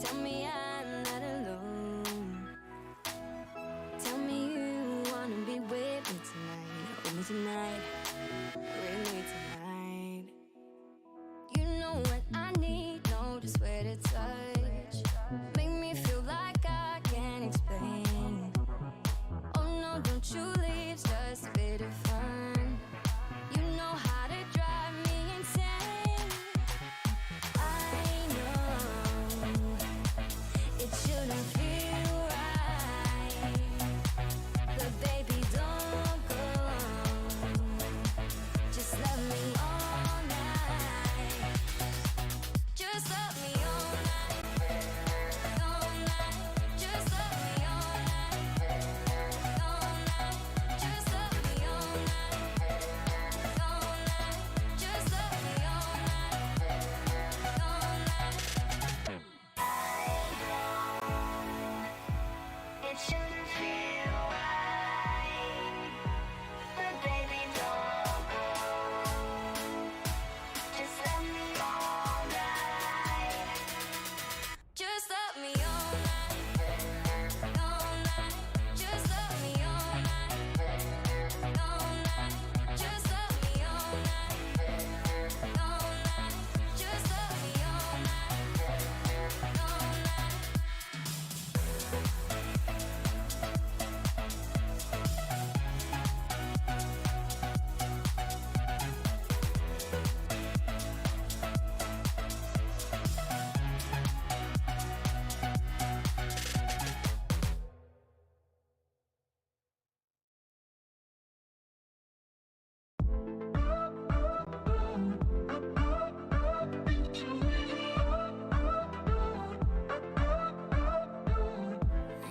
Tell me I'm not alone. Tell me you wanna be with me tonight. With me tonight. With me tonight. You know what I need, know just where to touch. Make me feel like I can't explain. Oh no, don't you leave, it's just a bit of fun. You know how to drive me insane. I know it shouldn't feel right, but baby don't go on. Just love me all night. Just love me all night. All night. Just love me all night. All night. Just love me all night. All night. Just love me all night. All night. It shouldn't feel right, but baby don't go. Just love me all night. Just love me all night. All night. Just love me all night. All night. Just love me all night. All night. Just love me all night. All night.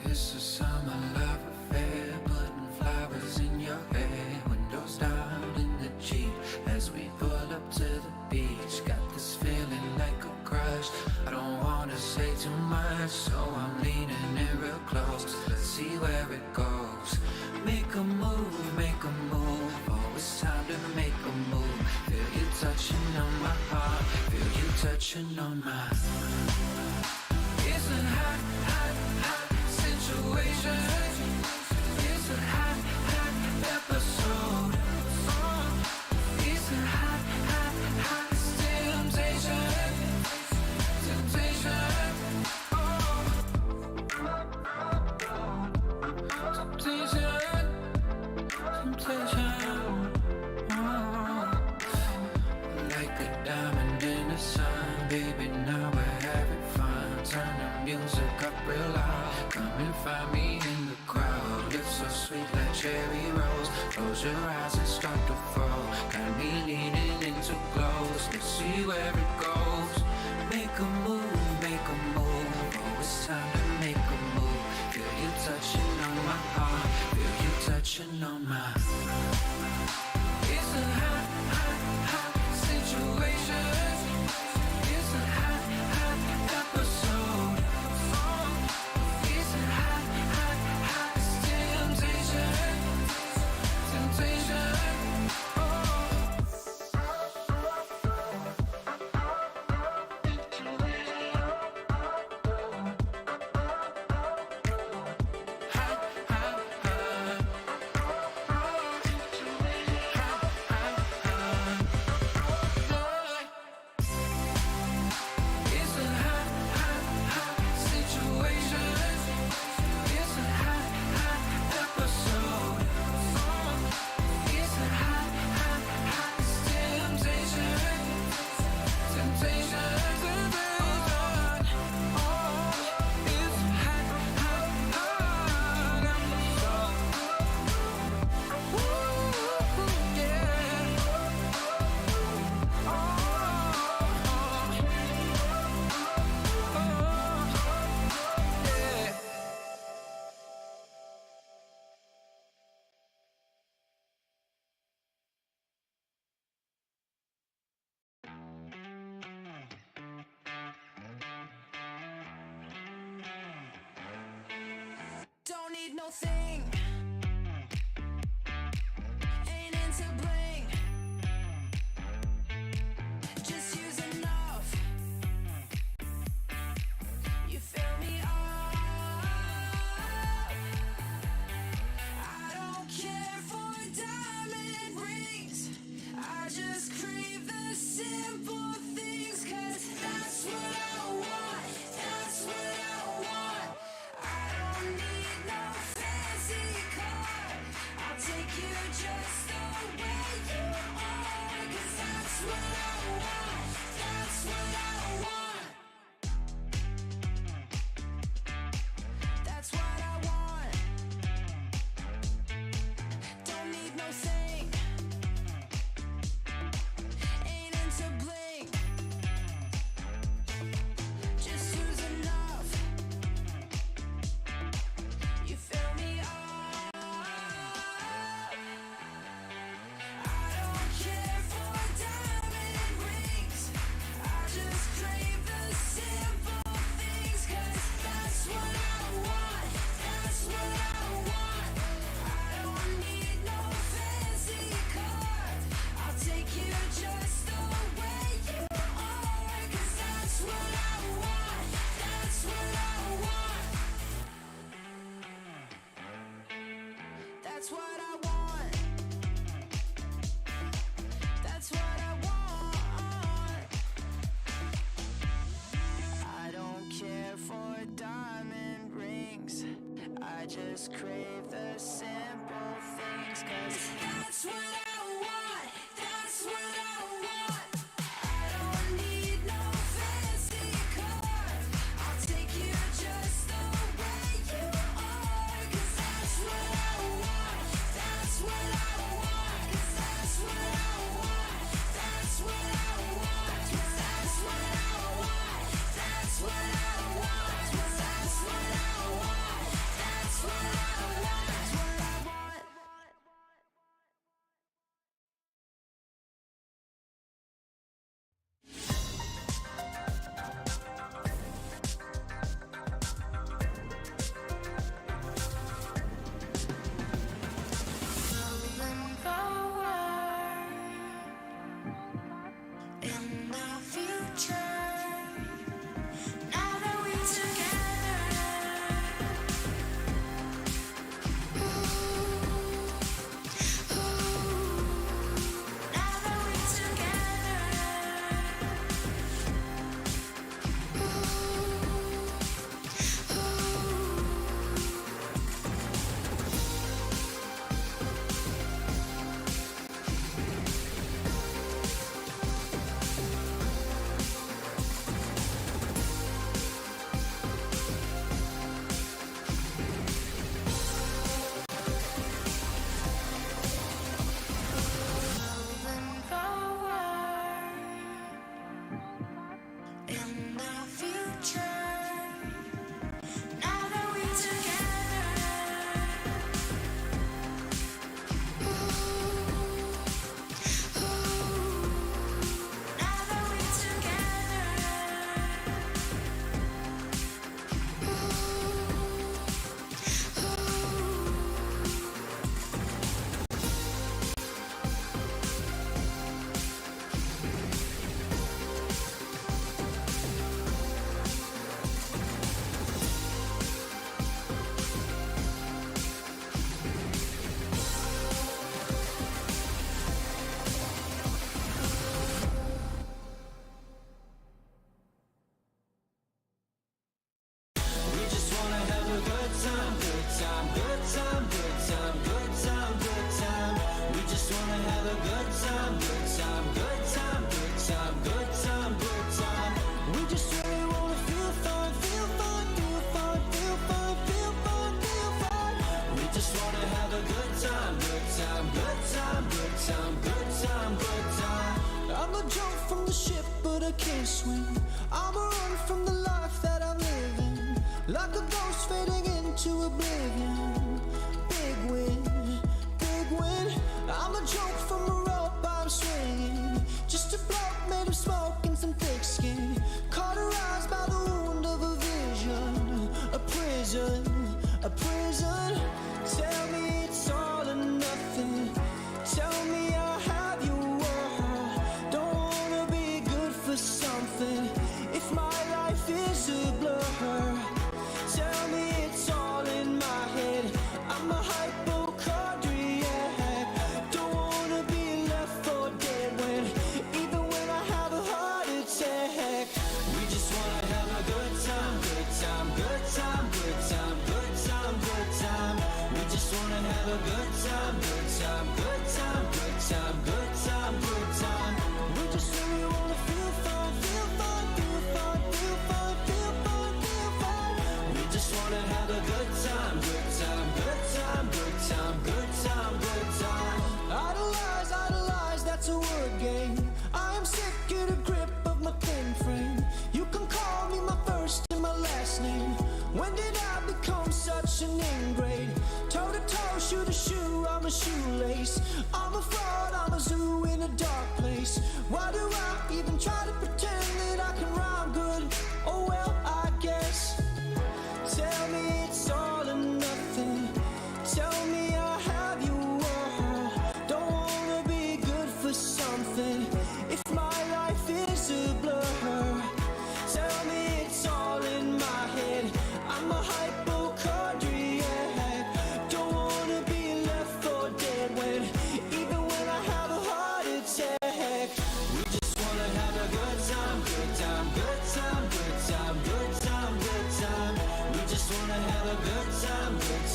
It's a summer love affair, putting flowers in your hair. Windows down in the Jeep as we pull up to the beach. Got this feeling like a crush. I don't wanna say too much, so I'm leaning in real close. Let's see where it goes. Make a move, make a move. Oh, it's time to make a move. Feel you touching on my heart, feel you touching on mine. It's a hot, hot, hot situation. It's a hot, hot episode. It's a hot, hot, hot temptation. Temptation. Temptation. Temptation. Like a diamond in the sun, baby, now we're having fun. Turn the music up real loud. Come and find me in the crowd. Lips so sweet like cherry rose. Close your eyes and start to fall. Got me leaning into close. Let's see where it goes. Make a move, make a move. Oh, it's time to make a move. Feel you touching on my heart. Feel you touching on mine. It's a hot, hot, hot situation. It's a hot, hot episode. It's a hot, hot, hot temptation. Temptation. Hot, hot, hot. It's a hot, hot, hot situation. It's a hot, hot episode. It's a hot, hot, hot temptation. Temptation. Oh, it's a hot, hot, hot episode. Ooh, yeah. Yeah. Don't need no thing. Ain't into bling. Just use enough. You just crave the simple things, 'cause that's what I want, that's what I want. I don't need no fancy car, I'll take you just the way you are, 'cause that's what I want, that's what I want, 'cause that's what I want, that's what I want, 'cause that's what I want, that's what I want, 'cause that's what I want, that's what I want, that's what I want. Moving forward in the future, now that we're together, now that we're moving forward in the future, now that we're together, now that we're We just wanna have a good time, good time, good time, good time, good time, good time. We just wanna have a good time, good time, good time, good time, good time, good time. We just really wanna feel fine, feel fine, feel fine, feel fine, feel fine, feel fine. We just wanna have a good time, good time, good time, good time, good time, good time. I'm a jump from the ship, but I can't swim. I'm a run from the life that I'm living, like a ghost fading into oblivion. Big win, big win. I'm a joke from a rope I'm swinging, just a bloke made of smoke and some thick skin, cauterized by the wound of a vision. A prison, a prison. Tell me it's all or nothing. Tell me I'll have your world. Don't wanna be good for something if my life is a blur. Tell me it's all in my head. I'm a hypochondriac. Don't wanna be left for dead when, even when I have a heart attack. We just wanna have a good time, good time, good time, good time, good time, good time. We just wanna have a good time, good time, good time, good time, good time, good time. We just really wanna feel fine, feel fine, feel fine, feel fine, feel fine, feel fine. We just wanna have a good time, good time, good time, good time, good time, good time. Idolize, idolize, that's a word game. I am sick of the grip of my thin frame. You can call me my first and my last name. When did I become such an ingrate? Toe to toe, shoe to shoe, I'm a shoelace. I'm a fraud, I'm a zoo in a dark place. Why do I even try to pretend that I can rhyme good? Oh well, I guess. Tell me it's all or nothing. Tell me I'll have your world. Don't wanna be good for something if my life is a blur. Tell me it's all in my head. I'm a hypochondriac. Don't wanna be left for dead when, even when I have a heart attack. We just wanna have a good time.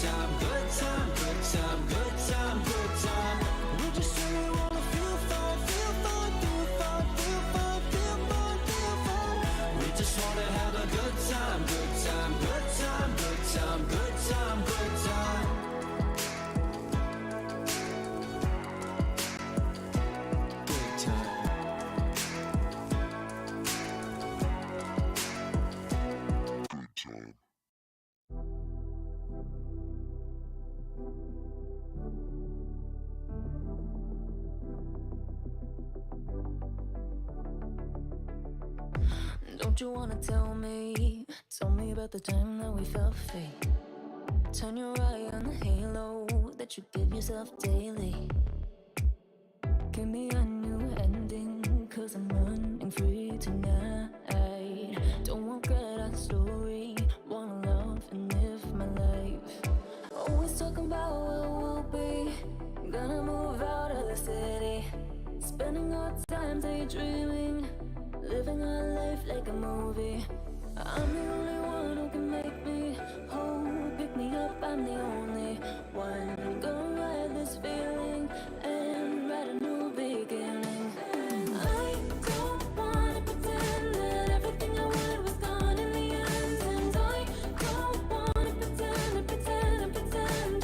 time, good time, good time, good time, good time. We just really wanna feel fine, feel fine, feel fine, feel fine, feel fine, feel fine. We just wanna have a good time, good time, good time, good time, good time, good time. Good time. Don't you wanna tell me about the time that we felt free? Turn your eye on the halo that you give yourself daily. Give me a new ending, cause I'm running free tonight. Don't want a story, wanna love and live my life. Always talking about what we'll be, gonna move out of the city. Spending our time daydreaming, living our life like a movie. I'm the only one who can make me whole. Pick me up, I'm the only one. Gonna ride this feeling and write a new beginning. I don't wanna pretend that everything I wanted was gone in the end. And I don't wanna pretend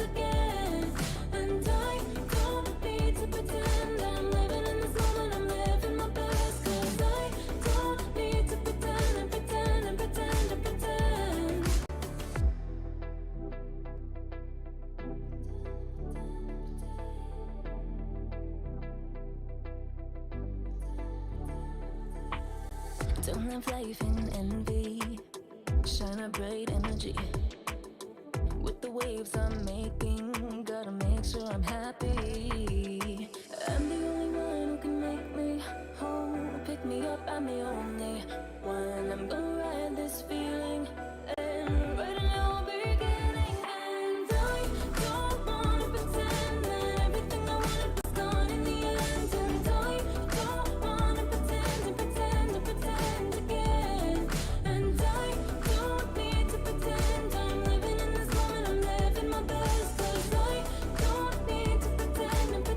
again. And I don't need to pretend I'm living in this moment, I'm living my best. Cause I don't need to pretend. Don't live life in envy, shine a bright energy. With the waves I'm making, gotta make sure I'm happy. I'm the only one who can make me whole. Pick me up, I'm the only one. I'm gonna ride this feeling and write a new beginning. And I don't wanna pretend that everything I wanted was gone in the end. And I don't wanna pretend again. And I don't need to pretend I'm living in this moment, I'm living my best. Cause I don't need to pretend. And I don't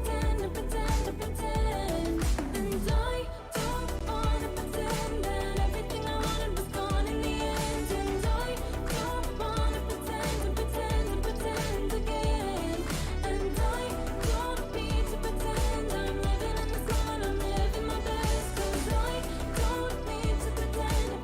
wanna pretend that everything I wanted was gone in the end. And I don't wanna pretend again. And I don't need to pretend I'm living in this moment, I'm living my best. Cause I don't need to pretend.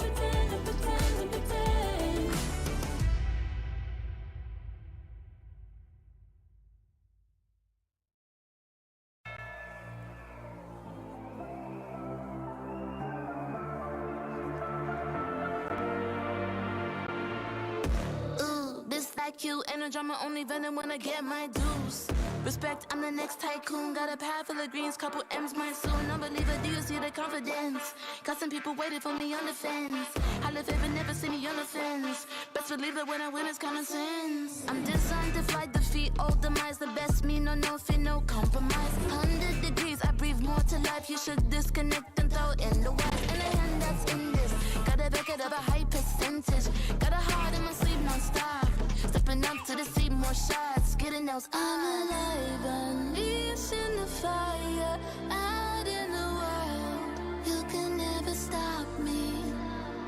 Ooh, this like you, and a drama only venom when I get my dues. Respect, I'm the next tycoon. Got a pad full of greens, couple M's my soon. Unbeliever, do you see the confidence? Got some people waiting for me on the fence. I live it, but never see me on the fence. Best believe that when I win, it's common sense. I'm designed to fly, defeat, all demise. The best me, no fear, no compromise. 100 degrees, I breathe more to life. You should disconnect and throw in the wife. And the hand that's in this, gotta back it up a high percentage. Got a heart in my sleep, non-stop. Stepping up to the sea, more shots. Getting those, I'm alive, unleashed in the fire. Out in the wild, you can never stop me.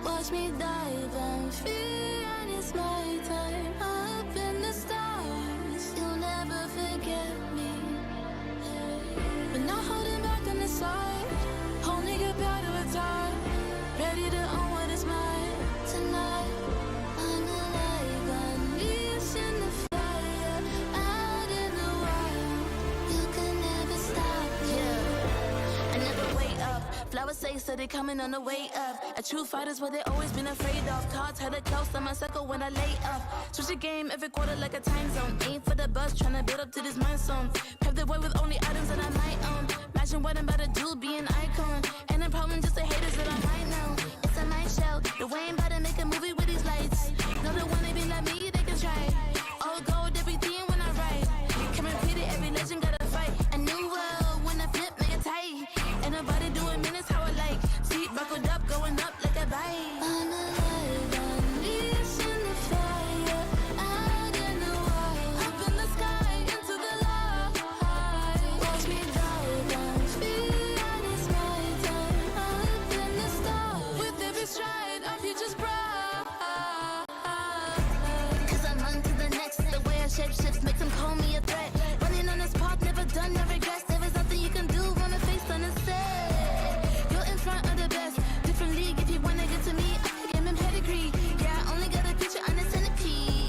Watch me dive and free, and it's my time. Up in the stars, you'll never forget me. But not holding back on the side, only get better with time. Ready to own what is mine tonight. I'm alive, unleashed in the fire. Out in the wild, you can never stop me. Yeah, I never wait up. Flowers say so they coming on the way up. A true fighter's what they always been afraid of. Cards had a close on my circle when I lay up. Switch the game every quarter like a time zone. Aim for the buzz, tryna build up to this mind zone. Pave the way with only items that I might own. Imagine what I'm about to do, be an icon. And the problem just the haters that I might know. It's a night show, the way I'm about to make a movie with these lights. No, they wanna be like me, they can try. All gold, everything when I write. Come and repeat it, every legend gotta fight. A new world, when I flip, make it tight. Ain't nobody doing minutes how I like. Seat buckled up, going up like a bike. I'm alive, unleashed in the fire. Out in the wild, shapeshifts, makes them call me a threat. Running on this path, never done, no regrets. There is nothing you can do when my face on the set. You're in front of the best. Different league, if you wanna get to me, I give him pedigree. Yeah, I only got a picture on the centerpiece.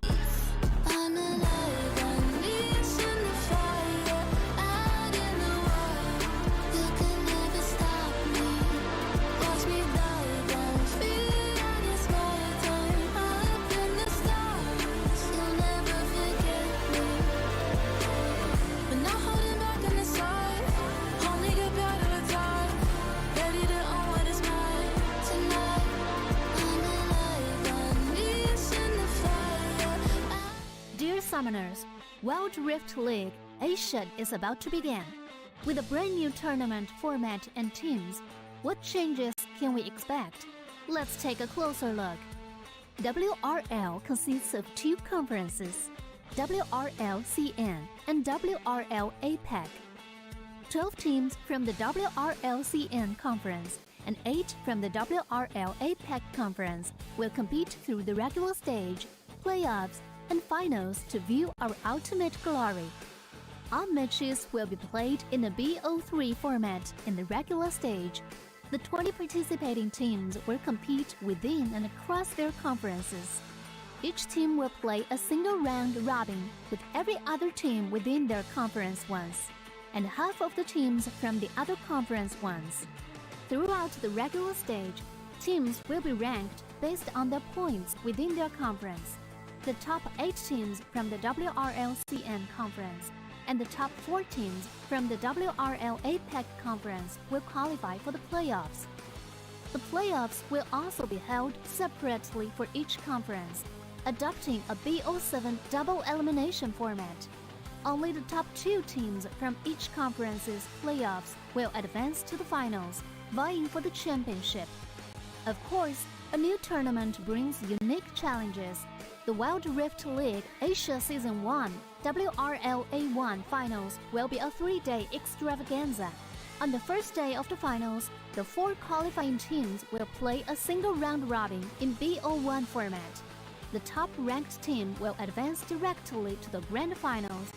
I'm alive, unleashing the fire out in the wild. You can never stop me. Watch me dive on feet, and it's my time. Up in the stars, you'll never forget me. But not holding back on the side, only get better with time. Ready to own what is mine tonight. I'm alive, unleashing the fire. Dear Summoners, Wild Rift League Asia is about to begin. With a brand new tournament format and teams, what changes can we expect? Let's take a closer look. WRL consists of two conferences, WRL CN and WRL APAC. 12 teams from the WRL CN conference and 8 from the WRL APAC conference will compete through the regular stage, playoffs, and finals to view our ultimate glory. All matches will be played in a BO3 format in the regular stage. The 20 participating teams will compete within and across their conferences. Each team will play a single round robin with every other team within their conference once, and half of the teams from the other conference once. Throughout the regular stage, teams will be ranked based on their points within their conference. The top 8 teams from the WRL-CN conference and the top 4 teams from the WRL APAC conference will qualify for the playoffs. The playoffs will also be held separately for each conference, adopting a BO7 double elimination format. Only the top 2 teams from each conference's playoffs will advance to the finals, vying for the championship. Of course, a new tournament brings unique challenges. The Wild Rift League Asia Season 1 WRL A1 Finals will be a 3-day extravaganza. On the first day of the finals, the 4 qualifying teams will play a single round robin in BO1 format. The top-ranked team will advance directly to the grand finals,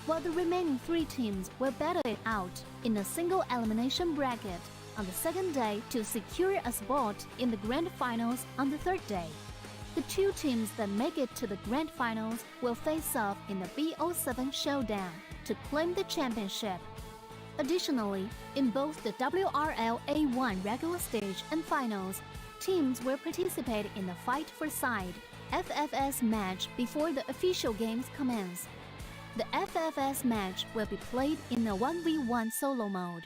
while the remaining 3 teams will battle it out in a single elimination bracket on the second day to secure a spot in the grand finals on the third day. The 2 teams that make it to the grand finals will face off in the BO7 showdown to claim the championship. Additionally, in both the WRL A1 regular stage and finals, teams will participate in the Fight for Side FFS match before the official games commence. The FFS match will be played in a 1v1 solo mode.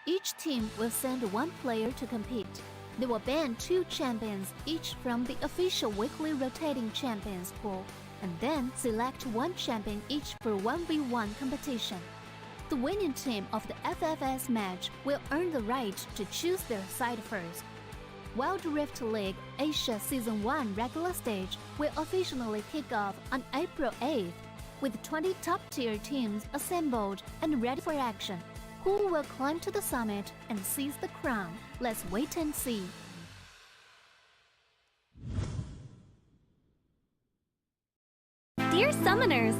Each team will send 1 player to compete. They will ban 2 champions each from the official weekly rotating champions pool, and then select 1 champion each for 1v1 competition. The winning team of the FFS match will earn the right to choose their side first. Wild Rift League Asia Season 1 regular stage will officially kick off on April 8th, with 20 top-tier teams assembled and ready for action. Who will climb to the summit and seize the crown? Let's wait and see. Dear Summoners,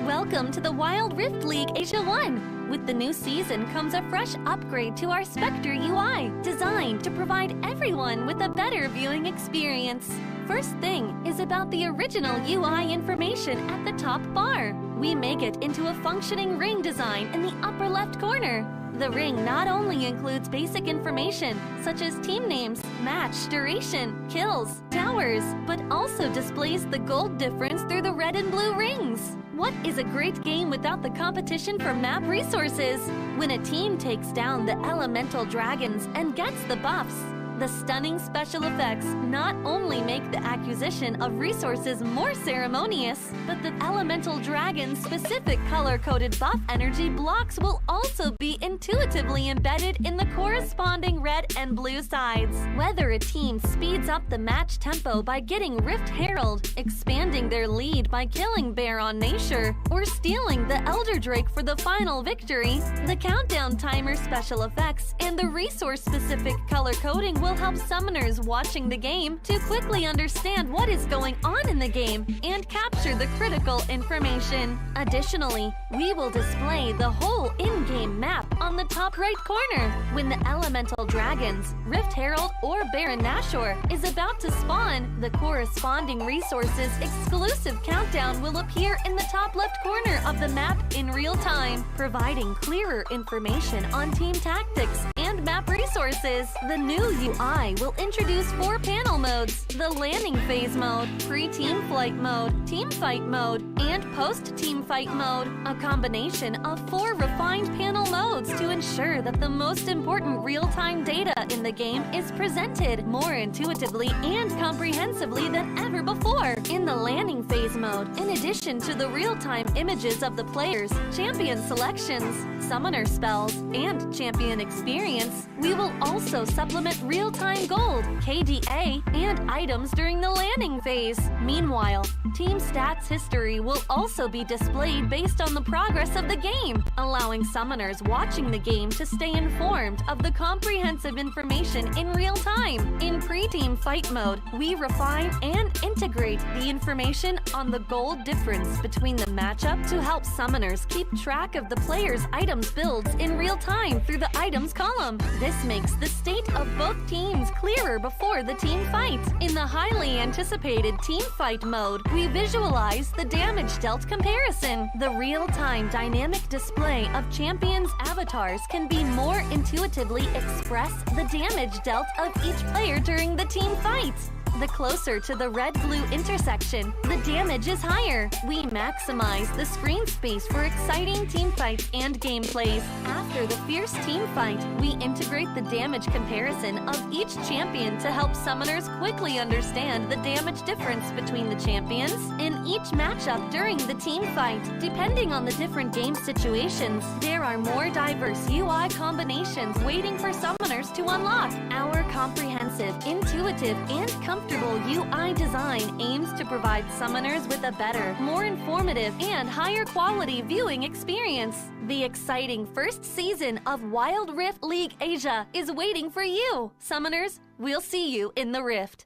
welcome to the Wild Rift League Asia 1. With the new season comes a fresh upgrade to our Spectre UI, designed to provide everyone with a better viewing experience. First thing is about the original UI information at the top bar. We make it into a functioning ring design in the upper left corner. The ring not only includes basic information such as team names, match duration, kills, towers, but also displays the gold difference through the red and blue rings. What is a great game without the competition for map resources? When a team takes down the elemental dragons and gets the buffs, the stunning special effects not only make the acquisition of resources more ceremonious, but the elemental dragon's specific color-coded buff energy blocks will also be intuitively embedded in the corresponding red and blue sides. Whether a team speeds up the match tempo by getting Rift Herald, expanding their lead by killing Baron Nashor, or stealing the Elder Drake for the final victory, the countdown timer special effects and the resource-specific color coding will will help summoners watching the game to quickly understand what is going on in the game and capture the critical information. Additionally, we will display the whole in-game map on the top right corner. When the elemental dragons, Rift Herald or Baron Nashor is about to spawn, the corresponding resources exclusive countdown will appear in the top left corner of the map in real time, providing clearer information on team tactics and map resources. The new UI will introduce 4 panel modes: the landing phase mode, pre-team flight mode, team fight mode, and post-team fight mode, a combination of 4 refined panel modes to ensure that the most important real-time data in the game is presented more intuitively and comprehensively than ever before. In the landing phase mode, in addition to the real-time images of the players, champion selections, summoner spells, and champion experience, we will also supplement real-time gold, KDA, and items during the landing phase. Meanwhile, team stats history will also be displayed based on the progress of the game, allowing summoners watching the game to stay informed of the comprehensive information in real time. In pre-team fight mode, we refine and integrate the information on the gold difference between the matchup to help summoners keep track of the player's items builds in real time through the items column. This makes the state of both teams clearer before the team fight. In the highly anticipated team fight mode, we visualize the damage dealt comparison. The real-time dynamic display of champions' avatars can be more intuitively express the damage dealt of each player during the team fight. The closer to the red-blue intersection, the damage is higher. We maximize the screen space for exciting team fights and gameplays. After the fierce team fight, we integrate the damage comparison of each champion to help summoners quickly understand the damage difference between the champions in each matchup during the team fight. Depending on the different game situations, there are more diverse UI combinations waiting for summoners to unlock. Our comprehensive, intuitive, and comfortable UI design aims to provide summoners with a better, more informative, and higher quality viewing experience. The exciting first season of Wild Rift League Asia is waiting for you. Summoners, we'll see you in the Rift.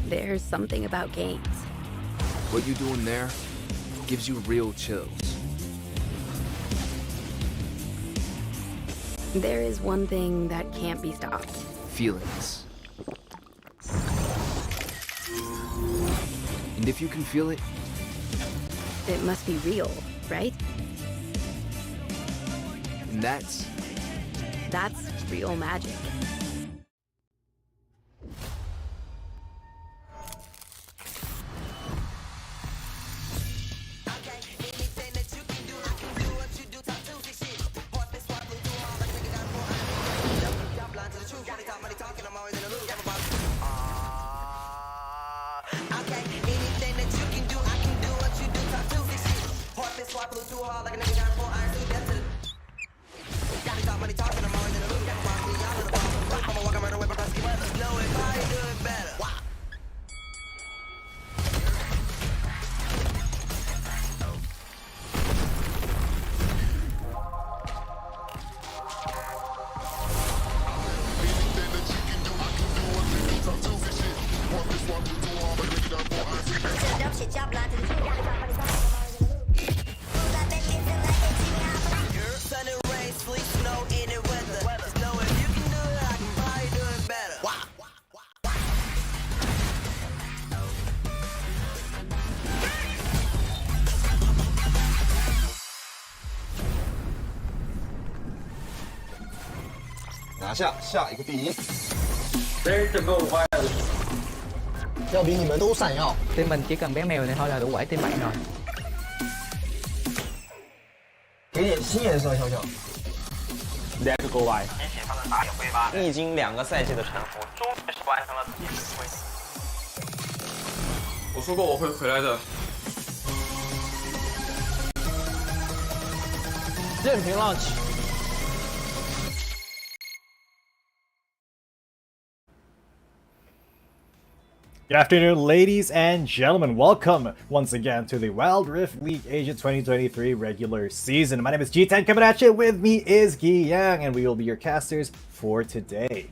There's something about games. What you doing there gives you real chills. There is one thing that can't be stopped. Feelings. And if you can feel it, It must be real, right? and that's That's real magic.拿下下一个第一，There's the goal fire. 要比你们都闪耀。 Team mình chỉ cần bé mèo này thôi là đủ quẩy team bạn rồi. 给点新颜色，瞧瞧。Let's go by. 提起他的打野挥发，历经2个赛季的沉浮，终于是完成了自己的回归。我说过我会回来的。任凭浪起。Good afternoon, ladies and gentlemen. Welcome once again to the Wild Rift League Asia 2023 regular season. My name is G10 coming at you. With me is Gi Yang, and we will be your casters for today.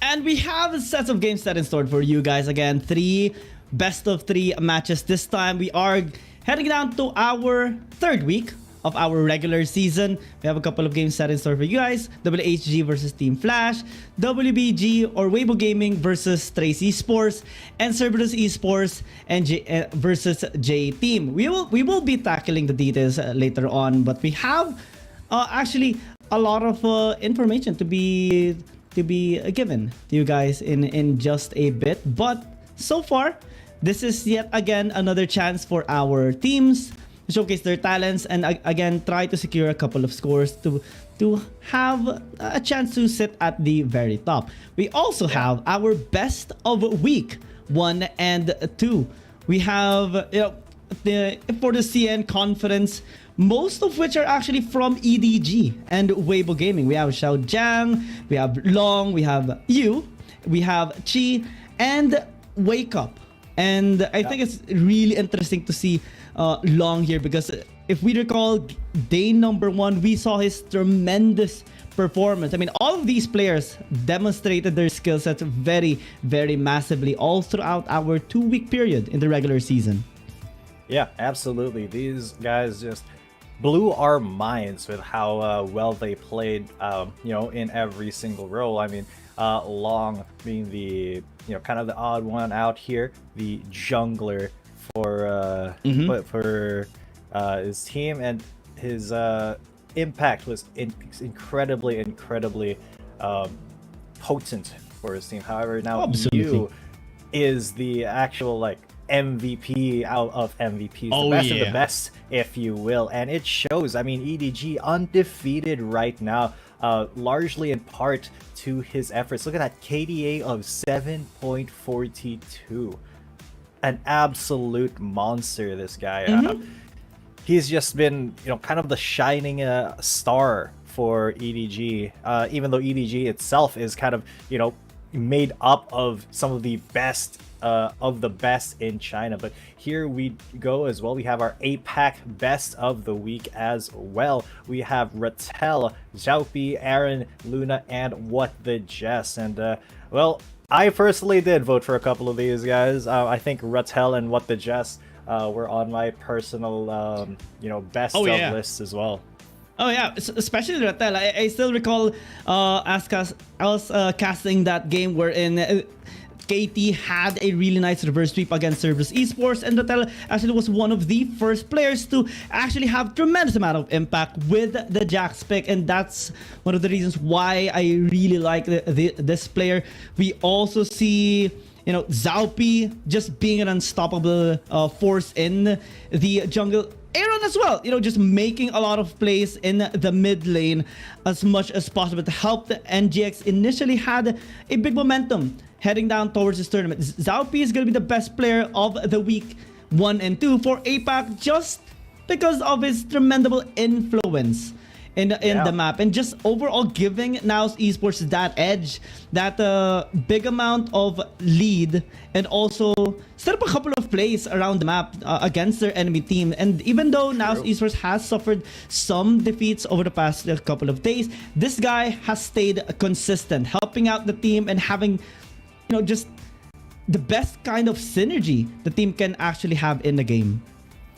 And we have a set of games set in store for you guys. Again, 3 best of 3 matches. This time we are heading down to our 3rd week of our regular season. We have a couple of games set in store for you guys. WHG versus Team Flash, WBG or Weibo Gaming versus Trace Esports, and Cerberus Esports and versus J Team. We will be tackling the details later on, but we have actually a lot of information to be given to you guys in just a bit. But so far, this is yet again another chance for our teams to showcase their talents and again try to secure a couple of scores to have a chance to sit at the very top. We also have our best of week 1 and 2. We have for the CN conference, most of which are actually from EDG and Weibo Gaming. We have Xiao Jiang, we have Long, we have Yu, we have Chi, and Wake Up. And I think it's really interesting to see Long here, because if we recall day number 1, we saw his tremendous performance. I mean, all of these players demonstrated their skill sets very, very massively all throughout our 2-week period in the regular season. Yeah, absolutely. These guys just blew our minds with how well they played, in every single role. I mean, Long being the, kind of the odd one out here, the jungler for his team, and his impact was incredibly potent for his team. However, now Yu is the actual MVP out of MVPs, the best of the best, if you will, and it shows. I mean, EDG undefeated right now, largely in part to his efforts. Look at that KDA of 7.42. An absolute monster, this guy. He's just been, kind of the shining star for EDG, even though EDG itself is kind of, made up of some of the best in China. But here we go as well. We have our APAC best of the week as well. We have Rattel, Xiaopi, Aaron, Luna, and What the Jess. And well, I personally did vote for a couple of these guys. I think Rattel and What the Jess were on my personal best of lists as well. Oh yeah, especially Rattel. I still recall us casting that game wherein KT had a really nice reverse sweep against Cerberus Esports, and Rattel actually was one of the first players to actually have tremendous amount of impact with the Jax pick, and that's one of the reasons why I really like this player. We also see Xiaopi just being an unstoppable force in the jungle. Aaron as well, just making a lot of plays in the mid lane as much as possible to help the NGX initially had a big momentum heading down towards this tournament. Xiaopi is going to be the best player of the week 1 and 2 for APAC, just because of his tremendous influence in the map, and just overall giving Now Esports that edge, that big amount of lead, and also set up a couple of plays around the map against their enemy team. And even though Now Esports has suffered some defeats over the past couple of days, this guy has stayed consistent, helping out the team and having just the best kind of synergy the team can actually have in the game.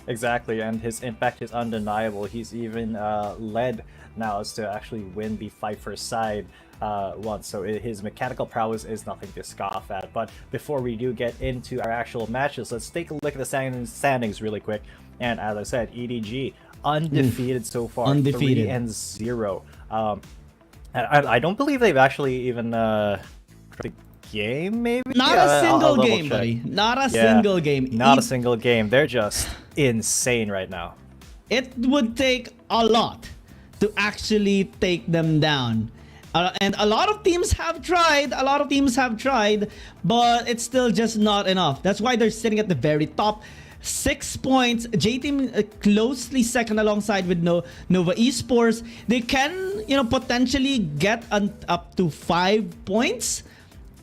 Exactly, and his impact is undeniable. He's even led now to actually win the fight for side once, so his mechanical prowess is nothing to scoff at. But before we do get into our actual matches, let's take a look at the standings really quick. And as I said, EDG undefeated so far, 3-0. And I don't believe they've actually even the game, maybe? Not a single game, buddy. Not a single game. Not a single game. They're just insane right now. It would take a lot to actually take them down. And a lot of teams have tried. But it's still just not enough. That's why they're sitting at the very top. 6 points. J-Team closely second alongside with Nova Esports. They can, potentially get up to 5 points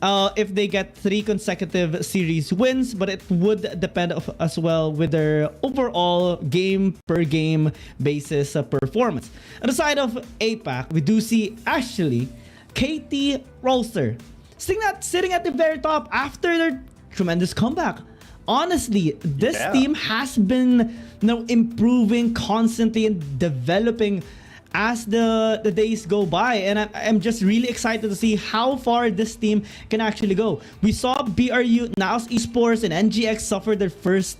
if they get 3 consecutive series wins, but it would depend as well with their overall game per game basis performance. On the side of APAC, we do see actually KT Rolster sitting at the very top after their tremendous comeback. Honestly, this team has been improving constantly and developing as the days go by, and I'm just really excited to see how far this team can actually go. We saw BRU, now Esports, and NGX suffer their first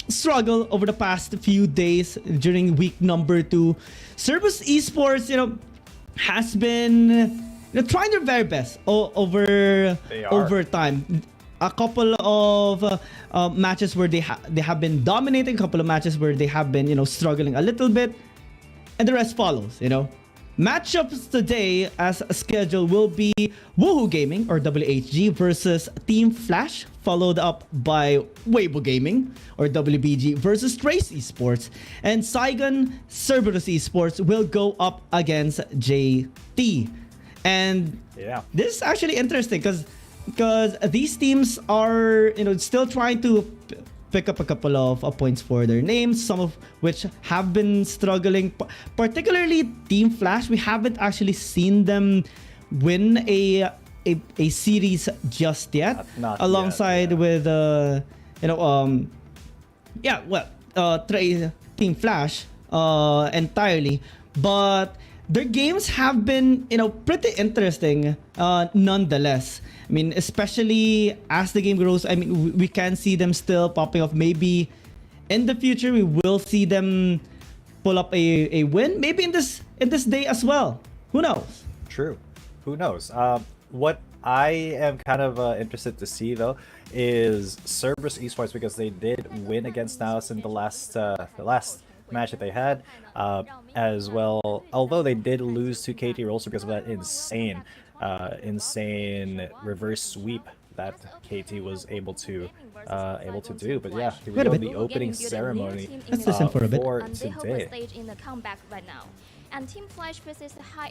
struggle over the past few days during week number 2. Cerberus Esports, has been trying their very best over time. A couple of matches where they have been dominating, a couple of matches where they have been struggling a little bit, and the rest follows. Matchups today as scheduled will be Woohoo Gaming or WHG versus Team Flash, followed up by Weibo Gaming or WBG versus Trace Esports, and Saigon Cerberus Esports will go up against JT. And this is actually interesting because these teams are still trying to pick up a couple of points for their names, some of which have been struggling. Particularly Team Flash, we haven't actually seen them win a series just yet. Not alongside yet, with Team Flash entirely, but their games have been pretty interesting nonetheless. I mean, especially as the game grows, I mean, we can see them still popping off. Maybe in the future we will see them pull up a win. Maybe in this day as well. Who knows? True. Who knows? What I am kind of interested to see though is Cerberus Esports, because they did win against Naus in the last match that they had, as well. Although they did lose to KT Rolster because of that insane reverse sweep that KT was able to do. But yeah, here we go, the opening ceremony for today. And Team Flash faces high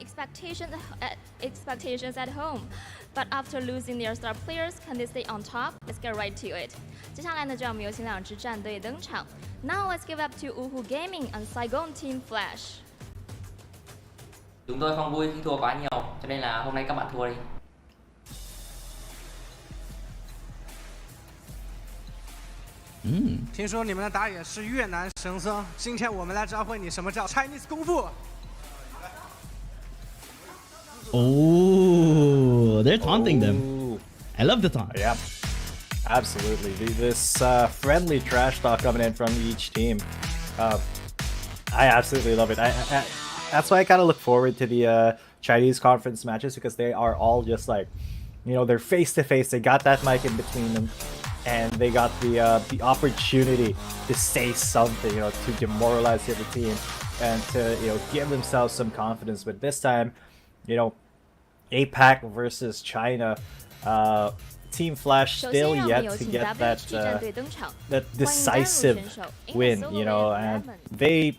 expectations at home, but after losing their star players, can they stay on top? Let's get right to it. 接下来呢，就让我们有请两支战队登场。Now let's give up to Woohoo Gaming and Saigon Team Flash. Chúng tôi không vui khi thua quá nhiều, cho nên là hôm nay các bạn thua đi. 听说你们的打野是越南神僧，今天我们来教会你什么叫 Chinese 功夫。 Oh, they're taunting them. I love the taunt. Yeah, absolutely. This friendly trash talk coming in from each team. I absolutely love it. That's why I kind of look forward to the Chinese conference matches, because they are all just like, they're face to face. They got that mic in between them, and they got the opportunity to say something, to demoralize the other team and to give themselves some confidence. But this time, APAC versus China, Team Flash still yet to get that decisive win, and they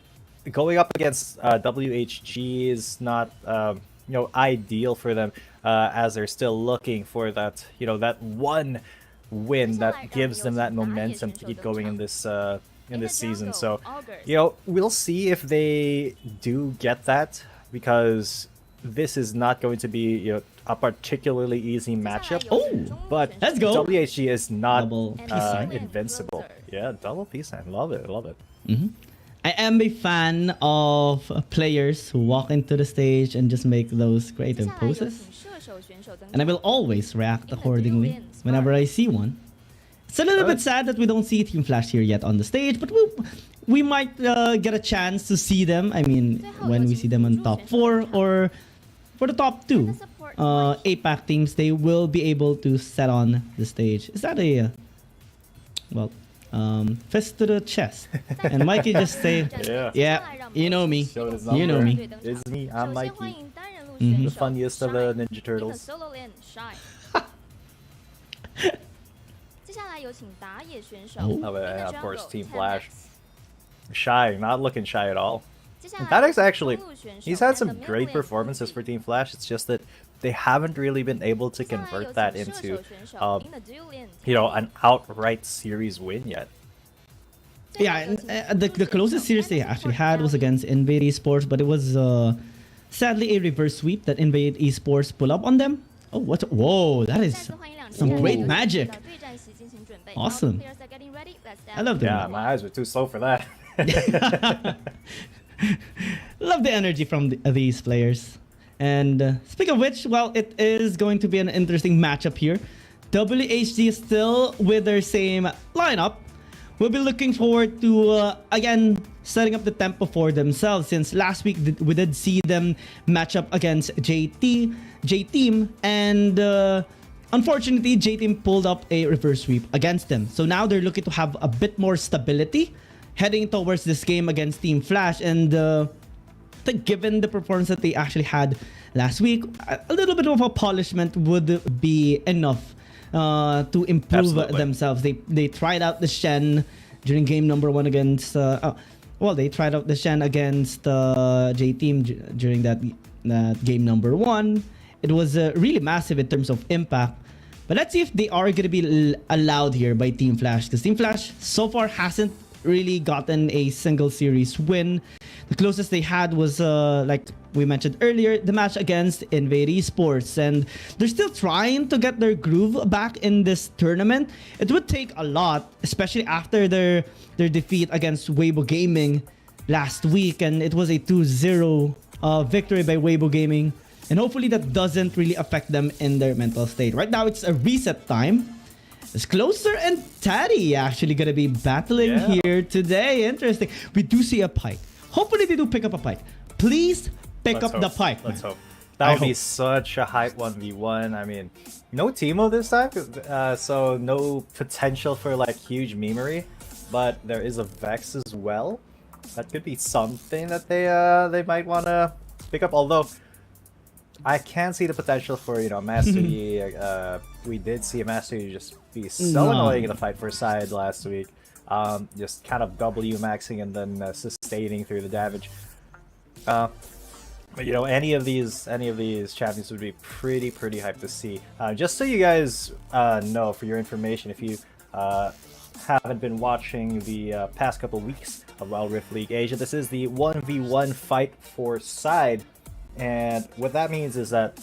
going up against WHG is not ideal for them, as they're still looking for that that one win that gives them that momentum to keep going in this season. So we'll see if they do get that, because this is not going to be a particularly easy matchup. Oh, but let's go. WHG is not invincible. Yeah, double peace sign. Love it. I am a fan of players who walk into the stage and just make those creative poses, and I will always react accordingly whenever I see one. It's a little bit sad that we don't see Team Flash here yet on the stage, but we might get a chance to see them. I mean, when we see them on top 4 or for the top 2 APAC teams, they will be able to set on the stage. Is that a fist to the chest? And Mikey just say, yeah, you know me. You know me. It's me, I'm Mikey. The funniest of the Ninja Turtles. Of course, Team Flash. Shy, not looking shy at all. That is actually, he's had some great performances for Team Flash. It's just that they haven't really been able to convert that into, an outright series win yet. Yeah, and, the closest series they actually had was against Invade Esports, but it was sadly a reverse sweep that Invade Esports pull up on them. Oh, what? Whoa, that is some great magic. Awesome. I love that. Yeah, my eyes were too slow for that. Love the energy from these players. And speaking of which, well, it is going to be an interesting matchup here. WHG is still with their same lineup. We'll be looking forward to, again, setting up the tempo for themselves, since last week we did see them match up against J-Team, and unfortunately, J-Team pulled up a reverse sweep against them. So now they're looking to have a bit more stability heading towards this game against Team Flash, and I think given the performance that they actually had last week, a little bit of a polishment would be enough to improve themselves. They tried out the Shen during game number 1 against they tried out the Shen against J-Team during that game number 1. It was really massive in terms of impact. But let's see if they are going to be allowed here by Team Flash, because Team Flash so far hasn't really gotten a single series win. The closest they had was, like we mentioned earlier, the match against Invade Esports, and they're still trying to get their groove back in this tournament. It would take a lot, especially after their defeat against Weibo Gaming last week, and it was a 2-0 victory by Weibo Gaming, and hopefully that doesn't really affect them in their mental state. Right now it's a reset time. It's Closer and Taddy actually gonna be battling here today. Interesting. We do see a Pyke. Hopefully they do pick up a Pyke. Please pick up the Pyke. Let's hope. That would be such a hype 1v1. I mean, no Teemo this time, so no potential for like huge memery, but there is a Vex as well. That could be something that they might want to pick up. Although I can see the potential for Master Yi. We did see a Master Yi just be so annoying in the fight for side last week. Just kind of W maxing and then sustaining through the damage. But any of these champions would be pretty hyped to see. Just so you guys know, for your information, if you haven't been watching the past couple weeks of Wild Rift League Asia, this is the 1v1 fight for side, and what that means is that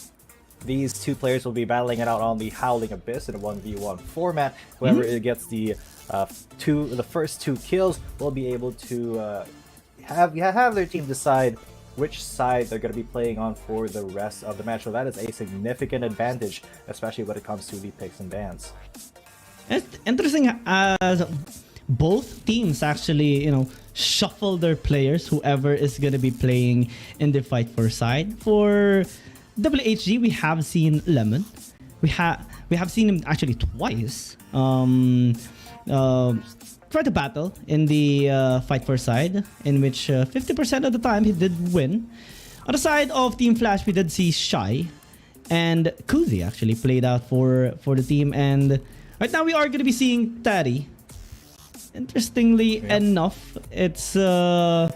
these two players will be battling it out on the Howling Abyss in a 1v1 format. Whoever gets the first 2 kills will be able to have their team decide which side they're going to be playing on for the rest of the match. So that is a significant advantage, especially when it comes to the picks and bans. It's interesting as both teams actually, shuffle their players, whoever is going to be playing in the fight for side. For WHG, we have seen Lemon. We have seen him actually twice try to battle in the fight for side, in which 50% of the time he did win. On the side of Team Flash, we did see Shy and Kuzi actually played out for the team, and right now we are going to be seeing Taddy. Interestingly enough, it's they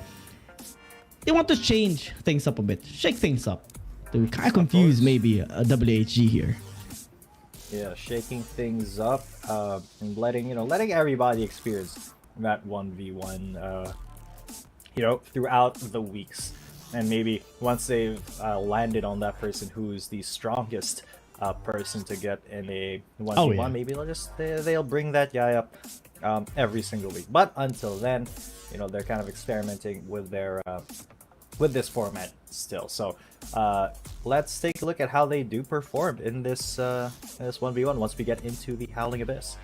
want to change things up a bit, shake things up to kind of confuse maybe a WHG here. Yeah, shaking things up, and letting everybody experience that 1v1, throughout the weeks, and maybe once they've landed on that person who's the strongest person to get in a 1v1, maybe they'll bring that guy up every single week. But until then, they're kind of experimenting with their with this format still. So let's take a look at how they do perform in this 1v1 once we get into the Howling Abyss.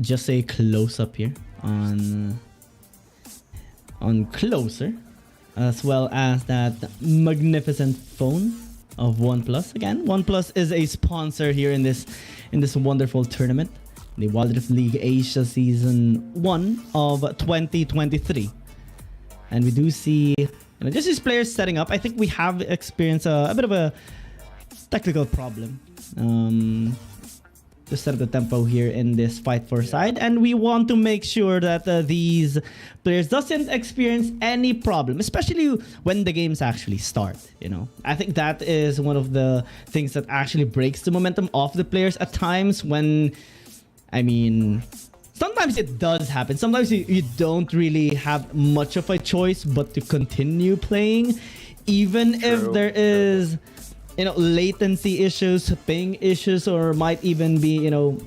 Just a close up here on Closer, as well as that magnificent phone of OnePlus. Again, OnePlus is a sponsor here in this wonderful tournament, the Wild Rift League Asia Season 1 of 2023. And we do see just these players setting up. I think we have experienced a bit of a technical problem. to set up the tempo here in this fight for side, and we want to make sure that these players doesn't experience any problem, especially when the games actually start. You know, I think that is one of the things that actually breaks the momentum of the players at times. When, I mean, sometimes it does happen. Sometimes you don't really have much of a choice but to continue playing, even if there is, you know, latency issues, ping issues, or might even be, you know,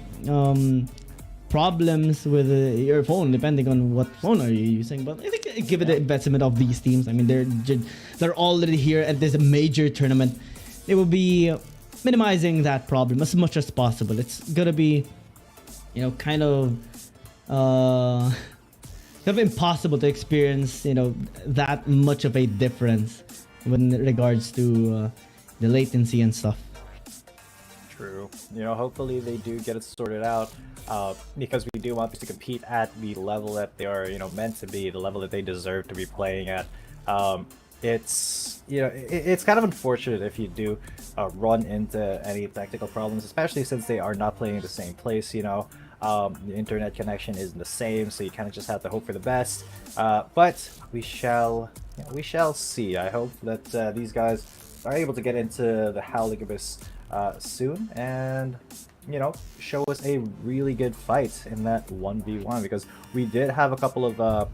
problems with your phone, depending on what phone are you using. But I think given the investment of these teams, I mean, they're already here at this major tournament. They will be minimizing that problem as much as possible. It's gonna be, you know, kind of impossible to experience, you know, that much of a difference when regards to the latency and stuff. True. You know, hopefully they do get it sorted out, because we do want to compete at the level that they are, you know, meant to be, the level that they deserve to be playing at. It's, you know, it's kind of unfortunate if you do run into any technical problems, especially since they are not playing in the same place. You know, the internet connection isn't the same, so you kind of just have to hope for the best. But we shall see. I hope that these guys are able to get into the Howling Abyss soon, and, you know, show us a really good fight in that 1v1, because we did have a couple of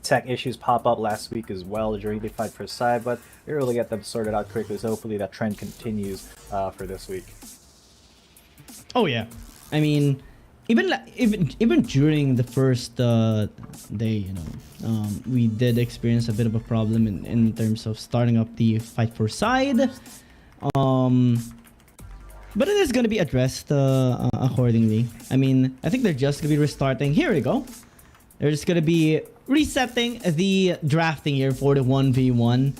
tech issues pop up last week as well during the fight for side, but we were able to get them sorted out quickly, so hopefully that trend continues for this week. Oh yeah, I mean, even during the first day, you know, we did experience a bit of a problem in terms of starting up the fight for side. But it is going to be addressed accordingly. I mean, I think they're just going to be restarting. Here we go. They're just going to be resetting the drafting here for the 1v1.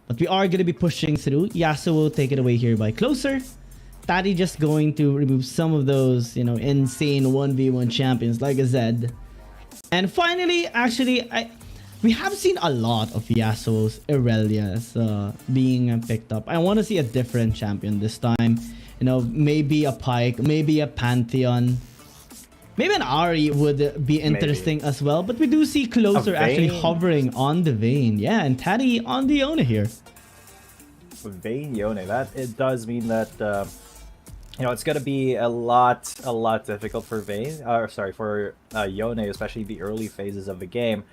But we are going to be pushing through. Yasuo will take it away here by closer. Taddy just going to remove some of those, you know, insane 1v1 champions like a Zed. And finally, actually, we have seen a lot of Yasuo's Irelias being picked up. I want to see a different champion this time. You know, maybe a Pyke, maybe a Pantheon. Maybe an Ahri would be interesting as well. But we do see Closer actually hovering on the Vayne. Yeah, and Taddy on the Yone here. Vayne Yone, that it does mean that you know, it's gonna be a lot difficult for Vayne, or sorry, for Yone, especially the early phases of the game,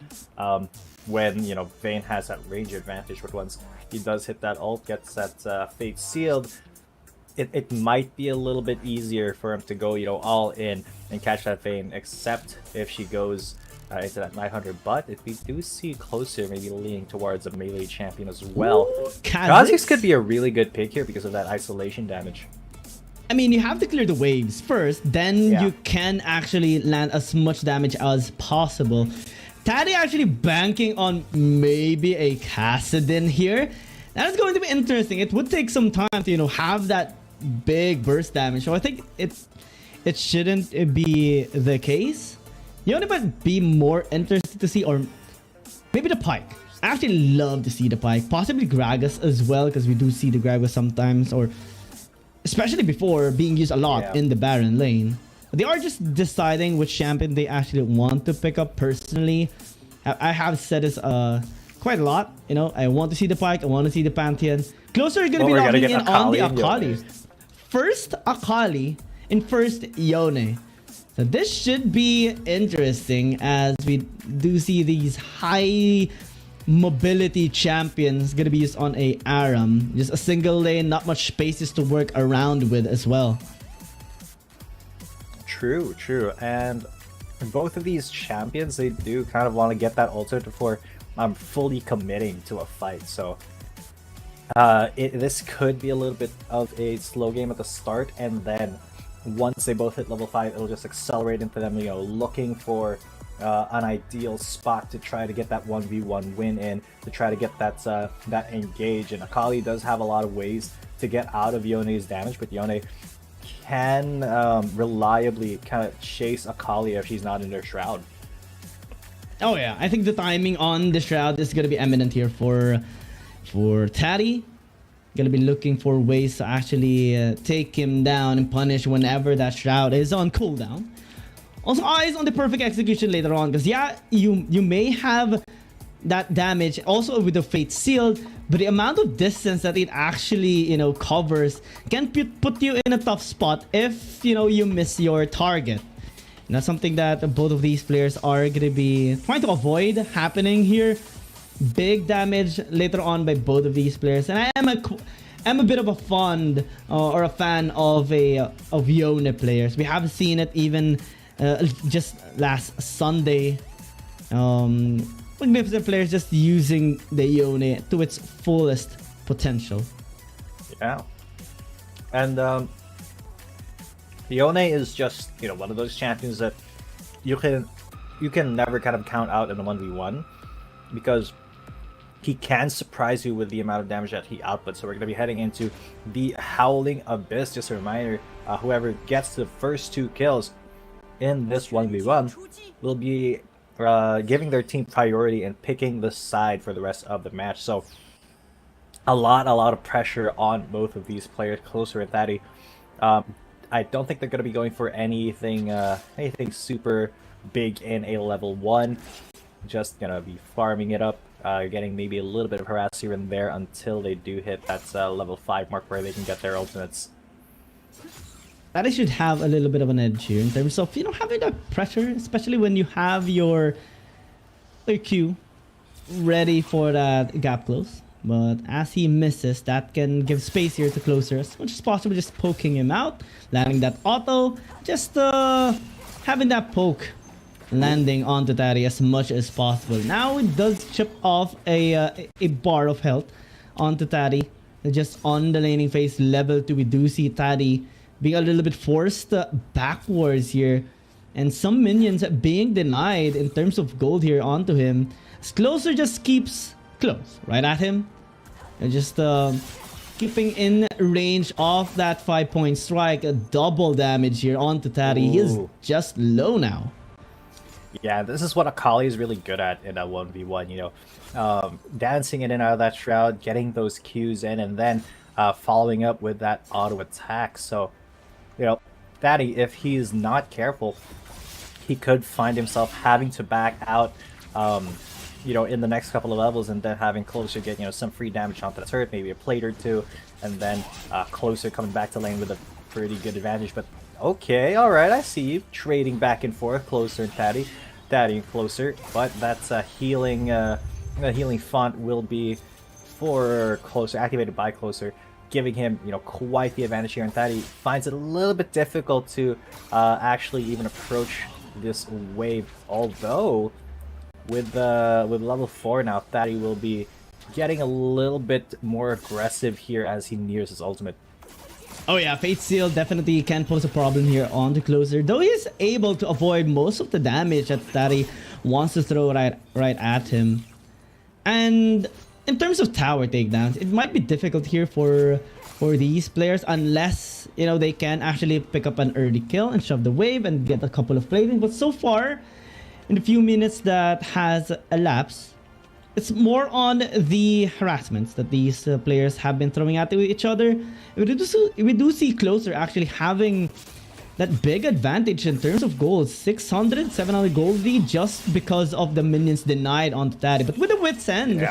when, you know, Vayne has that range advantage. But once he does hit that ult, gets that fate sealed, it might be a little bit easier for him to go, you know, all in and catch that Vayne, except if she goes into that 900. But if we do see Closer maybe leaning towards a melee champion as well, Kha'Zix could be a really good pick here because of that isolation damage. I mean, you have to clear the waves first, then you can actually land as much damage as possible. Taddy actually banking on maybe a Kassadin here. That is going to be interesting. It would take some time to, you know, have that big burst damage. So I think it shouldn't be the case. You know, but be more interested to see, or maybe the Pyke. I actually love to see the Pyke. Possibly Gragas as well, because we do see the Gragas sometimes, or especially before being used a lot in the Baron lane. They are just deciding which champion they actually want to pick up. Personally, I have said this quite a lot. You know, I want to see the Pyke, I want to see the Pantheon. Closer are going to be locking in on the Akali. First Akali and first Yone. So this should be interesting, as we do see these high mobility champions gonna be used on a Aram. Just a single lane, not much spaces to work around with as well. True. And both of these champions, they do kind of want to get that ultimate before fully committing to a fight. So this could be a little bit of a slow game at the start, and then once they both hit level 5, it'll just accelerate into them, you know, looking for an ideal spot to try to get that 1v1 win in, to try to get that that engage. And Akali does have a lot of ways to get out of Yone's damage, but Yone can reliably kind of chase Akali if she's not in their shroud. Oh yeah, I think the timing on the shroud is going to be eminent here for Taddy. Gonna be looking for ways to actually take him down and punish whenever that Shroud is on cooldown. Also, eyes on the perfect execution later on, because yeah, you may have that damage also with the Fate Seal, but the amount of distance that it actually, you know, covers can put you in a tough spot if, you know, you miss your target. And that's something that both of these players are going to be trying to avoid happening here. Big damage later on by both of these players, and I'm a bit of a fond or a fan of Yone players. We have seen it even just last Sunday. Magnificent players just using the Yone to its fullest potential. Yeah, and Yone is just, you know, one of those champions that you can never kind of count out in a 1v1, because he can surprise you with the amount of damage that he outputs. So we're going to be heading into the Howling Abyss. Just a reminder, whoever gets the first 2 kills in this 1v1 will be giving their team priority and picking the side for the rest of the match. So a lot of pressure on both of these players, Closer and Thaddy. I don't think they're going to be going for anything super big in a level 1. Just going to be farming it up. Getting maybe a little bit of harass here and there until they do hit that level 5 mark where they can get their ultimates. That should have a little bit of an edge here in terms of, you know, having that pressure, especially when you have your Q ready for that gap close. But as he misses, that can give space here to Closer as much as possible, just poking him out, landing that auto, just having that poke landing onto Thaddy as much as possible. Now it does chip off a bar of health onto Thaddy. Just on the laning phase, level 2, we do see Thaddy being a little bit forced backwards here. And some minions being denied in terms of gold here onto him. As Closer just keeps close right at him. And just keeping in range of that 5-point strike. A double damage here onto Thaddy. He is just low now. Yeah, this is what Akali is really good at in a 1v1, you know. Dancing in and out of that Shroud, getting those Qs in, and then following up with that auto attack. So, you know, Thaddy, if he's not careful, he could find himself having to back out, you know, in the next couple of levels, and then having Closer get, you know, some free damage onto the turret, maybe a plate or 2, and then Closer coming back to lane with a pretty good advantage. But okay, alright, I see you trading back and forth, Closer and Thaddy and Closer, but that's a healing font will be for Closer, activated by Closer, giving him, you know, quite the advantage here, and Thaddy finds it a little bit difficult to actually even approach this wave, although with level 4 now, Thaddy will be getting a little bit more aggressive here as he nears his ultimate. Oh yeah, Fate Seal definitely can pose a problem here on the Closer, though he is able to avoid most of the damage that Thaddy wants to throw right at him. And in terms of tower takedowns, it might be difficult here for these players unless, you know, they can actually pick up an early kill and shove the wave and get a couple of plating. But so far, in the few minutes that has elapsed, it's more on the harassments that these players have been throwing at each other. We do see Closer actually having that big advantage in terms of gold. 600, 700 gold lead just because of the minions denied on Thaddy. But with the Wit's End,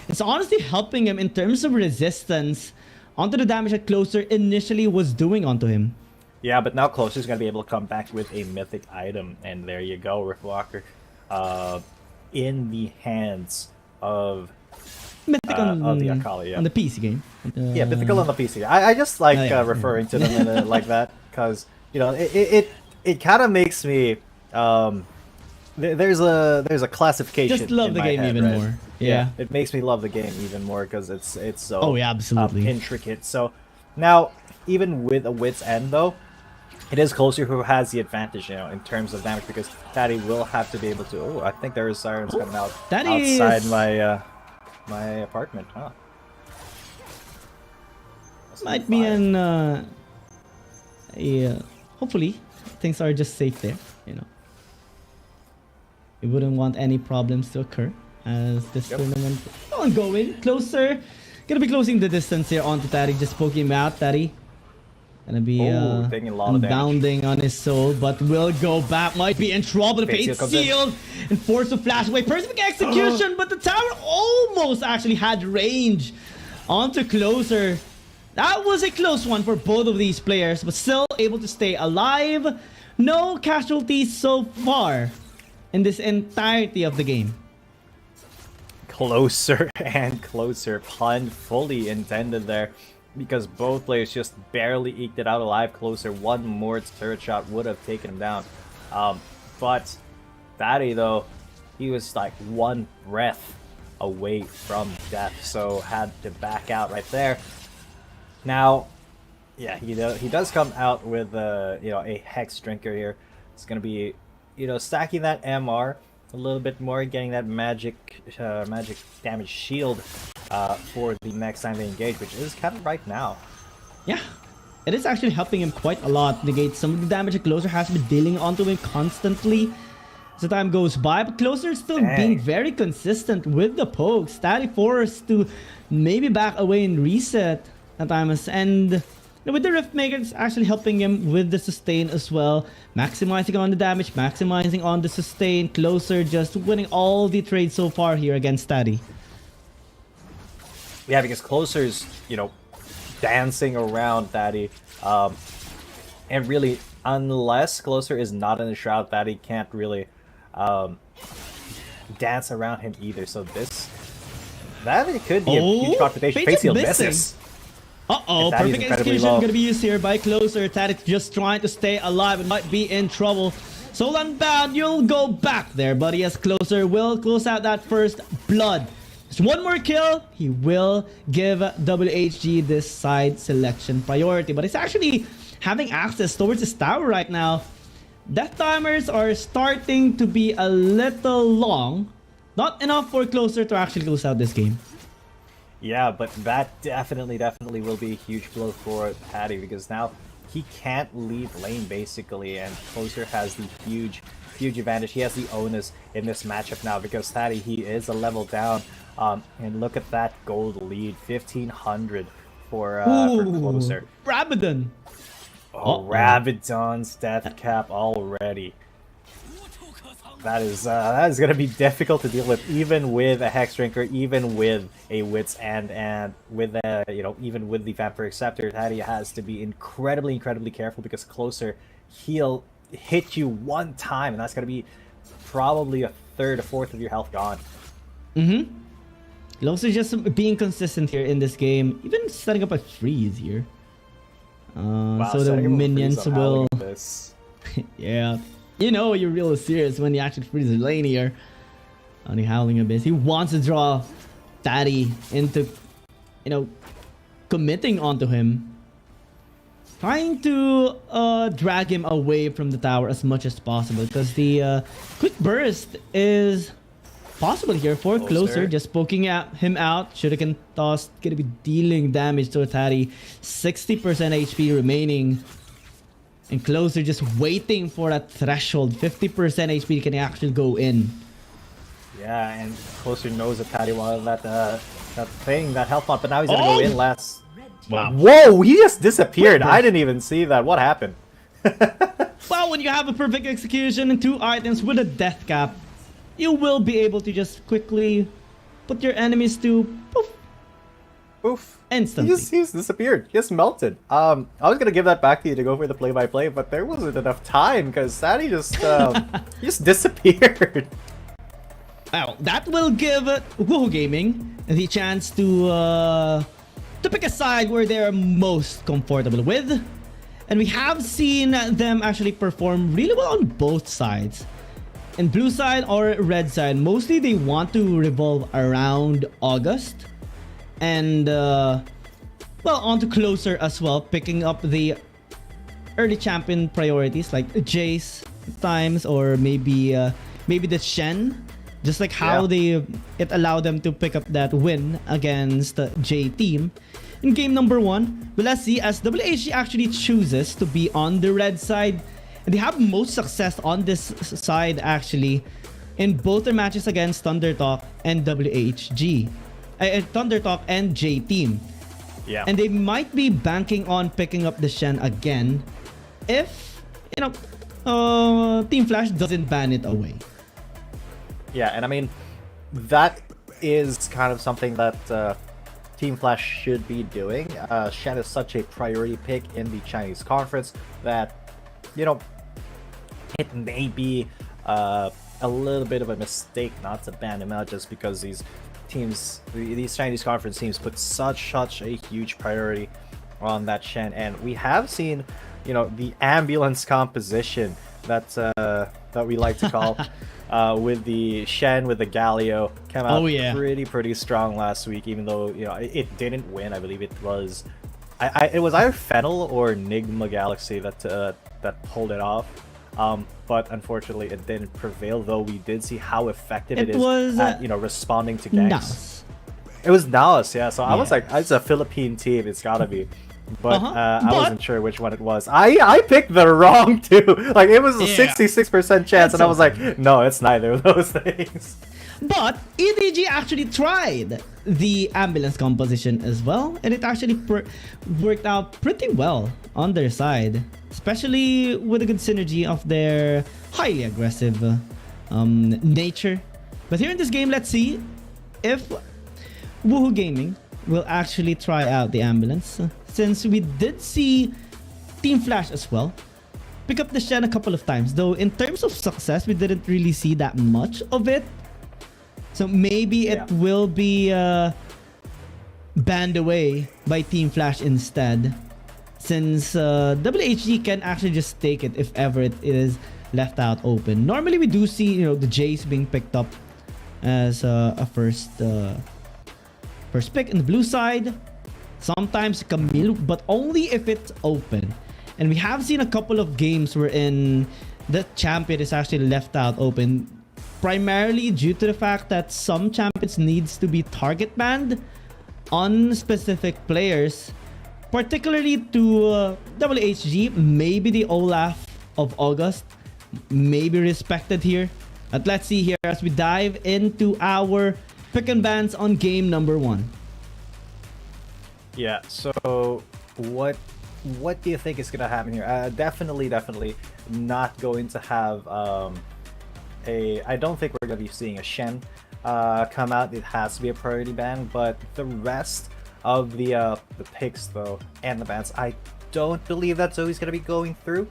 it's honestly helping him in terms of resistance onto the damage that Closer initially was doing onto him. Yeah, but now Closer's going to be able to come back with a mythic item. And there you go, Riftwalker. In the hands of the Akali, on the PC game. Yeah, mythical on the PC. I just like referring to them like that because, you know, it kind of makes me there's a classification. Just love the game even more. Yeah, it makes me love the game even more because it's so absolutely intricate. So now, even with a Wit's End though, it is Closer who has the advantage, you know, in terms of damage, because Thaddy will have to be able to. Oh, I think there is sirens coming out outside my apartment. Huh. Might be an hopefully things are just safe there, you know. We wouldn't want any problems to occur as this tournament is ongoing. Closer Gonna be closing the distance here onto Taddy, just poking him out. Taddy gonna be taking a lot of bounding on his soul, but will go back. Might be in trouble. Fate sealed and forced to flash away. Perfect execution, but the tower almost actually had range onto Closer. That was a close one for both of these players, but still able to stay alive. No casualties so far in this entirety of the game. Closer and Closer, pun fully intended there, because both players just barely eked it out alive. Closer, one more turret shot would have taken him down. But Fatty, though, he was like one breath away from death, so had to back out right there. Now, yeah, he does come out with a Hex Drinker here. It's gonna be, stacking that MR a little bit more, getting that magic damage shield for the next time they engage, which is kind of right now. Yeah, it is actually helping him quite a lot. Negate some of the damage that Closer has been dealing onto him constantly as the time goes by, but Closer is still being very consistent with the pokes. Daddy forced to maybe back away and reset at times, and with the Rift Maker, it's actually helping him with the sustain as well, maximizing on the damage, maximizing on the sustain. Closer just winning all the trades so far here against Daddy. Yeah, because Closer's, dancing around Daddy, and really, unless Closer is not in the Shroud, Daddy can't really dance around him either. So that could be a huge confrontation. Face shield misses. Uh-oh, perfect execution gonna be used here by Closer. Tadic just trying to stay alive and might be in trouble. Soul Unbound, you'll go back there, buddy, as Closer will close out that first blood. Just one more kill, he will give WHG this side selection priority, but it's actually having access towards this tower right now. Death timers are starting to be a little long. Not enough for Closer to actually close out this game. Yeah, but that definitely will be a huge blow for Patty, because now he can't leave lane basically, and Closer has the huge advantage. He has the onus in this matchup now, because Patty, he is a level down, and look at that gold lead, 1500 for Closer. Rabadon. Oh, Rabadon's death cap already. That is gonna be difficult to deal with, even with a Hex Drinker, even with a Wits and with even with the Vampiric Scepter. Taddy has to be incredibly careful, because Closer, he'll hit you one time, and that's gonna be probably a third, a fourth of your health gone. Closer just being consistent here in this game, even setting up a freeze here. Wow, so the minions will. Yeah. You're really serious when you actually freeze the lane here. Only Howling Abyss. He wants to draw Daddy into, committing onto him. Trying to drag him away from the tower as much as possible, because the quick burst is possible here for Closer. Just poking him out. Shuriken toss, gonna be dealing damage to Daddy. 60% HP remaining. And Closer just waiting for that threshold. 50% HP can actually go in. Yeah, and Closer knows that Patty wanted that health pump, but now he's gonna go in last. Wow. Whoa, he just disappeared. I didn't even see that. What happened? Well, when you have a perfect execution and 2 items with a death cap, you will be able to just quickly put your enemies to poof. Instantly. He just disappeared. He just melted. I was gonna give that back to you to go for the play-by-play, but there wasn't enough time, because Sadie just he just disappeared. Well, that will give Woohoo Gaming the chance to pick a side where they're most comfortable with, and we have seen them actually perform really well on both sides. In blue side or red side, mostly they want to revolve around August. And, onto Closer as well, picking up the early champion priorities like Jace times, or maybe the Shen, just like how it allowed them to pick up that win against the J team in game number 1. But let's see, as WHG actually chooses to be on the red side, and they have most success on this side actually in both their matches against Thundertalk and WHG. Thunder Talk and J Team. Yeah. And they might be banking on picking up the Shen again if, Team Flash doesn't ban it away. Yeah, and I mean, that is kind of something that Team Flash should be doing. Shen is such a priority pick in the Chinese conference that, it may be a little bit of a mistake not to ban him out just because these Chinese conference teams put such a huge priority on that Shen, and we have seen, the ambulance composition that we like to call with the Shen with the Galio came out pretty strong last week, even though it didn't win. I believe it was it was either Fennel or Nigma Galaxy that pulled it off. But unfortunately it didn't prevail, though we did see how effective it is at responding to ganks. Naos. It was Naos, yeah. So I was like, it's a Philippine team, it's gotta be. But I wasn't sure which one it was. I picked the wrong two. Like, it was a 66% chance, and I was like, no, it's neither of those things. But EDG actually tried the ambulance composition as well, and it actually worked out pretty well on their side, especially with a good synergy of their highly aggressive nature. But here in this game, let's see if Woohoo Gaming will actually try out the ambulance, since we did see Team Flash as well pick up the Shen a couple of times, though in terms of success we didn't really see that much of it. So maybe it will be banned away by Team Flash instead, since WHG can actually just take it if ever it is left out open. Normally we do see the Jace being picked up as a first pick in the blue side. Sometimes Camille, but only if it's open. And we have seen a couple of games wherein the champion is actually left out open, primarily due to the fact that some champions needs to be target banned on specific players, particularly to WHG. Maybe the Olaf of August may be respected here. But let's see here as we dive into our pick and bans on game number 1. Yeah, so what do you think is gonna happen here? Definitely not going to have I don't think we're gonna be seeing a Shen come out. It has to be a priority ban, but the rest of the picks though and the bans, I don't believe that Zoe's gonna be going through.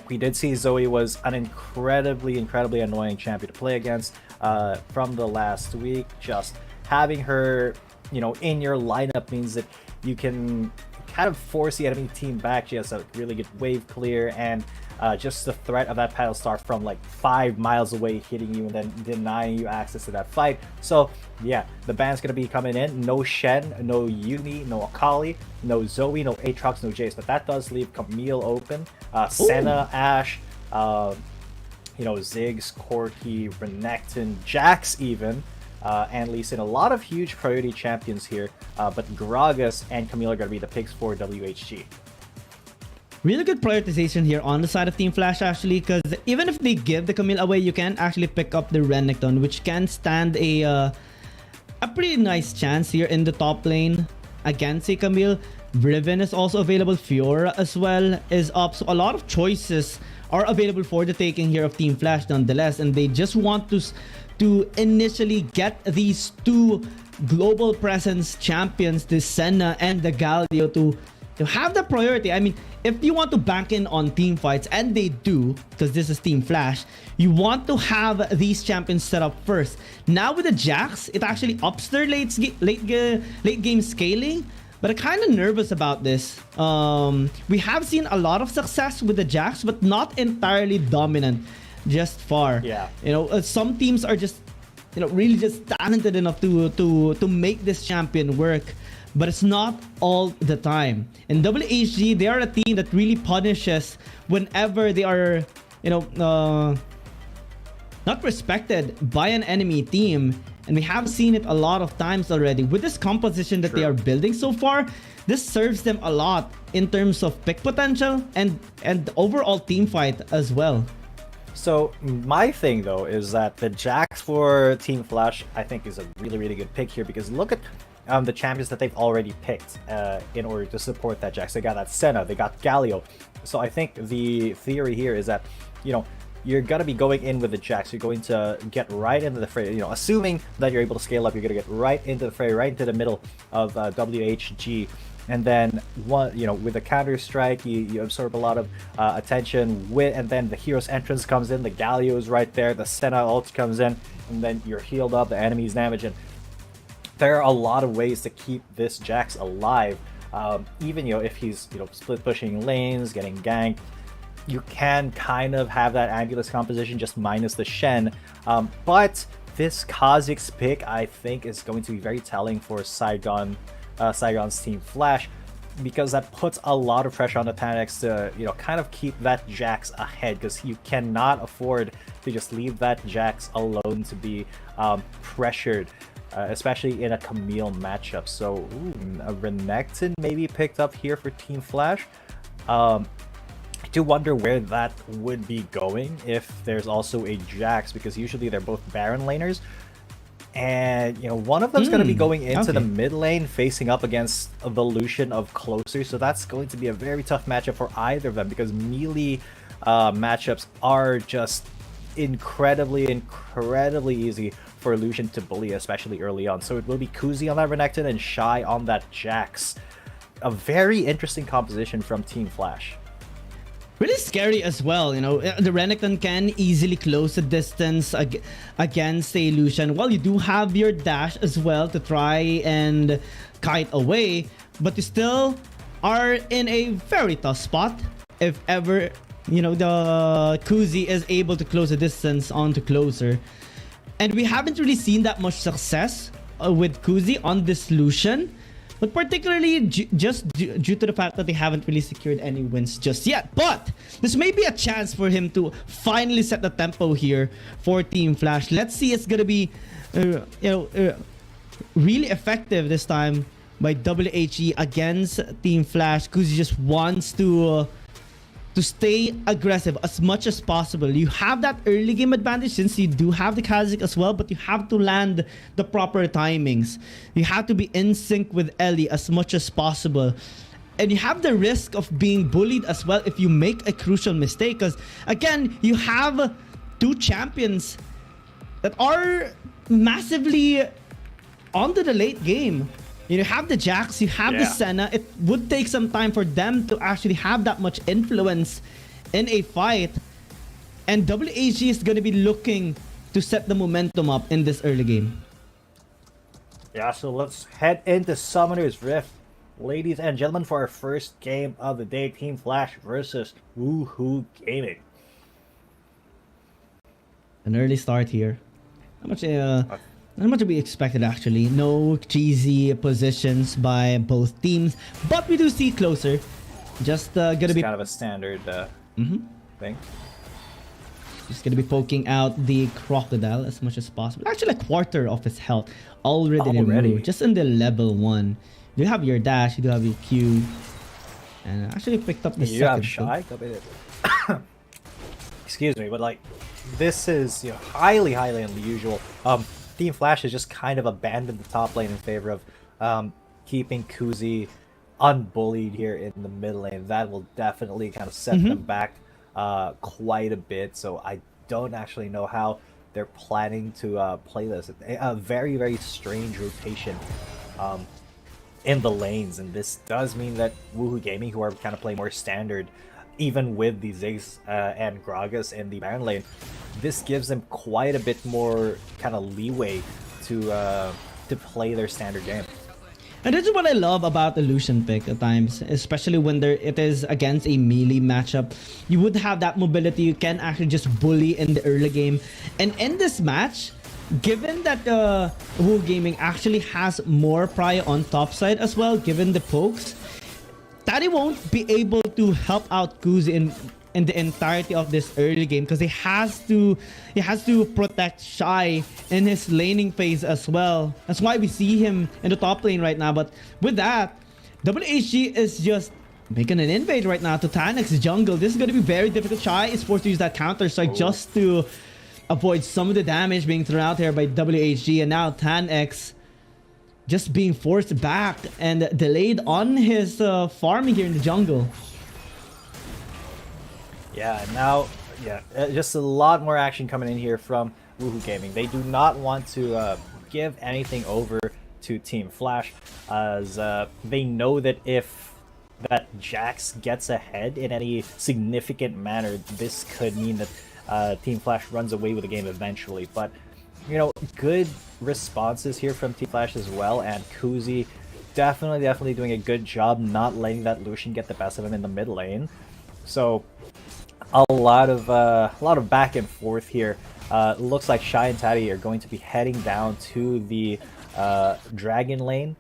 We did see Zoe was an incredibly annoying champion to play against from the last week. Just having her in your lineup means that you can kind of force the enemy team back. She has a really good wave clear, and just the threat of that paddle star from like 5 miles away hitting you and then denying you access to that fight. So yeah, the ban's gonna be coming in. No Shen, no Yumi, no Akali, no Zoe, no Aatrox, no Jace, but that does leave Camille open. Senna, Ashe, Ziggs, Corki, Renekton, Jax even, and Lee Sin. A lot of huge priority champions here, but Gragas and Camille are going to be the picks for WHG. Really good prioritization here on the side of Team Flash, actually, because even if they give the Camille away, you can actually pick up the Renekton, which can stand a pretty nice chance here in the top lane against a Camille. Riven is also available. Fiora as well is up. So a lot of choices are available for the taking here of Team Flash nonetheless, and they just want to initially get these two global presence champions, the Senna and the Galio, to have the priority. I mean, if you want to bank in on team fights, and they do, because this is Team Flash, you want to have these champions set up first. Now with the Jax, it actually ups their late game scaling, but I'm kind of nervous about this. We have seen a lot of success with the Jax, but not entirely dominant just far. Yeah. Some teams are just really just talented enough to make this champion work, but it's not all the time. And WHG, they are a team that really punishes whenever they are not respected by an enemy team. And we have seen it a lot of times already. With this composition that they are building so far, this serves them a lot in terms of pick potential and overall team fight as well. So my thing though is that the Jax for Team Flash I think is a really good pick here, because look at the champions that they've already picked in order to support that Jax. They got that Senna, they got Galio. So I think the theory here is that, you know, you're gonna be going in with the Jax. You're going to get right into the fray. You know, assuming that you're able to scale up, you're gonna get right into the fray, right into the middle of WHG. And then with the counter strike, you absorb a lot of attention. And then the hero's entrance comes in. The Galio is right there. The Senna ult comes in, and then you're healed up. The enemy's damage, and there are a lot of ways to keep this Jax alive. Even if he's split pushing lanes, getting ganked, you can kind of have that Ambulance composition just minus the Shen. But this Kha'Zix pick I think is going to be very telling for Saigon's Team Flash, because that puts a lot of pressure on the Tanax to kind of keep that Jax ahead, because you cannot afford to just leave that Jax alone to be pressured, especially in a Camille matchup. So a Renekton maybe picked up here for Team Flash. I do wonder where that would be going if there's also a Jax, because usually they're both Baron laners. And one of them's going to be going into the mid lane, facing up against the Lucian of Closer. So that's going to be a very tough matchup for either of them, because melee matchups are just incredibly easy for Lucian to bully, especially early on. So it will be Kuzi on that Renekton and Shy on that Jax. A very interesting composition from Team Flash. Really scary as well, the Renekton can easily close the distance against a Lucian. Well, you do have your dash as well to try and kite away, but you still are in a very tough spot if ever, the Kuzi is able to close the distance onto Closer. And we haven't really seen that much success with Kuzi on this Lucian, but particularly just due to the fact that they haven't really secured any wins just yet. But this may be a chance for him to finally set the tempo here for Team Flash. Let's see, it's gonna be really effective this time by WHG against Team Flash, because he just wants to stay aggressive as much as possible. You have that early game advantage since you do have the Kha'Zix as well, but you have to land the proper timings. You have to be in sync with Ellie as much as possible. And you have the risk of being bullied as well if you make a crucial mistake, because again, you have two champions that are massively onto the late game. You have the Jax, you have the Senna. It would take some time for them to actually have that much influence in a fight. And WHG is going to be looking to set the momentum up in this early game. Yeah, so let's head into Summoner's Rift, ladies and gentlemen, for our first game of the day. Team Flash versus Woohoo Gaming. An early start here. Not much to be expected, actually. No cheesy positions by both teams, but we do see Closer. Just gonna be kind of a standard thing. Just gonna be poking out the Crocodile as much as possible. Actually, a quarter of his health already removed, just in the level 1. You have your dash, you do have your Q, and actually picked up the second. You have Shy. Excuse me, but this is highly unusual. Team Flash has just kind of abandoned the top lane in favor of keeping Kuzi unbullied here in the mid lane. That will definitely kind of set them back quite a bit. So I don't actually know how they're planning to play this. A very strange rotation in the lanes, and this does mean that Woohoo Gaming, who are kind of playing more standard, even with the Ziggs and Gragas in the Baron lane, this gives them quite a bit more kind of leeway to play their standard game. And this is what I love about the Lucian pick at times, especially when it is against a melee matchup. You would have that mobility. You can actually just bully in the early game. And in this match, given that Woohoo Gaming actually has more prio on top side as well, given the pokes, Daddy won't be able to help out Kuzi in the entirety of this early game, because he has to protect Shy in his laning phase as well. That's why we see him in the top lane right now. But with that, WHG is just making an invade right now to Tanek's jungle. This is going to be very difficult. Shy is forced to use that counter strike just to avoid some of the damage being thrown out here by WHG. And now Tanex just being forced back and delayed on his farming here in the jungle. Yeah, now, just a lot more action coming in here from Woohoo Gaming. They do not want to give anything over to Team Flash, as they know that if that Jax gets ahead in any significant manner, this could mean that Team Flash runs away with the game eventually. But, you know, good responses here from Team Flash as well, and Kuzi definitely doing a good job not letting that Lucian get the best of him in the mid lane. So a lot of back and forth here. Looks like Shy and Taddy are going to be heading down to the Dragon lane.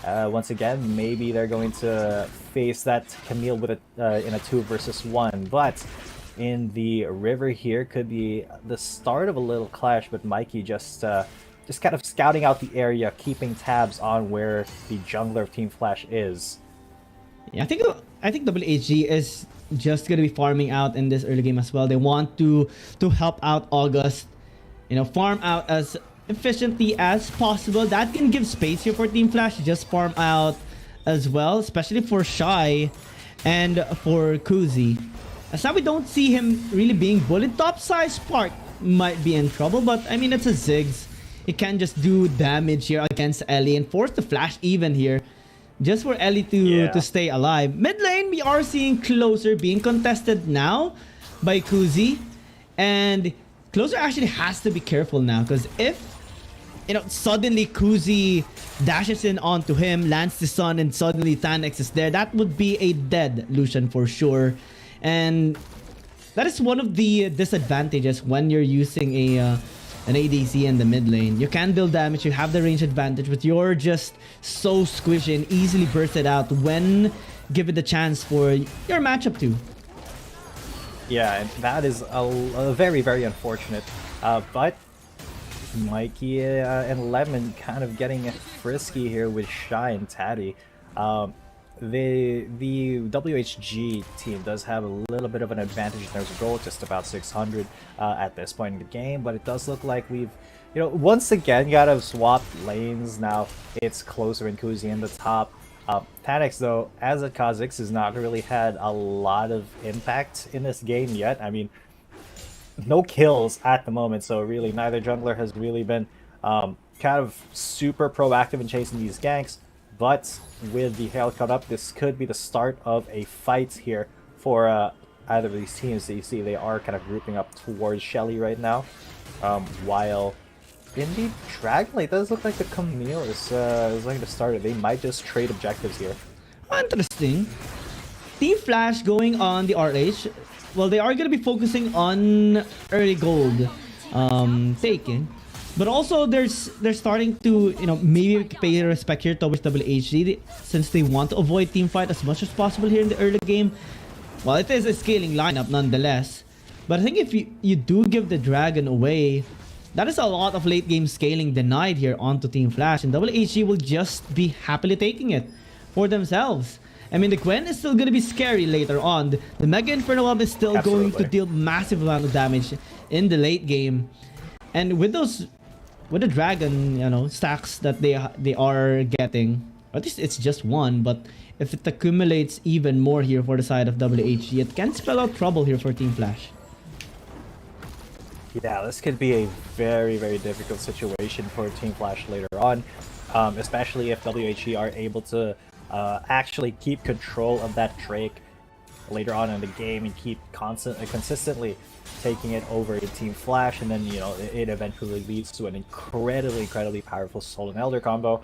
Once again, maybe they're going to face that Camille with in a 2 versus 1, but in the river here could be the start of a little clash. But Mikey just kind of scouting out the area, keeping tabs on where the jungler of Team Flash is. Yeah, I think WHG is just gonna be farming out in this early game as well. They want to help out August, you know, farm out as efficiently as possible. That can give space here for Team Flash to just farm out as well, especially for Shy and for Kuzi. As now we don't see him really being bullied. Top side Spark might be in trouble, but I mean, it's a Ziggs. He can just do damage here against Ellie and force the Flash even here, just for Ellie to stay alive. Mid lane, we are seeing Closer being contested now by Kuzi, and Closer actually has to be careful now, because if, you know, suddenly Kuzi dashes in onto him, lands the stun, and suddenly Tanex is there, that would be a dead Lucian for sure. And that is one of the disadvantages when you're using an ADC in the mid lane. You can deal damage, you have the range advantage, but you're just so squishy and easily bursted out when given the chance for your matchup to. Yeah, and that is a very unfortunate. But Mikey and Lemon kind of getting frisky here with Shy and Taddy. The WHG team does have a little bit of an advantage in terms of gold, just about 600 at this point in the game, but it does look like we've, you know, once again got to swap lanes. Now it's Closer and Kuzi in the top. Tanex, though, as a Kha'Zix, has not really had a lot of impact in this game yet. I mean, no kills at the moment, so really neither jungler has really been kind of super proactive in chasing these ganks. But with the Hail cut up, this could be the start of a fight here for either of these teams. So you see they are kind of grouping up towards Shelly right now, while in the Dragon Lane, it does look like the Camille is going to start it. They might just trade objectives here. Interesting. Team Flash going on the RH. Well, they are going to be focusing on early gold taking. But also, they're starting to, you know, maybe pay respect here towards WHG, since they want to avoid team fight as much as possible here in the early game. Well, it is a scaling lineup nonetheless. But I think if you do give the Dragon away, that is a lot of late game scaling denied here onto Team Flash, and WHG will just be happily taking it for themselves. I mean, the Gwen is still going to be scary later on. The Mega Inferno Web is still going to deal massive amount of damage in the late game. And with the Dragon, you know, stacks that they are getting, at least it's just one, but if it accumulates even more here for the side of WHG, it can spell out trouble here for Team Flash. Yeah, this could be a very difficult situation for Team Flash later on, especially if WHG are able to actually keep control of that Drake later on in the game and keep consistently taking it over to Team Flash, and then, you know, it eventually leads to an incredibly powerful Soul and Elder combo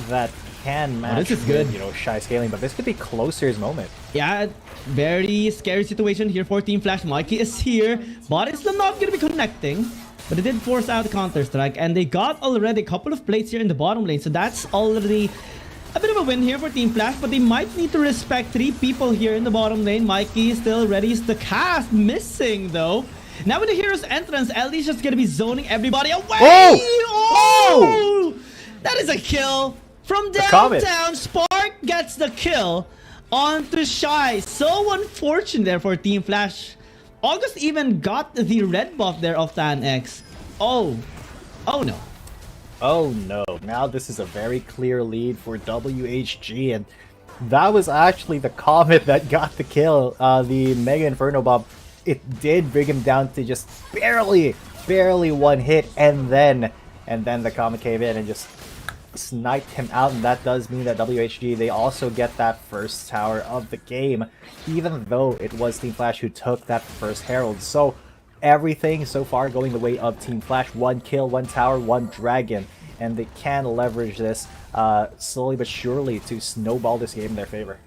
that can match this is good. You know, Shy scaling, but this could be Closer's moment. Yeah, very scary situation here for Team Flash. Mikey is here, but it's still not going to be connecting. But it did force out the counter-strike, and they got already a couple of plates here in the bottom lane, so that's already a bit of a win here for Team Flash, but they might need to respect 3 people here in the bottom lane. Mikey is still ready. Is the cast missing, though? Now with the hero's entrance, Ellie's just going to be zoning everybody away. Oh! That is a kill from downtown. Spark gets the kill On to Shy. So unfortunate there for Team Flash. August even got the red buff there of Tan X. Oh. Oh no. Oh no. Now this is a very clear lead for WHG, and that was actually the Comet that got the kill. The Mega Inferno Bomb, it did bring him down to just barely one hit, and then the Comet came in and just sniped him out, and that does mean that WHG, they also get that first tower of the game, even though it was Team Flash who took that first Herald. So everything so far going the way of Team Flash. 1 kill, 1 tower, 1 dragon, and they can leverage this slowly but surely to snowball this game in their favor.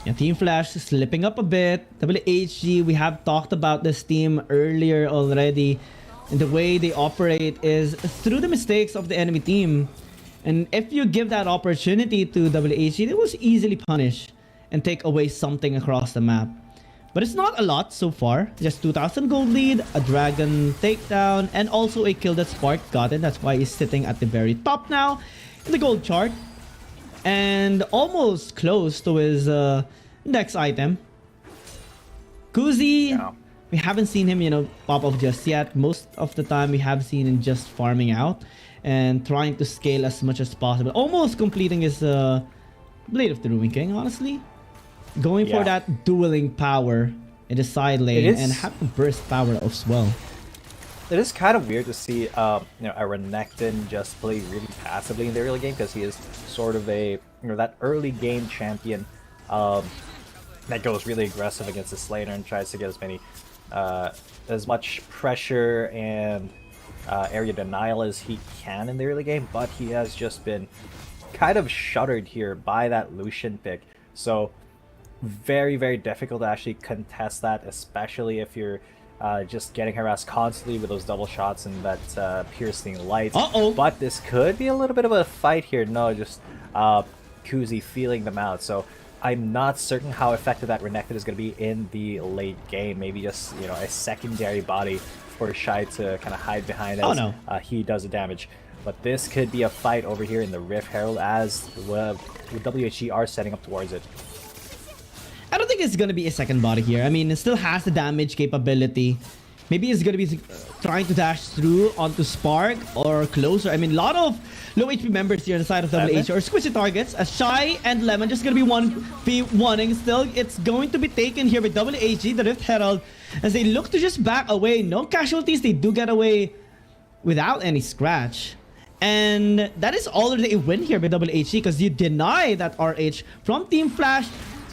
Yeah, Team Flash slipping up a bit. WHG, we have talked about this team earlier already, and the way they operate is through the mistakes of the enemy team. And if you give that opportunity to WHG, they will easily punish and take away something across the map. But it's not a lot so far. Just 2,000 gold lead, a dragon takedown, and also a kill that Spark got it. That's why he's sitting at the very top now in the gold chart. And almost close to his next item. Kuzi, we haven't seen him, pop off just yet. Most of the time, we have seen him just farming out and trying to scale as much as possible. Almost completing his Blade of the Ruin King, honestly. Going for that dueling power in the side lane and having burst power as well. It is kind of weird to see a Renekton just play really passively in the early game, because he is sort of a that early game champion that goes really aggressive against the Slayer and tries to get as much pressure and area denial as he can in the early game, but he has just been kind of shuttered here by that Lucian pick. So very, very difficult to actually contest that, especially if you're just getting harassed constantly with those double shots and that piercing light. But this could be a little bit of a fight here. No, just Kuzi feeling them out. So I'm not certain how effective that Renekton is going to be in the late game. Maybe just a secondary body for Shy to kind of hide behind as he does the damage. But this could be a fight over here in the Rift Herald as WHG are setting up towards it. I don't think it's going to be a second body here. I mean, it still has the damage capability. Maybe it's going to be trying to dash through onto Spark or closer. I mean, a lot of low HP members here on the side of WHG are squishy targets. As Shy and Lemon just going to be 1v1ing. Still, it's going to be taken here with WHG, the Rift Herald, as they look to just back away. No casualties. They do get away without any scratch. And that is already a win here by WHG, because you deny that RH from Team Flash.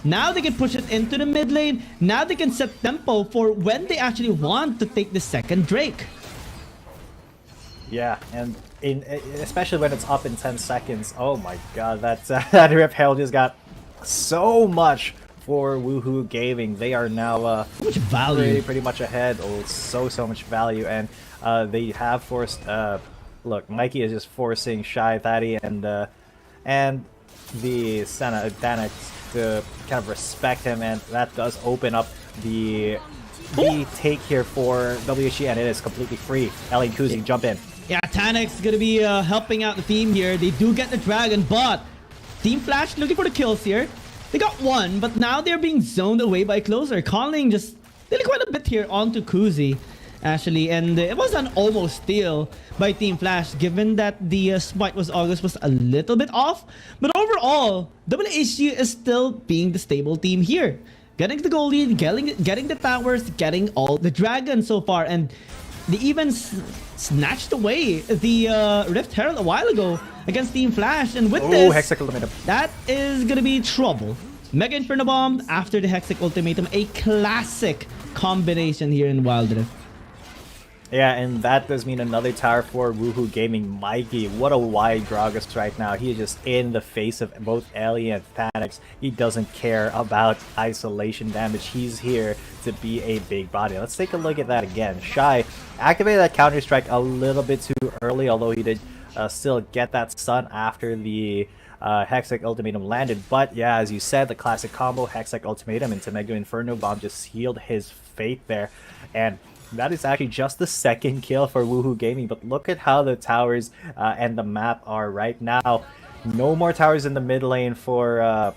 Now they can push it into the mid lane. Now they can set tempo for when they actually want to take the second Drake. Yeah, and especially when it's up in 10 seconds. Oh my god, that Rift Herald just got so much for Woohoo Gaming. They are now much value. Pretty much ahead. Oh, so much value, and they have forced. Look, Mikey is just forcing Shy, Thaddy, and the Senna Danex to kind of respect him, and that does open up the take here for WHG, and it is completely free. Ellie and Kuzi, jump in. Yeah, Tanex is gonna be helping out the team here. They do get the dragon, but Team Flash looking for the kills here. They got one, but now they're being zoned away by closer. Calling just really quite a bit here onto Kuzi, actually, and it was an almost steal by Team Flash, given that the spike was a little bit off. But overall, WHG is still being the stable team here, getting the gold lead, getting the towers, getting all the dragons so far, and they even snatched away the Rift Herald a while ago against Team Flash. And with this, Hextech Ultimatum. That is gonna be trouble. Mega Inferno Bomb after the Hextech Ultimatum, a classic combination here in Wild Rift. Yeah, and that does mean another tower for Woohoo Gaming. Mikey, what a wide Gragas right now. He is just in the face of both Ellie and Thanex. He doesn't care about isolation damage. He's here to be a big body. Let's take a look at that again. Shy activated that counter-strike a little bit too early, although he did still get that stun after the Hextech Ultimatum landed. But yeah, as you said, the classic combo, Hextech Ultimatum into Mega Inferno Bomb just sealed his fate there. And that is actually just the second kill for Woohoo Gaming, but look at how the towers and the map are right now. No more towers in the mid lane for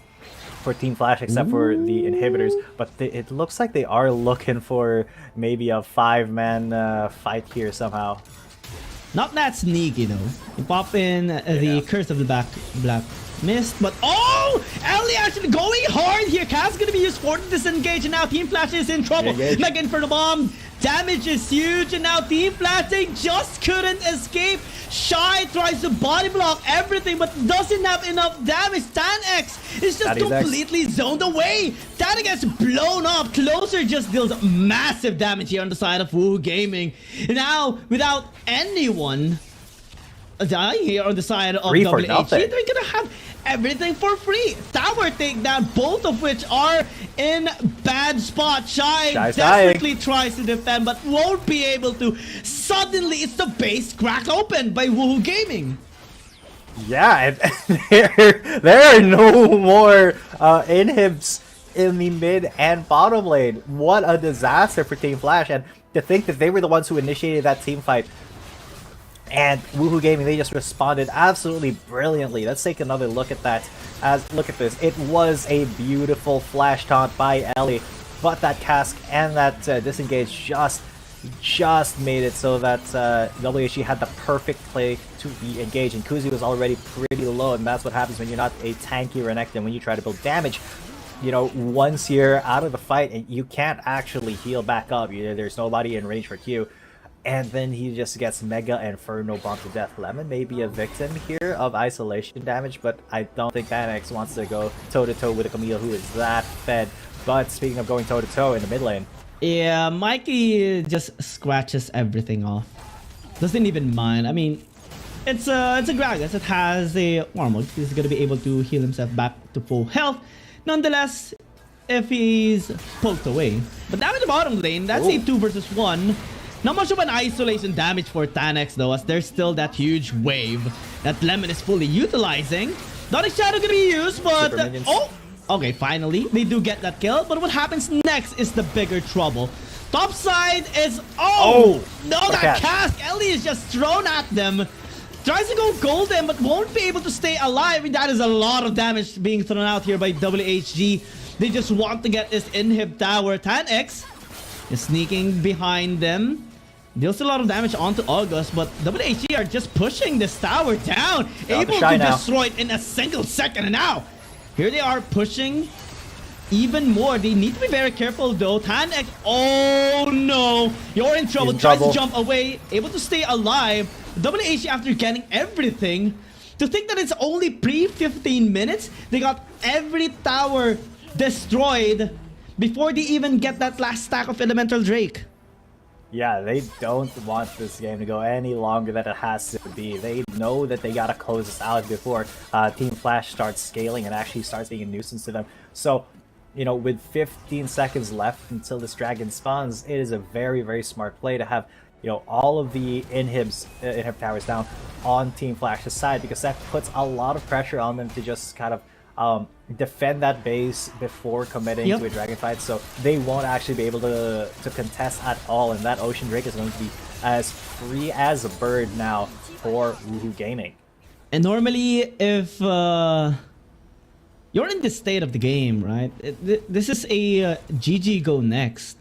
for Team Flash except for the inhibitors, but it looks like they are looking for maybe a 5-man fight here somehow. Not that sneaky though. You pop in the Curse of the Black Mist, but oh! Ellie actually going hard here. Cass gonna be used for to disengage, and now Team Flash is in trouble. Mega Inferno Bomb. Damage is huge, and now Team Flash, they just couldn't escape. Shy tries to body block everything, but doesn't have enough damage. TanX is just completely zoned away. Tan gets blown up. Closer just deals massive damage here on the side of Woohoo Gaming. Now, without anyone dying here on the side of WHG, they're gonna have everything for free. Tower takedown, both of which are in bad spot. Shy desperately tries to defend, but won't be able to. Suddenly, it's the base crack open by Woohoo Gaming. Yeah, there are no more inhibs in the mid and bottom lane. What a disaster for Team Flash, and to think that they were the ones who initiated that team fight. And Woohoo Gaming, they just responded absolutely brilliantly. Let's take another look at that. Look at this. It was a beautiful flash taunt by Ellie, but that cask and that disengage just made it so that WHG had the perfect play to be engaged. And Kuzi was already pretty low, and that's what happens when you're not a tanky Renekton. When you try to build damage, you know, once you're out of the fight, and you can't actually heal back up. There's nobody in range for Q. And then he just gets Mega Inferno Bomb to death. Lemon may be a victim here of isolation damage, but I don't think TanX wants to go toe-to-toe with a Camille who is that fed. But speaking of going toe-to-toe in the mid lane. Yeah, Mikey just scratches everything off. Doesn't even mind. I mean, it's a Gragas. It has a normal. He's going to be able to heal himself back to full health. Nonetheless, if he's poked away. But now in the bottom lane, that's a 2 versus 1. Not much of an isolation damage for TanX though, as there's still that huge wave that Lemon is fully utilizing. Donic Shadow gonna be used, but okay, finally they do get that kill. But what happens next is the bigger trouble. Top side is no, that cask. Ellie is just thrown at them. Tries to go golden, but won't be able to stay alive. I mean, that is a lot of damage being thrown out here by WHG. They just want to get this inhib tower. TanX is sneaking behind them. Deals a lot of damage onto August, but WHG are just pushing this tower down, able to destroy it in a single second. And now, here they are pushing even more. They need to be very careful though. TanX, oh no, you're in trouble. Tries to jump away, able to stay alive. WHG, after getting everything, to think that it's only pre-15 minutes, they got every tower destroyed before they even get that last stack of Elemental Drake. Yeah, they don't want this game to go any longer than it has to be. They know that they gotta close this out before Team Flash starts scaling and actually starts being a nuisance to them. So, you know, with 15 seconds left until this dragon spawns, it is a very, very smart play to have, you know, all of the inhib towers down on Team Flash's side, because that puts a lot of pressure on them to just kind of defend that base before committing to a dragon fight, so they won't actually be able to contest at all, and that Ocean Drake is going to be as free as a bird now for Woohoo Gaming. And normally, if you're in this state of the game, right, this is a GG go next.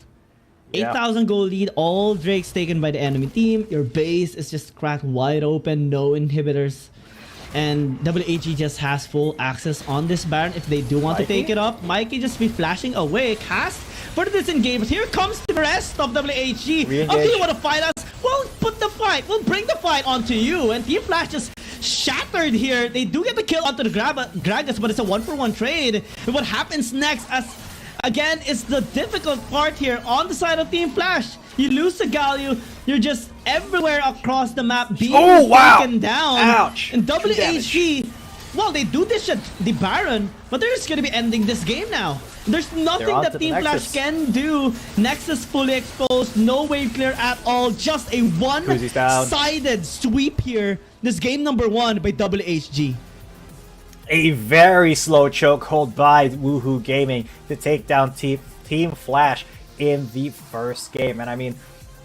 8,000 gold lead, all Drakes taken by the enemy team, your base is just cracked wide open, no inhibitors. And WHG just has full access on this Baron if they do want to take it up. Mikey just be flashing away. Cast for the disengage. But here comes the rest of WHG. Okay, you want to fight us? We'll put the fight. We'll bring the fight onto you. And Team Flash just shattered here. They do get the kill onto the Gragas, but it's a 1-for-1 trade. And what happens next, as again, is the difficult part here on the side of Team Flash. You lose the Galio, you're just everywhere across the map being taken down. Ouch. And WHG, well, they do this at the Baron, but they're just going to be ending this game now. There's nothing that Team Flash can do. Nexus fully exposed, no wave clear at all. Just a one-sided sweep here. This game number 1 by WHG. A very slow chokehold by Woohoo Gaming to take down Team Flash in the first game. And I mean,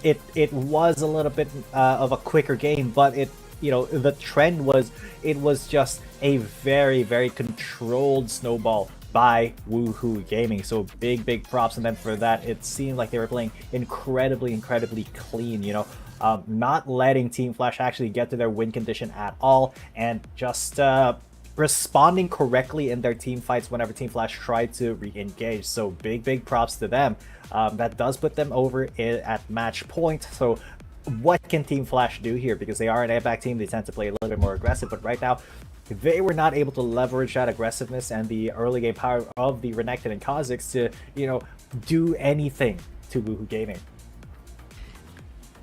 it was a little bit of a quicker game, but the trend was, it was just a very, very controlled snowball by Woohoo Gaming. So big props to them for that. It seemed like they were playing incredibly clean, you know, not letting Team Flash actually get to their win condition at all, and just responding correctly in their team fights whenever Team Flash tried to re-engage. So big props to them. That does put them over at match point. So what can Team Flash do here? Because they are an APAC team, they tend to play a little bit more aggressive, but right now they were not able to leverage that aggressiveness and the early game power of the Renekton and Kha'Zix to, you know, do anything to Woohoo Gaming.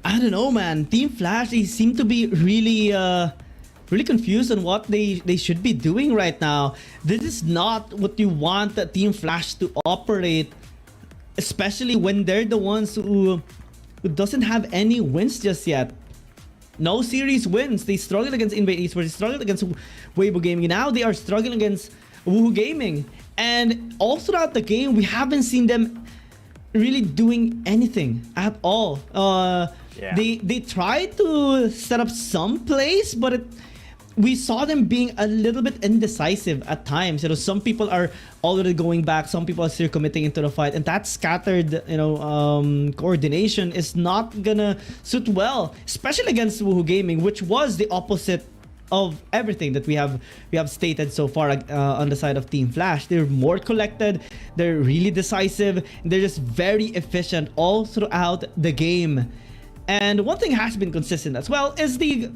I don't know, man. Team Flash, they seem to be really confused on what they should be doing right now. This is not what you want the Team Flash to operate, especially when they're the ones who doesn't have any wins just yet. No series wins. They struggled against Invade Esports, they struggled against Weibo Gaming. Now they are struggling against Woohoo Gaming. And all throughout the game, we haven't seen them really doing anything at all. They tried to set up some plays, but we saw them being a little bit indecisive at times. You know, some people are already going back, some people are still committing into the fight, and that scattered, you know, coordination is not gonna suit well, especially against Woohoo Gaming, which was the opposite of everything that we have stated so far on the side of Team Flash. They're more collected, they're really decisive, they're just very efficient all throughout the game. And one thing has been consistent as well is the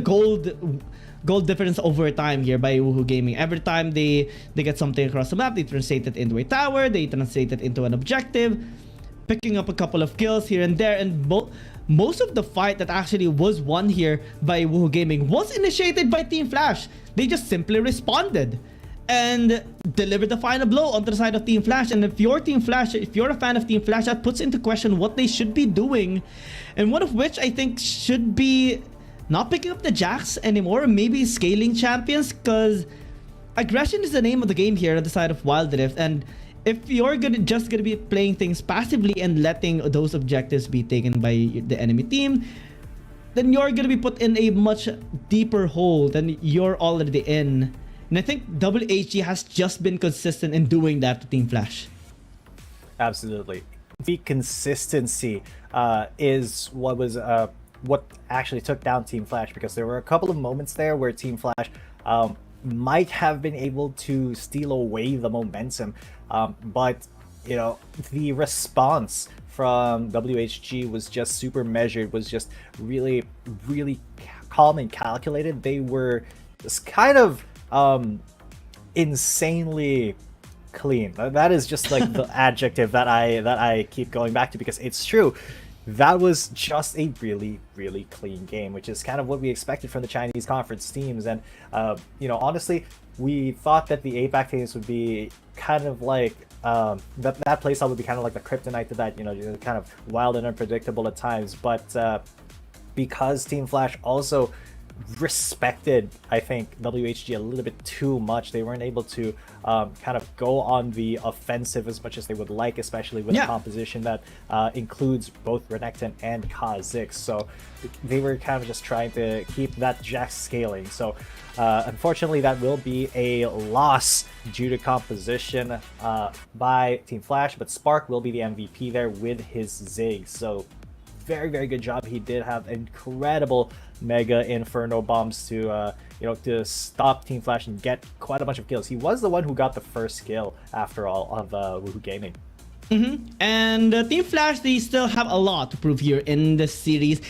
gold difference over time here by Woohoo Gaming. Every time they get something across the map, they translate it into a tower, they translate it into an objective, picking up a couple of kills here and there. And most of the fight that actually was won here by Woohoo Gaming was initiated by Team Flash. They just simply responded and delivered the final blow onto the side of Team Flash. And if you're Team Flash, if you're a fan of Team Flash, that puts into question what they should be doing, and one of which I think should be not picking up the Jax anymore, maybe scaling champions, because aggression is the name of the game here at the side of Wild Rift. And if you're just gonna be playing things passively and letting those objectives be taken by the enemy team, then you're gonna be put in a much deeper hole than you're already in. And I think WHG has just been consistent in doing that to Team Flash. Absolutely. The consistency is what actually took down Team Flash, because there were a couple of moments there where Team Flash might have been able to steal away the momentum, but you know, the response from WHG was just super measured, was just really calm and calculated. They were just kind of insanely clean. That is just like the adjective that I keep going back to, because it's true. That was just a really clean game, which is kind of what we expected from the Chinese conference teams. And you know, honestly, we thought that the APAC teams would be kind of like that playstyle would be kind of like the kryptonite to that, you know, kind of wild and unpredictable at times. But because Team Flash also respected, I think, WHG a little bit too much, they weren't able to kind of go on the offensive as much as they would like, especially with a composition that includes both Renekton and Kha'Zix. So they were kind of just trying to keep that Jax scaling. So unfortunately, that will be a loss due to composition by Team Flash, but Spark will be the MVP there with his Zig. So very good job. He did have incredible Mega Inferno bombs to you know, to stop Team Flash and get quite a bunch of kills. He was the one who got the first kill after all of Woohoo Gaming. And Team Flash, they still have a lot to prove here in this series.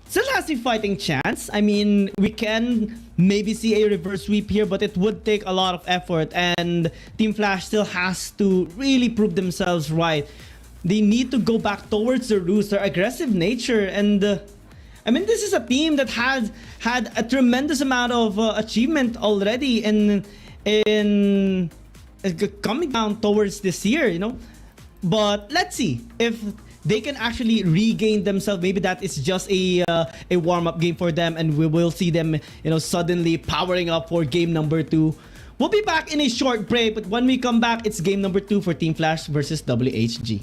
Still has a fighting chance. I mean, we can maybe see a reverse sweep here, but it would take a lot of effort, and Team Flash still has to really prove themselves right. They need to go back towards their roots, their aggressive nature. And I mean, this is a team that has had a tremendous amount of achievement already in coming down towards this year, you know. But let's see if they can actually regain themselves. Maybe that is just a warm-up game for them, and we will see them, you know, suddenly powering up for game number 2. We'll be back in a short break, but when we come back, it's game number 2 for Team Flash versus WHG.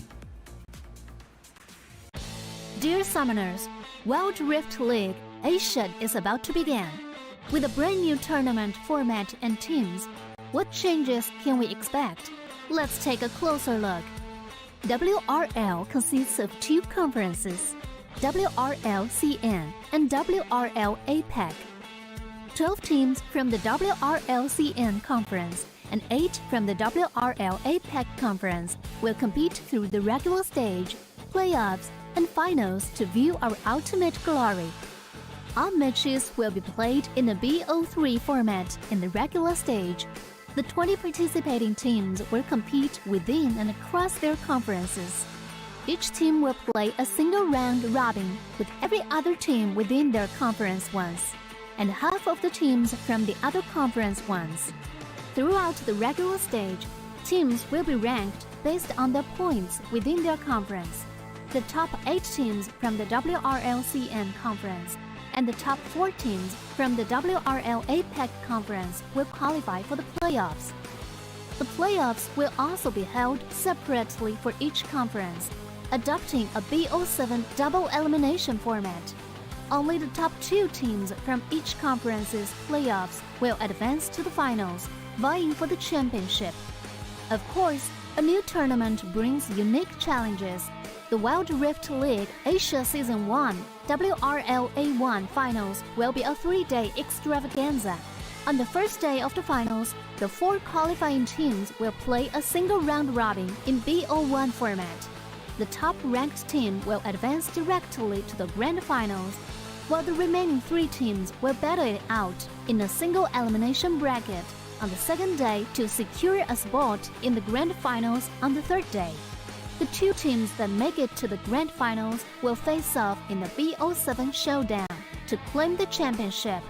Dear Summoners, Wild Rift League Asia is about to begin. With a brand new tournament format and teams, What changes can we expect? Let's take a closer look. WRL consists of two conferences, WRL CN and WRL APEC. 12 teams from the WRL CN conference and 8 from the WRL APEC conference will compete through the regular stage, playoffs, and finals to view our ultimate glory. All matches will be played in a BO3 format in the regular stage. The 20 participating teams will compete within and across their conferences. Each team will play a single round robin with every other team within their conference once, and half of the teams from the other conference once. Throughout the regular stage, teams will be ranked based on their points within their conference. The top 8 teams from the WRLCN conference and the top 4 teams from the WRL APEC conference will qualify for the playoffs. The playoffs will also be held separately for each conference, adopting a BO7 double elimination format. Only the top 2 teams from each conference's playoffs will advance to the finals, vying for the championship. Of course, a new tournament brings unique challenges. The Wild Rift League Asia Season 1 WRL A1 Finals will be a 3-day extravaganza. On the first day of the finals, the 4 qualifying teams will play a single round robin in BO1 format. The top-ranked team will advance directly to the grand finals, while the remaining 3 teams will battle it out in a single elimination bracket on the second day to secure a spot in the grand finals on the third day. The 2 teams that make it to the grand finals will face off in the BO7 showdown to claim the championship.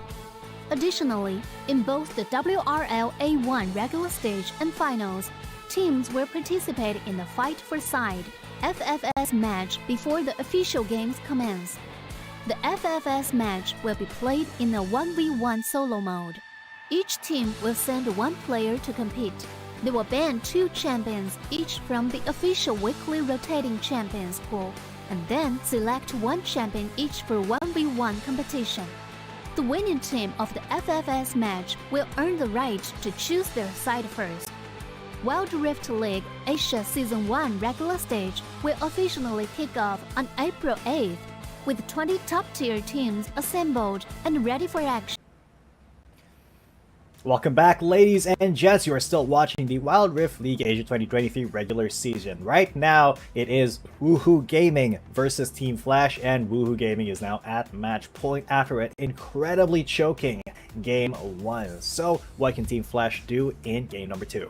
Additionally, in both the WRL A1 regular stage and finals, teams will participate in the Fight for Side FFS match before the official games commence. The FFS match will be played in a 1v1 solo mode. Each team will send 1 player to compete. They will ban 2 champions each from the official weekly rotating champions pool, and then select 1 champion each for 1v1 competition. The winning team of the FFS match will earn the right to choose their side first. Wild Rift League Asia Season 1 regular stage will officially kick off on April 8th, with 20 top-tier teams assembled and ready for action. Welcome back, ladies and gents. You are still watching the Wild Rift League Asia 2023 regular season. Right now, it is Woohoo Gaming versus Team Flash, and Woohoo Gaming is now at match point after an incredibly choking Game 1. So, what can Team Flash do in Game number 2?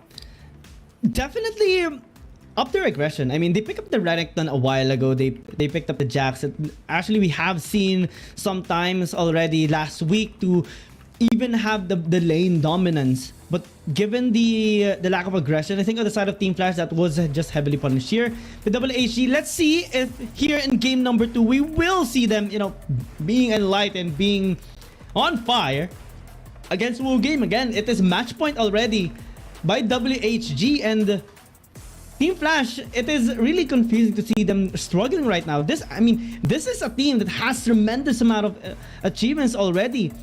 Definitely up their aggression. I mean, they picked up the Renekton a while ago. They picked up the Jax. Actually, we have seen sometimes already last week to even have the lane dominance. But given the lack of aggression, I think on the side of Team Flash, that was just heavily punished here. With WHG, let's see if here in game number 2, we will see them, you know, being enlightened, being on fire against Woo Game. Again, it is match point already by WHG, and Team Flash, it is really confusing to see them struggling right now. This is a team that has tremendous amount of achievements already.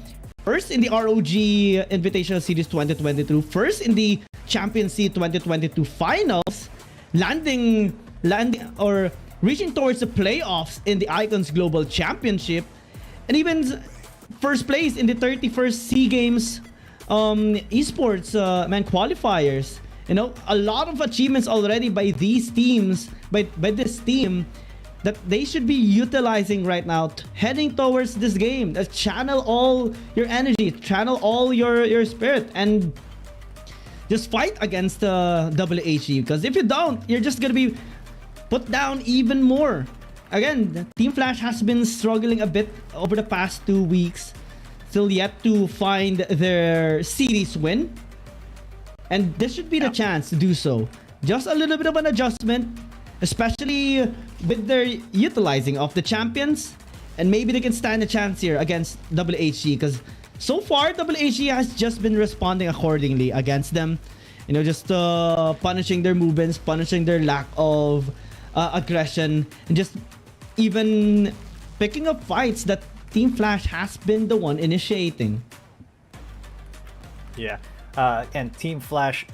First in the ROG Invitational Series 2022, first in the Champions Series 2022 finals, landing or reaching towards the playoffs in the Icons Global Championship, and even first place in the 31st SEA Games Esports qualifiers. You know, a lot of achievements already by these teams, by this team, that they should be utilizing right now, heading towards this game. Channel all your energy, channel all your spirit, and just fight against WHG. Because if you don't, you're just gonna be put down even more. Again, Team Flash has been struggling a bit over the past 2 weeks, still yet to find their series win. And this should be the chance to do so. Just a little bit of an adjustment, especially with their utilizing of the champions, and maybe they can stand a chance here against WHG, because so far WHG has just been responding accordingly against them. You know, just punishing their movements, punishing their lack of aggression, and just even picking up fights that Team Flash has been the one initiating. Yeah. And Team Flash,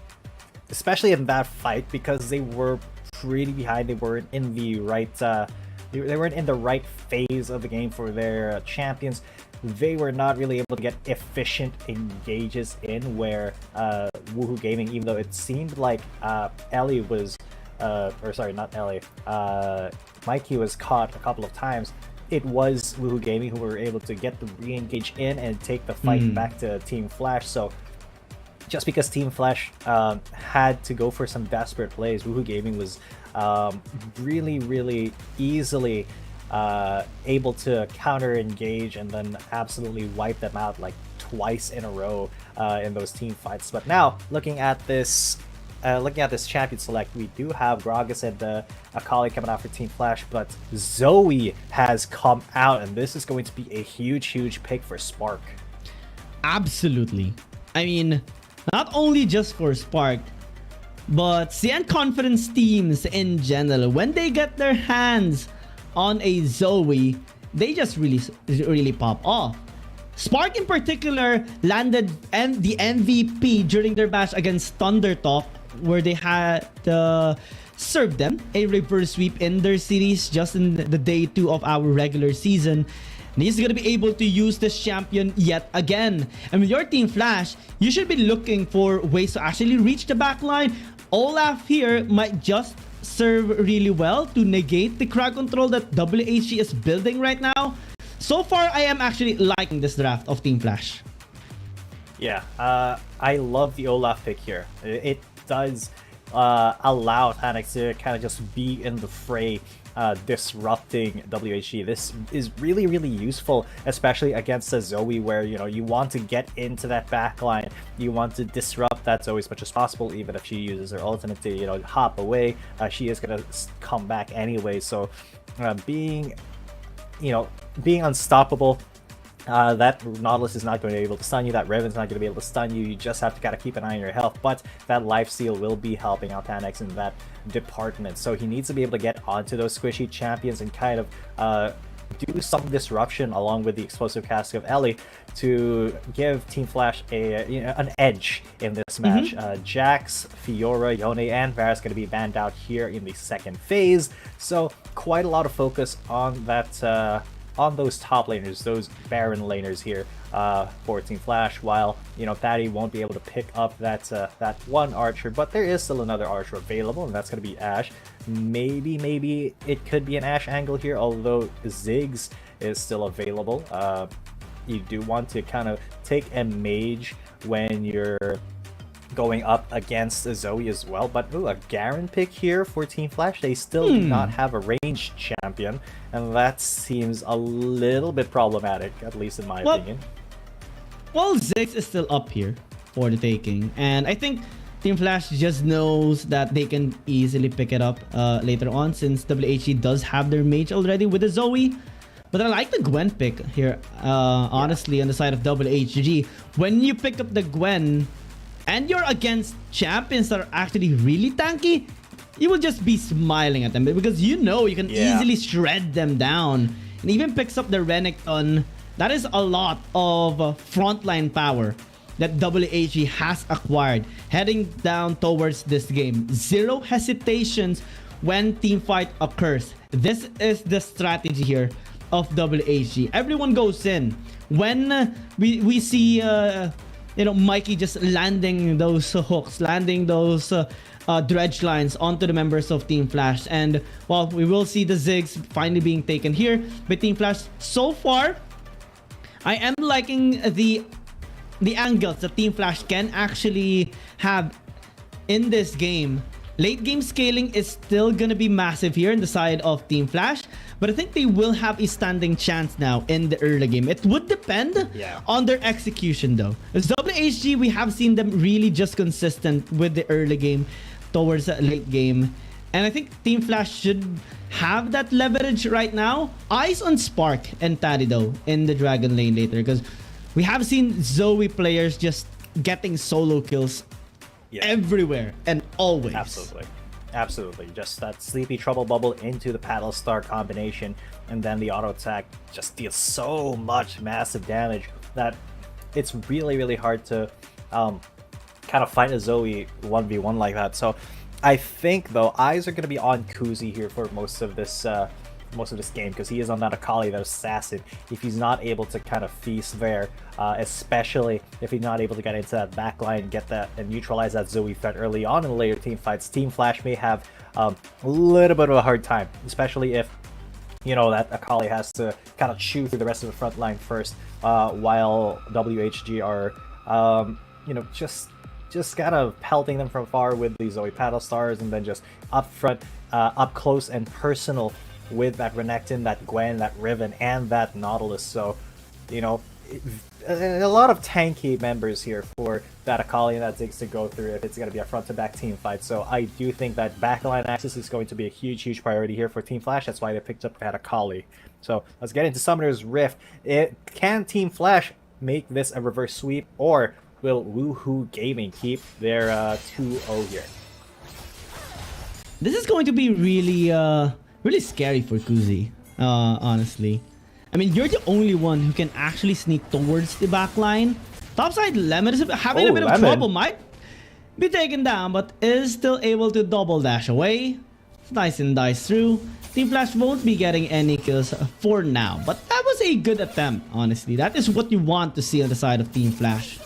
especially in that fight, because they were pretty behind, they weren't in the right they weren't in the right phase of the game for their champions. They were not really able to get efficient engages in where Woohoo Gaming, even though it seemed like Ellie was or sorry, not Ellie, Mikey was caught a couple of times. It was Woohoo Gaming who were able to get the re-engage in and take the fight back to Team Flash. So just because Team Flash had to go for some desperate plays, Woohoo Gaming was really easily able to counter engage and then absolutely wipe them out like twice in a row in those team fights. But now looking at this champion select, we do have Gragas and Akali coming out for Team Flash, but Zoe has come out, and this is going to be a huge pick for Spark. Absolutely. I mean, not only just for Spark, but CN Confidence teams in general, when they get their hands on a Zoe, they just really pop off. Spark in particular landed the MVP during their match against Thundertalk, where they had served them a reverse sweep in their series just in the day 2 of our regular season. And he's gonna be able to use this champion yet again. And with your Team Flash, you should be looking for ways to actually reach the backline. Olaf here might just serve really well to negate the crowd control that WHG is building right now. So far, I am actually liking this draft of Team Flash. Yeah, I love the Olaf pick here. It does allow Tanix to kind of just be in the fray, disrupting WHG. This is really useful, especially against a Zoe where, you know, you want to get into that backline, you want to disrupt that Zoe as much as possible. Even if she uses her ultimate to, you know, hop away, she is gonna come back anyway. So being unstoppable, that Nautilus is not going to be able to stun you, that Riven's not going to be able to stun you. You just have to kind of keep an eye on your health, but that lifesteal will be helping out Tanix in that department. So he needs to be able to get onto those squishy champions and kind of do some disruption along with the explosive cask of Ellie to give Team Flash an edge in this match. Jax, Fiora, Yone, and Varus going to be banned out here in the second phase. So quite a lot of focus on that on those top laners, those Baron laners here for Team Flash, while, you know, Patty won't be able to pick up that one archer, but there is still another archer available, and that's going to be Ashe. Maybe it could be an Ashe angle here, although Ziggs is still available. You do want to kind of take a mage when you're going up against a Zoe as well. But a Garen pick here for Team Flash. They still do not have a ranged champion, and that seems a little bit problematic, at least in my opinion. Well, Ziggs is still up here for the taking, and I think Team Flash just knows that they can easily pick it up later on, since WHG does have their mage already with the Zoe. But I like the Gwen pick here, honestly, on the side of WHG. When you pick up the Gwen and you're against champions that are actually really tanky, you will just be smiling at them, because you know you can easily shred them down. And even picks up the Renekton. That is a lot of frontline power that WHG has acquired heading down towards this game. Zero hesitations when team fight occurs. This is the strategy here of WHG. Everyone goes in. When we see Mikey just landing those hooks, landing those dredge lines onto the members of Team Flash, and well, we will see the Ziggs finally being taken here by Team Flash. So far, I am liking the angles that Team Flash can actually have in this game. Late game scaling is still gonna be massive here in the side of Team Flash, but I think they will have a standing chance now in the early game. It would depend on their execution though. As WHG, we have seen them really just consistent with the early game towards the late game. And I think Team Flash should have that leverage right now. Eyes on Spark and Taddy though in the Dragon lane later, because we have seen Zoe players just getting solo kills everywhere and always. Absolutely. Just that sleepy trouble bubble into the paddle star combination, and then the auto attack just deals so much massive damage that it's really hard to kind of fight a Zoe 1v1 like that. So I think though eyes are going to be on Kuzi here for most of this game, because he is on that Akali, that assassin. If he's not able to kind of feast there, especially if he's not able to get into that backline, get that and neutralize that Zoe threat early on in the later team fights, Team Flash may have a little bit of a hard time, especially if, you know, that Akali has to kind of chew through the rest of the front line first, while WHG are, you know, just kind of pelting them from far with the Zoe paddle stars, and then just up front, up close and personal with that Renekton, that Gwen, that Riven, and that Nautilus. So, you know, a lot of tanky members here for that Akali and that Ziggs to go through if it's going to be a front-to-back team fight. So I do think that backline access is going to be a huge priority here for Team Flash. That's why they picked up that Akali. So let's get into Summoner's Rift. Can Team Flash make this a reverse sweep, or will Woohoo Gaming keep their 2-0 here? This is going to be really scary for Kuzi, honestly. I mean, you're the only one who can actually sneak towards the backline. Topside Lemon is having a bit of trouble, might be taken down, but is still able to double dash away. Slice and dice through. Team Flash won't be getting any kills for now, but that was a good attempt, honestly. That is what you want to see on the side of Team Flash.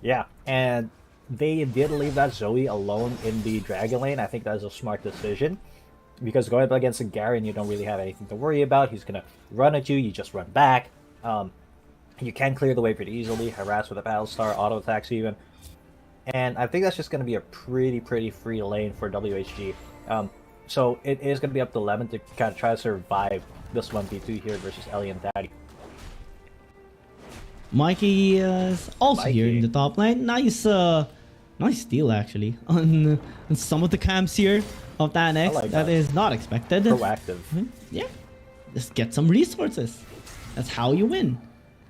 Yeah, and they did leave that Zoe alone in the Dragon lane. I think that was a smart decision, because going up against a Garen, you don't really have anything to worry about. He's going to run at you, you just run back. You can clear the way pretty easily, harass with a battle star, auto attacks even. And I think that's just going to be a pretty free lane for WHG. So it is going to be up to Lemon to kind of try to survive this 1v2 here versus Ellie and Daddy. Mikey is also here in the top lane. Nice steal actually on some of the camps here of Danex. Like that is not expected. Proactive. Yeah, just get some resources. That's how you win.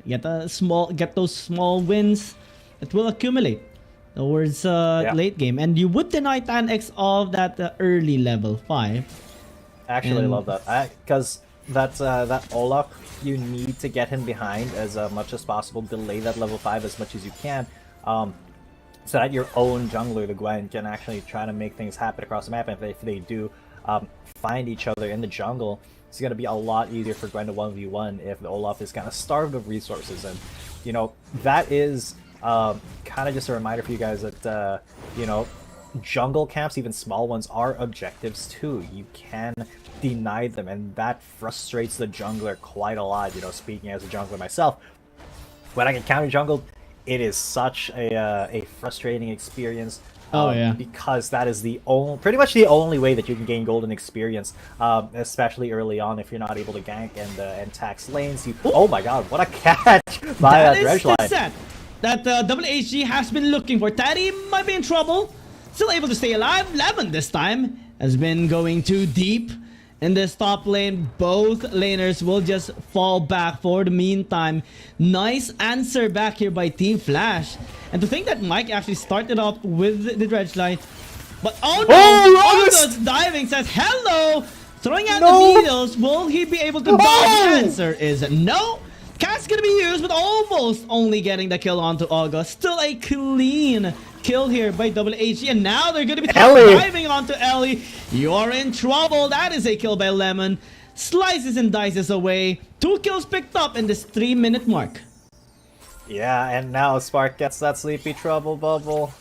Get those small wins that will accumulate towards late game, and you would deny Danex of that early level 5. I actually love that, because that Olaf, you need to get him behind as much as possible, delay that level 5 as much as you can, so that your own jungler, the Gwen, can actually try to make things happen across the map. And if they do find each other in the jungle, it's going to be a lot easier for Gwen to 1v1 if the Olaf is kind of starved of resources. And, you know, that is kind of just a reminder for you guys that, you know, jungle camps, even small ones, are objectives too. You can deny them, and that frustrates the jungler quite a lot. You know, speaking as a jungler myself, when I can counter jungle, it is such a frustrating experience. Because that is pretty much the only way that you can gain golden experience, especially early on if you're not able to gank and tax lanes. Oh my god, what a catch by that dredge line! That is the set that WHG has been looking for. Taddy might be in trouble, still able to stay alive. Lemon this time has been going too deep in this top lane. Both laners will just fall back for the meantime. Nice answer back here by Team Flash. And to think that Mike actually started off with the dredge line, but oh no! August diving says hello, throwing out the needles. Will he be able to dodge? The answer is no. Cat's gonna be used, but almost only getting the kill onto August. Still a clean kill here by WHG, and now they're gonna be diving onto Ellie. You're in trouble. That is a kill by Lemon. Slices and dices away. 2 kills picked up in this 3-minute mark. Yeah, and now Spark gets that sleepy trouble bubble,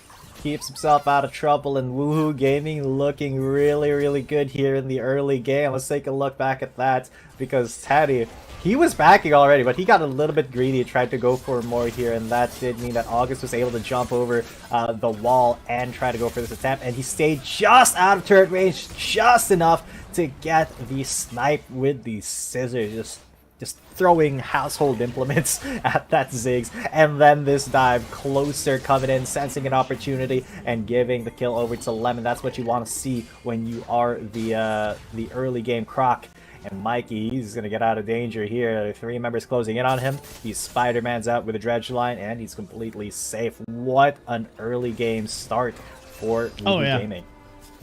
keeps himself out of trouble, and Woohoo Gaming looking really good here in the early game. Let's take a look back at that, because Taddy, he was backing already, but he got a little bit greedy, tried to go for more here, and that did mean that August was able to jump over the wall and try to go for this attempt, and he stayed just out of turret range, just enough to get the snipe with the scissors, just throwing household implements at that Ziggs, and then this dive closer coming in, sensing an opportunity and giving the kill over to Lemon. That's what you want to see when you are the early game Croc. And Mikey, he's going to get out of danger here. 3 members closing in on him. He's Spider-Man's out with a dredge line, and he's completely safe. What an early game start for Gaming.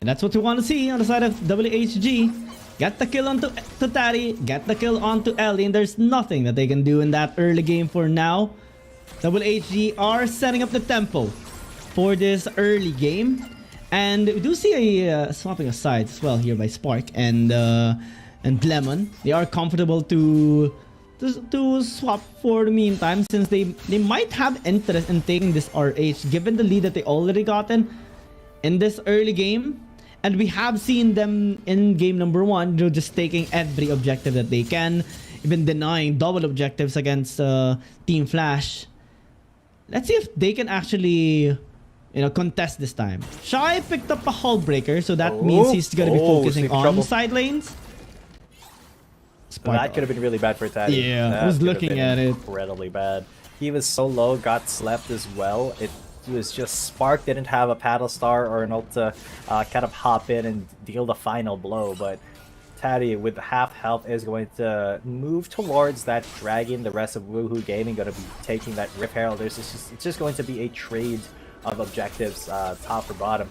And that's what we want to see on the side of WHG. Get the kill onto Taddy, get the kill onto Ellie, and there's nothing that they can do in that early game for now. WHG are setting up the tempo for this early game. And we do see a swapping of sides as well here by Spark and Lemon. They are comfortable to swap for the meantime, since they might have interest in taking this RH given the lead that they already gotten in this early game. And we have seen them in game number 1, just taking every objective that they can, even denying double objectives against Team Flash. Let's see if they can actually, contest this time. Shy picked up a hull breaker, so that means he's gonna be focusing on side lanes. Well, that could have been really bad for Taddy. Yeah, I was looking at it. Incredibly bad. He was so low, got slept as well. It was just Spark didn't have a paddle star or an ult to kind of hop in and deal the final blow, but Taddy with half health is going to move towards that dragon. The rest of Woohoo Gaming going to be taking that Rift Herald. It's just going to be a trade of objectives, top or bottom,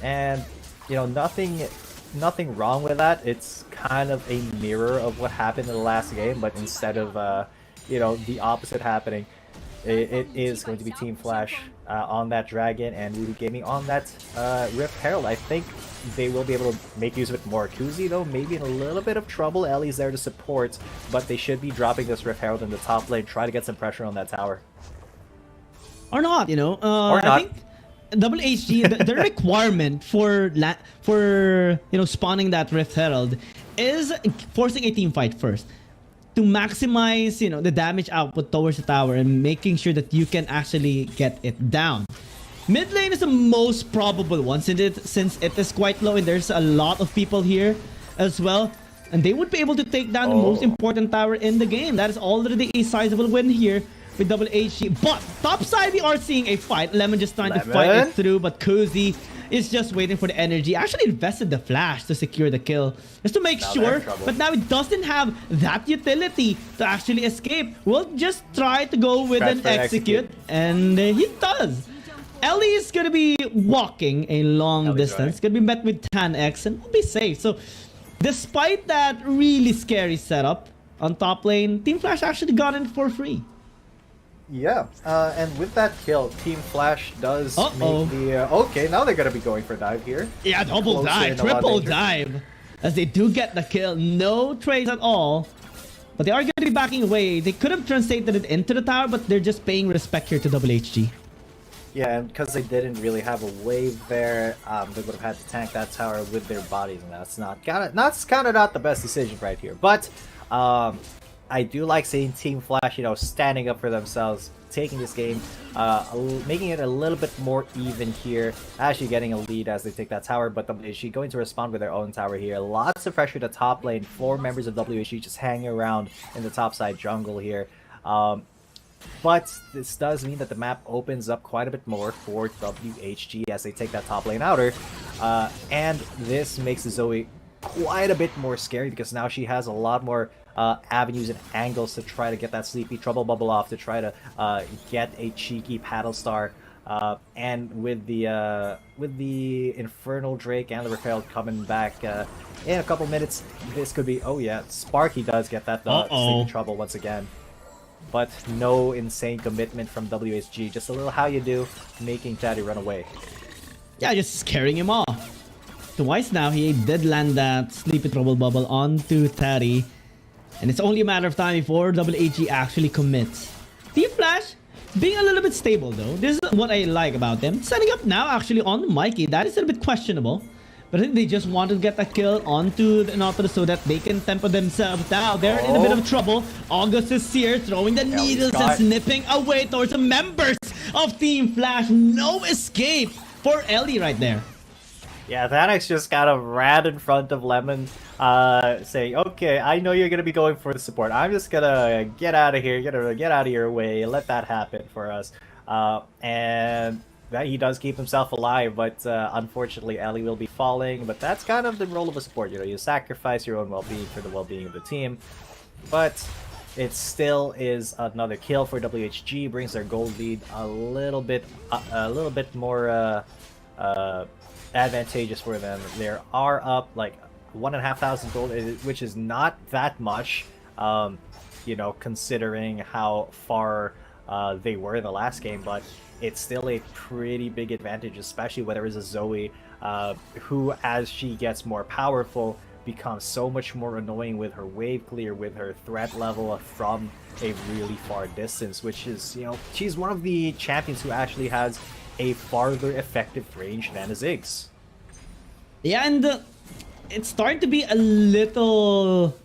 and nothing wrong with that. It's kind of a mirror of what happened in the last game, but instead of the opposite happening, it is going to be Team Flash on that dragon and Woohoo Gaming on that Rift Herald. I think they will be able to make use of it more. Kuzi, though, maybe in a little bit of trouble. Ellie's there to support, but they should be dropping this Rift Herald in the top lane, try to get some pressure on that tower. Or not, or not. I think WHG, the requirement for spawning that Rift Herald is forcing a team fight first, to maximize the damage output towards the tower and making sure that you can actually get it down. Mid lane is the most probable one, since it is quite low and there's a lot of people here as well, and they would be able to take down the most important tower in the game. That is already a sizable win here with WHG. But top side, we are seeing a fight. Lemon just trying to fight it through, but Cozy is just waiting for the energy. Actually invested the flash to secure the kill, just to make sure. But now it doesn't have that utility to actually escape. We'll just try to go with an execute, and he does. Ellie is gonna be walking a long distance, gonna be met with Tan X, and will be safe. So despite that really scary setup on top lane, Team Flash actually got it for free. Yeah, and with that kill, Team Flash does make the... okay, now they're gonna be going for a dive here. Yeah, double dive, triple dive, as they do get the kill. No trades at all, but they are gonna be backing away. They could have translated it into the tower, but they're just paying respect here to WHG. Yeah, and because they didn't really have a wave there, they would have had to tank that tower with their bodies, and that's kind of not the best decision right here. But I do like seeing Team Flash, standing up for themselves, taking this game, making it a little bit more even here, actually getting a lead as they take that tower. But WHG going to respond with their own tower here. Lots of pressure to top lane. 4 members of WHG just hanging around in the top side jungle here. But this does mean that the map opens up quite a bit more for WHG as they take that top lane outer. And this makes Zoe quite a bit more scary, because now she has a lot more avenues and angles to try to get that sleepy trouble bubble off, to try to get a cheeky paddle star. And with the Infernal Drake and the Raphael coming back in a couple minutes, this could be... oh yeah, Sparky does get that sleepy trouble once again. But no insane commitment from WHG, just a little how you do, making Taddy run away. Yeah, just scaring him off. Twice now, he did land that sleepy trouble bubble onto Taddy. And it's only a matter of time before WHG actually commits. Team Flash being a little bit stable though. This is what I like about them. Setting up now actually on Mikey. That is a little bit questionable. But I think they just want to get a kill onto the Nautilus so that they can tempo themselves down. They're in a bit of trouble. August is here, throwing the needles and snipping away towards the members of Team Flash. No escape for Ellie right there. Yeah, Thanax just kind of ran in front of Lemon, saying, okay, I know you're going to be going for the support. I'm just going to get out of here, get out of your way, let that happen for us. And that he does keep himself alive, but unfortunately Ellie will be falling. But that's kind of the role of a support, you sacrifice your own well-being for the well-being of the team. But it still is another kill for WHG, brings their gold lead a little bit more advantageous for them. They are up like 1,500 gold, which is not that much, considering how far they were in the last game, but it's still a pretty big advantage, especially when there is a Zoe who, as she gets more powerful, becomes so much more annoying with her wave clear, with her threat level from a really far distance, which is, you know, she's one of the champions who actually has a farther effective range than a Ziggs. Yeah, and it's starting to be a little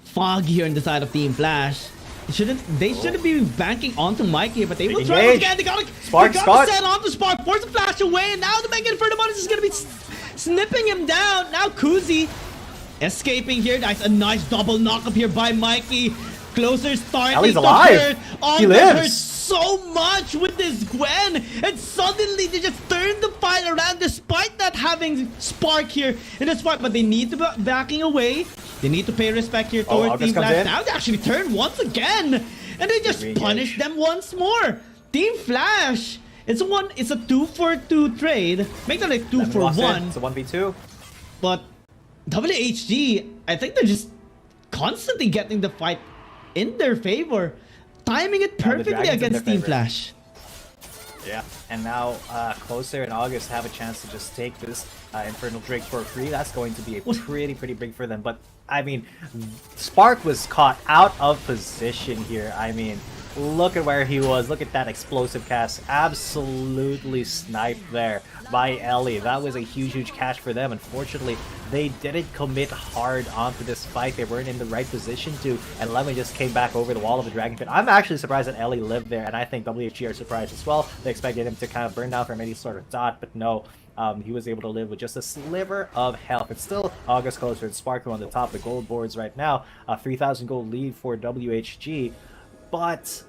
foggy on the side of Team Flash. They shouldn't be banking onto Mikey, but they will try it again. They gotta set onto Spark, force the Flash away, and now the Mega Inferno Bonus is gonna be snipping him down. Now Kuzi escaping here. That's a nice double knock up here by Mikey. Closer starting to hurt. He lives so much with this Gwen, and suddenly they just turn the fight around despite not having Spark here in this fight, but they need to be backing away. They need to pay respect here towards Team Flash. Now they actually turn once again, and they just punish them once more. Team Flash, it's a 2-for-2 trade. Make that like 2-for-1. It's a 1v2. But WHG, I think they're just constantly getting the fight in their favor, timing it perfectly against Team Flash. Yeah, and now Closer and August have a chance to just take this Infernal Drake for free. That's going to be a pretty big for them. But I mean, Spark was caught out of position here. I mean, look at where he was. Look at that explosive cast. Absolutely sniped there by Ellie. That was a huge catch for them. Unfortunately, they didn't commit hard onto this fight. They weren't in the right position to, and Lemon just came back over the wall of the Dragon Pit. I'm actually surprised that Ellie lived there, and I think WHG are surprised as well. They expected him to kind of burn down from any sort of dot, but no. He was able to live with just a sliver of health. It's still August Closer and Spark on the top of the gold boards right now. 3,000 gold lead for WHG, but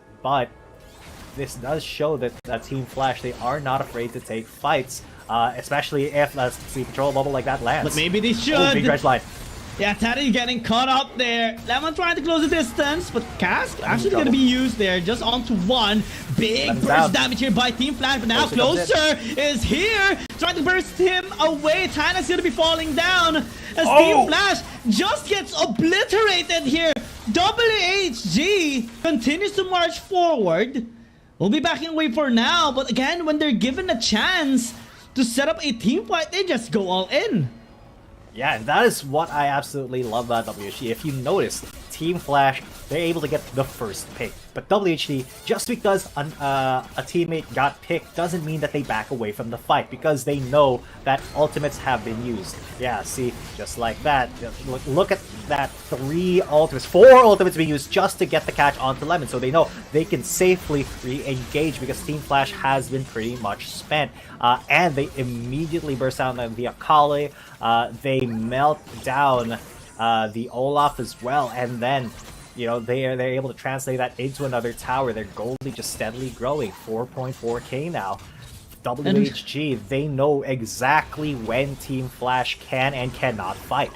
this does show that Team Flash, they are not afraid to take fights, especially if a Sleep Patrol bubble like that lands. But maybe they should. Oh, big red line. Yeah, Teddy getting caught up there. Lemon trying to close the distance, but Cask actually going to be used there, just onto one. Big burst damage here by Team Flash, but now Closer is here, trying to burst him away. Tana's going to be falling down as Team Flash just gets obliterated here. WHG continues to march forward. We'll be backing away for now, but again, when they're given a chance to set up a team fight, they just go all in. Yeah, and that is what I absolutely love about WHG. If you notice, Team Flash, they're able to get the first pick. But WHG, just because a teammate got picked doesn't mean that they back away from the fight, because they know that ultimates have been used. Yeah, see, just like that. Look at that, 4 ultimates being used just to get the catch onto Lemon, so they know they can safely re-engage because Team Flash has been pretty much spent. And they immediately burst down the Akali. They melt down the Olaf as well, and then, you know, they're able to translate that into another tower. Their goldie just steadily growing, 4.4k now. WHG, they know exactly when Team Flash can and cannot fight.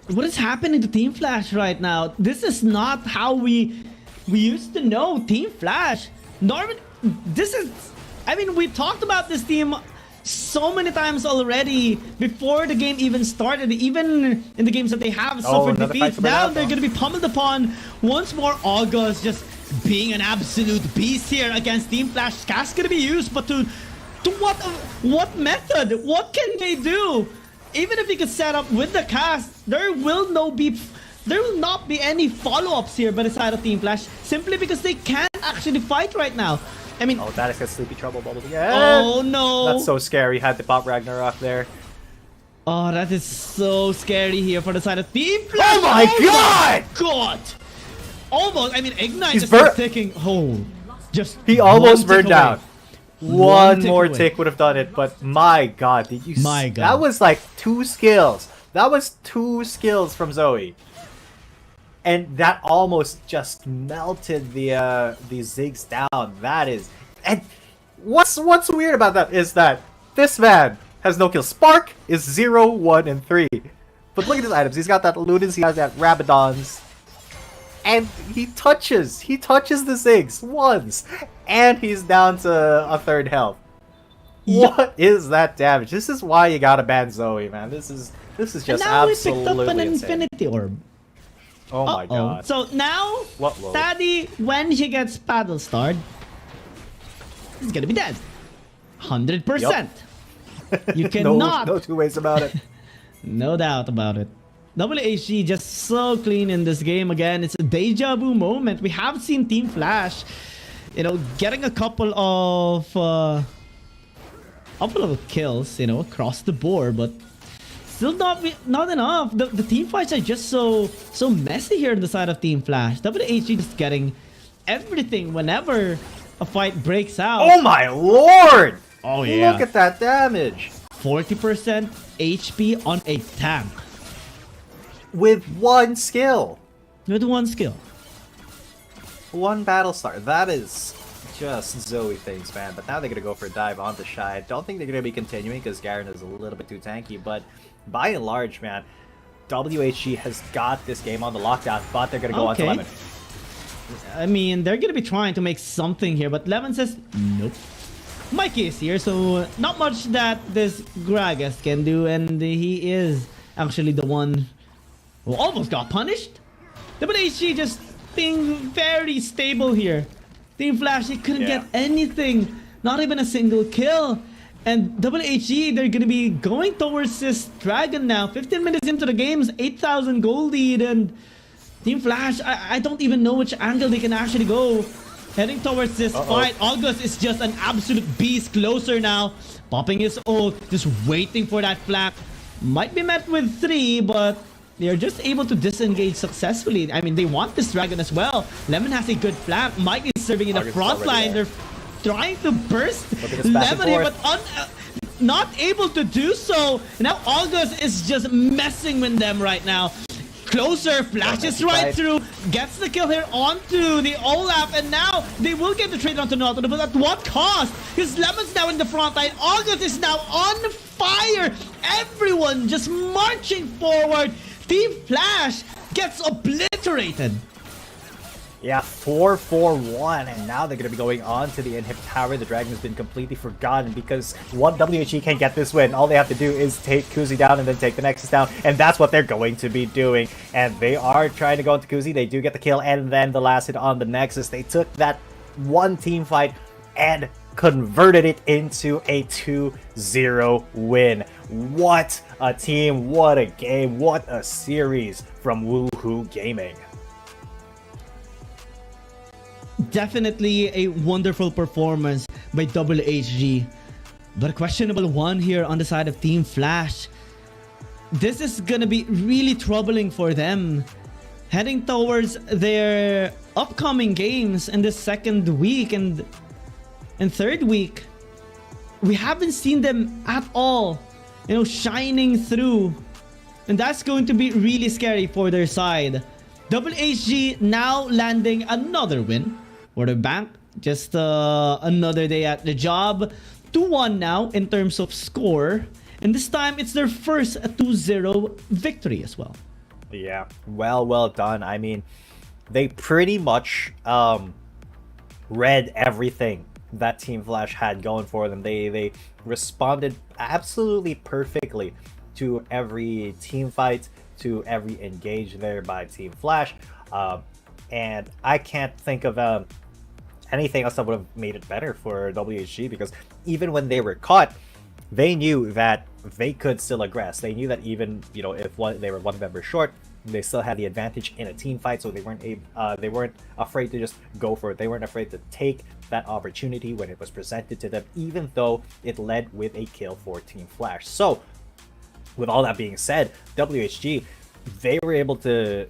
What is happening to Team Flash right now? This is not how we used to know Team Flash. Norman, this is, I mean, we talked about this team so many times already before the game even started. Even in the games that they have suffered defeats, now they're going to be pummeled upon once more. August just being an absolute beast here against Team Flash. Cask going to be used, but to what method? What can they do? Even if you could set up with the cast, there will not be any follow-ups here by the side of Team Flash, simply because they can't actually fight right now. I mean, oh, that is got Sleepy Trouble bubbled again. Oh no, that's so scary. Had to pop Ragnarok there. Oh, that is so scary here for the side of Team Flash. Oh my god! God! Almost. I mean, Ignite He's just ticking. Oh, just he almost burned down. One more tick would have done it, but my god, did you? My god, that was like 2 skills. That was 2 skills from Zoe. And that almost just melted the Ziggs down. That is, and what's weird about that is that this man has no kills. Spark is 0, 1, and 3. But look at his items. He's got that Ludens, he has that Rabadons, and he touches the Ziggs once, and he's down to a 3rd health. What is that damage? This is why you gotta ban Zoe, man. This is just and now absolutely we picked up an insane. Infinity Orb. Oh my god. So now, Taddy, when he gets Paddle Starred, is gonna be dead. 100%. You cannot. No two ways about it. No doubt about it. WHG just so clean in this game. Again, it's a deja vu moment. We have seen Team Flash, getting a couple of kills, across the board, but still not enough. The team fights are just so messy here on the side of Team Flash. WHG just getting everything whenever a fight breaks out. Oh my lord! Oh yeah. Look at that damage. 40% HP on a tank. With one skill. With one skill. One battle star. That is just Zoe things, man. But now they're going to go for a dive onto Shy. I don't think they're going to be continuing because Garen is a little bit too tanky. But by and large, man, WHG has got this game on the lockdown. But they're going to go onto Lemon. I mean, they're going to be trying to make something here. But Lemon says, nope. Mikey is here, so not much that this Gragas can do. And he is actually the one who almost got punished. WHG just being very stable here. Team Flash, they couldn't get anything. Not even a single kill. And WHG, they're going to be going towards this Dragon now. 15 minutes into the game's 8,000 gold lead. And Team Flash, I don't even know which angle they can actually go. Heading towards this fight. August is just an absolute beast closer now. Popping his ult, just waiting for that flank. Might be met with 3, but they're just able to disengage successfully. I mean, they want this Dragon as well. Lemon has a good flank. Mike is serving in the front line. They're trying to burst Lemon here, but not able to do so. Now August is just messing with them right now. Closer, flashes right through, gets the kill here onto the Olaf, and now they will get the trade onto Naughton, but at what cost? Because Lemon's now in the front line, August is now on fire, everyone just marching forward. Team Flash gets obliterated. Yeah, 4-4-1, and now they're going to be going on to the inhib tower. The Dragon has been completely forgotten because one WHG can't get this win. All they have to do is take Kuzi down and then take the Nexus down, and that's what they're going to be doing. And they are trying to go into Kuzi. They do get the kill, and then the last hit on the Nexus. They took that one team fight and converted it into a 2-0 win. What a team, what a game, what a series from Woohoo Gaming. Definitely a wonderful performance by WHG, but a questionable one here on the side of Team Flash. This is gonna be really troubling for them heading towards their upcoming games in the second week and third week. We haven't seen them at all, shining through, and that's going to be really scary for their side. WHG now landing another win for the bank. Just another day at the job. 2-1 now in terms of score. And this time, it's their first 2-0 victory as well. Yeah, well done. I mean, they pretty much read everything that Team Flash had going for them. They responded absolutely perfectly to every team fight, to every engage there by Team Flash. And I can't think of anything else that would have made it better for WHG, because even when they were caught, they knew that they could still aggress. They knew that even if they were one member short, they still had the advantage in a team fight, so they weren't afraid to just go for it. They weren't afraid to take that opportunity when it was presented to them, even though it led with a kill for Team Flash. So with all that being said, WHG, they were able to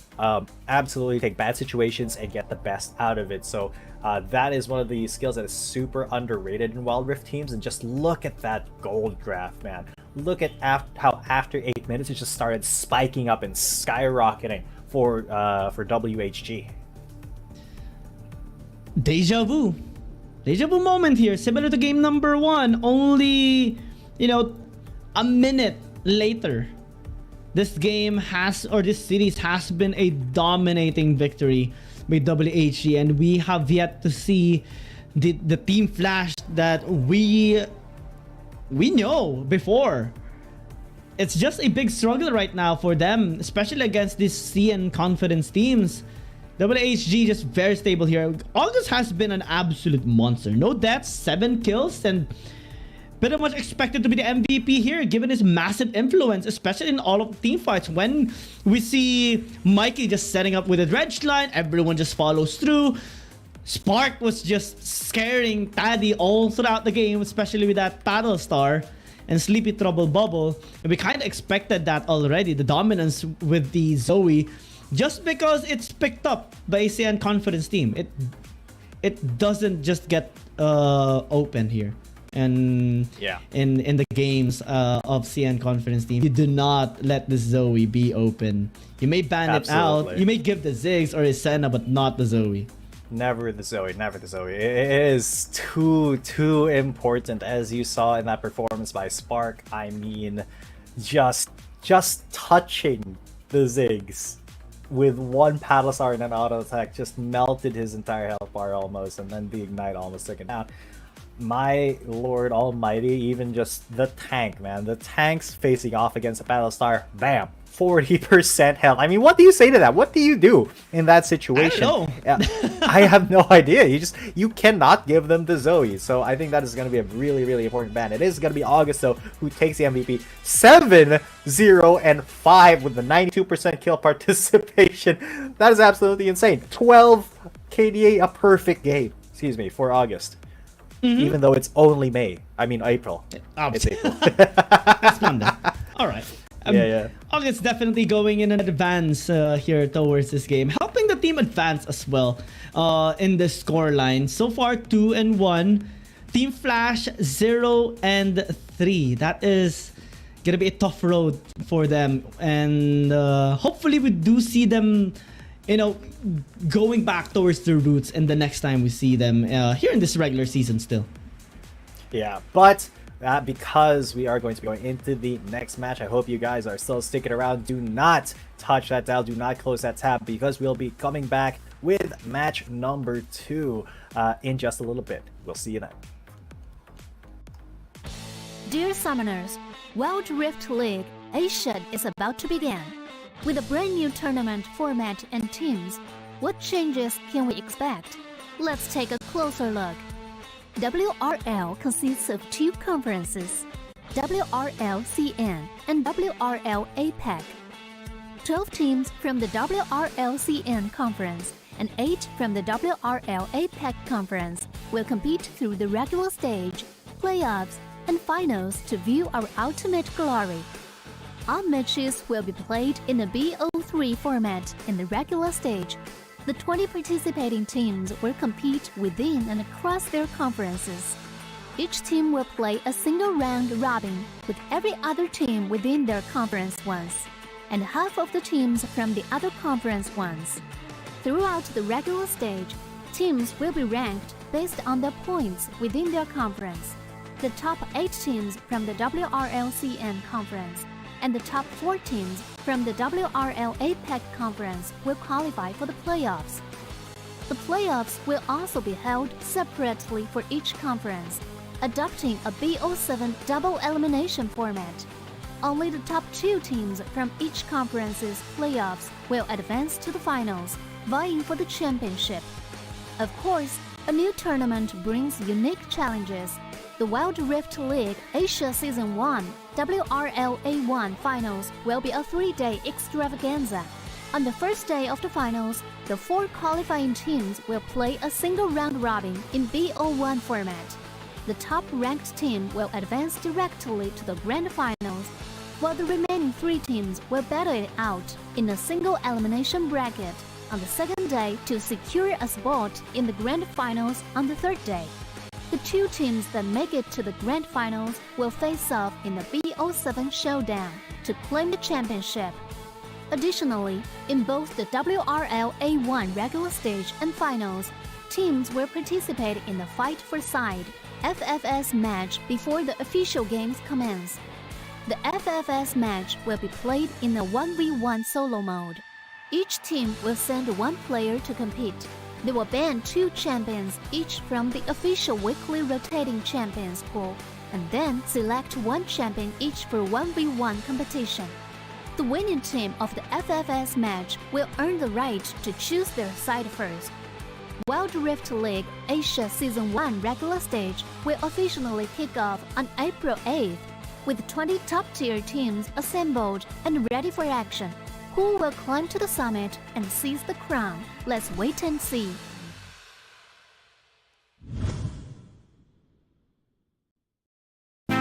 absolutely take bad situations and get the best out of it. So that is one of the skills that is super underrated in Wild Rift teams. And just look at that gold draft, man. Look at how after 8 minutes it just started spiking up and skyrocketing for WHG. Deja vu moment here, similar to game number 1. Only a minute later, this series has been a dominating victory by WHG, and we have yet to see the Team Flash that we know before. It's just a big struggle right now for them, especially against these CN Confidence teams. WHG just very stable here. August has been an absolute monster. No deaths, 7 kills, and pretty much expected to be the MVP here, given his massive influence, especially in all of team fights. When we see Mikey just setting up with a dredge line, everyone just follows through. Spark was just scaring Taddy all throughout the game, especially with that Battle Star and Sleepy Trouble Bubble. And we kind of expected that already, the dominance with the Zoe, just because it's picked up by ASEAN Confidence team. It doesn't just get open here. And in the games of CN Confidence team, you do not let the Zoe be open. You may ban it out, you may give the Ziggs or his Senna, but not the Zoe. Never the Zoe, never the Zoe. It is too important, as you saw in that performance by Spark. I mean, just touching the Ziggs with one Paddle Star and an auto attack just melted his entire health bar almost, and then the Ignite almost took it down. My lord almighty, even just the tank, man. The tanks facing off against a Battle Star, bam, 40% health. I mean, what do you say to that? What do you do in that situation? I don't know. I have no idea. You cannot give them the Zoe. So I think that is going to be a really important ban. It is going to be August, though, who takes the MVP. 7-0-5 with the 92% kill participation. That is absolutely insane. 12 KDA, a perfect game. Excuse me, for August. Even though it's only May. I mean, April. It's April. That's Monday. All right. Yeah. August definitely going in an advance here towards this game, helping the team advance as well in the score line. So far, 2-1. Team Flash 0-3. That is gonna be a tough road for them, and hopefully we do see them, going back towards their roots in the next time we see them here in this regular season still. Yeah, but because we are going to be going into the next match, I hope you guys are still sticking around. Do not touch that dial, do not close that tab, because we'll be coming back with match number 2 in just a little bit. We'll see you then. Dear Summoners, Wild Rift League Asia is about to begin. With a brand new tournament format and teams, what changes can we expect? Let's take a closer look. WRL consists of 2 conferences, WRL CN and WRL APEC. 12 teams from the WRL CN conference and 8 from the WRL APEC conference will compete through the regular stage, playoffs, and finals to view our ultimate glory. All matches will be played in the BO3 format in the regular stage. The 20 participating teams will compete within and across their conferences. Each team will play a single round robin with every other team within their conference once, and half of the teams from the other conference once. Throughout the regular stage, teams will be ranked based on their points within their conference. The top 8 teams from the WRLCN conference and the top 4 teams from the WRL APEC conference will qualify for the playoffs. The playoffs will also be held separately for each conference, adopting a BO7 double elimination format. Only the top 2 teams from each conference's playoffs will advance to the finals, vying for the championship. Of course, a new tournament brings unique challenges. The Wild Rift League Asia Season 1 WRL A1 Finals will be a 3-day extravaganza. On the first day of the finals, the 4 qualifying teams will play a single round robin in BO1 format. The top-ranked team will advance directly to the grand finals, while the remaining 3 teams will battle it out in a single elimination bracket on the second day to secure a spot in the grand finals on the third day. The 2 teams that make it to the grand finals will face off in the BO7 showdown to claim the championship. Additionally, in both the WRL A1 regular stage and finals, teams will participate in the Fight for Side FFS match before the official games commence. The FFS match will be played in a 1v1 solo mode. Each team will send 1 player to compete. They will ban 2 champions each from the official weekly rotating champions pool, and then select 1 champion each for 1v1 competition. The winning team of the FFS match will earn the right to choose their side first. Wild Rift League Asia Season 1 regular stage will officially kick off on April 8th, with 20 top-tier teams assembled and ready for action. Who will climb to the summit and seize the crown? Let's wait and see.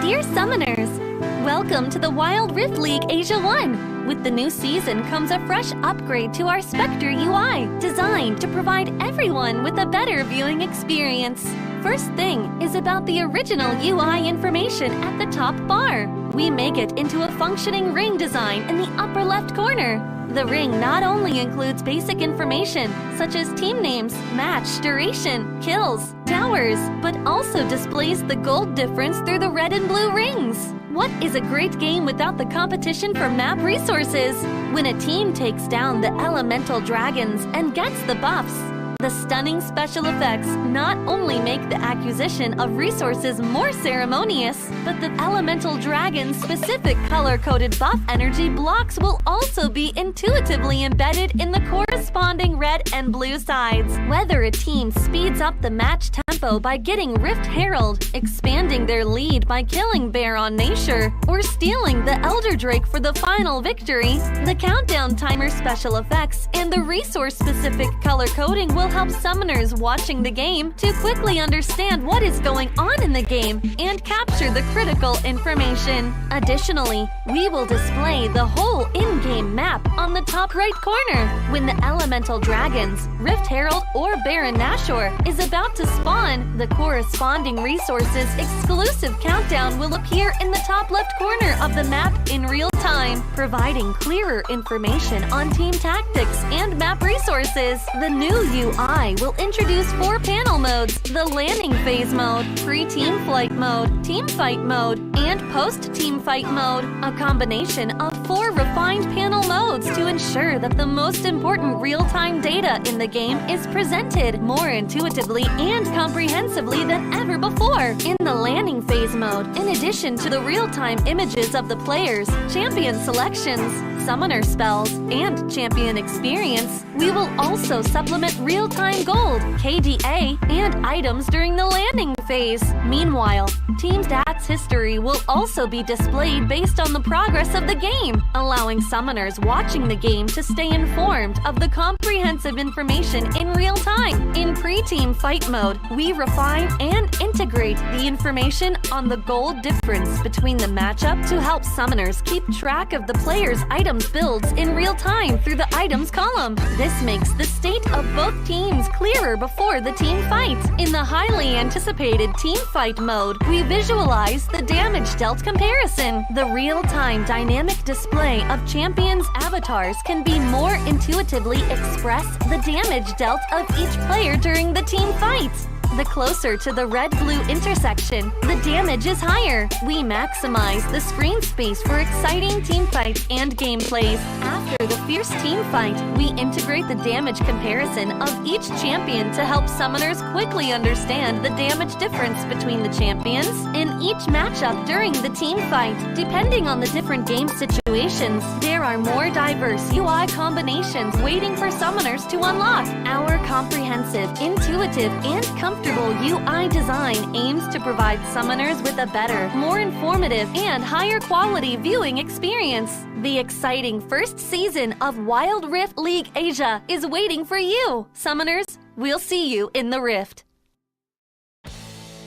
Dear Summoners, welcome to the Wild Rift League Asia 1. With the new season comes a fresh upgrade to our Spectre UI, designed to provide everyone with a better viewing experience. First thing is about the original UI information at the top bar. We make it into a functioning ring design in the upper left corner. The ring not only includes basic information such as team names, match duration, kills, towers, but also displays the gold difference through the red and blue rings. What is a great game without the competition for map resources? When a team takes down the elemental dragons and gets the buffs, the stunning special effects not only make the acquisition of resources more ceremonious, but the elemental dragon's specific color-coded buff energy blocks will also be intuitively embedded in the corresponding red and blue sides. Whether a team speeds up the match tempo by getting Rift Herald, expanding their lead by killing Baron Nashor, or stealing the Elder Drake for the final victory, the countdown timer special effects and the resource-specific color coding will help summoners watching the game to quickly understand what is going on in the game and capture the critical information. Additionally, we will display the whole in-game map on the top right corner. When the elemental dragons, Rift Herald or Baron Nashor is about to spawn, the corresponding resources exclusive countdown will appear in the top left corner of the map in real time, providing clearer information on team tactics and map resources. The new UI will introduce 4 panel modes: the landing phase mode, pre-team flight mode, team fight mode, and post-team fight mode, a combination of 4 refined panel modes to ensure that the most important real-time data in the game is presented more intuitively and comprehensively than ever before. In the landing phase mode, in addition to the real-time images of the players, champion selections, summoner spells, and champion experience, we will also supplement real-time gold, KDA, and items during the landing phase. Meanwhile, team stats history will also be displayed based on the progress of the game, allowing summoners watching the game to stay informed of the comprehensive information in real time. In pre-team fight mode, we refine and integrate the information on the gold difference between the matchup to help summoners keep track of the players' items builds in real time through the items column. This makes the state of both teams clearer before the team fight. In the highly anticipated team fight mode, we visualize the damage dealt comparison. The real-time dynamic display of champions' avatars can be more intuitively express the damage dealt of each player during the team fight. The closer to the red-blue intersection, the damage is higher. We maximize the screen space for exciting team fights and gameplays. After the fierce team fight, we integrate the damage comparison of each champion to help summoners quickly understand the damage difference between the champions in each matchup during the team fight. Depending on the different game situations, there are more diverse UI combinations waiting for summoners to unlock. Our comprehensive, intuitive, and comfortable UI design aims to provide summoners with a better, more informative, and higher quality viewing experience. The exciting first season of Wild Rift League Asia is waiting for you. Summoners, we'll see you in the Rift.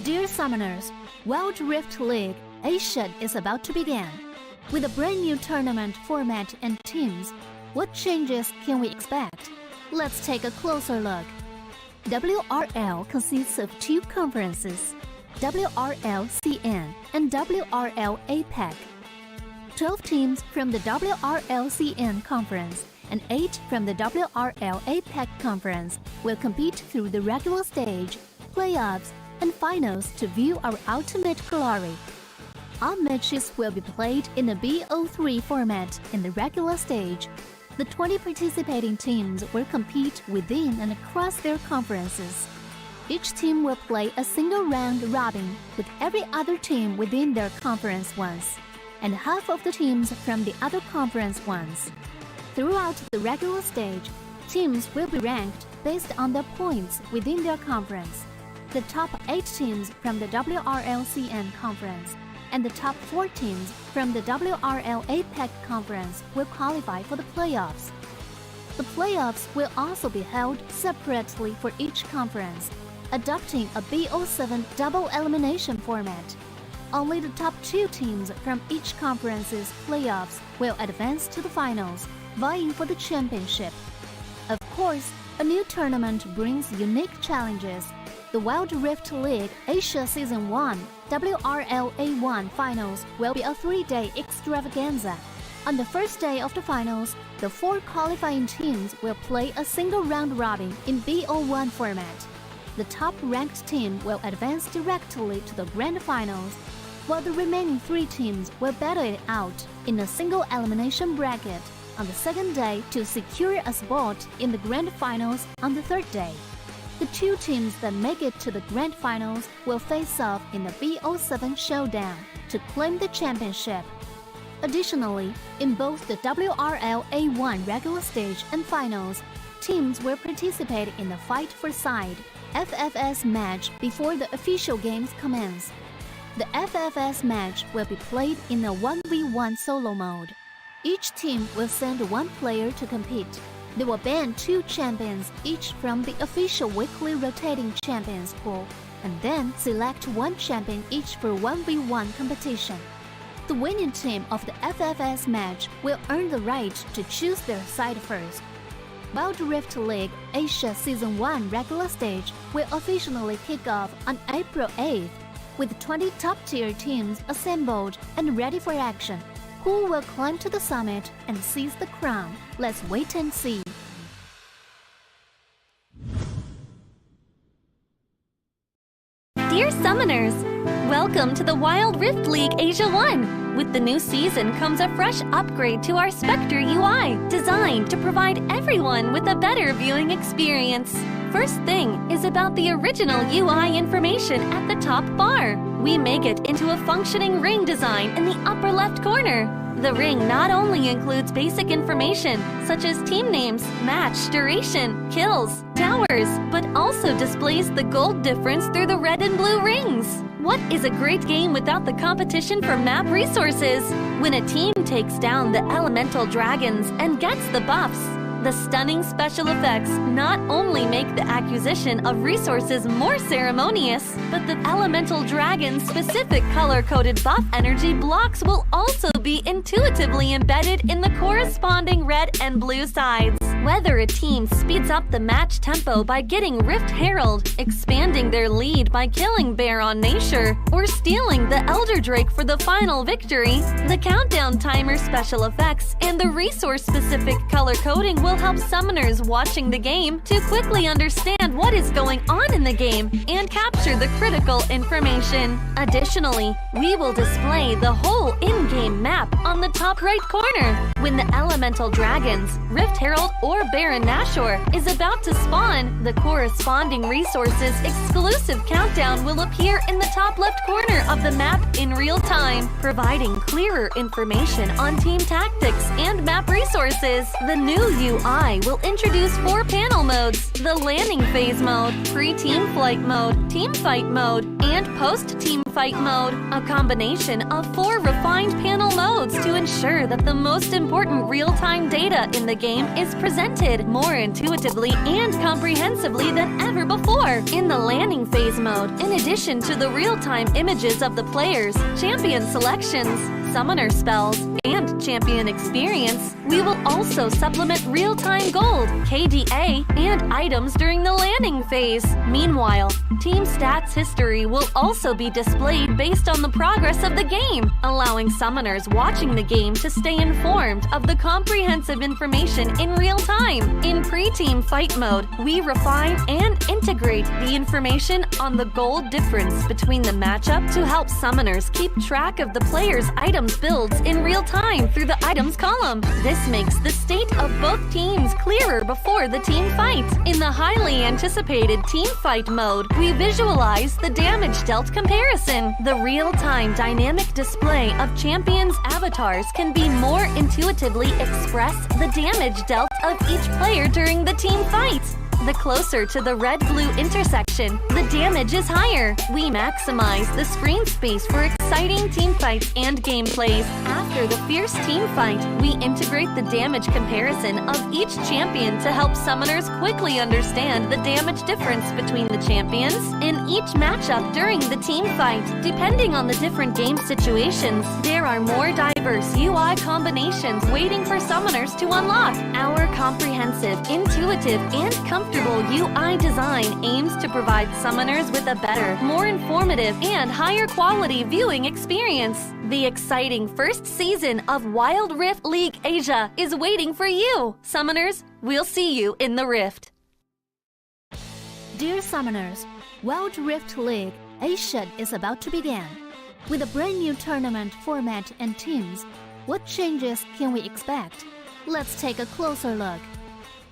Dear Summoners, Wild Rift League Asia is about to begin. With a brand new tournament format and teams, what changes can we expect? Let's take a closer look. WRL consists of 2 conferences, WRL CN and WRL APEC. 12 teams from the WRL CN conference and 8 from the WRL APEC conference will compete through the regular stage, playoffs, and finals to view our ultimate glory. All matches will be played in a BO3 format in the regular stage. The 20 participating teams will compete within and across their conferences. Each team will play a single round robin with every other team within their conference once. and half of the teams from the other conference ones. Throughout the regular stage, teams will be ranked based on their points within their conference. The top 8 teams from the WRL-CN conference and the top 4 teams from the WRL APEC conference will qualify for the playoffs. The playoffs will also be held separately for each conference, adopting a BO7 double elimination format. Only the top 2 teams from each conference's playoffs will advance to the finals, vying for the championship. Of course, a new tournament brings unique challenges. The Wild Rift League Asia Season 1 WRL A1 Finals will be a 3-day extravaganza. On the first day of the finals, the 4 qualifying teams will play a single round robin in BO1 format. The top-ranked team will advance directly to the grand finals, while the remaining 3 teams will battle it out in a single elimination bracket on the second day to secure a spot in the grand finals on the third day. The 2 teams that make it to the grand finals will face off in the BO7 showdown to claim the championship. Additionally, in both the WRL A1 regular stage and finals, teams will participate in the Fight for Side FFS match before the official games commence. The FFS match will be played in a 1v1 solo mode. Each team will send 1 player to compete. They will ban 2 champions each from the official weekly rotating champions pool, and then select 1 champion each for 1v1 competition. The winning team of the FFS match will earn the right to choose their side first. Wild Rift League Asia Season 1 regular stage will officially kick off on April 8th, with 20 top-tier teams assembled and ready for action. Who will climb to the summit and seize the crown? Let's wait and see. Dear Summoners, welcome to the Wild Rift League Asia 1. With the new season comes a fresh upgrade to our Spectre UI, designed to provide everyone with a better viewing experience. First thing is about the original UI information at the top bar. We make it into a functioning ring design in the upper left corner. The ring not only includes basic information such as team names, match duration, kills, towers, but also displays the gold difference through the red and blue rings. What is a great game without the competition for map resources? When a team takes down the elemental dragons and gets the buffs, the stunning special effects not only make the acquisition of resources more ceremonious, but the elemental dragon's specific color-coded buff energy blocks will also be intuitively embedded in the corresponding red and blue sides. Whether a team speeds up the match tempo by getting Rift Herald, expanding their lead by killing Baron Nashor, or stealing the Elder Drake for the final victory, the countdown timer special effects and the resource-specific color coding will help summoners watching the game to quickly understand what is going on in the game and capture the critical information. Additionally, we will display the whole in-game map on the top right corner. When the elemental dragons, Rift Herald or Baron Nashor is about to spawn, the corresponding resources exclusive countdown will appear in the top left corner of the map in real time, providing clearer information on team tactics and map resources. The new UI will introduce 4 panel modes: the landing phase mode, pre-team flight mode, team fight mode, and post-team fight mode, a combination of 4 refined panel modes to ensure that the most important real-time data in the game is presented more intuitively and comprehensively than ever before. In the landing phase mode, in addition to the real-time images of the players, champion selections, summoner spells, and champion experience, we will also supplement real-time gold, KDA, and items during the landing phase. Meanwhile, team stats history will also be displayed based on the progress of the game, allowing summoners watching the game to stay informed of the comprehensive information in real time. In pre-team fight mode, we refine and integrate the information on the gold difference between the matchup to help summoners keep track of the player's items builds in real time through the items column. This makes the state of both teams clearer before the team fight. In the highly anticipated team fight mode, we visualize the damage dealt comparison. The The real-time dynamic display of champions' avatars can be more intuitively express the damage dealt of each player during the team fight. The closer to the red-blue intersection, the damage is higher. We maximize the screen space for exciting team fights and gameplays. After the fierce team fight, we integrate the damage comparison of each champion to help summoners quickly understand the damage difference between the champions in each matchup during the team fight. Depending on the different game situations, there are more diverse UI combinations waiting for summoners to unlock. Our comprehensive, intuitive, and comfortable UI design aims to provide summoners with a better, more informative, and higher quality viewing experience. The exciting first season of Wild Rift League Asia is waiting for you. Summoners, we'll see you in the Rift. Dear Summoners, Wild Rift League Asia is about to begin. With a brand new tournament format and teams, what changes can we expect? Let's take a closer look.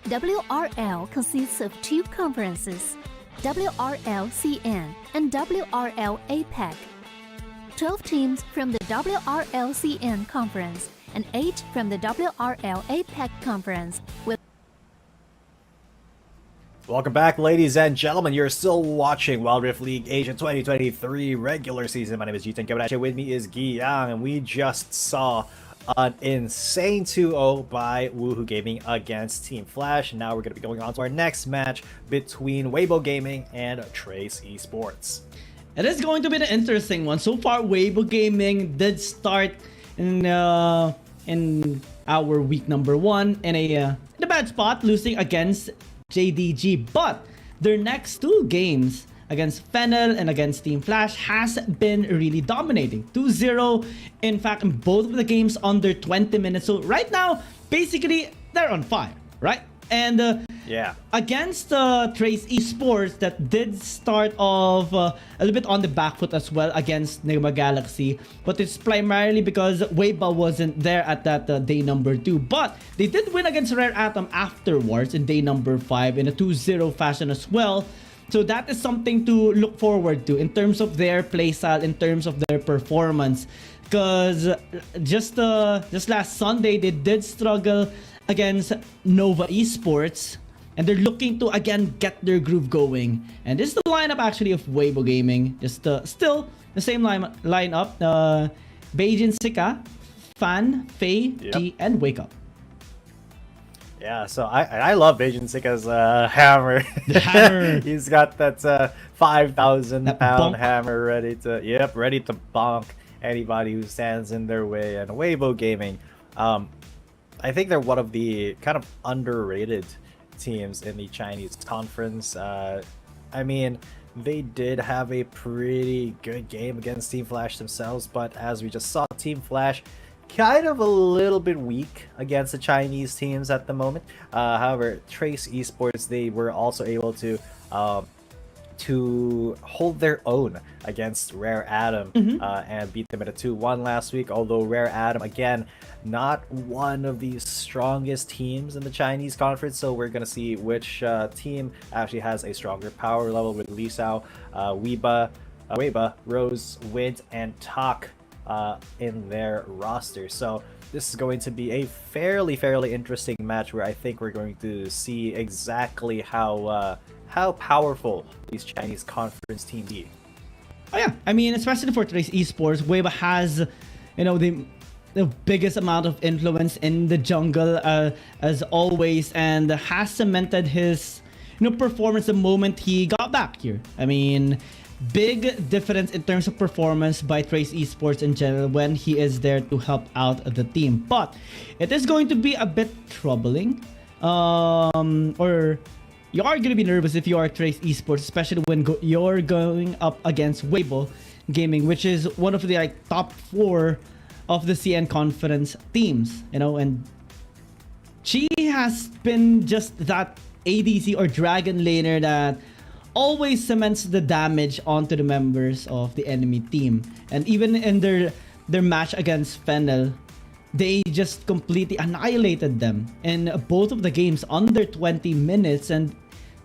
WRL consists of two conferences, WRL CN and WRL APEC. 12 teams from the WRL CN conference and 8 from the WRL APEC conference will. Welcome back, ladies and gentlemen. You're still watching Wild Rift League Asia 2023 regular season. My name is G10 coming at you. With me is Guiyang, and we just saw an insane 2-0 by Woohoo Gaming against Team Flash. Now we're going to be going on to our next match between Weibo Gaming and Trace Esports. It is going to be an interesting one. So far, Weibo Gaming did start in our week number 1 in a bad spot, losing against JDG. But their next two games against Fennel and against Team Flash has been really dominating. 2-0, in fact, in both of the games under 20 minutes. So right now, basically, they're on fire, right? And yeah, against Trace Esports, that did start off a little bit on the back foot as well against Nigma Galaxy. But it's primarily because Weibo wasn't there at that day number 2. But they did win against Rare Atom afterwards in day number 5 in a 2-0 fashion as well. So that is something to look forward to in terms of their playstyle, in terms of their performance. Because just last Sunday, they did struggle against Nova Esports. And they're looking to, again, get their groove going. And this is the lineup, actually, of Weibo Gaming. Just still the same lineup. Beijing Sika, Fan, Faye, G, and Wake Up. Yeah, so I love Beijing Sika's hammer. The hammer. He's got that 5,000 pound hammer ready to bonk anybody who stands in their way. And Weibo Gaming, I think they're one of the kind of underrated teams in the Chinese conference. I mean, they did have a pretty good game against Team Flash themselves, but as we just saw, Team Flash kind of a little bit weak against the Chinese teams at the moment. However, Trace Esports, they were also able to hold their own against Rare Atom and beat them at a 2-1 last week. Although Rare Atom, again, not one of the strongest teams in the Chinese conference, so we're gonna see which team actually has a stronger power level with Li Sao, Weiba, Rose, Wind, and Tak in their roster. So this is going to be a fairly interesting match where I think we're going to see exactly how powerful these Chinese conference teams be. Oh yeah, I mean, especially for Trace Esports, Weiba has, the biggest amount of influence in the jungle as always, and has cemented his performance the moment he got back here. I mean, big difference in terms of performance by Trace Esports in general when he is there to help out the team. But it is going to be a bit troubling, or you are going to be nervous if you are Trace Esports, especially when you're going up against Weibo Gaming, which is one of the top 4 of the CN conference teams, and she has been just that ADC or Dragon laner that always cements the damage onto the members of the enemy team. And even in their match against Fennel, they just completely annihilated them in both of the games under 20 minutes. And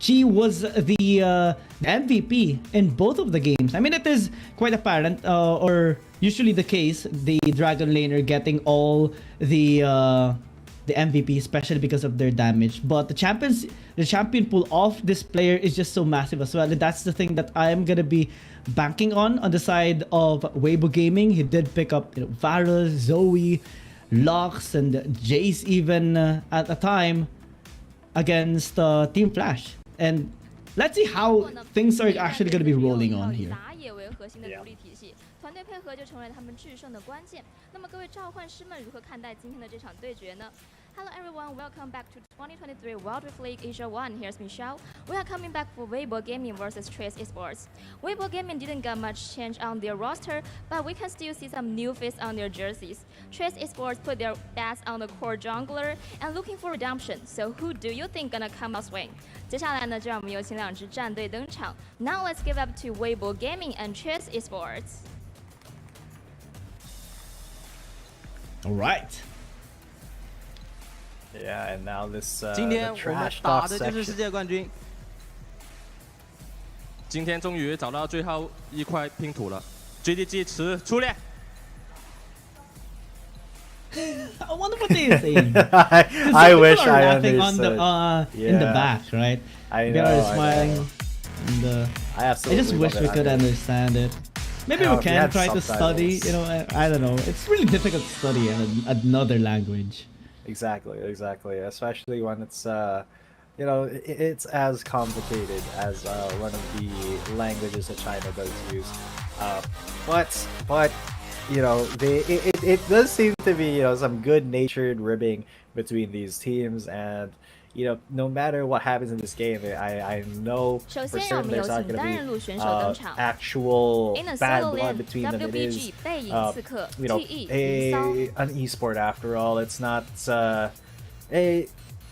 Chi was the MVP in both of the games. I mean, it is quite apparent, or usually the case, the Dragon Laner getting all the MVP, especially because of their damage. But the champion pool of this player is just so massive as well. And that's the thing that I'm gonna be banking on the side of Weibo Gaming. He did pick up Varus, Zoe, Lux, and Jace even at a time against Team Flash. And let's see how things are actually gonna be rolling on here. 团队配合就成为他们制胜的关键。那么各位召唤师们如何看待今天的这场对决呢？ Hello everyone, welcome back to 2023 World Rift League Asia 1. Here's Michelle. We are coming back for Weibo Gaming versus Trace Esports. Weibo Gaming didn't get much change on their roster, but we can still see some new faces on their jerseys. Trace Esports put their bets on the core jungler and looking for redemption. So who do you think gonna come out swing? 接下来呢，就让我们有请两支战队登场。Now let's give up to Weibo Gaming and Trace Esports. All right. Yeah, and now this 今天 the 我们 trash 打 talk 的就是世 section. 界冠军。今天终于找到最后一块拼图了。GDG 池出列。I wonder what they're saying. I wish people are I laughing understood. on the in the Yeah. back, right? I They know, are I smiling. know. And, I absolutely I just wish love we it. could I mean, understand it. Maybe I we know, if we can had try to study. subtitles. You know, I don't know. It's really difficult to study another language. Exactly, especially when it's you know, it's as complicated as one of the languages that China does use. But you know, it does seem to be, you know, some good-natured ribbing between these teams, and you know, no matter what happens in this game, I know for certain there's not going to be actual bad blood between them. It is, you know, an esport after all. It's not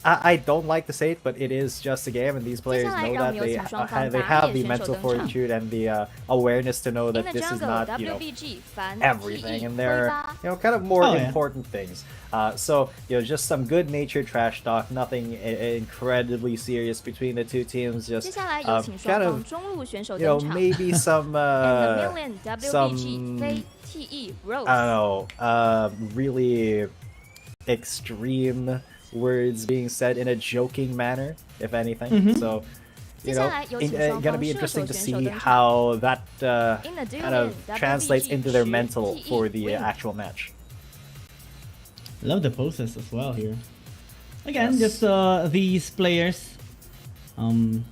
I don't like to say it, but it is just a game, and these players know that they have the mental fortitude and the awareness to know that this is not, you know, everything, and they're, you know, kind of more important things. So, you know, just some good-natured trash talk, nothing incredibly serious between the two teams. Just kind of, you know, maybe some I don't know, really extreme words being said in a joking manner, if anything. So, you know, gonna be interesting to see how that kind of translates into their mental for the actual match. Love the poses as well here. Again, just these players being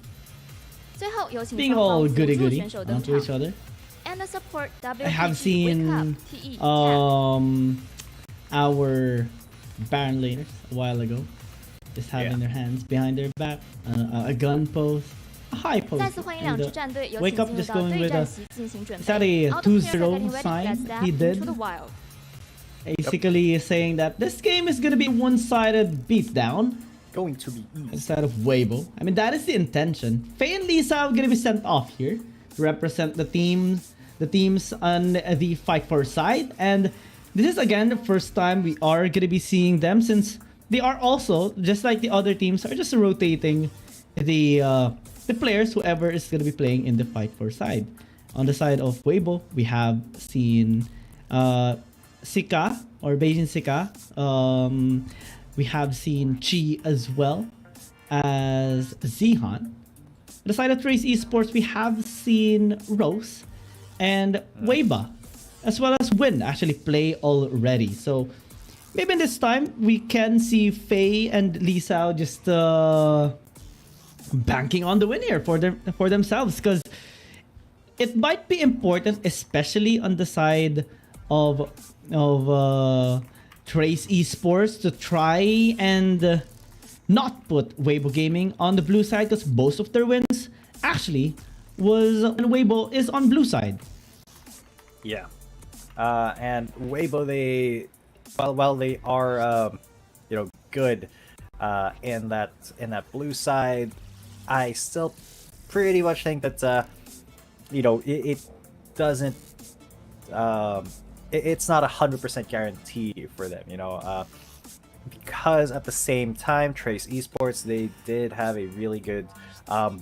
all goody-goody to each other. And the support WBG I have seen our Baron laners a while ago, just having their hands behind their back, a gun pose, a high pose, and wake up just going with is that a 2-0 sign he did? Basically saying that this game is gonna be one-sided beatdown. Going to be easy. Instead of Weibo. I mean, that is the intention. Faye and Lisa are gonna be sent off here to represent the teams on the Fight For side, and this is again the first time we are going to be seeing them, since they are also, just like the other teams, are just rotating the players, whoever is going to be playing in the Fight For side. On the side of Weibo, we have seen Sika, or Beijing Sika. We have seen Chi as well as Zihan. On the side of Trace Esports, we have seen Rose and Weiba, as well as Win actually play already. So maybe this time we can see Faye and Lisa just banking on the win here for themselves, because it might be important, especially on the side of Trace Esports, to try and not put Weibo Gaming on the blue side, because most of their wins actually was when Weibo is on blue side. Yeah. And Weibo, they, while they are, you know, good in that blue side, I still pretty much think that, you know, it doesn't, it's not 100% guarantee for them, you know, because at the same time, Trace Esports, they did have a really good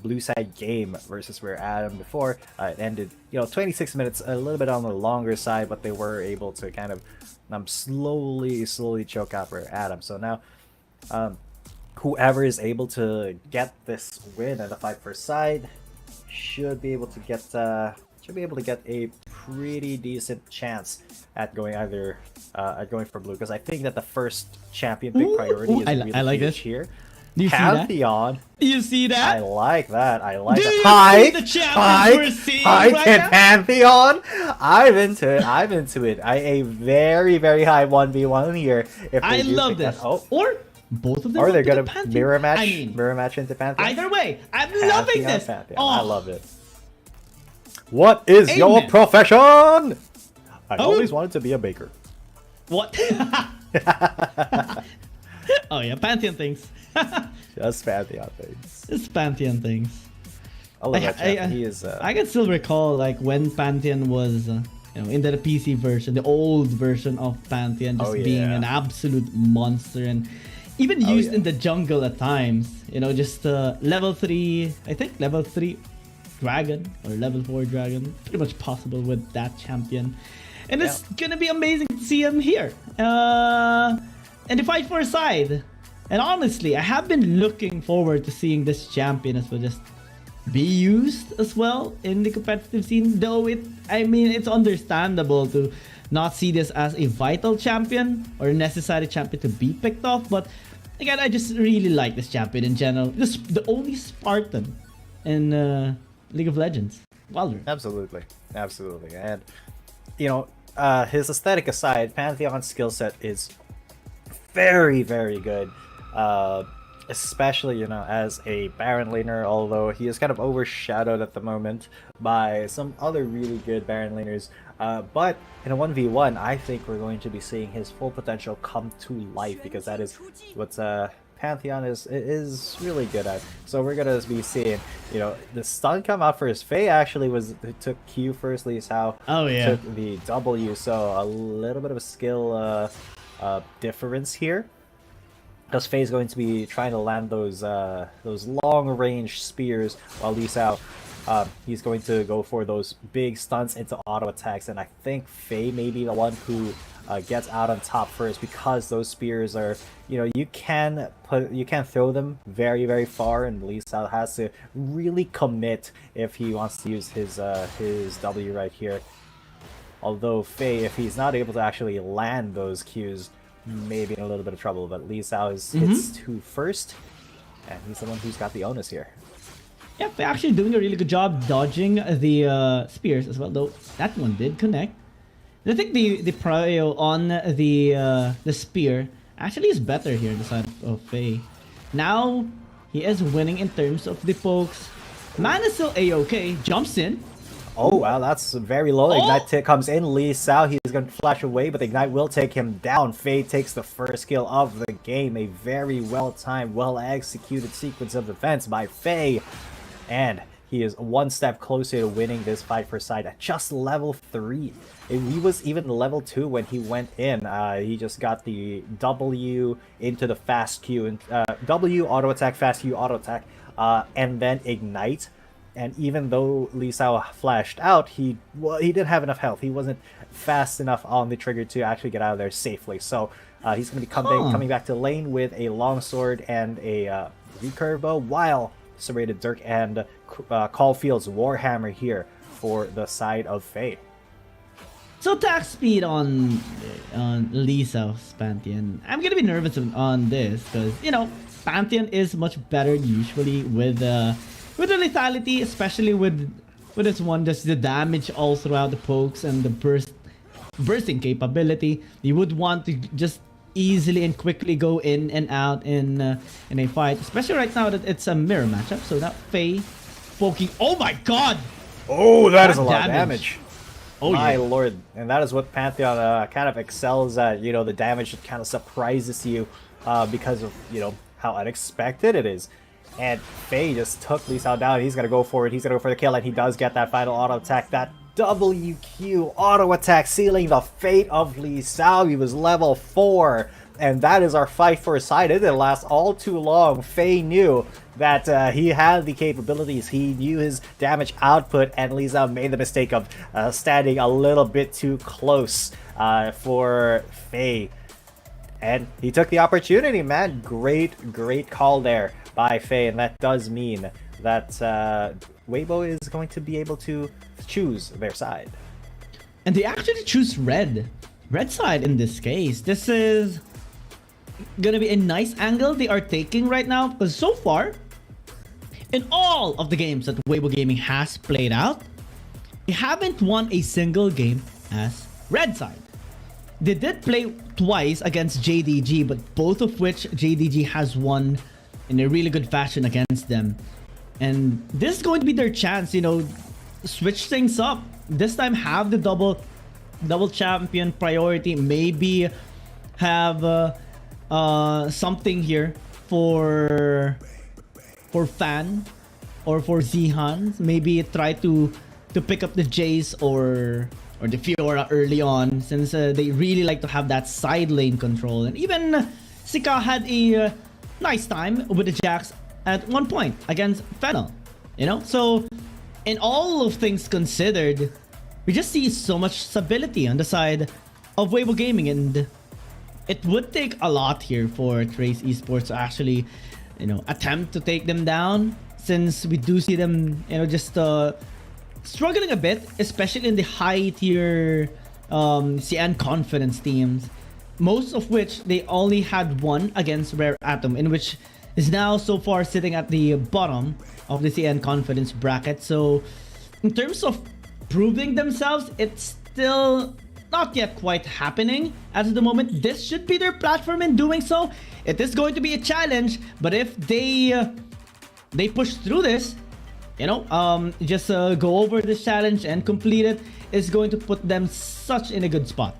blue side game versus where Adam before it ended, 26 minutes, a little bit on the longer side, but they were able to kind of slowly choke out for Adam. So now whoever is able to get this win at the fight for side should be able to get a pretty decent chance at going for blue, because I think that the first champion pick priority is really I like huge it here. You Pantheon. See that? You see that? I like that. I like Do that. you Hi, see the champions we're seeing right now? Pantheon. I'm into it. A very high 1v1 here. If I do love pick this. that. Oh. Or both of them. Or they're gonna Pantheon. mirror match. I mean, mirror match into Pantheon. either way, I'm Pantheon, loving this. Pantheon. Oh. I love it. What is Amen. your profession? I Oh. always wanted to be a baker. What? Oh yeah, Pantheon things. Just Pantheon things. It's Pantheon things. I love that champion. He is. I can still recall like when Pantheon was, in the PC version, the old version of Pantheon, just being an absolute monster and even used in the jungle at times. Just level 3, I think level 3 dragon or level 4 dragon, pretty much possible with that champion. And it's gonna be amazing to see him here. And the fight for a side. And honestly, I have been looking forward to seeing this champion as well just be used as well in the competitive scene. Though it's understandable to not see this as a vital champion or a necessary champion to be picked off. But again, I just really like this champion in general. Just the only Spartan in League of Legends. Wilder. Absolutely. And his aesthetic aside, Pantheon's skill set is very good. Especially as a Baron laner, although he is kind of overshadowed at the moment by some other really good Baron laners. But in a 1v1, I think we're going to be seeing his full potential come to life, because that is what Pantheon is really good at. So we're gonna be seeing, the stun come out for his Faye. Actually took Q first, Lee Sao took the W, so a little bit of a skill difference here, because Faye's going to be trying to land those long-range spears, while Lee Sao, he's going to go for those big stunts into auto attacks. And I think Faye may be the one who gets out on top first, because those spears are, you can throw them very far, and Lee Sao has to really commit if he wants to use his W right here. Although Faye, if he's not able to actually land those Qs, maybe in a little bit of trouble. But Lee Sao hits 2 first, and he's the one who's got the onus here. Yeah, Faye actually doing a really good job dodging the spears as well, though that one did connect. And I think the prio on the spear actually is better here on the side of Faye. Now he is winning in terms of the pokes. Man is still A-okay, jumps in. Oh wow, that's very low. Ignite comes in. Lee Sao, he's going to flash away, but the Ignite will take him down. Faye takes the first kill of the game. A very well-timed, well-executed sequence of defense by Faye. And he is one step closer to winning this fight for side at just level 3. He was even level 2 when he went in. He just got the W into the fast Q, and W auto attack, fast Q auto attack, and then Ignite. And even though Lee Sao flashed out, he didn't have enough health. He wasn't fast enough on the trigger to actually get out of there safely. So he's going to be coming back to lane with a longsword and a recurve bow, while Serrated Dirk and Caulfield's Warhammer here for the side of Faye. So attack speed on Lee Sao's Pantheon. I'm gonna be nervous on this because Pantheon is much better usually with the lethality, especially with this one. Just the damage all throughout the pokes and the bursting capability. You would want to just easily and quickly go in and out in a fight, especially right now that it's a mirror matchup. So that Faye poking. Oh my god! Oh, that is a lot of damage. Oh my lord. And that is what Pantheon kind of excels at, the damage that kind of surprises you because of, how unexpected it is. And Faye just took Lee Sao down. He's going to go for it. He's going to go for the kill, and he does get that final auto attack. That WQ auto attack sealing the fate of Lee Sao. He was level 4. And that is our fight for a side. It didn't last all too long. Faye knew that he had the capabilities. He knew his damage output, and Lisa made the mistake of standing a little bit too close for Faye. And he took the opportunity, man. Great call there by Faye, and that does mean that Weibo is going to be able to choose their side. And they actually choose red side in this case. This is gonna be a nice angle they are taking right now, because so far, in all of the games that Weibo Gaming has played out, they haven't won a single game as red side. They did play twice against JDG, but both of which JDG has won in a really good fashion against them. And this is going to be their chance, you know, switch things up. This time have the double champion priority. Maybe have something here for Fan or for Zihan. Maybe try to pick up the Jace or the Fiora early on, since they really like to have that side lane control. And even Sika had a nice time with the Jax at one point against Fennel, you know? So in all of things considered, we just see so much stability on the side of Weibo Gaming, and it would take a lot here for Trace Esports to actually, you know, attempt to take them down, since we do see them, you know, just struggling a bit, especially in the high tier CN confidence teams, most of which they only had one against Rare Atom, in which is now so far sitting at the bottom of the CN confidence bracket. So in terms of proving themselves, it's still not yet quite happening at the moment. This should be their platform in doing so. It is going to be a challenge, but if they push through this, you know, just go over this challenge and complete it, is going to put them such in a good spot.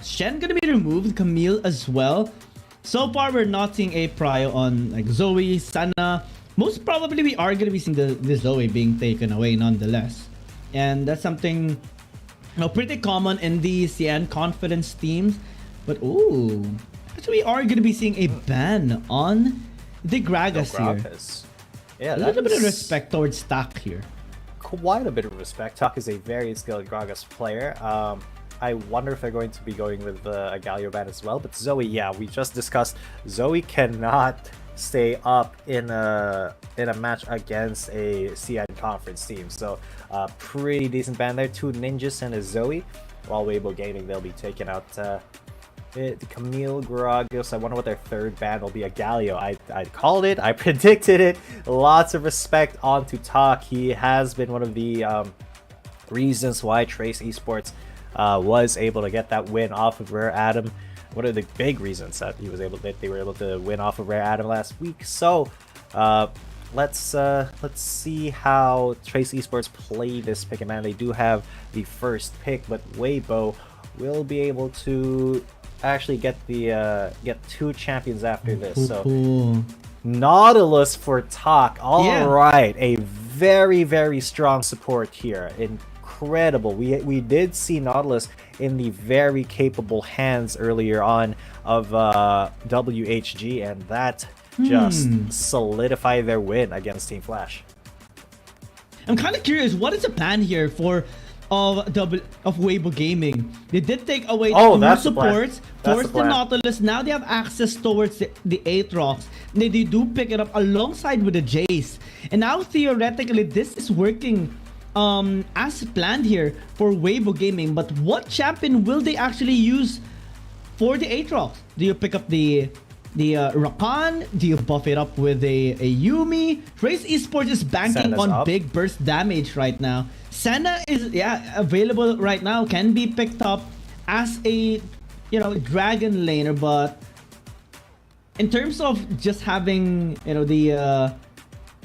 Shen gonna be removed, Camille as well. So far, we're not seeing a prio on like Zoe, Sana. Most probably, we are gonna be seeing the Zoe being taken away nonetheless. And that's something, you know, pretty common in the CN confidence teams. But ooh, actually, we are gonna be seeing a ban on the Gragas here. Yeah, a little bit of respect towards Tak here. Quite a bit of respect. Tak is a very skilled Gragas player. I wonder if they're going to be going with a Galio ban as well. But Zoe, yeah, we just discussed Zoe cannot stay up in a match against a CN conference team. So pretty decent ban there. 2 ninjas and a Zoe. While Weibo Gaming, they'll be taking out Camille, Grogos. I wonder what their third ban will be. A Galio. I called it. I predicted it. Lots of respect onto Tak. He has been one of the reasons why Trace Esports was able to get that win off of Rare Atom. What are the big reasons that they were able to win off of Rare Atom last week? So let's see how Trace Esports play this pick. And man, they do have the first pick, but Weibo will be able to actually get 2 champions after this. So Nautilus for Tak. All right, a very strong support here. Incredible. We did see Nautilus in the very capable hands earlier on of WHG, and that just solidified their win against Team Flash. I'm kind of curious, what is the plan here for of Weibo Gaming? They did take away 2 supports, forced the Nautilus. Now they have access towards the Aatrox. They do pick it up alongside with the Jace, and now theoretically this is working as planned here for Weibo Gaming. But what champion will they actually use for the Aatrox? Do you pick up the Rakan? Do you buff it up with a Yumi? Trace Esports is banking on big burst damage right now. Senna is available right now, can be picked up as a dragon laner, but in terms of just having the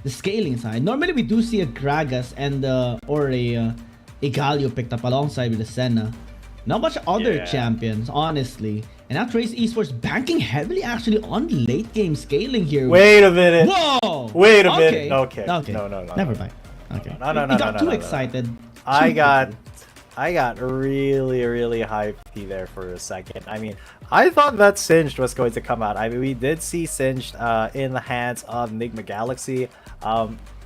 the scaling side. Normally we do see a Gragas and or a Galio picked up alongside with the Senna. Not much other champions, honestly. And now Trace Esports banking heavily actually on late game scaling here. Wait a minute. Whoa! Wait a minute. Okay. Okay. No. Never mind. Okay. No. You got too excited. I got really hyped there for a second. I mean, I thought that Singed was going to come out. I mean, we did see Singed in the hands of Enigma Galaxy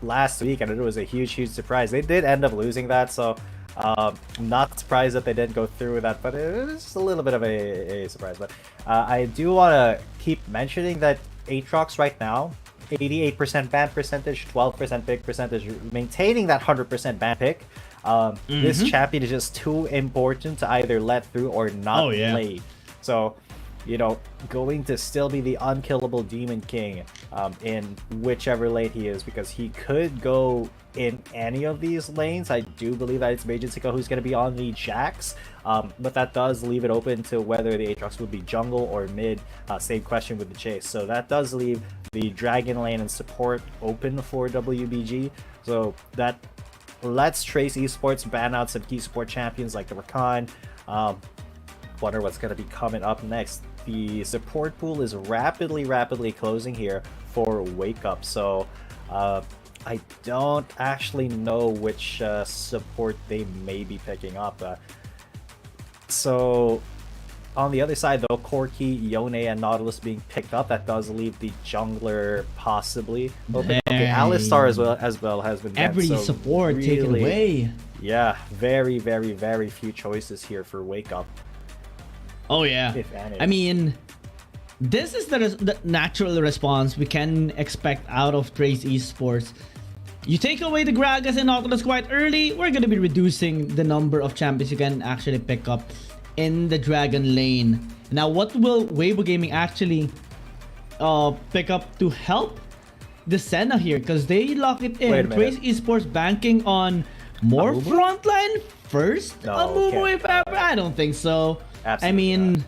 last week, and it was a huge surprise. They did end up losing that, so I'm not surprised that they didn't go through with that, but it was a little bit of a surprise. But I do want to keep mentioning that Aatrox right now, 88% ban percentage, 12% pick percentage, maintaining that 100% ban pick. This champion is just too important to either let through or not play. So, you know, going to still be the unkillable Demon King in whichever lane he is, because he could go in any of these lanes. I do believe that it's Magentico who's going to be on the Jax, but that does leave it open to whether the Aatrox would be jungle or mid. Same question with the Chase. So that does leave the Dragon lane and support open for WBG. So that lets Trace Esports ban out some key support champions like the Rakan. Wonder what's going to be coming up next. The support pool is rapidly closing here for Wake Up. So I don't actually know which support they may be picking up. So on the other side though, Corki, Yone, and Nautilus being picked up, that does leave the jungler possibly open. Okay, Alistar as well has been banned, every so support really, taken away. Yeah, very few choices here for Wake Up. Oh yeah, if any. I mean, this is the natural response we can expect out of Trace Esports. You take away the Gragas and Nautilus quite early, we're going to be reducing the number of champions you can actually pick up in the Dragon lane. Now, what will Weibo Gaming actually pick up to help the Senna here? Because they lock it in. Trace Esports banking on more frontline first? Amumu, if ever? I don't think so. Absolutely I mean,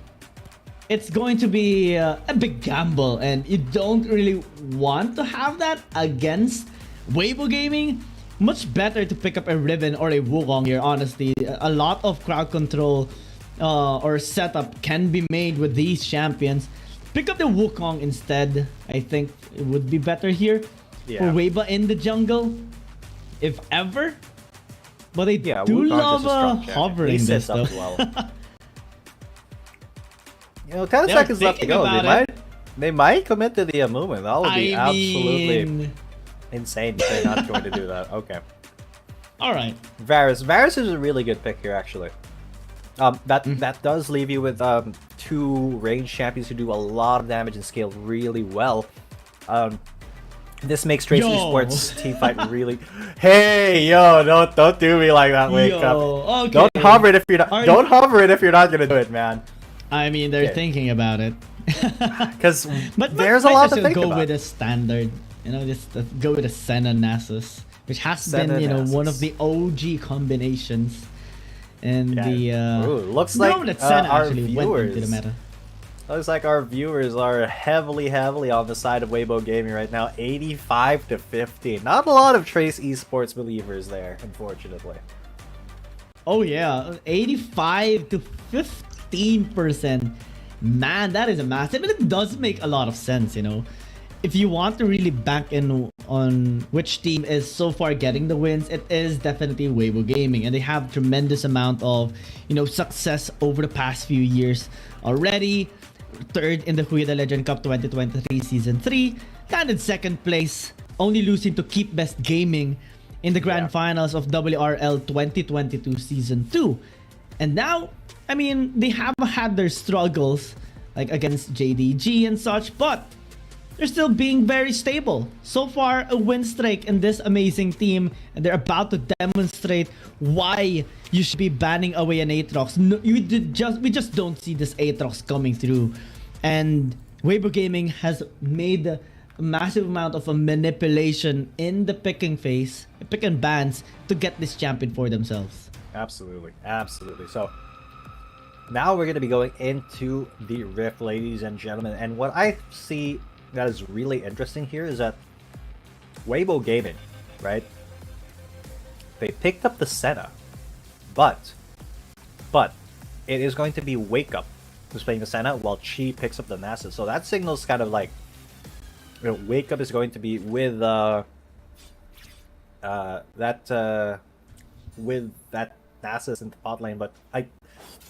it's going to be a big gamble, and you don't really want to have that against Weibo Gaming. Much better to pick up a Riven or a Wukong here, honestly. A lot of crowd control or setup can be made with these champions. Pick up the Wukong instead. I think it would be better here for Weibo in the jungle, if ever. But they do Wukong's love hovering this though. You know, 10 seconds left to go. They might commit to the movement. That would be absolutely insane if they're not going to do that. Okay. Alright. Varus is a really good pick here, actually. That does leave you with two ranged champions who do a lot of damage and scale really well. This makes Trace Esports team fight really. Hey, yo, don't do me like that. Wake up. Okay. Don't hover it if you're not. Don't hover it if you're not gonna do it, man. I mean, they're thinking about it. Because there's a lot to think go about. With a standard, you know, just go with a Senna Nasus, which has been, you know, one of the OG combinations. And looks like that Senna our actually viewers. went into the meta. Looks like our viewers are heavily on the side of Weibo Gaming right now, 85 to 50. Not a lot of Trace Esports believers there, unfortunately. Oh yeah, 85 to 15%. Man, that is a massive, and it does make a lot of sense, you know. If you want to really bank in on which team is so far getting the wins, it is definitely Weibo Gaming, and they have tremendous amount of, you know, success over the past few years already. Third in the Huida Legend Cup 2023 Season 3, landed second place, only losing to Keep Best Gaming in the Grand Finals of WRL 2022 Season 2. And now, I mean, they have had their struggles, like against JDG and such, but they're still being very stable. So far, a win streak in this amazing team, and they're about to demonstrate why you should be banning away an Aatrox. No, we just don't see this Aatrox coming through. And Weibo Gaming has made a massive amount of a manipulation in the picking phase, pick and bans, to get this champion for themselves. Absolutely. So now we're going to be going into the Rift, ladies and gentlemen. And what I see that is really interesting here is that Weibo Gaming, right? They picked up the Senna, but it is going to be Wake Up who's playing the Senna while Chi picks up the Nasus. So that signals kind of like, you know, Wake Up is going to be with that Nasus in the bot lane, but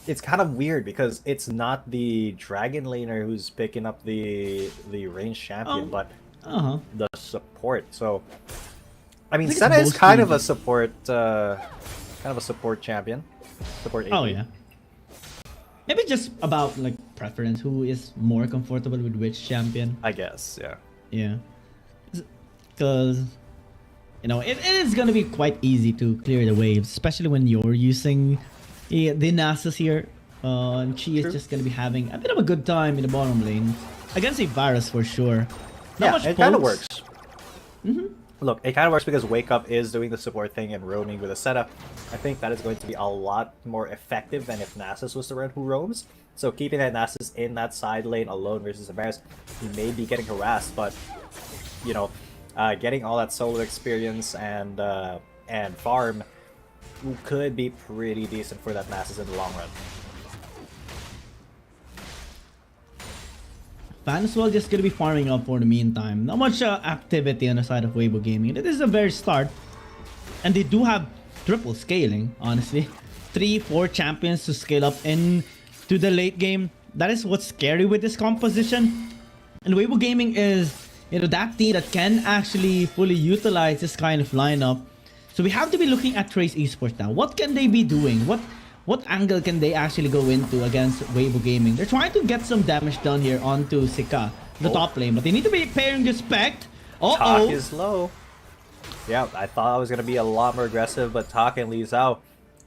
it's kind of weird because it's not the Dragon laner who's picking up the range champion, but the support. So I mean, Senna is kind of a support champion. Support AP. Oh yeah. Maybe just about like preference, who is more comfortable with which champion. I guess, yeah. Yeah. Because you know, it is gonna be quite easy to clear the waves, especially when you're using the Nasus here. And Chi is just gonna be having a bit of a good time in the bottom lane against a virus for sure. Not much it kind of works. Look, it kind of works because Wake Up is doing the support thing and roaming with a setup. I think that is going to be a lot more effective than if Nasus was the one who roams. So keeping that Nasus in that side lane alone versus the Varus, he may be getting harassed, but you know, getting all that solo experience and farm could be pretty decent for that Nasus in the long run. Fan as well just gonna be farming up for the meantime. Not much activity on the side of Weibo Gaming. It is the very start, and they do have triple scaling. Honestly, 3-4 champions to scale up into the late game. That is what's scary with this composition. And Weibo Gaming is, you know, that team that can actually fully utilize this kind of lineup. So we have to be looking at Trace Esports now. What can they be doing? What angle can they actually go into against Weibo Gaming? They're trying to get some damage done here onto Sika, the top lane, but they need to be paying respect. Talk is low. Yeah, I thought I was going to be a lot more aggressive, but Talk and Li Zhao,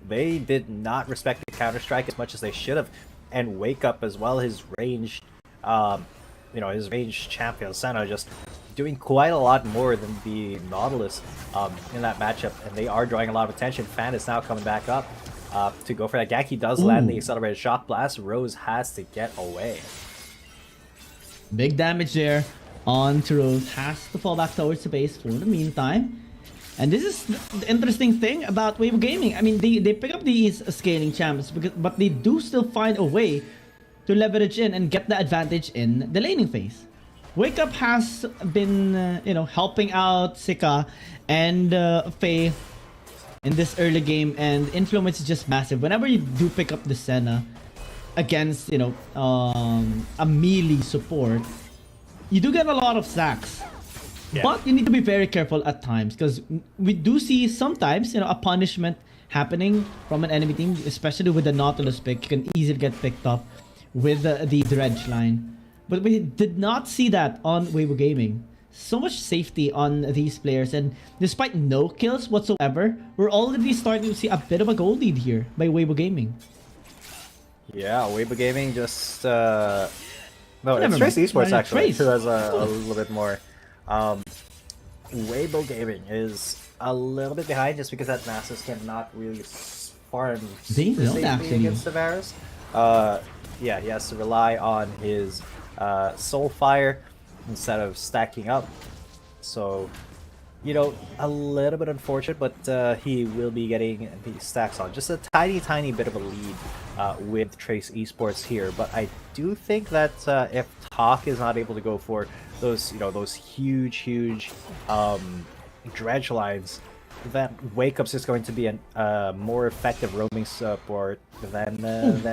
they did not respect the counter-strike as much as they should have. And Wake Up as well, his ranged, you know, his ranged champion, Senna, just doing quite a lot more than the Nautilus in that matchup. And they are drawing a lot of attention. Fan is now coming back up. To go for that gank. He does land the accelerated shock blast. Rose has to get away. Big damage there on to Rose. Has to fall back towards the base for the meantime. And this is the interesting thing about Weibo Gaming. I mean, they pick up these scaling champs, but they do still find a way to leverage in and get the advantage in the laning phase. Wake Up has been, you know, helping out Sika and Faye in this early game, and influence is just massive. Whenever you do pick up the Senna against, you know, a melee support, you do get a lot of stacks. Yeah. But you need to be very careful at times, because we do see sometimes, you know, a punishment happening from an enemy team, especially with the Nautilus pick. You can easily get picked up with the Dredge line. But we did not see that on Weibo Gaming. So much safety on these players, and despite no kills whatsoever, we're already starting to see a bit of a goal lead here by Weibo Gaming. Yeah, Weibo Gaming just no, it's Trace Esports actually who has a little bit more. Weibo Gaming is a little bit behind just because that Nasus cannot really farm safely against the Varus. Yeah, he has to rely on his Soulfire instead of stacking up. So, you know, a little bit unfortunate, but he will be getting the stacks on. Just a tiny bit of a lead with Trace Esports here. But I do think that if Talk is not able to go for those, you know, those huge dredge lines, then Wake Up's is going to be a more effective roaming support than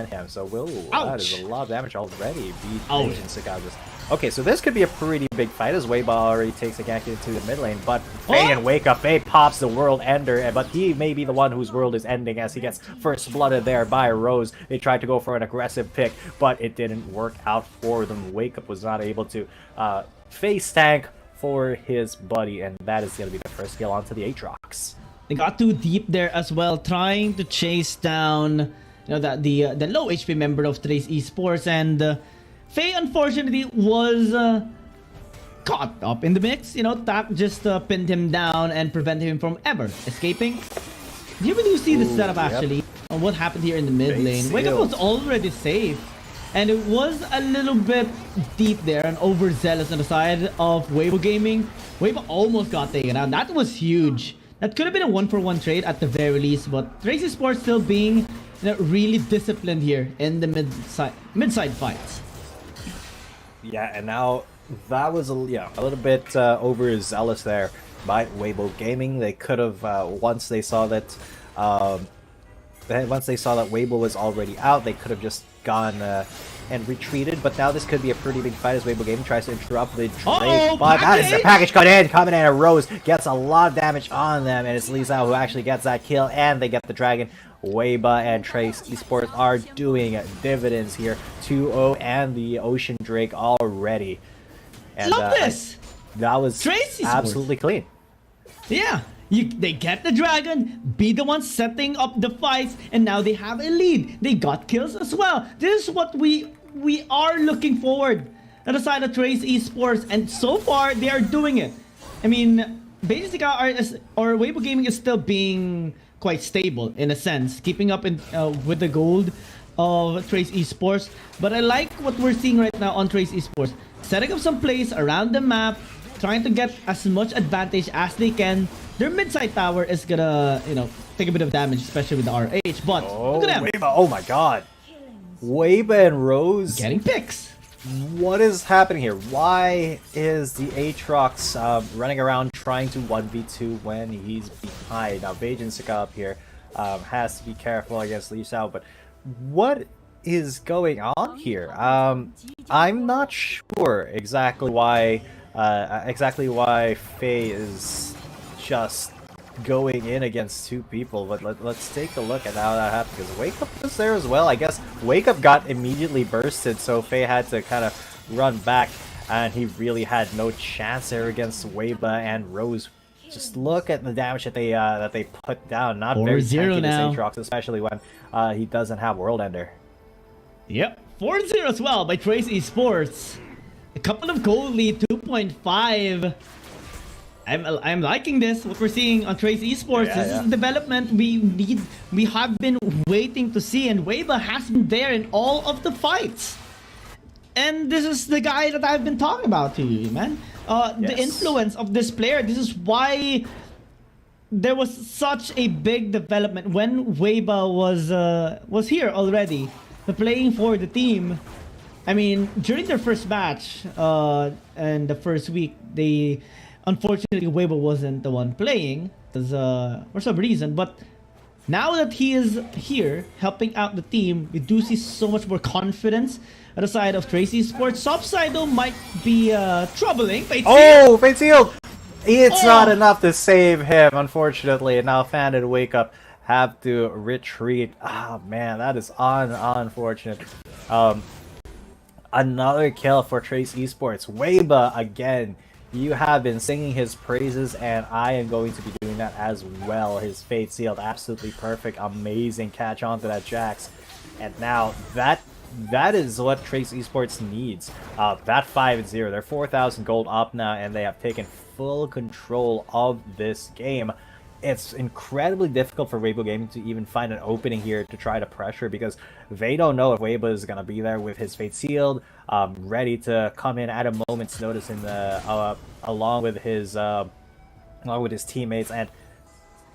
him. So that is a lot of damage already. Okay, so this could be a pretty big fight as Weibo already takes a gank into the mid lane, but Faye and Wake Up, Faye pops the World Ender, but he may be the one whose world is ending as he gets first blooded there by Rose. They tried to go for an aggressive pick, but it didn't work out for them. Wake Up was not able to face tank for his buddy, and that is going to be the first kill onto the Aatrox. They got too deep there as well, trying to chase down, you know, the low HP member of Trace Esports, and Faye unfortunately was caught up in the mix. You know, that just pinned him down and prevented him from ever escaping. Here we do see the setup actually. What happened here in the mid lane. Wake Up was already safe And it was a little bit deep there and overzealous on the side of Weibo Gaming. Weibo almost got taken out. That was huge. That could have been a 1-for-1 trade at the very least, but Trace Esports still being really disciplined here in the mid-side fights. Yeah, and now that was a little bit overzealous there by Weibo Gaming. They could have once they saw that Weibo was already out, they could have just gone and retreated. But now this could be a pretty big fight as Weibo Gaming tries to interrupt the trade. But that is the package coming in, and Rose gets a lot of damage on them, and it's Lisa who actually gets that kill, and they get the dragon. Weibo and Trace Esports are doing dividends here. 2-0 and the Ocean Drake already. And love this! That was Trace Esports. Absolutely clean. Yeah, they get the dragon, be the ones setting up the fights, and now they have a lead. They got kills as well. This is what we are looking forward at the side of Trace Esports, and so far they are doing it. I mean, basically, our Weibo Gaming is still being quite stable in a sense, keeping up with the gold of Trace Esports. But I like what we're seeing right now on Trace Esports, setting up some plays around the map, trying to get as much advantage as they can. Their mid-side tower is gonna, take a bit of damage, especially with the RH. But look at them. Weibo, oh my god. Weibo and Rose getting picks. What is happening here? Why is the Aatrox running around trying to 1v2 when he's behind? Now, Vajinsica up here has to be careful against Lee Xiao, but what is going on here? I'm not sure exactly why Faye is just going in against two people, but let's take a look at how that happened, because Wake Up was there as well. I guess Wake Up got immediately bursted, so Faye had to kind of run back, and he really had no chance there against Weibo and Rose. Just look at the damage that they put down. Not very tanky this Aatrox, especially when he doesn't have World Ender. Yep, 4-0 as well by Trace Esports. A couple of gold lead, 2.5. I'm liking this, what we're seeing on Trace Esports. This is development we have been waiting to see, and Weibo has been there in all of the fights. And this is the guy that I've been talking about to you, man. The influence of this player. This is why there was such a big development when Weibo was here already, playing for the team. I mean, during their first match and the first week, unfortunately, Weibo wasn't the one playing for some reason. But now that he is here, helping out the team, we do see so much more confidence at the side of Trace Esports. Top side, though, might be troubling. Fate Sealed! It's not enough to save him, unfortunately. And now Fan and Wake Up have to retreat. Ah, man, that is unfortunate. Another kill for Trace Esports. Weibo again. You have been singing his praises, and I am going to be doing that as well. His Fate Sealed, absolutely perfect, amazing catch onto that Jax. And now that is what Trace Esports needs. That 5-0, they're 4,000 gold up now, and they have taken full control of this game. It's incredibly difficult for Weibo Gaming to even find an opening here to try to pressure, because they don't know if Weibo is going to be there with his Fate Sealed, ready to come in at a moment's notice in the along with his teammates. And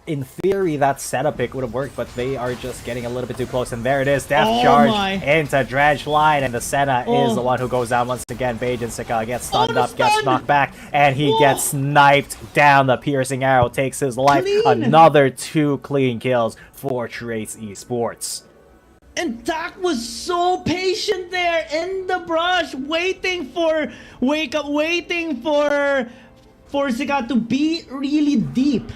in theory, that setup pick would have worked, but they are just getting a little bit too close. And there it is, Death Charge into Dredge Line, and the Senna is the one who goes down once again. Vajinsica gets stunned up, gets knocked back, and he gets sniped down. The piercing arrow takes his life. Another 2 clean kills for Trace Esports. And Dak was so patient there in the brush, waiting for Wake Up, waiting for Zika to be really deep,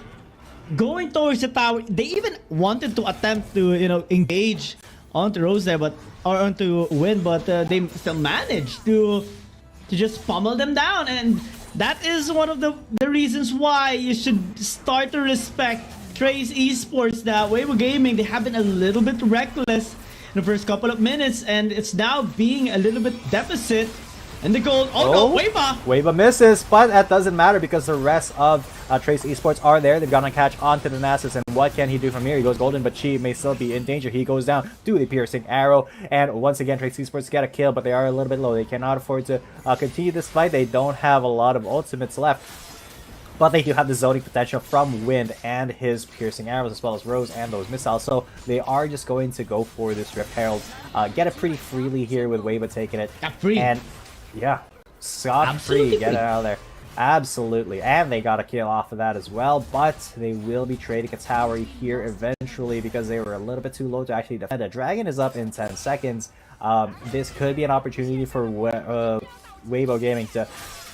going towards the tower. They even wanted to attempt to, engage onto Rose there, or onto Win, but they still managed to just pummel them down. And that is one of the reasons why you should start to respect Trace Esports. That Weibo Gaming, they have been a little bit reckless in the first couple of minutes, and it's now being a little bit deficit And the gold. Oh no, Weiba! Weiba misses, but that doesn't matter because the rest of Trace Esports are there. They're gonna catch onto the Nasus, and what can he do from here? He goes golden, but Chi may still be in danger. He goes down to the piercing arrow, and once again, Trace Esports get a kill, but they are a little bit low. They cannot afford to continue this fight. They don't have a lot of ultimates left. But they do have the zoning potential from Wind and his piercing arrows, as well as Rose and those missiles. So they are just going to go for this Rift Herald. Get it pretty freely here with Weiba taking it. Free. And yeah, scot-free. Get it out of there. Absolutely. And they got a kill off of that as well. But they will be trading a tower here eventually because they were a little bit too low to actually defend. A dragon is up in 10 seconds. This could be an opportunity for Weibo Gaming to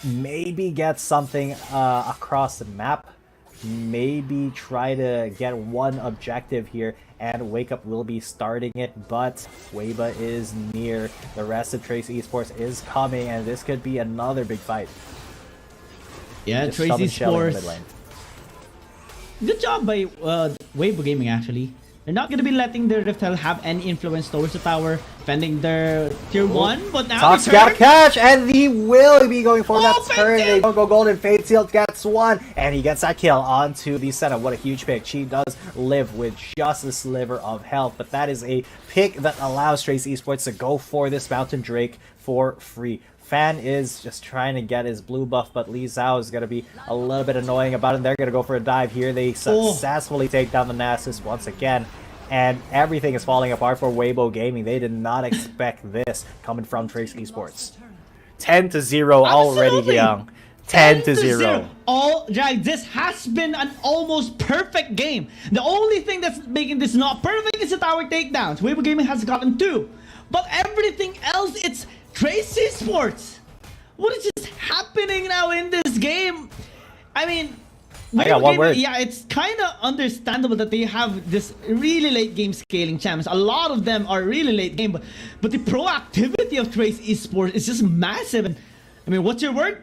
maybe get something across the map, maybe try to get one objective here, and Wake Up will be starting it, but Weiba is near. The rest of Trace Esports is coming, and this could be another big fight. Yeah, Trace Esports. Good job by Weibo Gaming, actually. They're not going to be letting the Rift Herald have any influence towards the tower, defending their tier 1, but now Tox got a catch, and he will be going for that turn. They don't go golden. Fade Sealed gets one, and he gets that kill onto the center. What a huge pick. She does live with just a sliver of health, but that is a pick that allows Trace Esports to go for this Mountain Drake for free. Fan is just trying to get his blue buff, but Lee Zhao is going to be a little bit annoying about it. They're going to go for a dive here. They successfully take down the Nasus once again, and everything is falling apart for Weibo Gaming. They did not expect this coming from Trace Esports. 10-0 already, Young. 10-0. All right, this has been an almost perfect game. The only thing that's making this not perfect is the tower takedowns. Weibo Gaming has gotten 2, but everything else, it's Trace Esports. What is just happening now in this game? I mean, I got one word. Yeah, it's kind of understandable that they have this really late game scaling champions. A lot of them are really late game, but the proactivity of Trace Esports is just massive. And I mean, what's your word?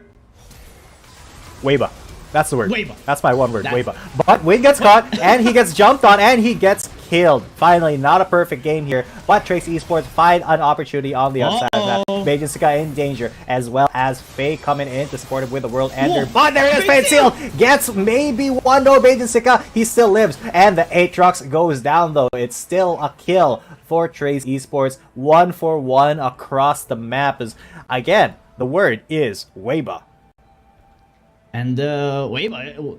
Weiba. That's the word. Weiba. That's my one word, Weiba. But Win gets caught, and he gets jumped on, and he gets killed. Finally, not a perfect game here, but Trace Esports find an opportunity on the other side of that. Bajinska in danger, as well as Faye coming in to support him with the World Ender. But there it is, Fade Sealed gets maybe one, no, Bajinska, he still lives, and the Aatrox goes down though. It's still a kill for Trace Esports, 1 for 1 across the map. As again, the word is Weiba. And Weibo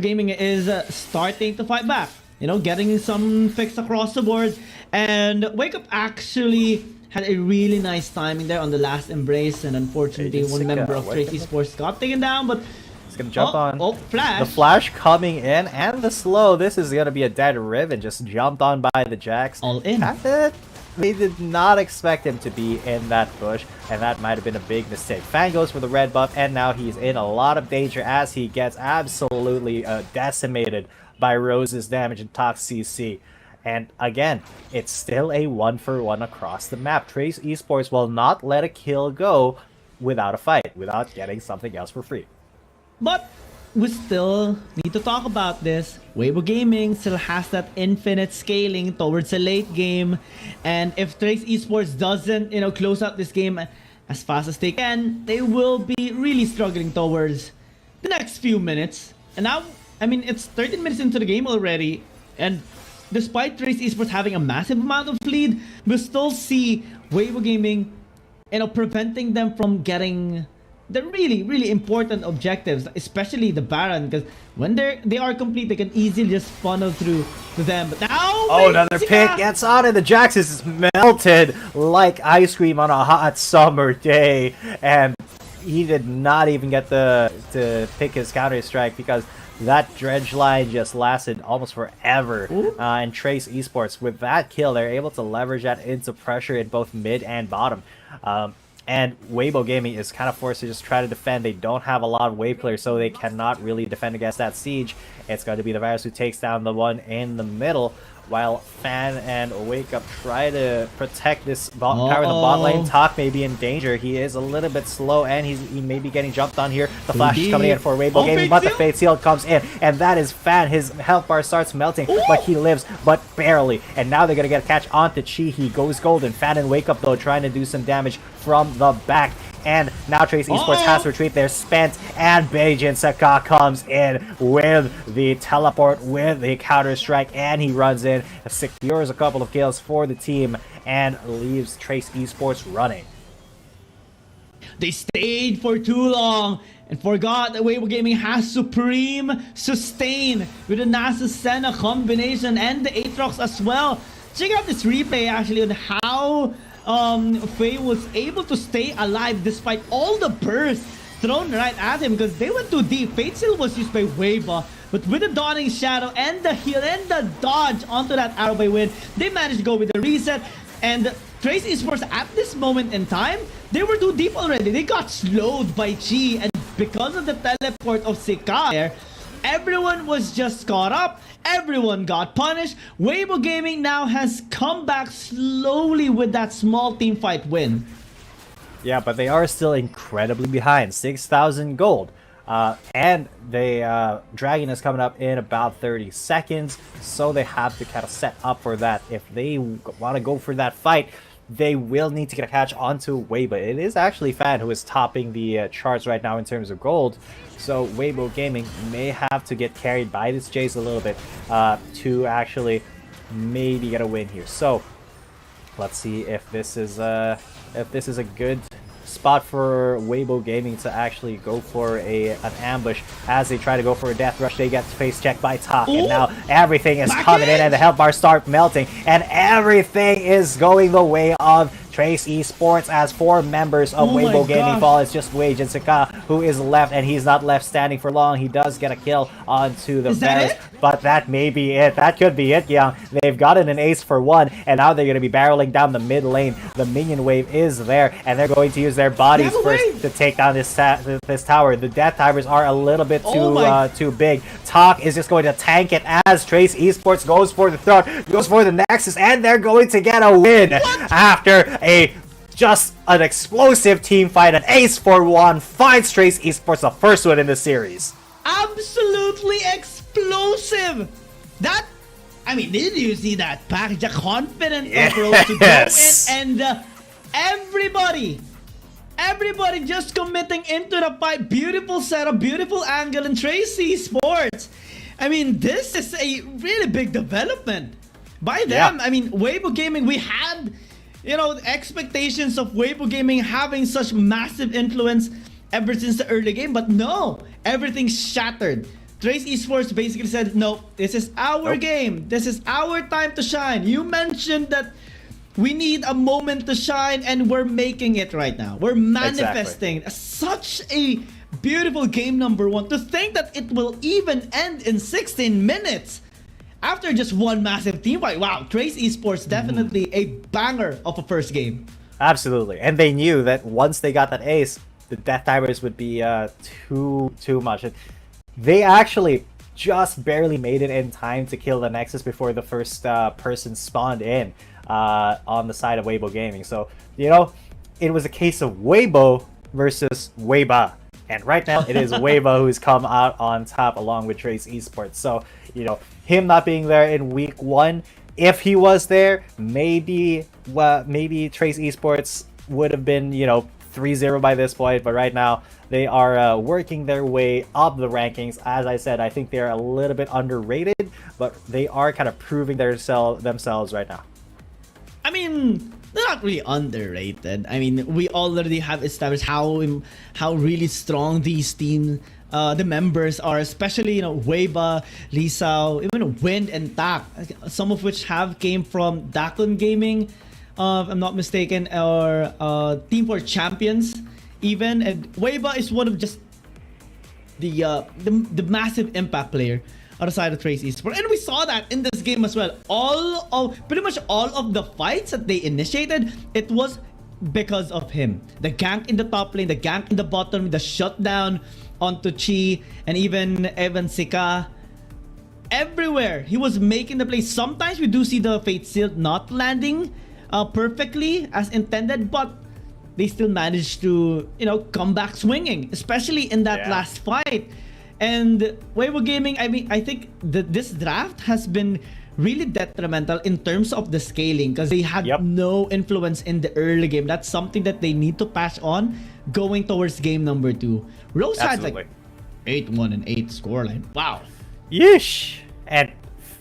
Gaming is starting to fight back. You know, getting some fix across the board. And Wake Up actually had a really nice timing there on the last embrace. And unfortunately, one member of Trace Esports got taken down. But he's going to jump on. Flash. The flash coming in and the slow. This is going to be a dead Riven. Just jumped on by the Jax. All in. They did not expect him to be in that bush, and that might have been a big mistake. Fan goes for the red buff, and now he's in a lot of danger as he gets absolutely decimated by Rose's damage and Tox CC. And again, it's still a 1 for 1 across the map. Trace Esports will not let a kill go without a fight, without getting something else for free. But we still need to talk about this. Weibo Gaming still has that infinite scaling towards the late game, and if Trace Esports doesn't, you know, close out this game as fast as they can, they will be really struggling towards the next few minutes. And now, I mean, it's 13 minutes into the game already, and despite Trace Esports having a massive amount of lead, we still see Weibo Gaming, you know, preventing them from getting the really important objectives, especially the Baron, because when they are complete, they can easily just funnel through to them. But now, another pick gets on, and the Jax is melted like ice cream on a hot summer day, and he did not even get to pick his counter strike because that dredge line just lasted almost forever. And Trace Esports, with that kill, they're able to leverage that into pressure in both mid and bottom. And Weibo Gaming is kind of forced to just try to defend. They don't have a lot of wave players, so they cannot really defend against that siege. It's going to be the Virus who takes down the one in the middle, while Fan and Wake Up try to protect this power in the bot lane. Talk may be in danger. He is a little bit slow, and he may be getting jumped on here. The flash is coming in for Weibo Gaming, but the Fade Sealed comes in, and that is Fan. His health bar starts melting, but he lives, but barely. And now they're going to get a catch onto Chi. He goes golden. Fan and Wake Up, though, trying to do some damage from the back. and now Trace Esports has to retreat. They're spent, and Beijing Saka comes in with the teleport, with the counter-strike, and he runs in, secures a couple of kills for the team, and leaves Trace Esports running. They stayed for too long and forgot that Weibo Gaming has supreme sustain with the NASA Senna combination and the Aatrox as well. Check out this replay actually on how Faye was able to stay alive despite all the bursts thrown right at him, because they went too deep. Fate Seal was used by Weibo, but with the Dawning Shadow and the heal and the dodge onto that arrow by Wind, they managed to go with the reset. And Trace Esports at this moment in time, they were too deep already. They got slowed by Chi, and because of the teleport of Sika there, everyone was just caught up. Everyone got punished. Weibo Gaming now has come back slowly with that small team fight win. Yeah, but they are still incredibly behind. 6,000 gold. And the Dragon is coming up in about 30 seconds, so they have to kind of set up for that. If they want to go for that fight, they will need to get a catch onto Weibo. It is actually Fan who is topping the charts right now in terms of gold, so Weibo Gaming may have to get carried by this chase a little bit to actually maybe get a win here. So let's see if this is a good spot for Weibo Gaming to actually go for an ambush. As they try to go for a death rush, they get face checked by Talk, and now everything is coming in, and the health bars start melting, and everything is going the way of Trace Esports as 4 members of Weibo Gaming fall. It's just Wage and Saka who is left, and he's not left standing for long. He does get a kill onto the Varus, but that may be it. That could be it, Young. They've gotten an ace for 1, and now they're going to be barreling down the mid lane. The minion wave is there, and they're going to use their bodies first to take down this tower. The death timers are a little bit too big. Talk is just going to tank it as Trace Esports goes for the throat, goes for the Nexus, and they're going to get a win after just an explosive team fight. An ace for 1 finds Trace Esports the first one in the series. Absolutely explosive. That, I mean, did you see that pack? The confident approach to go in, and everybody just committing into the fight. Beautiful setup, beautiful angle, and Trace Esports. I mean, this is a really big development by them. I mean, Weibo Gaming, we had, you know, expectations of Weibo Gaming having such massive influence ever since the early game, but no, everything's shattered. Trace Esports basically said, no, this is our game. This is our time to shine. You mentioned that we need a moment to shine, and we're making it right now. We're manifesting such a beautiful game number 1. To think that it will even end in 16 minutes. After just one massive team fight. Wow, Trace Esports definitely a banger of a first game. Absolutely. And they knew that once they got that ace, the death timers would be too much. They actually just barely made it in time to kill the Nexus before the first person spawned in on the side of Weibo Gaming. So, you know, it was a case of Weibo versus Weiba. And right now, it is Weibo who's come out on top along with Trace Esports. So, you know, him not being there in week 1, if he was there, maybe Trace Esports would have been, you know, 3-0 by this point. But right now, they are working their way up the rankings. As I said, I think they're a little bit underrated, but they are kind of proving themselves right now. I mean, they're not really underrated. I mean, we already have established how really strong these teams, the members are, especially, you know, Weiba, Lisao, even Wind and Tak, some of which have came from Dakon Gaming, if I'm not mistaken, or Team 4 Champions even. And Weiba is one of just the massive impact player on the side of Trace Esports. And we saw that in this game as well. Pretty much all of the fights that they initiated, it was because of him. The gank in the top lane, the gank in the bottom, the shutdown onto Chi, and even Evan Sika. Everywhere, he was making the play. Sometimes we do see the Fate Shield not landing perfectly as intended, but they still managed to, you know, come back swinging, especially in that last fight. And Weibo Gaming, I mean, I think this draft has been really detrimental in terms of the scaling, because they had no influence in the early game. That's something that they need to pass on going towards game number 2. Rose had like Absolutely. 8-1 and 8 scoreline. Wow. Yeesh! And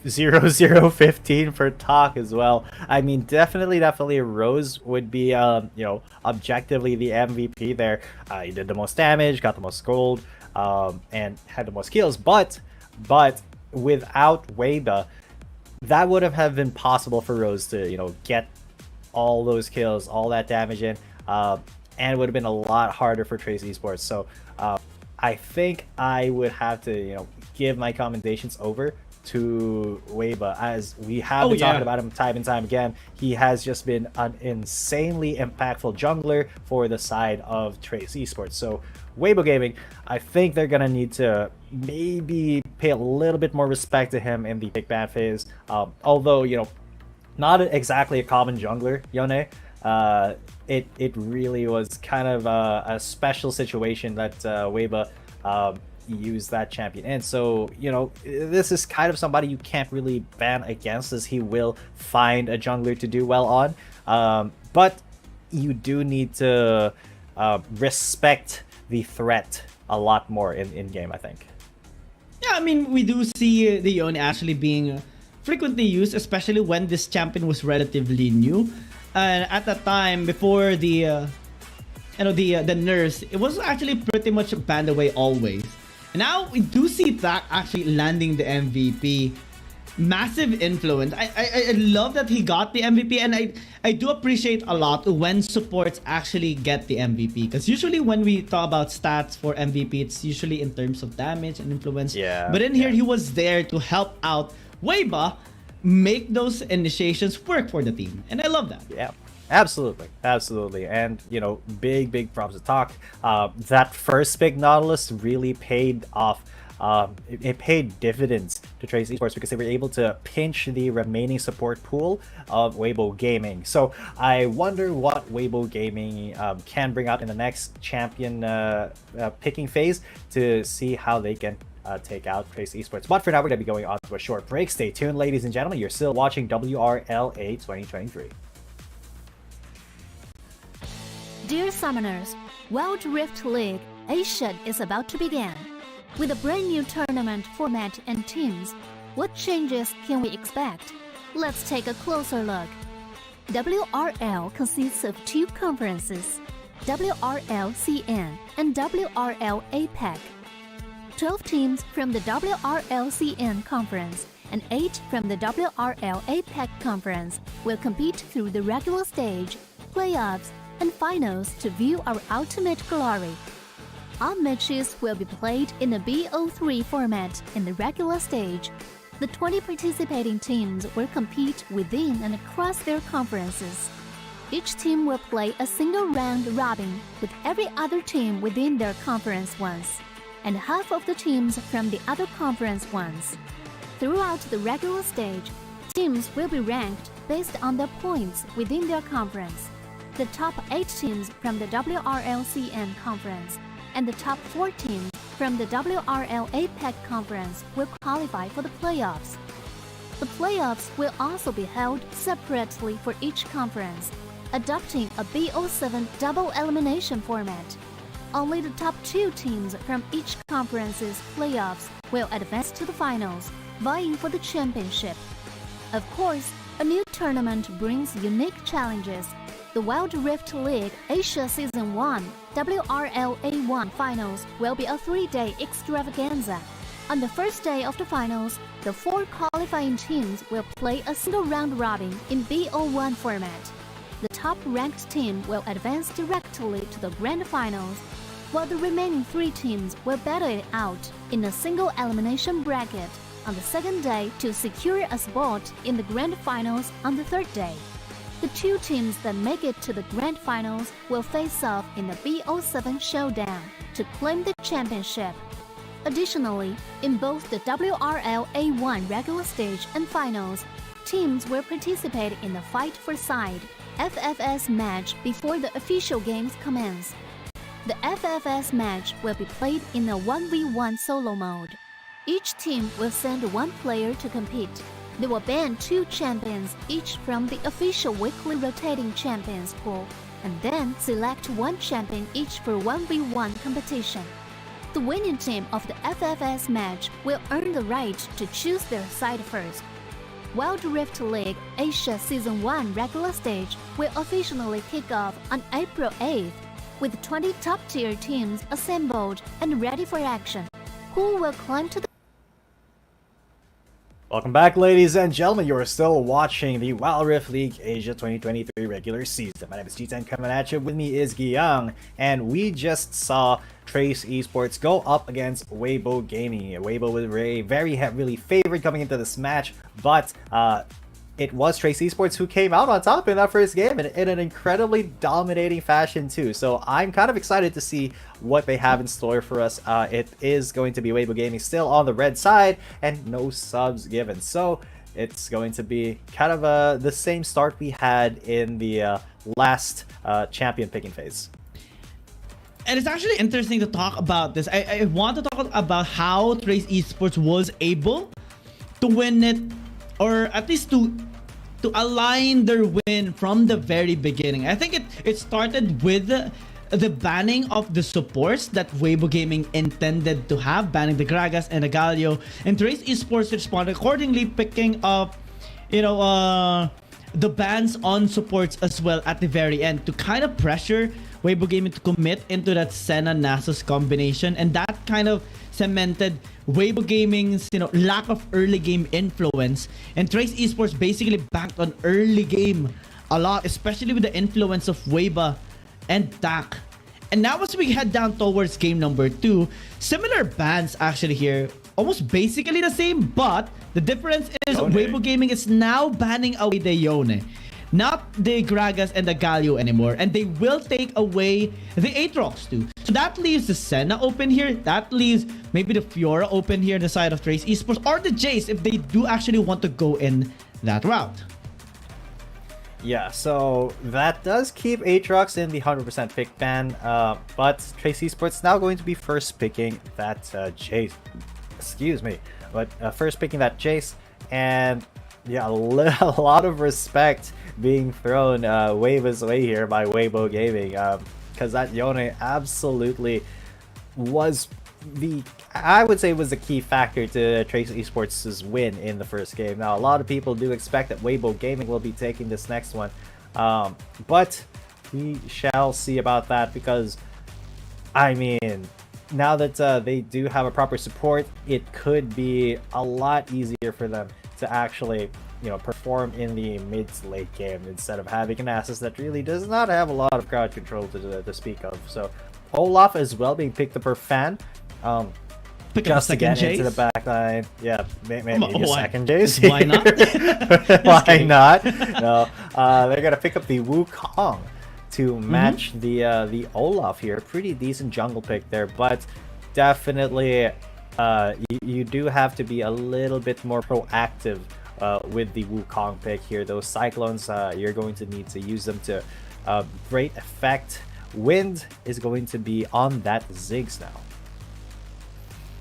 0-0-15 for Talk as well. I mean, definitely Rose would be, objectively the MVP there. He did the most damage, got the most gold, and had the most kills. But without Weiba, that would have been possible for Rose to, get all those kills, all that damage in, and it would have been a lot harder for Trace Esports. So I think I would have to, give my commendations over to Weiba, as we have been talking about him time and time again. He has just been an insanely impactful jungler for the side of Trace Esports. So Weibo Gaming, I think they're gonna need to maybe pay a little bit more respect to him in the pick ban phase. Although, not exactly a common jungler, Yone. It really was kind of a special situation that Weiba use that champion. And so, this is kind of somebody you can't really ban against, as he will find a jungler to do well on. But you do need to respect the threat a lot more in game, I think. Yeah, I mean, we do see the Yone actually being frequently used, especially when this champion was relatively new. And at that time, before the nerfs, it was actually pretty much banned away always. Now we do see that actually landing the MVP. Massive influence. I love that he got the MVP, and I do appreciate a lot when supports actually get the MVP, because usually when we talk about stats for MVP, it's usually in terms of damage and influence. Yeah. But in here, he was there to help out Weiba make those initiations work for the team, and I love that. Yeah. Absolutely. And big props to Talk. That first big Nautilus really paid off. It paid dividends to Trace Esports, because they were able to pinch the remaining support pool of Weibo Gaming. So I wonder what Weibo Gaming can bring out in the next champion picking phase, to see how they can take out Trace Esports. But for now, we're going to be going on to a short break. Stay tuned, ladies and gentlemen. You're still watching WRLA 2023. Dear Summoners, Wild Rift League Asia is about to begin. With a brand new tournament format and teams, what changes can we expect? Let's take a closer look. WRL consists of 2 conferences, WRL CN and WRL APEC. 12 teams from the WRL CN conference and 8 from the WRL APEC conference will compete through the regular stage, playoffs, and finals to view our ultimate glory. All matches will be played in the BO3 format in the regular stage. The 20 participating teams will compete within and across their conferences. Each team will play a single round robin with every other team within their conference once, and half of the teams from the other conference once. Throughout the regular stage, teams will be ranked based on their points within their conference. The top 8 teams from the WRLCN conference and the top 4 teams from the WRL APEC conference will qualify for the playoffs. The playoffs will also be held separately for each conference, adopting a BO7 double elimination format. Only the top 2 teams from each conference's playoffs will advance to the finals, vying for the championship. Of course, a new tournament brings unique challenges. The Wild Rift League Asia Season 1 WRL A1 Finals will be a 3-day extravaganza. On the first day of the finals, the 4 qualifying teams will play a single round robin in BO1 format. The top-ranked team will advance directly to the grand finals, while the remaining 3 teams will battle it out in a single elimination bracket on the second day to secure a spot in the grand finals on the third day. The 2 teams that make it to the grand finals will face off in the BO7 showdown to claim the championship. Additionally, in both the WRL A1 regular stage and finals, teams will participate in the Fight for Side FFS match before the official games commence. The FFS match will be played in a 1v1 solo mode. Each team will send 1 player to compete. They will ban 2 champions each from the official weekly rotating champions pool and then select one champion each for 1v1 competition. The winning team of the FFS match will earn the right to choose their side first. Wild Rift League Asia Season 1 regular stage will officially kick off on April 8th, with 20 top-tier teams assembled and ready for action. Who will climb to the... Welcome back, ladies and gentlemen. You are still watching the Wild Rift League Asia 2023 regular season. My name is G10 coming at you. With me is Guiyang, and we just saw Trace Esports go up against Weibo Gaming. Weibo was very heavily favored coming into this match, but it was Trace Esports who came out on top in that first game, and in an incredibly dominating fashion too. So I'm kind of excited to see what they have in store for us. It is going to be Weibo Gaming still on the red side, and no subs given. So it's going to be kind of the same start we had in the last champion picking phase. And it's actually interesting to talk about this. I want to talk about how Trace Esports was able to win it, or at least to align their win from the very beginning. I think it started with the banning of the supports that Weibo Gaming intended to have, banning the Gragas and the Galio, and Trace Esports responded accordingly, picking up, the bans on supports as well at the very end to kind of pressure Weibo Gaming to commit into that Senna Nasus combination, and that kind of cemented Weibo Gaming's lack of early game influence. And Trace Esports basically banked on early game a lot, especially with the influence of Weibo and Dak. And now as we head down towards game number 2, similar bans actually here, almost basically the same, but the difference is Weibo Gaming is now banning away the Yone, not the Gragas and the Galio anymore, and they will take away the Aatrox too. So that leaves the Senna open here, that leaves maybe the Fiora open here on the side of Trace Esports, or the Jace if they do actually want to go in that route. Yeah, so that does keep Aatrox in the 100% pick ban, but Trace Esports now going to be first picking that Jace. Excuse me, but first picking that Jace, and yeah, a lot of respect being thrown Weibo's way here by Weibo Gaming, because that Yone absolutely was I would say was the key factor to Trace Esports' win in the first game. Now, a lot of people do expect that Weibo Gaming will be taking this next one, but we shall see about that, because I mean, now that they do have a proper support, it could be a lot easier for them to actually perform in the mid to late game, instead of having an Nasus that really does not have a lot of crowd control to speak of. So Olaf as well being picked up per fan, just to get into the back line. Yeah, maybe a second Jace. Why not? Why not? No, they're gonna pick up the Wukong to match the Olaf here. Pretty decent jungle pick there, but definitely you do have to be a little bit more proactive with the Wukong pick here. Those Cyclones, you're going to need to use them to great effect. Wind is going to be on that Ziggs now.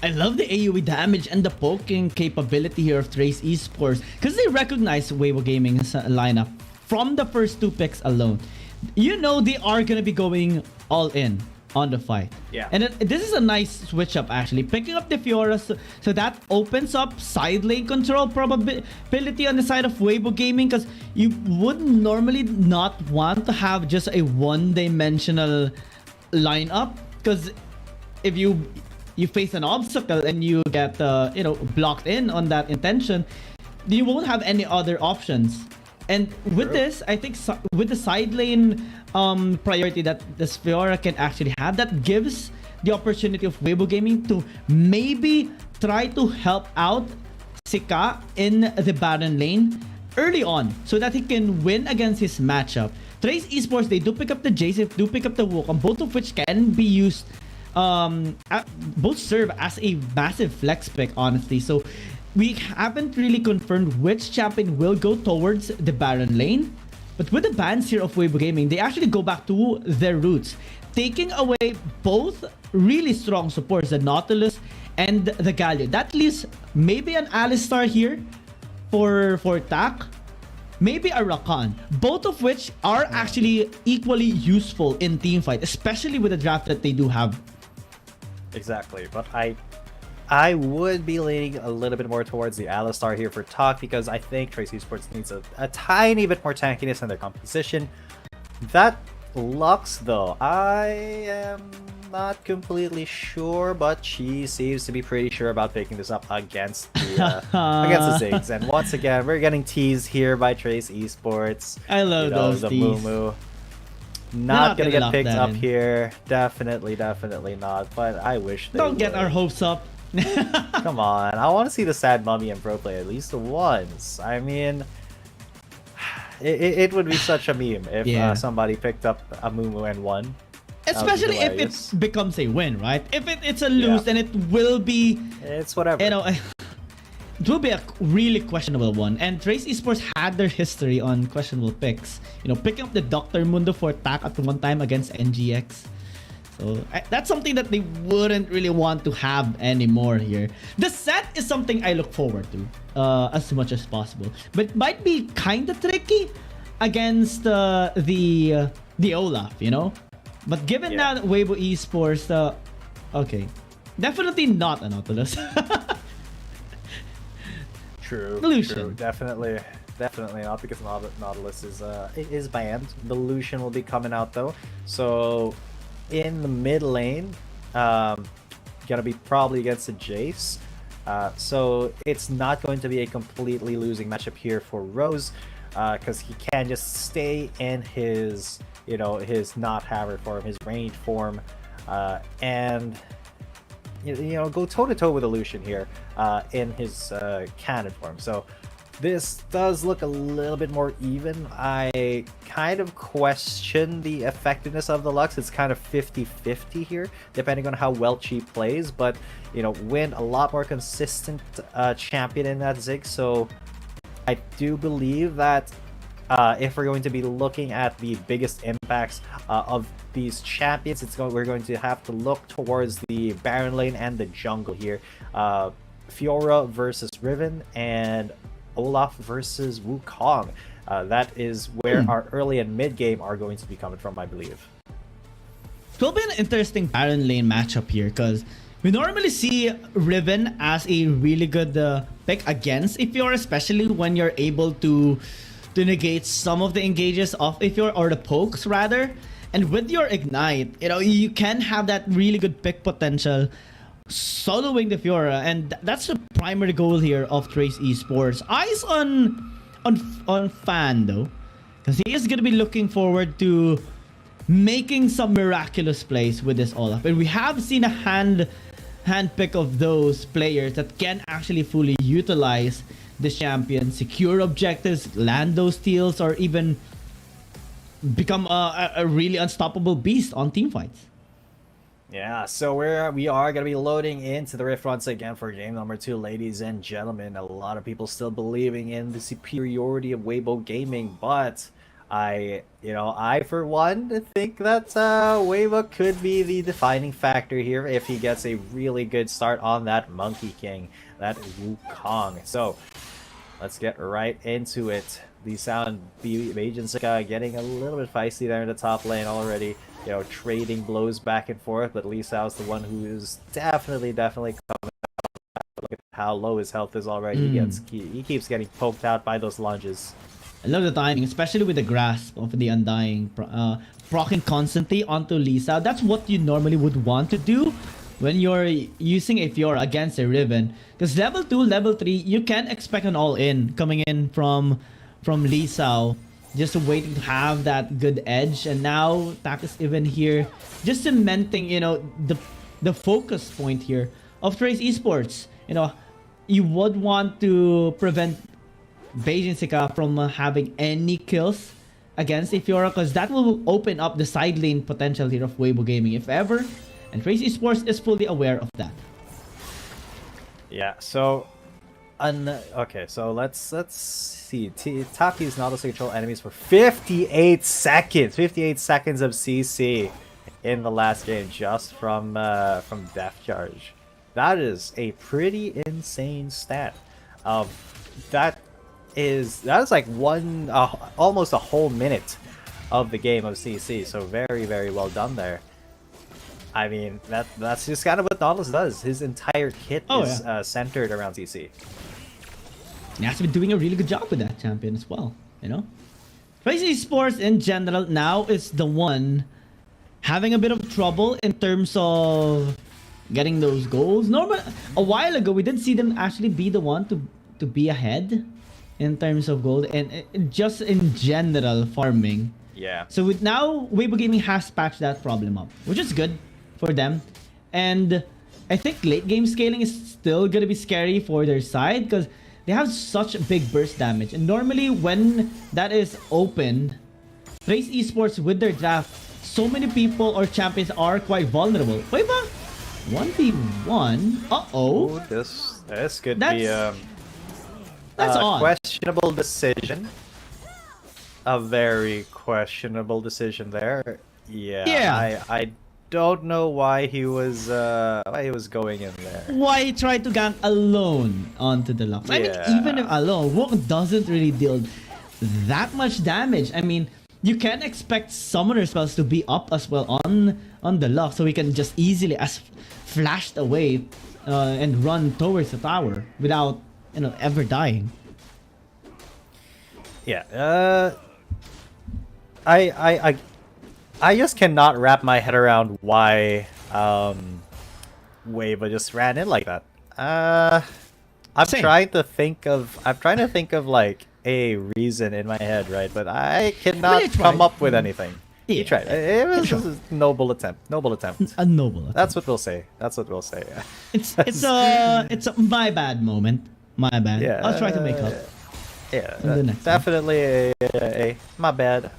I love the AoE damage and the poking capability here of Trace Esports, because they recognize Weibo Gaming's lineup from the first 2 picks alone. They are going to be going all in on the fight. Yeah. And this is a nice switch up actually. Picking up the Fiora, so that opens up side lane control probability on the side of Weibo Gaming, because you would normally not want to have just a one-dimensional lineup, because if you face an obstacle and you get blocked in on that intention, you won't have any other options. And with this, I think with the side lane priority that the Fiora can actually have, that gives the opportunity of Weibo Gaming to maybe try to help out Sika in the Baron lane early on, so that he can win against his matchup. Trace Esports, they do pick up the Jace, they do pick up the Wukong, both of which can be used, both serve as a massive flex pick, honestly. So we haven't really confirmed which champion will go towards the Baron lane, but with the bans here of Weibo Gaming, they actually go back to their roots, taking away both really strong supports, the Nautilus and the Galio. That leaves maybe an Alistar here for Tak, maybe a Rakan, both of which are actually equally useful in teamfight, especially with the draft that they do have. Exactly, but I would be leaning a little bit more towards the Alistar here for Talk, because I think Trace Esports needs a tiny bit more tankiness in their composition. That Lux, though, I am not completely sure, but she seems to be pretty sure about picking this up against the Ziggs. And once again, we're getting teased here by Trace Esports. I love those the teas. Moo. Not gonna get picked up in. here. Definitely not. But I wish they Don't get would. our hopes up. Come on, I want to see the Sad Mummy and Pro play at least once. I mean, it would be such a meme if somebody picked up a Mumu and won. Especially if it becomes a win, right? If it's a lose, then it will be... It's whatever. You know, it will be a really questionable one. And Trace Esports had their history on questionable picks. You know, picking up the Dr. Mundo for attack at one time against NGX. So that's something that they wouldn't really want to have anymore here. The set is something I look forward to as much as possible, but it might be kind of tricky against the Olaf, you know. But given that Weibo Esports, okay, definitely not a Nautilus. True. Definitely not, because Nautilus is banned. The Lucian will be coming out though, so. In the mid lane, gonna be probably against a Jace, so it's not going to be a completely losing matchup here for Rose, because he can just stay in his, his not hammer form, his ranged form, and go toe to toe with a Lucian here, in his cannon form. So this does look a little bit more even. I kind of question the effectiveness of the Lux. It's kind of 50-50 here, depending on how well she plays. But, Win a lot more consistent champion in that Zig. So I do believe that if we're going to be looking at the biggest impacts of these champions, we're going to have to look towards the Baron lane and the jungle here. Fiora versus Riven and Olaf versus Wukong. That is where our early and mid game are going to be coming from, I believe. It will be an interesting Baron lane matchup here, because we normally see Riven as a really good pick against Ifiora, especially when you're able to negate some of the engages of Ifiora, or the pokes rather. And with your Ignite, you can have that really good pick potential soloing the Fiora, and that's the primary goal here of Trace Esports. Eyes on Fan though, because he is gonna be looking forward to making some miraculous plays with this Olaf. And we have seen a hand pick of those players that can actually fully utilize this champion, secure objectives, land those steals, or even become a really unstoppable beast on teamfights. Yeah, so we are going to be loading into the Rift once again for game number 2, ladies and gentlemen. A lot of people still believing in the superiority of Weibo Gaming, but I for one think that Weibo could be the defining factor here if he gets a really good start on that Monkey King, that Wukong. So let's get right into it. The sound agents getting a little bit feisty there in the top lane already. Trading blows back and forth, but Lee Sao's the one who is definitely coming out. Look at how low his health is already. He keeps getting poked out by those lunges. I love the timing, especially with the grasp of the Undying, proccing constantly onto Lee Sao. That's what you normally would want to do when you're using a Fiora against a Riven, because level 2, level 3, you can expect an all-in coming in from Lee Sao. Just waiting to have that good edge, and now Tak is even here, just cementing, the focus point here of Trace Esports. You would want to prevent Beijing Sika from having any kills against Ifiora, because that will open up the side lane potential here of Weibo Gaming if ever, and Trace Esports is fully aware of that. Yeah, so okay, so let's see. Top used Nautilus to control enemies for 58 seconds. 58 seconds of CC in the last game just from Death Charge. That is a pretty insane stat. That is like almost a whole minute of the game of CC. So very, very well done there. I mean, that's just kind of what Nautilus does. His entire kit is centered around CC. He has been doing a really good job with that champion as well, you know? Crazy Esports in general now is the one having a bit of trouble in terms of getting those goals. A while ago, we did see them actually be the one to be ahead in terms of gold and just in general farming. Yeah. So with now, Weibo Gaming has patched that problem up, which is good for them. And I think late game scaling is still going to be scary for their side because they have such big burst damage. And normally when that is open, Race Esports with their draft, so many people or champions are quite vulnerable. Wait, ba? 1v1? Uh-oh. This could That's- be that's a odd. questionable decision. A very questionable decision there. Yeah. I don't know why he was going in there. Why he tried to gank alone onto the Lux. I mean, even if alone, Wok doesn't really deal that much damage. I mean, you can expect summoner spells to be up as well on the Lux, so he can just easily flashed away and run towards the tower without ever dying. Yeah. I just cannot wrap my head around why Weibo just ran in like that. I'm trying to think of like a reason in my head, right? But I cannot come up with anything. He tried. It was a noble attempt. Noble attempt. A noble attempt. That's what we'll say. Yeah. It's a my bad moment. My bad. Yeah. I'll try to make up. Yeah, the next definitely a my bad.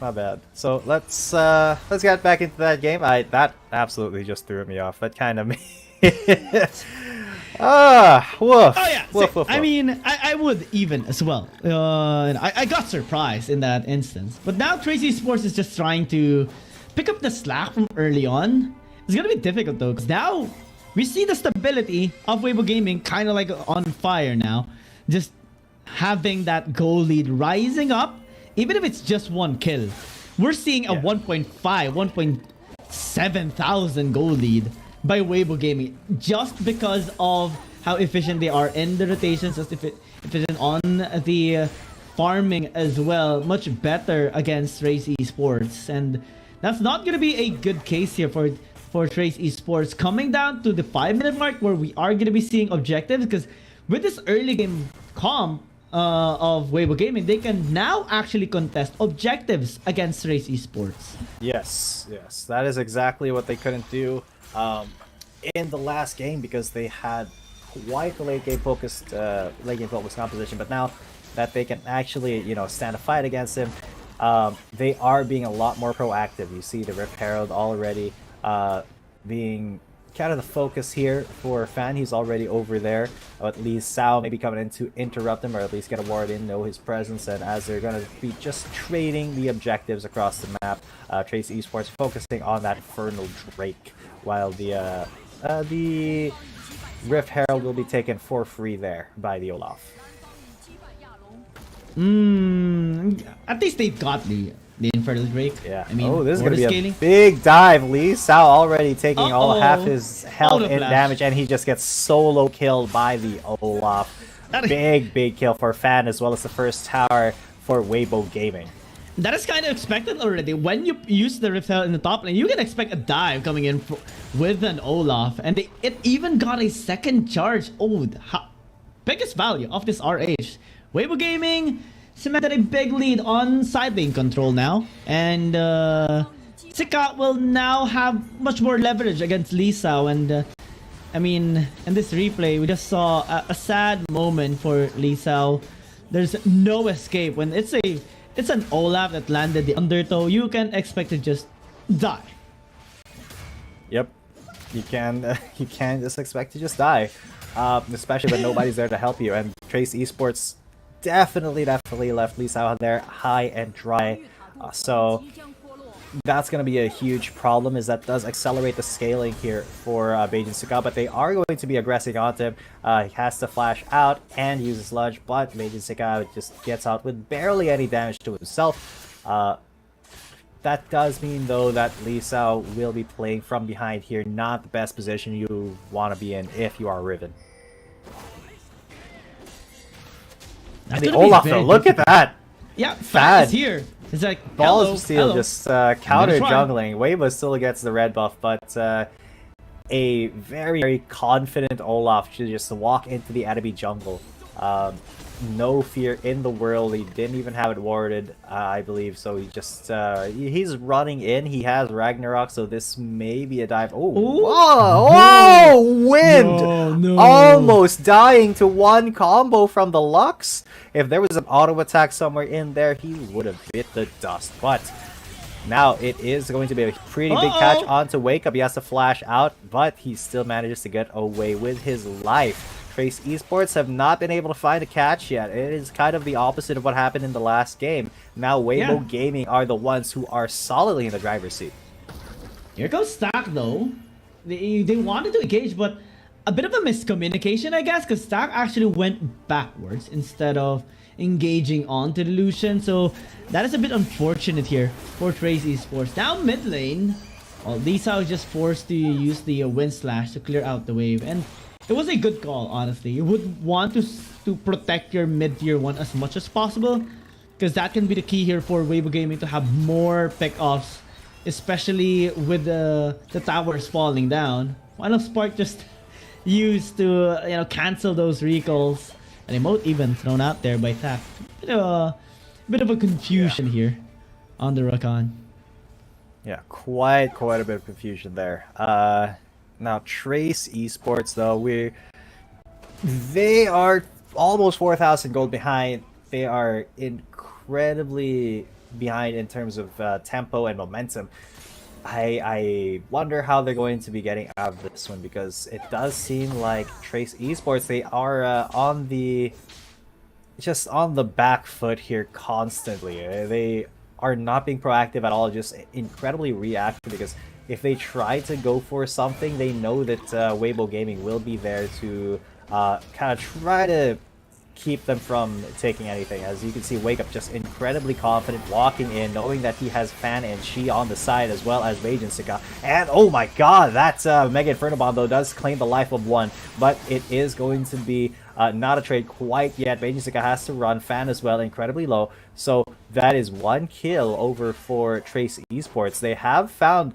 So let's get back into that game. That absolutely just threw me off. That kind of woof. Oh yeah. Woof, woof. I mean, I would even as well. I got surprised in that instance. But now Crazy Sports is just trying to pick up the slack from early on. It's gonna be difficult though, because now we see the stability of Weibo Gaming kind of like on fire now. Just having that goal lead rising up, even if it's just one kill. We're seeing a 1.7 thousand goal lead by Weibo Gaming just because of how efficient they are in the rotations, just efficient on the farming as well. Much better against Trace Esports, and that's not going to be a good case here for Trace Esports. Coming down to the 5-minute mark where we are going to be seeing objectives, because with this early game comp of Weibo Gaming, they can now actually contest objectives against Race Esports. Yes, that is exactly what they couldn't do in the last game, because they had quite the late game focused composition. But now that they can actually stand a fight against him, they are being a lot more proactive. You see the Rift Herald already being kind of the focus here for Fan. He's already over there. At least Sao maybe coming in to interrupt him, or at least get a ward in, know his presence. And as they're going to be just trading the objectives across the map, Trace Esports focusing on that Infernal Drake, while the Rift Herald will be taken for free there by the Olaf. At least they've got the Infernal Drake. Yeah. I mean, this is going to be scaling. a big dive. Lee Sao already taking all half his health in flash. damage, and he just gets solo killed by the Olaf. Big kill for Fan, as well as the first tower for Weibo Gaming. That is kind of expected already. When you use the Rift Herald in the top lane, you can expect a dive coming in with an Olaf. And it even got a second charge. Oh, biggest value of this RH. Weibo Gaming cemented a big lead on side lane control now. And Sika will now have much more leverage against Lee Sao. And I mean, in this replay, we just saw a sad moment for Lee Sao. There's no escape. When it's an Olaf that landed the undertow, you can expect to just die. Yep, you can just expect to just die, especially when nobody's there to help you. And Trace Esports definitely left Lee Sao there high and dry. So that's going to be a huge problem, is that does accelerate the scaling here for Beijing Suka, but they are going to be aggressing onto him. He has to flash out and use a sludge, but Beijing Suka just gets out with barely any damage to himself. That does mean, though, that Lee Sao will be playing from behind here. Not the best position you want to be in if you are Riven. And the Olaf, though, look at that! Yeah, Fan is here. It's like, Balls of Steel just counter jungling. Weibo still gets the red buff, but a very, very confident Olaf to just walk into the enemy jungle. No fear in the world. He didn't even have it warded, I believe. So he just he's running in. He has Ragnarok, so this may be a dive. Oh, whoa! Wind! No. Almost dying to one combo from the Lux. If there was an auto attack somewhere in there, he would have bit the dust. But now it is going to be a pretty big catch onto Wake Up. He has to flash out, but he still manages to get away with his life. Trace Esports have not been able to find a catch yet. It is kind of the opposite of what happened in the last game. Now Weibo Gaming are the ones who are solidly in the driver's seat. Here goes Stack, though. They wanted to engage, but a bit of a miscommunication, I guess, because Stack actually went backwards instead of engaging onto the Lucian. So that is a bit unfortunate here for Trace Esports. Now mid lane, Lisa was just forced to use the Wind Slash to clear out the wave. And it was a good call, honestly. You would want to protect your mid-tier 1 as much as possible, because that can be the key here for Weibo Gaming to have more pick-offs, especially with the towers falling down. Why not Spark just used to cancel those recalls? An emote even thrown out there by Tap. Bit of a confusion here on the Rakan. Yeah, quite a bit of confusion there. Now, Trace Esports, though, they are almost 4,000 gold behind. They are incredibly behind in terms of tempo and momentum. I wonder how they're going to be getting out of this one, because it does seem like Trace Esports, they are on the back foot here constantly. They are not being proactive at all, just incredibly reactive, because if they try to go for something, they know that Weibo Gaming will be there to kind of try to keep them from taking anything. As you can see, Wake Up just incredibly confident, walking in, knowing that he has Fan and Shi on the side, as well as Beijing Suka. And oh my god, that Mega Inferno Bomb, though, does claim the life of one, but it is going to be not a trade quite yet. Beijing Suka has to run, Fan as well, incredibly low. So that is one kill over for Trace Esports. They have found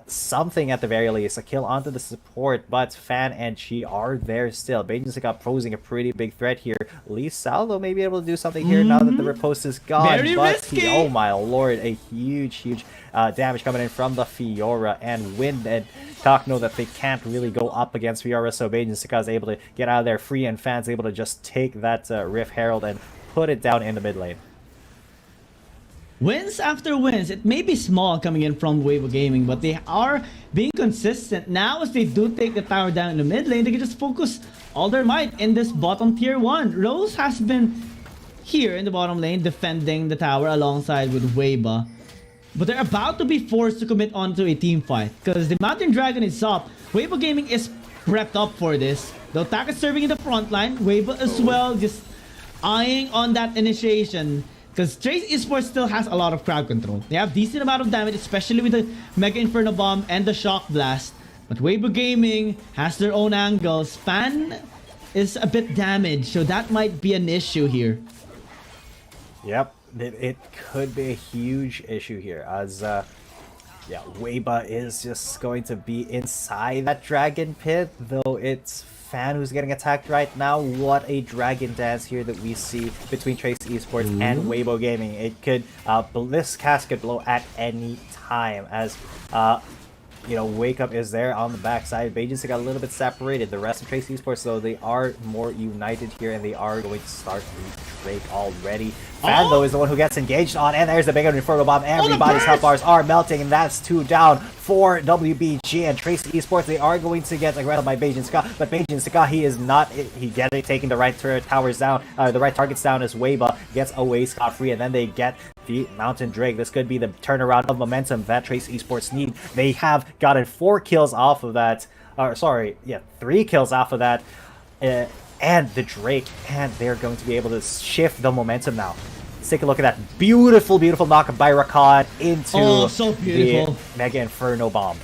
something at the very least, a kill onto the support, but Fan and Chi are there still. Beijing Suka posing a pretty big threat here. Lee Salvo may be able to do something here now that the riposte is gone. Very risky. Oh my lord, a huge damage coming in from the Fiora, and Wind and Talk know that they can't really go up against Fiora, so Beijing Suka is able to get out of there free, and Fan's able to just take that Rift Herald and put it down in the mid lane. Wins after wins. It may be small coming in from Weibo Gaming, but they are being consistent. Now, as they do take the tower down in the mid lane, they can just focus all their might in this bottom tier 1. Rose has been here in the bottom lane defending the tower alongside with Weibo. But they're about to be forced to commit onto a team fight, because the Mountain Dragon is up. Weibo Gaming is prepped up for this. The attack is serving in the front line. Weibo as well, just eyeing on that initiation. Because Trace Esports still has a lot of crowd control. They have decent amount of damage, especially with the Mega Inferno Bomb and the Shock Blast. But Weibo Gaming has their own angles. Fan is a bit damaged, so that might be an issue here. Yep, it could be a huge issue here, as yeah, Weibo is just going to be inside that dragon pit, though it's Fan who's getting attacked right now. What a dragon dance here that we see between Trace Esports and Weibo Gaming. It could, this cast could blow at any time, as you know, Wake Up is there on the backside. Beijing got a little bit separated. The rest of Trace Esports, though, they are more united here, and they are going to start the trade already. Fan, though, is the one who gets engaged on, and there's the big Inferno Bomb. Everybody's health bars are melting, and that's 2 down for WBG. And Trace Esports, they are going to get aggressive by Beijing Suka, but Beijing Suka, he is not, he taking the right towers down, the right targets down, as Weibo gets away scot-free, and then they get the Mountain Drake. This could be the turnaround of momentum that Trace Esports need. They have gotten 4 kills off of that. Sorry, yeah, 3 kills off of that. And the Drake, and they're going to be able to shift the momentum now. Let's take a look at that beautiful, beautiful knock by Rakan into the Mega Inferno Bomb.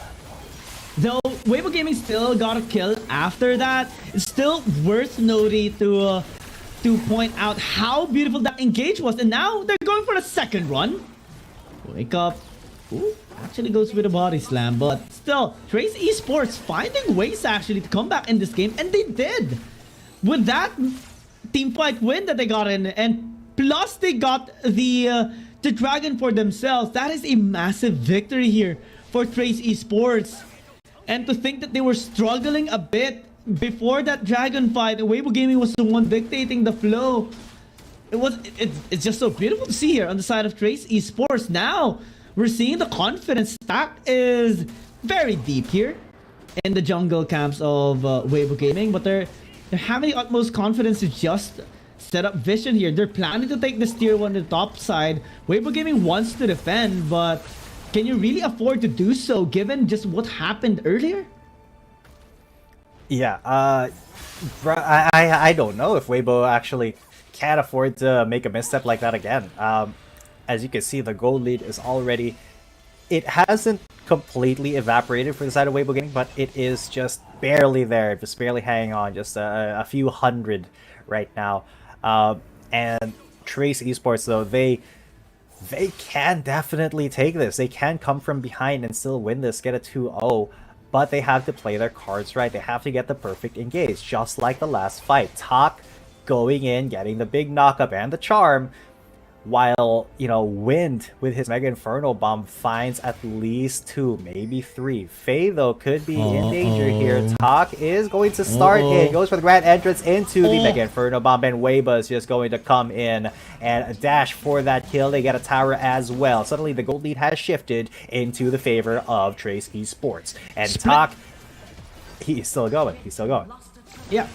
Though Weibo Gaming still got a kill after that, it's still worth noting to point out how beautiful that engage was. And now they're going for a second run. Wake up. Ooh, actually goes with a body slam, but still, Trace Esports finding ways actually to come back in this game, and they did. With that team fight win that they got in, and plus they got the dragon for themselves. That is a massive victory here for Trace Esports. And to think that they were struggling a bit before that dragon fight, Weibo Gaming was the one dictating the flow. It's just so beautiful to see here on the side of Trace Esports. Now we're seeing the confidence stack is very deep here in the jungle camps of Weibo Gaming, but they're having the utmost confidence to just set up vision here. They're planning to take this tier 1 to the top side. Weibo Gaming wants to defend, but can you really afford to do so given just what happened earlier? Yeah, I don't know if Weibo actually can afford to make a misstep like that again. As you can see, the gold lead is already... It hasn't completely evaporated for the side of Weibo Gaming, but it is just barely there, just barely hanging on, just a few hundred right now. And Trace Esports, though, they can definitely take this. They can come from behind and still win this, get a 2-0, but they have to play their cards right. They have to get the perfect engage, just like the last fight. Tak going in, getting the big knockup and the charm, while, you know, Wind with his Mega Inferno Bomb finds at least 2, maybe 3. Faye, though, could be in danger here. Tak is going to start in, goes for the grand entrance into the Mega Inferno Bomb, and Weibo is just going to come in and dash for that kill. They get a tower as well. Suddenly, the gold lead has shifted into the favor of Trace Esports. And Tak, he's still going. He's still going. Yeah.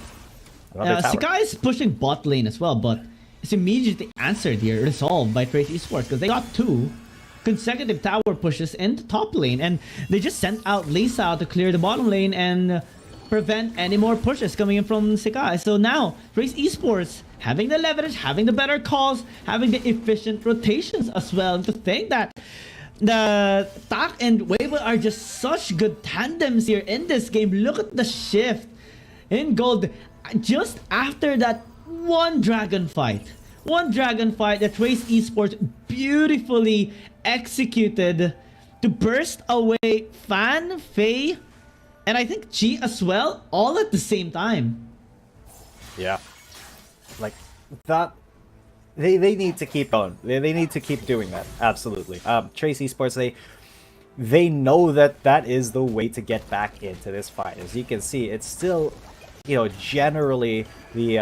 Sakai is pushing bot lane as well, but it's immediately answered here, resolved by Trace Esports, because they got 2 consecutive tower pushes into top lane, and they just sent out Lisa to clear the bottom lane and prevent any more pushes coming in from Sakai. So now, Trace Esports having the leverage, having the better calls, having the efficient rotations as well. And to think that the Tak and Weibo are just such good tandems here in this game. Look at the shift in gold just after that one dragon fight that Trace Esports beautifully executed to burst away Fan, Faye, and I think Chi as well, all at the same time. Yeah, like that. They need to keep going. They need to keep doing that. Absolutely. Trace Esports, they know that is the way to get back into this fight. As you can see, it's still, you know, generally the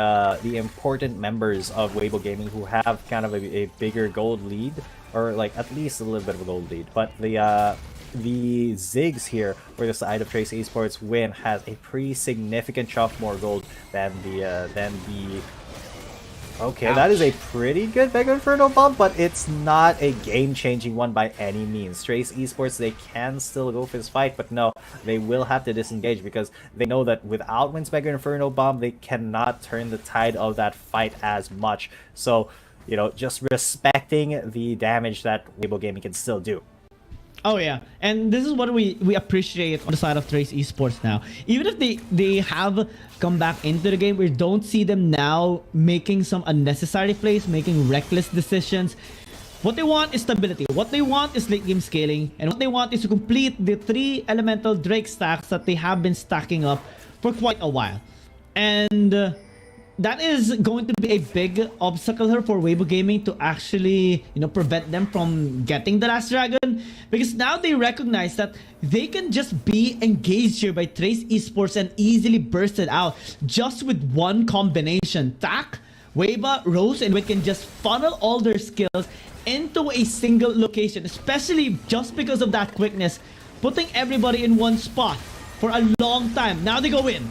important members of Weibo Gaming who have kind of a bigger gold lead, or like at least a little bit of a gold lead. But the Ziggs here, where the side of Trace Esports win, has a pretty significant chunk more gold than the Okay, ouch. That is a pretty good Mega Inferno Bomb, but it's not a game-changing one by any means. Trace Esports, they can still go for this fight, but no, they will have to disengage because they know that without Wind's Mega Inferno Bomb, they cannot turn the tide of that fight as much. So, you know, just respecting the damage that Weibo Gaming can still do. Oh yeah, and this is what we appreciate on the side of Trace Esports now. Even if they have come back into the game, we don't see them now making some unnecessary plays, making reckless decisions. What they want is stability. What they want is late game scaling, and what they want is to complete the 3 elemental Drake stacks that they have been stacking up for quite a while. And that is going to be a big obstacle here for Weibo Gaming to actually, you know, prevent them from getting the last dragon, because now they recognize that they can just be engaged here by Trace Esports and easily burst it out just with one combination. Tak, Weibo, Rose, and Wit can just funnel all their skills into a single location, especially just because of that quickness, putting everybody in one spot for a long time. Now they go in.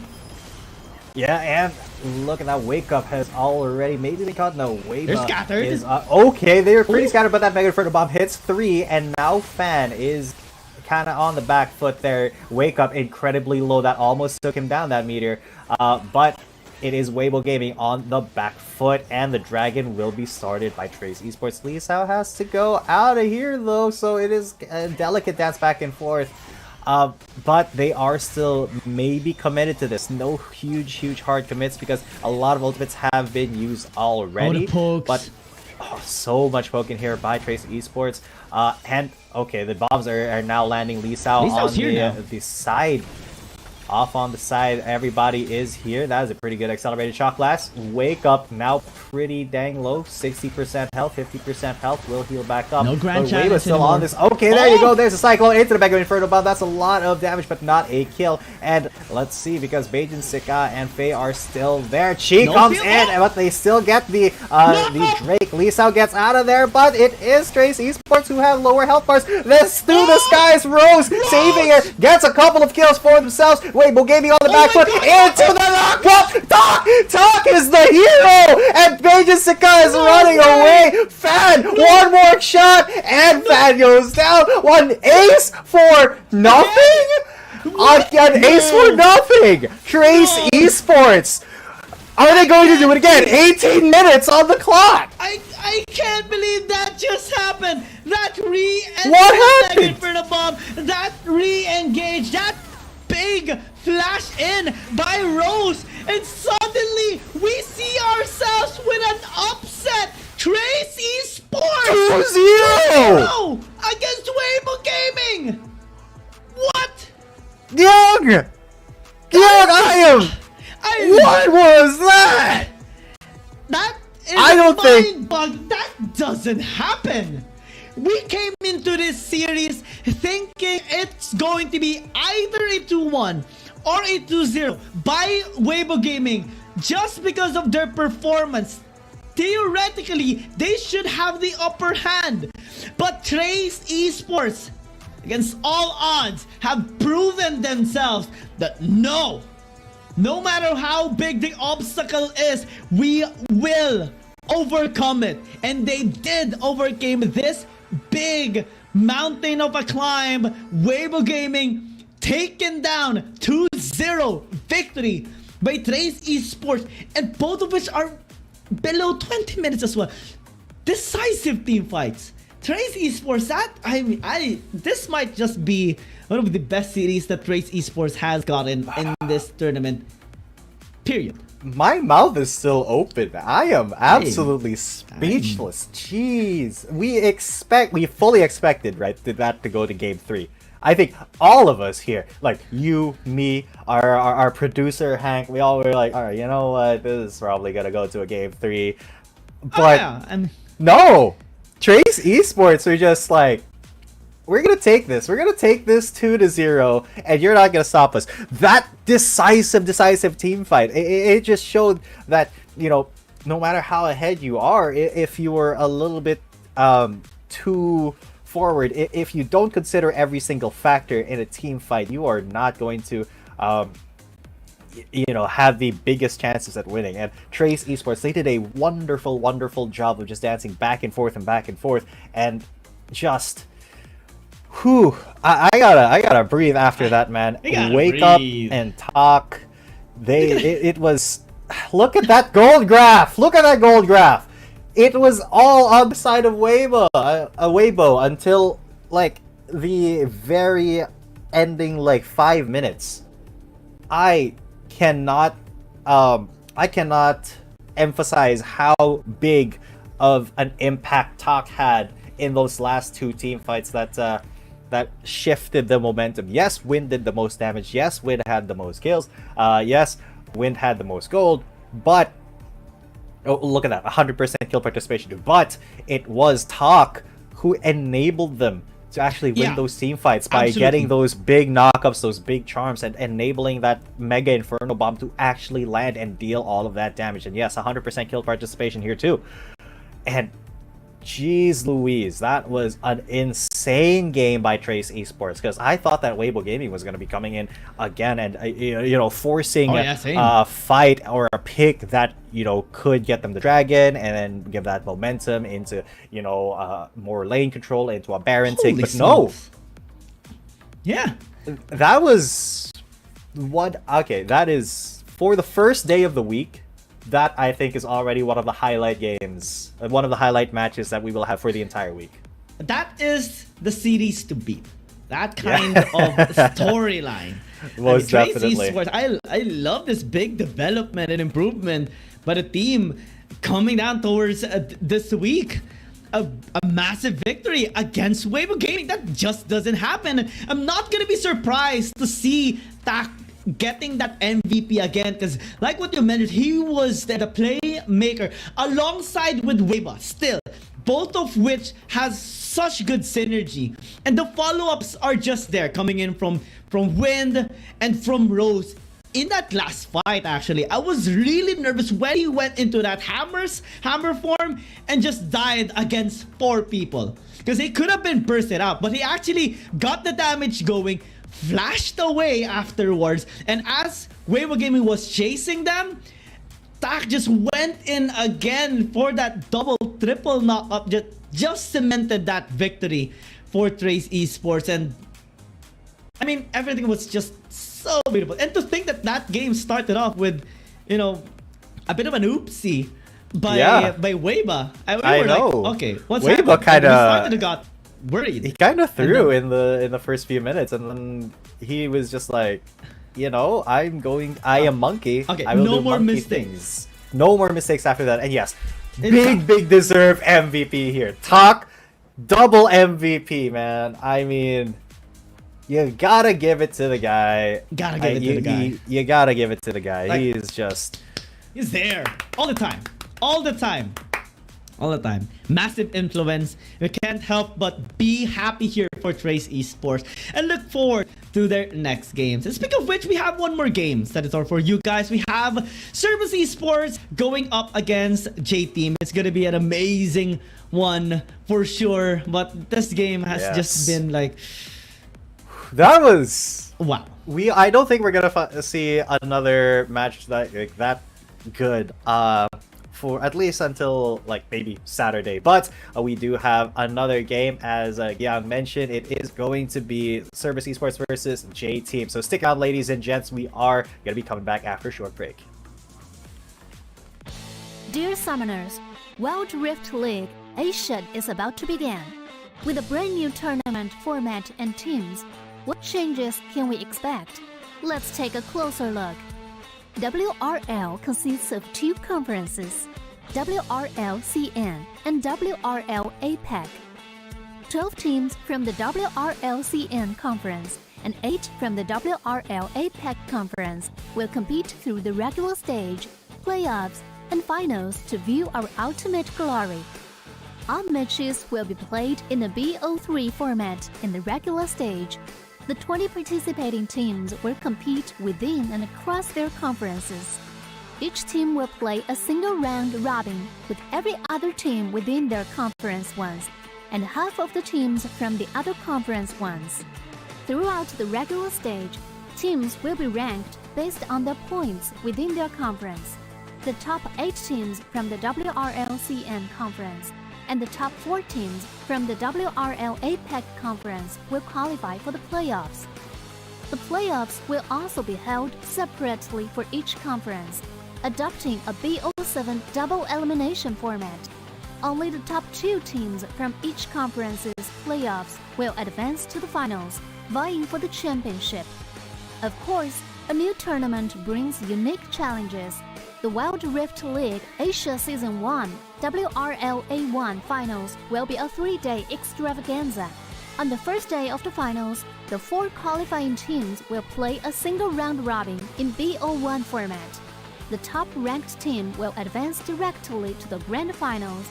Yeah, and look at that wake up has already maybe they caught no wave. They're scattered. Is, okay, they were pretty scattered, but that Mega Inferno Bomb hits 3, and now Fan is kind of on the back foot there. Wake up incredibly low, that almost took him down, that meteor. But it is Weibo Gaming on the back foot, and the Dragon will be started by Trace Esports. Lee Sao has to go out of here though, so it is a delicate dance back and forth. But they are still maybe committed to this. No huge hard commits because a lot of ultimates have been used already. But so much poking here by Trace Esports. And okay, the bombs are now landing. Lee Sao on the side. Off on the side, everybody is here. That is a pretty good accelerated shock blast. Wake up now pretty dang low. 60% health, 50% health. Will heal back up. No grand Wave is still on this. Okay, there you go. There's a cyclone into the Mega Inferno Bomb. That's a lot of damage, but not a kill. And let's see, because Beijing, Sika, and Faye are still there. Chi comes in, but they still get the Drake. Lee Sao gets out of there, but it is Trace Esports who have lower health bars. This through the skies, Rose saving it, gets a couple of kills for themselves. Weibo Gaming on the back foot into the knockup. Talk is the hero, and Beijing Sika is running away. Fan, one more shot, and Fan goes down. One ace for nothing. An ace for nothing. Trace Esports. Are they going to do it again? 18 minutes on the clock. I can't believe that just happened. That What happened? For the bomb. That re-engage. That big flash in by Rose, and suddenly we see ourselves with an upset. Trace Esports 2-0 against Weibo Gaming. What? Young, what was that? That is I don't think bug. That doesn't happen. We came into this series thinking it's going to be either a 2-1 or a 2-0 by Weibo Gaming just because of their performance. Theoretically, they should have the upper hand. But Trace Esports, against all odds, have proven themselves that no matter how big the obstacle is, we will overcome it. And they did overcome this big mountain of a climb. Weibo Gaming taken down 2-0 victory by Trace Esports, and both of which are below 20 minutes as well. Decisive team fights. Trace Esports, this might just be one of the best series that Trace Esports has gotten in this tournament. Period. My mouth is still open. I am absolutely speechless. Jeez. We fully expected, right, that to go to game 3. I think all of us here, like you, me, our producer Hank, we all were like, all right, you know what, this is probably gonna go to a game 3. But no, Trace Esports are just like, we're gonna take this. We're gonna take this 2-0, and you're not gonna stop us. That decisive team fight. It just showed that, you know, no matter how ahead you are, if you were a little bit too forward, if you don't consider every single factor in a team fight, you are not going to have the biggest chances at winning. And Trace Esports, they did a wonderful job of just dancing back and forth and just I gotta breathe after that, man. Wake up and talk. It was, look at that gold graph. It was all on the side of Weibo until like the very ending, like 5 minutes. I cannot emphasize how big of an impact Talk had in those last 2 team fights that shifted the momentum. Yes, Wind did the most damage. Yes, Wind had the most kills. Yes, Wind had the most gold. But oh, look at that, 100% kill participation. But it was Talk who enabled them to actually win those team fights by getting those big knockups, those big charms, and enabling that Mega Inferno Bomb to actually land and deal all of that damage. And yes, 100% kill participation here too. And Jeez Louise, that was an insane game by Trace Esports, because I thought that Weibo Gaming was going to be coming in again and forcing a fight or a pick that could get them the dragon and then give that momentum into more lane control, into a Baron take. But no, that was that is for the first day of the week. That, I think, is already one of the highlight games, one of the highlight matches that we will have for the entire week. That is the series to beat. That kind of storyline. Most definitely. Esports, I love this big development and improvement by the team coming down towards this week. A massive victory against Weibo Gaming. That just doesn't happen. I'm not going to be surprised to see Tak getting that MVP again, because like what you mentioned, he was the playmaker alongside with Weibo still, both of which has such good synergy, and the follow-ups are just there coming in from Wind and from Rose. In that last fight, actually, I was really nervous when he went into that hammer form and just died against 4 people, because he could have been bursted out, but he actually got the damage going, flashed away afterwards, and as Weibo Gaming was chasing them, Tak just went in again for that triple knock-up, just cemented that victory for Trace Esports. And I mean, everything was just so beautiful. And to think that game started off with, a bit of an oopsie by Weibo. I know. Like, okay, what's Weibo happening? Got worried. He kind of threw in the first few minutes, and then he was just like, I am monkey. Okay, I will no do more monkey mistakes. Things. No more mistakes after that. And yes, big deserved MVP here. Tak, double MVP, man. I mean, you gotta give it to the guy. You gotta give it to the guy. Like, he's there all the time. All the time. Massive influence. We can't help but be happy here for Trace Esports and look forward to their next games. And speaking of which, we have one more game that is all for you guys. We have Service Esports going up against J-Team. It's going to be an amazing one for sure. But this game has just been like... That was... Wow. I don't think we're going to see another match that good. For at least until maybe Saturday, but we do have another game, as Yang mentioned. It is going to be Service Esports versus J-Team, so stick out, ladies and gents. We are gonna be coming back after a short break. Dear Summoners, Wild Rift League Asia is about to begin. With a brand new tournament format and teams, what changes can we expect? Let's take a closer look. WRL consists of 2 conferences, WRL CN and WRL APAC. 12 teams from the WRL CN conference and 8 from the WRL APAC conference will compete through the regular stage, playoffs, and finals to view our ultimate glory. All matches will be played in the BO3 format in the regular stage. The 20 participating teams will compete within and across their conferences. Each team will play a single round robin with every other team within their conference once, and half of the teams from the other conference once. Throughout the regular stage, teams will be ranked based on their points within their conference. The top 8 teams from the WRL-CN conference and the top 4 teams from the WRL APAC conference will qualify for the playoffs. The playoffs will also be held separately for each conference, adopting a BO7 double elimination format. Only the top 2 teams from each conference's playoffs will advance to the finals, vying for the championship. Of course, a new tournament brings unique challenges. The Wild Rift League Asia Season 1 WRL A1 Finals will be a 3-day extravaganza. On the first day of the finals, the 4 qualifying teams will play a single round robin in BO1 format. The top-ranked team will advance directly to the grand finals,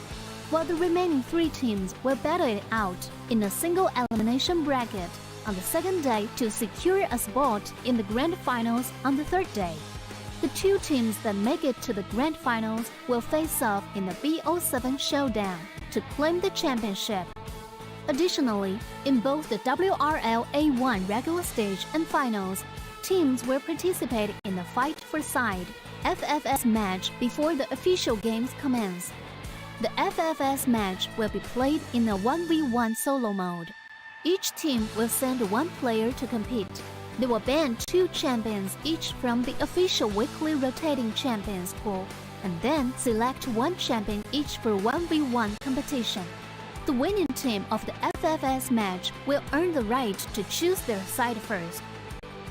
while the remaining 3 teams will battle it out in a single elimination bracket on the second day to secure a spot in the grand finals on the third day. The two teams that make it to the grand finals will face off in the BO7 showdown to claim the championship. Additionally, in both the WRL A1 regular stage and finals, teams will participate in the Fight for Side FFS match before the official games commence. The FFS match will be played in a 1v1 solo mode. Each team will send one player to compete. They will ban two champions each from the official weekly rotating champions pool, and then select one champion each for 1v1 competition. The winning team of the FFS match will earn the right to choose their side first.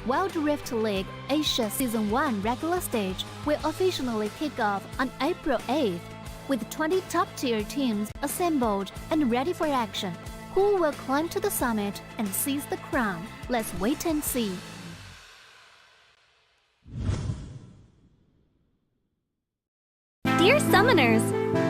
Wild Rift League Asia Season 1 regular stage will officially kick off on April 8th, with 20 top-tier teams assembled and ready for action. Who will climb to the summit and seize the crown? Let's wait and see. Dear Summoners,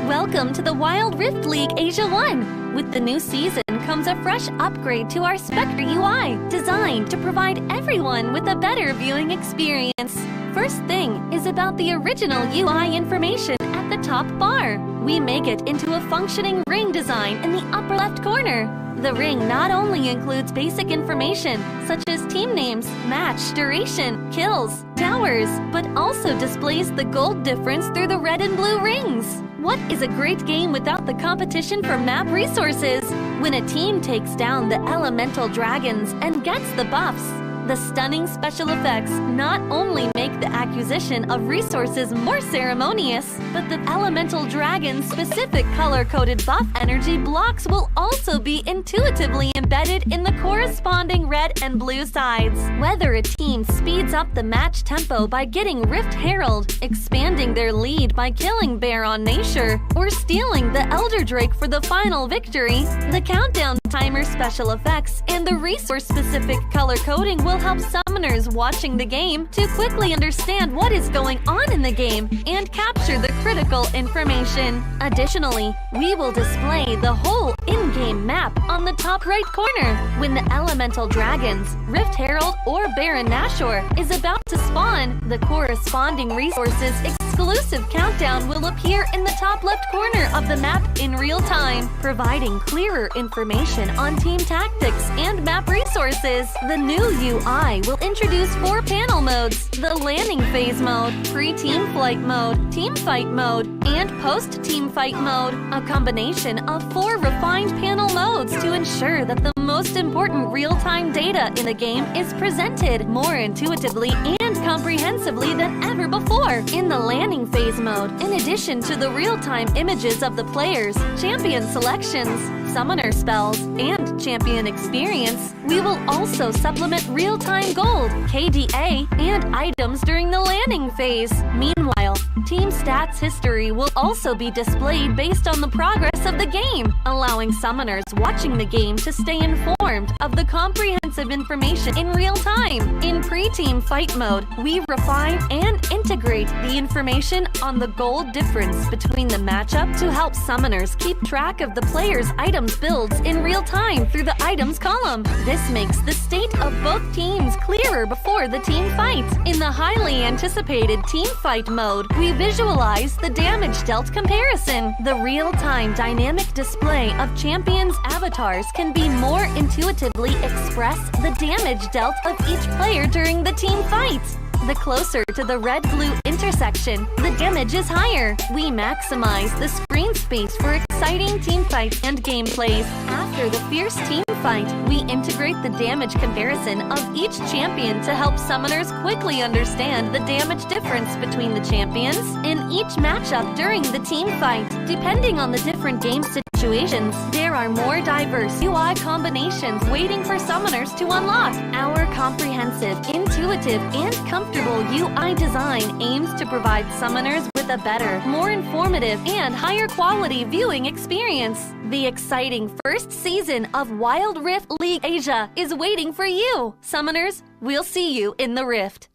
welcome to the Wild Rift League Asia 1. With the new season comes a fresh upgrade to our Spectre UI, designed to provide everyone with a better viewing experience. First thing is about the original UI information at the top bar. We make it into a functioning ring design in the upper left corner. The ring not only includes basic information such as team names, match duration, kills, towers, but also displays the gold difference through the red and blue rings. What is a great game without the competition for map resources? When a team takes down the elemental dragons and gets the buffs, the stunning special effects not only make the acquisition of resources more ceremonious, but the elemental dragon's specific color-coded buff energy blocks will also be intuitively embedded in the corresponding red and blue sides. Whether a team speeds up the match tempo by getting Rift Herald, expanding their lead by killing Baron Nashor, or stealing the Elder Drake for the final victory, the countdown timer special effects and the resource-specific color coding will help summoners watching the game to quickly understand what is going on in the game and capture the critical information. Additionally, we will display the whole in-game map on the top right corner. When the elemental dragons, Rift Herald, or Baron Nashor is about to spawn, the corresponding resources exclusive countdown will appear in the top left corner of the map in real time, providing clearer information on team tactics and map resources. The new UI will introduce 4 panel modes: the landing phase mode, pre-team flight mode, team fight mode, and post-team fight mode, a combination of 4 refined panel modes to ensure that the most important real-time data in the game is presented more intuitively and comprehensively than ever before. In the landing phase mode, in addition to the real-time images of the players, champion selections, summoner spells, and champion experience, we will also supplement real-time gold, KDA, and items during the landing phase. Meanwhile, team stats history will also be displayed based on the progress of the game, allowing summoners watching the game to stay informed of the comprehensive information in real time. In pre-team fight mode, we refine and integrate the information on the gold difference between the matchup to help summoners keep track of the players' items builds in real time through the items column. This makes the state of both teams clearer before the team fight. In the highly anticipated team fight mode, we visualize the damage dealt comparison. The real-time dynamic display of champions' avatars can be more intuitively express the damage dealt of each player during the team fight. The closer to the red-blue intersection, the damage is higher. We maximize the screen space for exciting team fights and gameplays. After the fierce team fight, we integrate the damage comparison of each champion to help summoners quickly understand the damage difference between the champions in each matchup during the team fight. Depending on the different game situations, there are more diverse UI combinations waiting for summoners to unlock. Our comprehensive, intuitive, and comfortable UI design aims to provide summoners with a better, more informative, and higher quality viewing experience. The exciting first season of Wild Rift League Asia is waiting for you. Summoners, we'll see you in the Rift.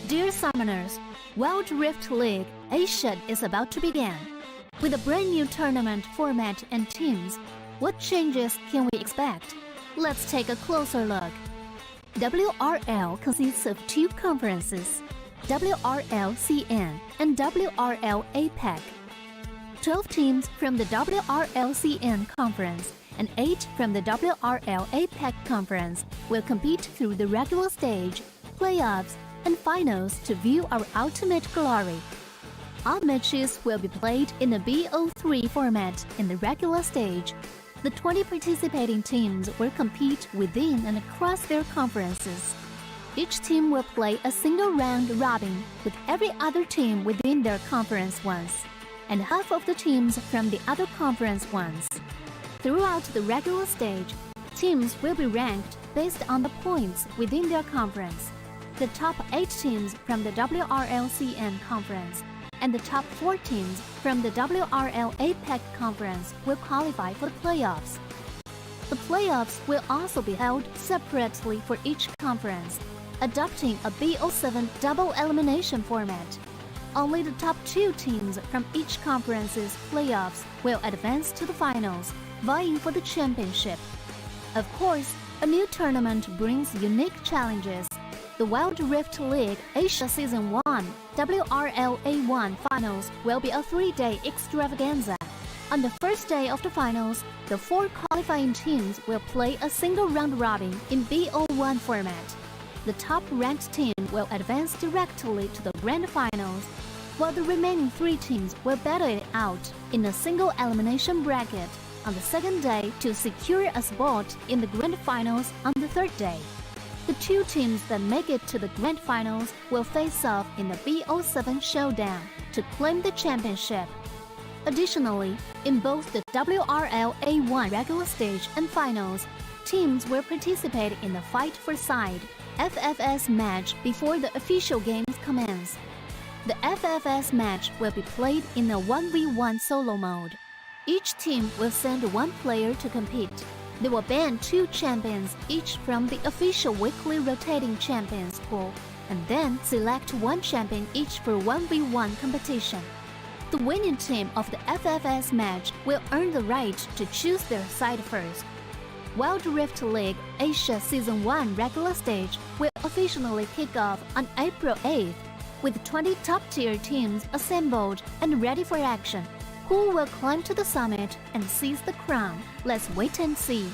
Dear Summoners, Wild Rift League Asia is about to begin. With a brand new tournament format and teams, what changes can we expect? Let's take a closer look. WRL consists of 2 conferences, WRL CN, and WRL APEC. 12 teams from the WRL CN Conference and 8 from the WRL APEC Conference will compete through the regular stage, playoffs, and finals to view our ultimate glory. All matches will be played in the BO3 format in the regular stage. The 20 participating teams will compete within and across their conferences. Each team will play a single round robin with every other team within their conference once, and half of the teams from the other conference once. Throughout the regular stage, teams will be ranked based on the points within their conference. The top 8 teams from the WRL CN conference and the top 4 teams from the WRL APEC conference will qualify for the playoffs. The playoffs will also be held separately for each conference, adopting a BO7 double elimination format. Only the top 2 teams from each conference's playoffs will advance to the finals, vying for the championship. Of course, a new tournament brings unique challenges. The Wild Rift League Asia Season 1 WRL A1 Finals will be a 3-day extravaganza. On the first day of the finals, the 4 qualifying teams will play a single round robin in BO1 format. The top-ranked team will advance directly to the grand finals, while the remaining 3 teams will battle it out in a single elimination bracket on the second day to secure a spot in the grand finals on the third day. The 2 teams that make it to the grand finals will face off in the BO7 showdown to claim the championship. Additionally, in both the WRL A1 regular stage and finals, teams will participate in the Fight for Side FFS match before the official games commence. The FFS match will be played in a 1v1 solo mode. Each team will send 1 player to compete. They will ban 2 champions each from the official weekly rotating champions pool, and then select 1 champion each for 1v1 competition. The winning team of the FFS match will earn the right to choose their side first. Wild Rift League Asia Season 1 regular stage will officially kick off on April 8th, with 20 top-tier teams assembled and ready for action. Who will climb to the summit and seize the crown? Let's wait and see.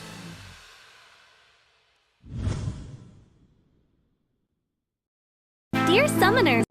Dear Summoners,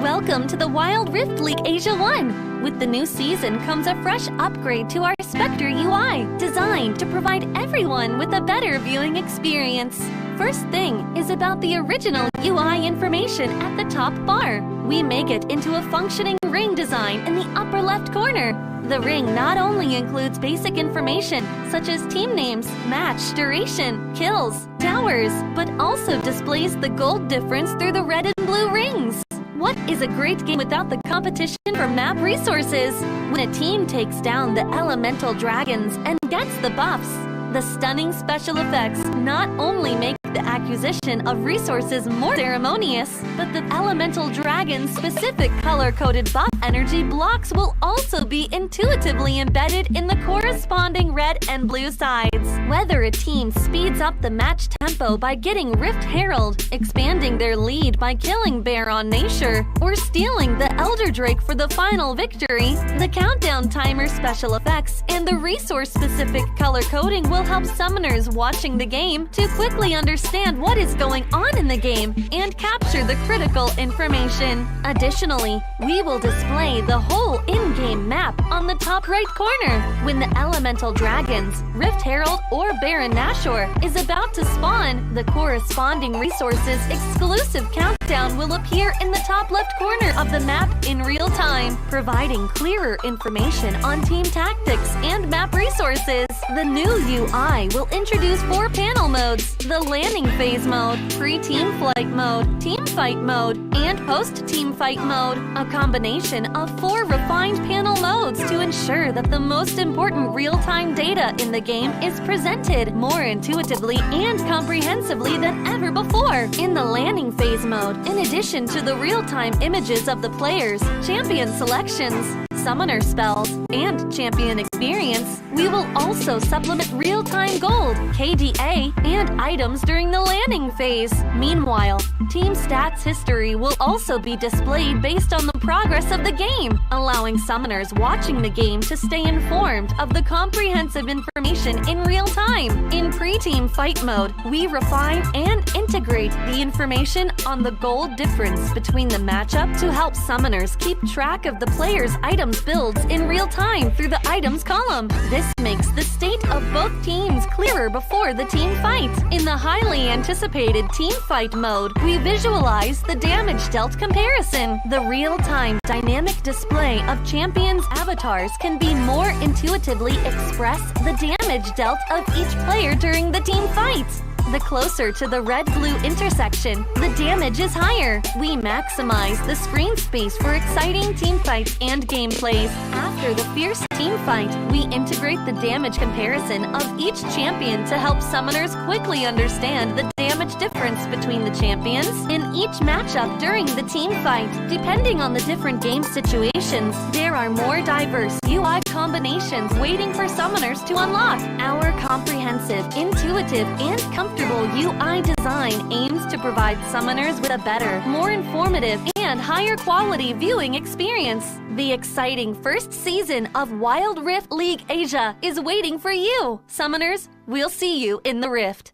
welcome to the Wild Rift League Asia 1. With the new season comes a fresh upgrade to our Spectre UI, designed to provide everyone with a better viewing experience. First thing is about the original UI information at the top bar. We make it into a functioning ring design in the upper left corner. The ring not only includes basic information such as team names, match duration, kills, towers, but also displays the gold difference through the red and blue rings. What is a great game without the competition for map resources? When a team takes down the elemental dragons and gets the buffs, the stunning special effects not only make the acquisition of resources more ceremonious, but the elemental dragon's specific color-coded buff energy blocks will also be intuitively embedded in the corresponding red and blue sides. Whether a team speeds up the match tempo by getting Rift Herald, expanding their lead by killing Baron Nashor, or stealing the Elder Drake for the final victory, the countdown timer special effects and the resource-specific color coding will help summoners watching the game to quickly understand what is going on in the game and capture the critical information. Additionally, we will display the whole in-game map on the top right corner. When the elemental dragons, Rift Herald, or Baron Nashor is about to spawn, the corresponding resources exclusive countdown will appear in the top left corner of the map in real time, providing clearer information on team tactics and map resources. The new UI will introduce 4 panel modes: the landing phase mode, pre-team flight mode, team fight mode, and post-team fight mode, a combination of 4 refined panel modes to ensure that the most important real-time data in the game is presented more intuitively and comprehensively than ever before. In the landing phase mode, in addition to the real-time images of the players, champion selections, summoner spells, and champion experience, experience, we will also supplement real-time gold, KDA, and items during the landing phase. Meanwhile, team stats history will also be displayed based on the progress of the game, allowing summoners watching the game to stay informed of the comprehensive information in real time. In pre-team fight mode, we refine and integrate the information on the gold difference between the matchup to help summoners keep track of the player's items builds in real time through the items column. This makes the state of both teams clearer before the team fight. In the highly anticipated team fight mode, we visualize the damage dealt comparison. The real-time dynamic display of champions' avatars can be more intuitively express the damage dealt of each player during the team fight. The closer to the red-blue intersection, the damage is higher. We maximize the screen space for exciting team fights and gameplays. After the fierce team fight, we integrate the damage comparison of each champion to help summoners quickly understand the damage difference between the champions in each matchup during the team fight. Depending on the different game situations, there are more diverse UI combinations waiting for summoners to unlock. Our comprehensive, intuitive, and comfortable UI design aims to provide summoners with a better, more informative, and higher quality viewing experience. The exciting first season of Wild Rift League Asia is waiting for you. Summoners, we'll see you in the Rift.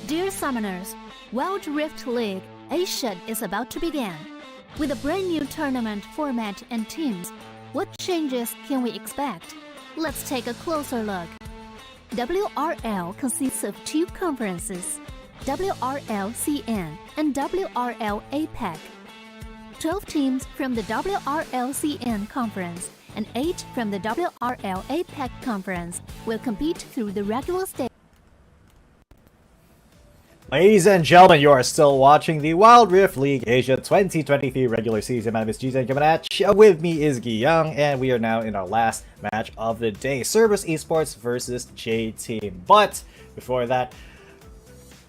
Dear Summoners, Wild Rift League Asia is about to begin. With a brand new tournament format and teams, what changes can we expect? Let's take a closer look. WRL consists of two conferences, WRL CN and WRL APAC. 12 teams from the WRL CN conference and 8 from the WRL APAC conference will compete through the regular stage. Ladies and gentlemen, you are still watching the Wild Rift League Asia 2023 regular season. My name is GZ coming at you. With me is Young, and we are now in our last match of the day. Cerberus Esports versus J-Team. But before that,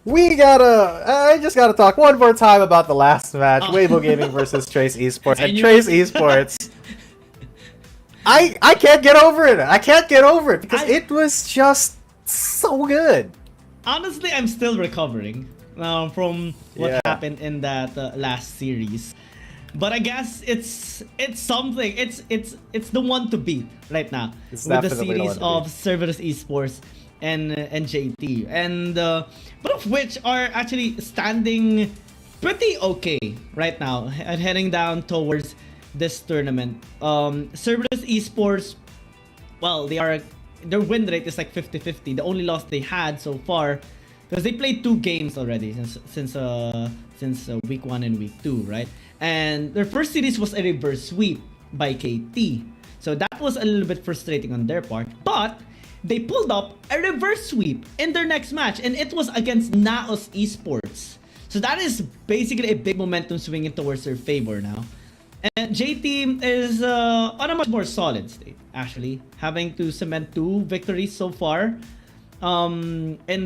I just gotta talk one more time about the last match. Weibo Gaming versus Trace Esports. And Trace Esports, I can't get over it. I can't get over it because it was just so good. Honestly, I'm still recovering from what happened in that last series, but I guess it's something. It's the one to beat right now with the series of Cerberus Esports and JT, and both of which are actually standing pretty okay right now and heading down towards this tournament. Cerberus Esports, well, their win rate is like 50-50. The only loss they had so far, because they played 2 games already since week 1 and week 2, right? And their first series was a reverse sweep by KT, so that was a little bit frustrating on their part. But they pulled up a reverse sweep in their next match, and it was against Naos Esports. So that is basically a big momentum swinging towards their favor now. And J-Team is on a much more solid state, actually, having to cement 2 victories so far in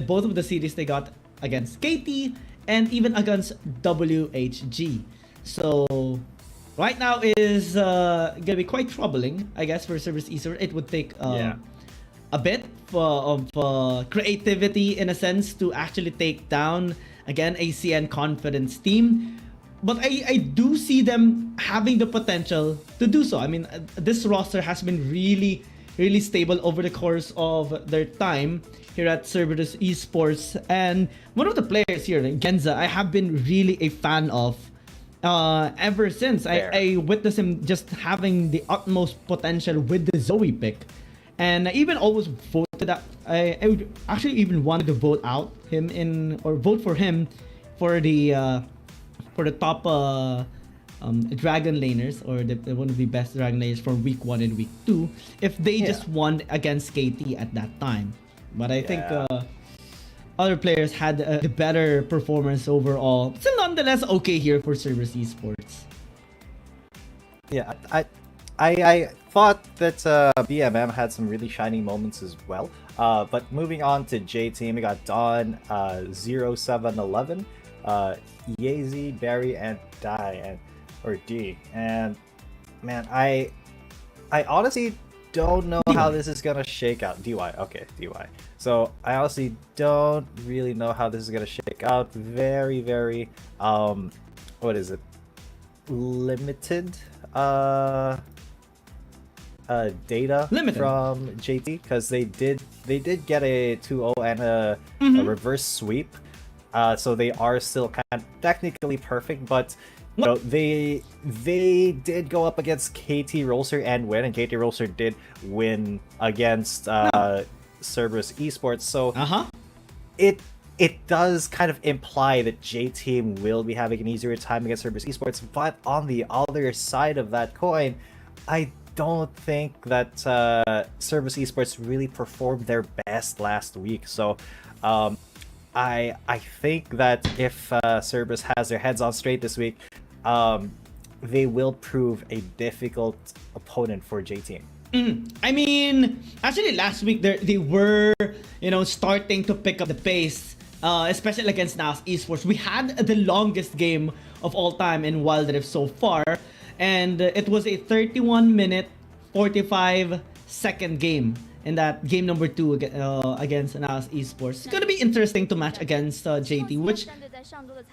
both of the series they got against KT and even against WHG. So right now is gonna be quite troubling, I guess, for Cerberus Esports. It would take a bit of creativity, in a sense, to actually take down again a CN confidence team. But I do see them having the potential to do so. I mean, this roster has been really, really stable over the course of their time here at Cerberus Esports. And one of the players here, Genza, I have been really a fan of ever since. I witnessed him just having the utmost potential with the Zoe pick. And I even always voted that I would actually even wanted to vote out him vote for him for the top dragon laners, or one of the best dragon laners from week 1 and week 2, if they just won against KT at that time. But I think other players had the better performance overall. Still nonetheless okay here for Cerberus Esports. Yeah, I thought that BMM had some really shining moments as well. But moving on to J-Team, we got Dawn, 0711, Yeezy, Barry, and D. And man, I I honestly don't know how this is gonna shake out. DY, okay, DY. So I honestly don't really know how this is gonna shake out. Very, very, what is it? Limited, data from JT, because they did get a 2-0 and a reverse sweep. So they are still kind of technically perfect, but you know, they did go up against KT Rolster and win, and KT Rolster did win against Cerberus Esports. So it does kind of imply that J-Team will be having an easier time against Cerberus Esports. But on the other side of that coin, I don't think that Cerberus Esports really performed their best last week. So I think that if Cerberus has their heads on straight this week, they will prove a difficult opponent for J-Team. I mean, actually last week they were, starting to pick up the pace, especially against NAS Esports. We had the longest game of all time in Wild Rift so far, and it was a 31-minute, 45-second game. In that game number 2 against NAS Esports. It's gonna be interesting to match against JT, which,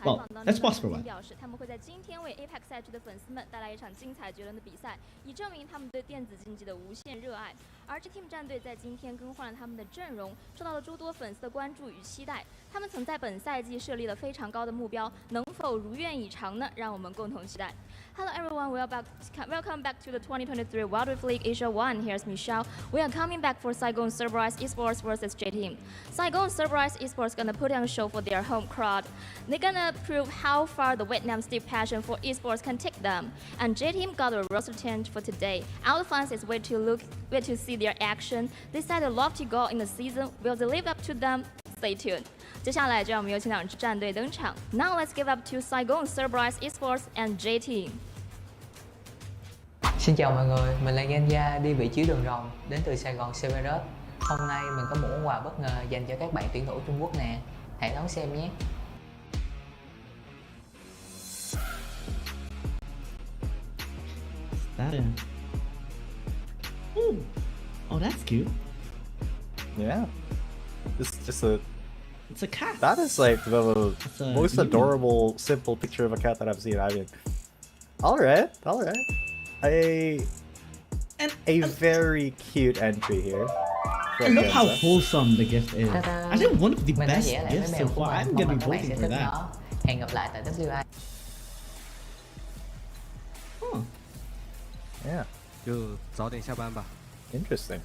well, let's pause for a while. 他们会在今天为 APEC 赛区的粉丝们带来一场精彩绝伦的比赛，以证明他们对电子竞技的无限热爱。而 J-Team 战队在今天更换了他们的阵容，受到了诸多粉丝的关注与期待。他们曾在本赛季设立了非常高的目标，能否如愿以偿呢？让我们共同期待。Hello everyone, welcome back to the 2023 Wild Rift League Asia 1. Here's Michelle. We are coming back for Saigon Cerberus Esports versus J-Team. Saigon Cerberus Esports gonna put on a show for their home crowd. They're gonna prove how far the Vietnam's deep passion for esports can take them. And J-Team got a roster change for today. Our fans is wait to see their action. They set a lofty goal in the season. Will they live up to them? Stay tuned. 接下来就让我们有请两支战队登场。Now let's give up to Saigon Cerberus Esports and J-Team. Xin chào mọi người, mình là Ganja đi vị trí đường rồng đến từ Sài Gòn Cerberus. Hôm nay mình có một món quà bất ngờ dành cho các bạn tuyển thủ Trung Quốc nè. Hãy đón xem nhé. Oh, that's cute. Yeah. It's a cat. That is like the most adorable, simple picture of a cat that I've seen. I mean, all right. A very cute entry here. I love how wholesome the gift is. I think one of the best gifts so far. I'm gonna be voting for that. Hẹn gặp lại tại WI. Yeah. 就早点下班吧。 Interesting.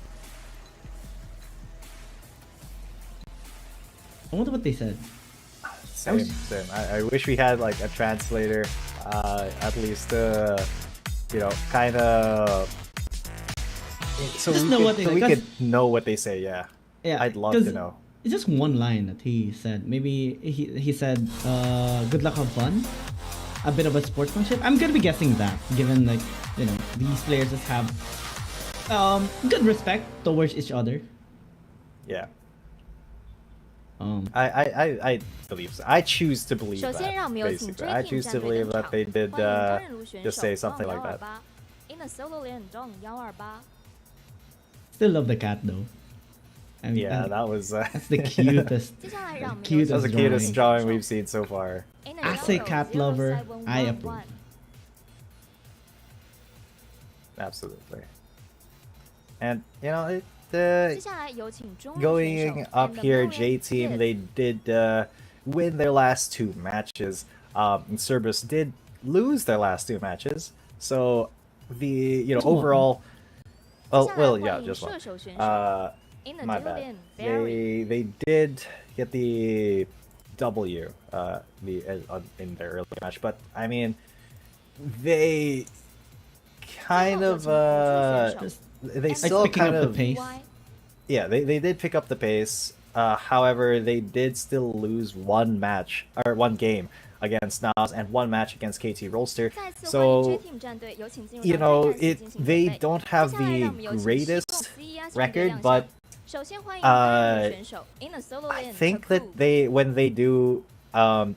I wonder what they said. Same. I wish we had like a translator, at least, kind of, so we could know what they say. Yeah. I'd love to know. It's just one line that he said. Maybe he said, "Good luck, have fun." A bit of a sportsmanship. I'm gonna be guessing that, given like these players just have good respect towards each other. Yeah. I believe so. I choose to believe that. Basically, I choose to believe that they did just say something like that. In a solo lane, Dong 128. Still love the cat though. I mean, yeah, that was that's the cutest. That's the cutest drawing we've seen so far. As a cat lover, I approve. Absolutely. And going up here, J-Team, they did win their last 2 matches. And Cerberus did lose their last 2 matches. So the overall, just one. My bad. They did get the W in their early match, but I mean, they kind of they still kind of pace. Yeah, they did pick up the pace. However, they did still lose one game against NAS and 1 match against KT Rolster. So they don't have the greatest record, but I think that when they do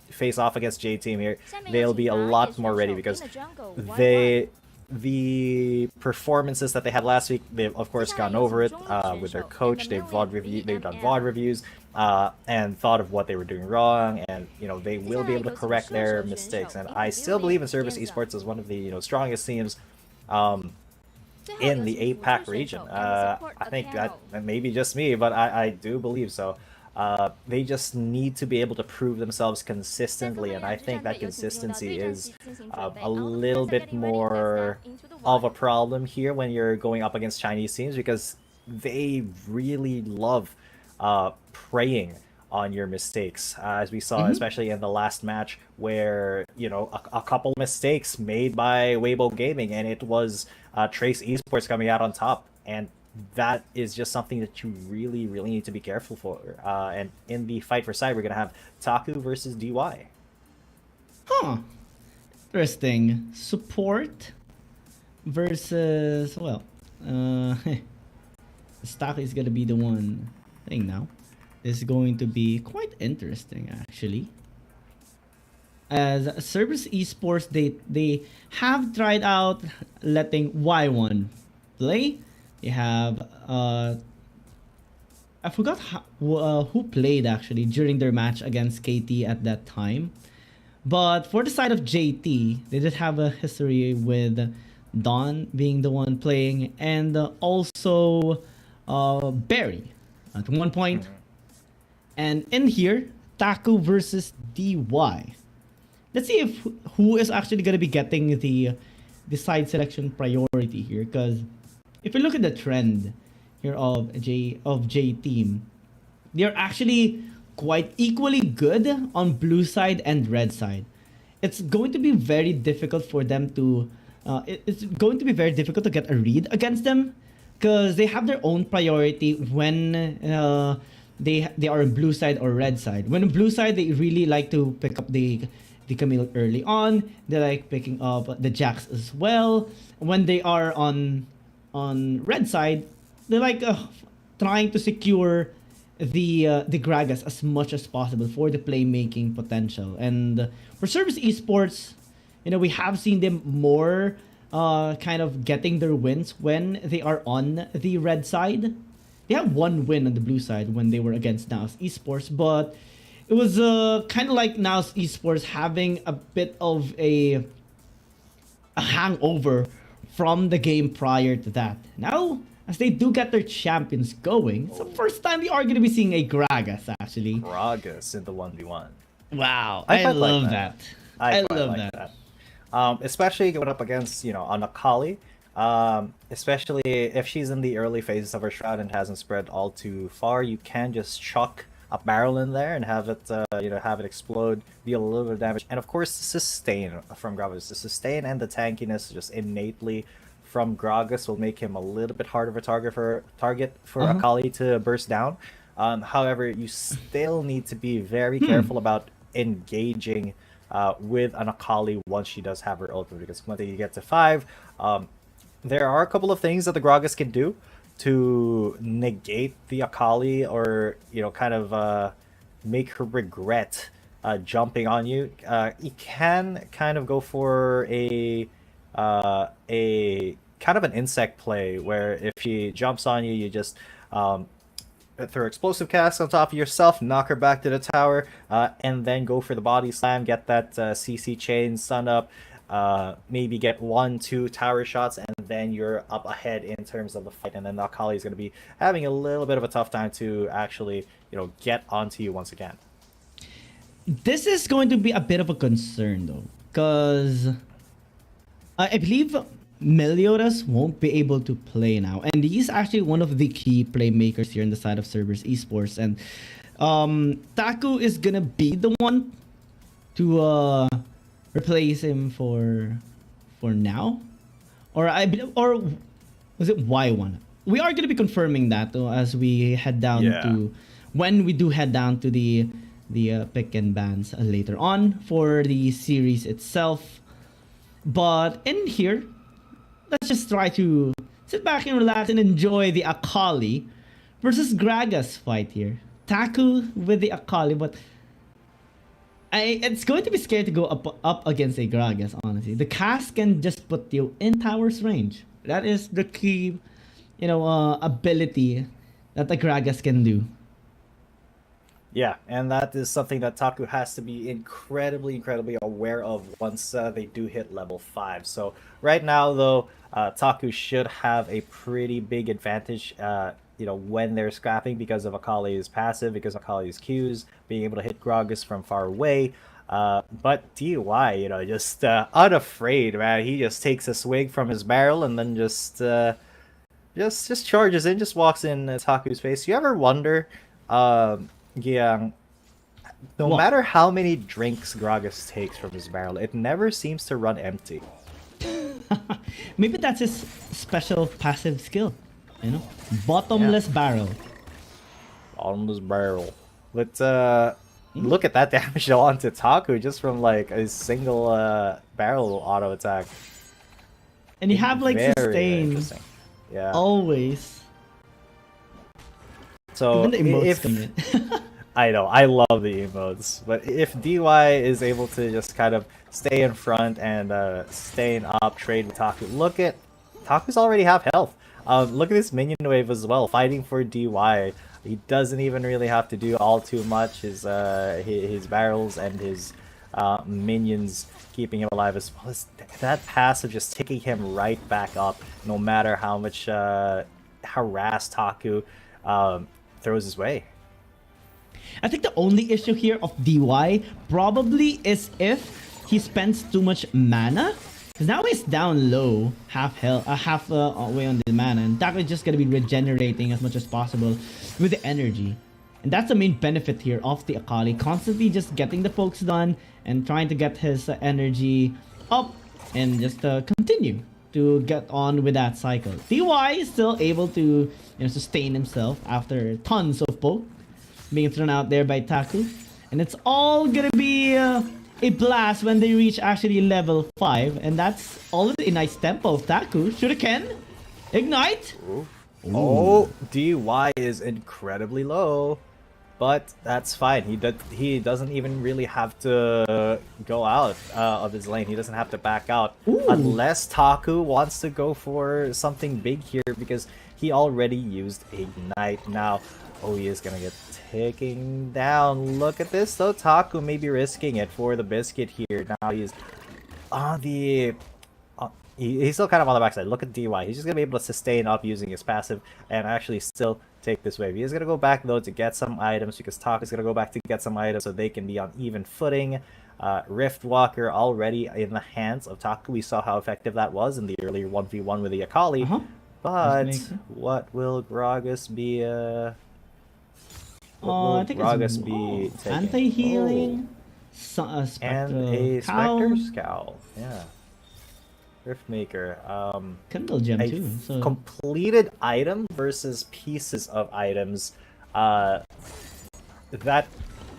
face off against J-Team here, they'll be a lot more ready because the performances that they had last week, they've of course gone over it with their coach. They've done VOD reviews and thought of what they were doing wrong, and they will be able to correct their mistakes. And I still believe in Service Esports as one of the strongest teams in the APAC region. I think that may be just me, but I do believe so. They just need to be able to prove themselves consistently, and I think that consistency is a little bit more of a problem here when you're going up against Chinese teams, because they really love preying on your mistakes, as we saw especially in the last match, where a couple mistakes made by Weibo Gaming, and it was Trace Esports coming out on top, and that is just something that you really need to be careful for. And in the fight for side, we're gonna have Taku versus DY. Interesting. Support versus Taku is gonna be the one thing now. This is going to be quite interesting actually. As Service Esports, they have tried out letting Y1 play. They have I forgot who played actually during their match against KT at that time. But for the side of JT, they did have a history with Don being the one playing, and also Barry at one point. And in here, Taku versus DY. Let's see if who is actually going to be getting the side selection priority here, because if you look at the trend here of J team, they're actually quite equally good on blue side and red side. It's going to be very difficult for them to it's going to be very difficult to get a read against them, because they have their own priority when they are on blue side or red side. When on blue side, they really like to pick up the Camille early on. They like picking up the Jax as well. When they are on red side, they like trying to secure the Gragas as much as possible for the playmaking potential. And for Service Esports, we have seen them more kind of getting their wins when they are on the red side. They have one win on the blue side when they were against Naos Esports, but it was kind of like Naos Esports having a bit of a hangover from the game prior to that. Now, as they do get their champions going, it's the first time we are going to be seeing a Gragas, actually. Gragas in the 1v1. Wow, I love like that. I love like that. Especially going up against, an Akali. Especially if she's in the early phases of her shroud and hasn't spread all too far, you can just chuck a barrel in there and have it, have it explode, deal a little bit of damage, and of course sustain from Gragas. The sustain and the tankiness just innately from Gragas will make him a little bit harder of a target for Akali to burst down. However, you still need to be very careful about engaging with an Akali once she does have her ultimate, because once you get to 5, there are a couple of things that the Gragas can do to negate the Akali, or kind of make her regret jumping on you. You can kind of go for a kind of an insect play, where if she jumps on you, you just throw explosive cast on top of yourself, knock her back to the tower, and then go for the body slam, get that CC chain stun up, maybe get 1-2 tower shots, and then you're up ahead in terms of the fight. And then Akali is going to be having a little bit of a tough time to actually, get onto you once again. This is going to be a bit of a concern though, because I believe Meliodas won't be able to play now, and he's actually one of the key playmakers here on the side of Service Esports. And Taku is gonna be the one to replace him for now, or was it Y1? We are gonna be confirming that though, as we head down to when we do head down to the pick and bans later on for the series itself. But in here, let's just try to sit back and relax and enjoy the Akali versus Gragas fight here. Taku with the Akali, but It's going to be scary to go up against a Gragas, honestly. The cast can just put you in tower's range. That is the key, ability that the Gragas can do. Yeah, and that is something that Taku has to be incredibly aware of once they do hit level 5. So right now, though, Taku should have a pretty big advantage, when they're scrapping because of Akali's passive, because of Akali's Qs, being able to hit Gragas from far away. But DY, just unafraid, man. He just takes a swig from his barrel and then just charges in, just walks in Taku's face. You ever wonder, no matter how many drinks Gragas takes from his barrel, it never seems to run empty. Maybe that's his special passive skill. Bottomless barrel. Bottomless barrel. But look at that damage onto Taku just from like a single barrel auto attack. And you have like sustain. Yeah. Always. So even the emotes come in. I know, I love the emotes, but if DY is able to just kind of stay in front and staying up, trade with Taku, look at Taku's already half health. Look at this minion wave as well, fighting for DY. He doesn't even really have to do all too much. His barrels and his minions keeping him alive as well as that passive just taking him right back up, no matter how much harass Taku throws his way. I think the only issue here of DY probably is if he spends too much mana. Because now he's down low, half way on the mana, and Taku is just gonna be regenerating as much as possible with the energy. And that's the main benefit here of the Akali, constantly just getting the pokes done and trying to get his energy up and just continue to get on with that cycle. DY is still able to sustain himself after tons of poke being thrown out there by Taku. And it's all gonna be a blast when they reach actually level 5. And that's already a nice tempo of Taku. Shuriken, Ignite. Ooh. Oh, DY is incredibly low. But that's fine. He doesn't even really have to go out of his lane. He doesn't have to back out. Ooh. Unless Taku wants to go for something big here because he already used Ignite. Now, he is going to get taken down. Look at this though. Taku may be risking it for the biscuit here. Now he's on the... he's still kind of on the backside. Look at DY. He's just going to be able to sustain up using his passive and actually still take this wave. He is going to go back though to get some items because Taku is going to go back to get some items so they can be on even footing. Rift Walker already in the hands of Taku. We saw how effective that was in the earlier 1v1 with the Akali. But what will Gragas be... I think Gragas be taking? Anti-healing, and a Spectre Scowl. Yeah. Riftmaker. Kindle Gem a too. So. Completed item versus pieces of items. That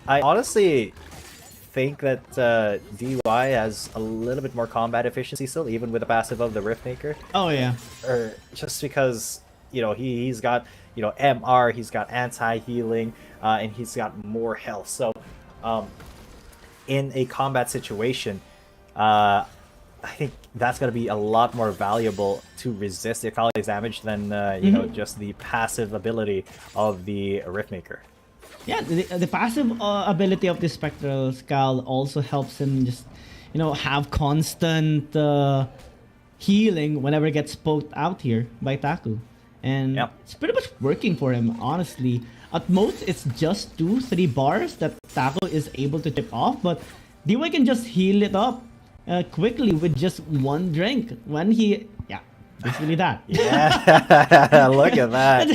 I honestly think that DY has a little bit more combat efficiency still, even with the passive of the Riftmaker. Oh yeah. Or just because he's got MR, he's got anti-healing, and he's got more health. So, in a combat situation, I think that's going to be a lot more valuable to resist the Akali's damage than just the passive ability of the Riftmaker. Yeah, the passive ability of the Spectral Scowl also helps him just have constant healing whenever it gets poked out here by Taku. And it's pretty much working for him, honestly. At most, it's just 2-3 bars that Taku is able to chip off, but DY can just heal it up quickly with just one drink. When he... Yeah, basically that. Yeah, look at that.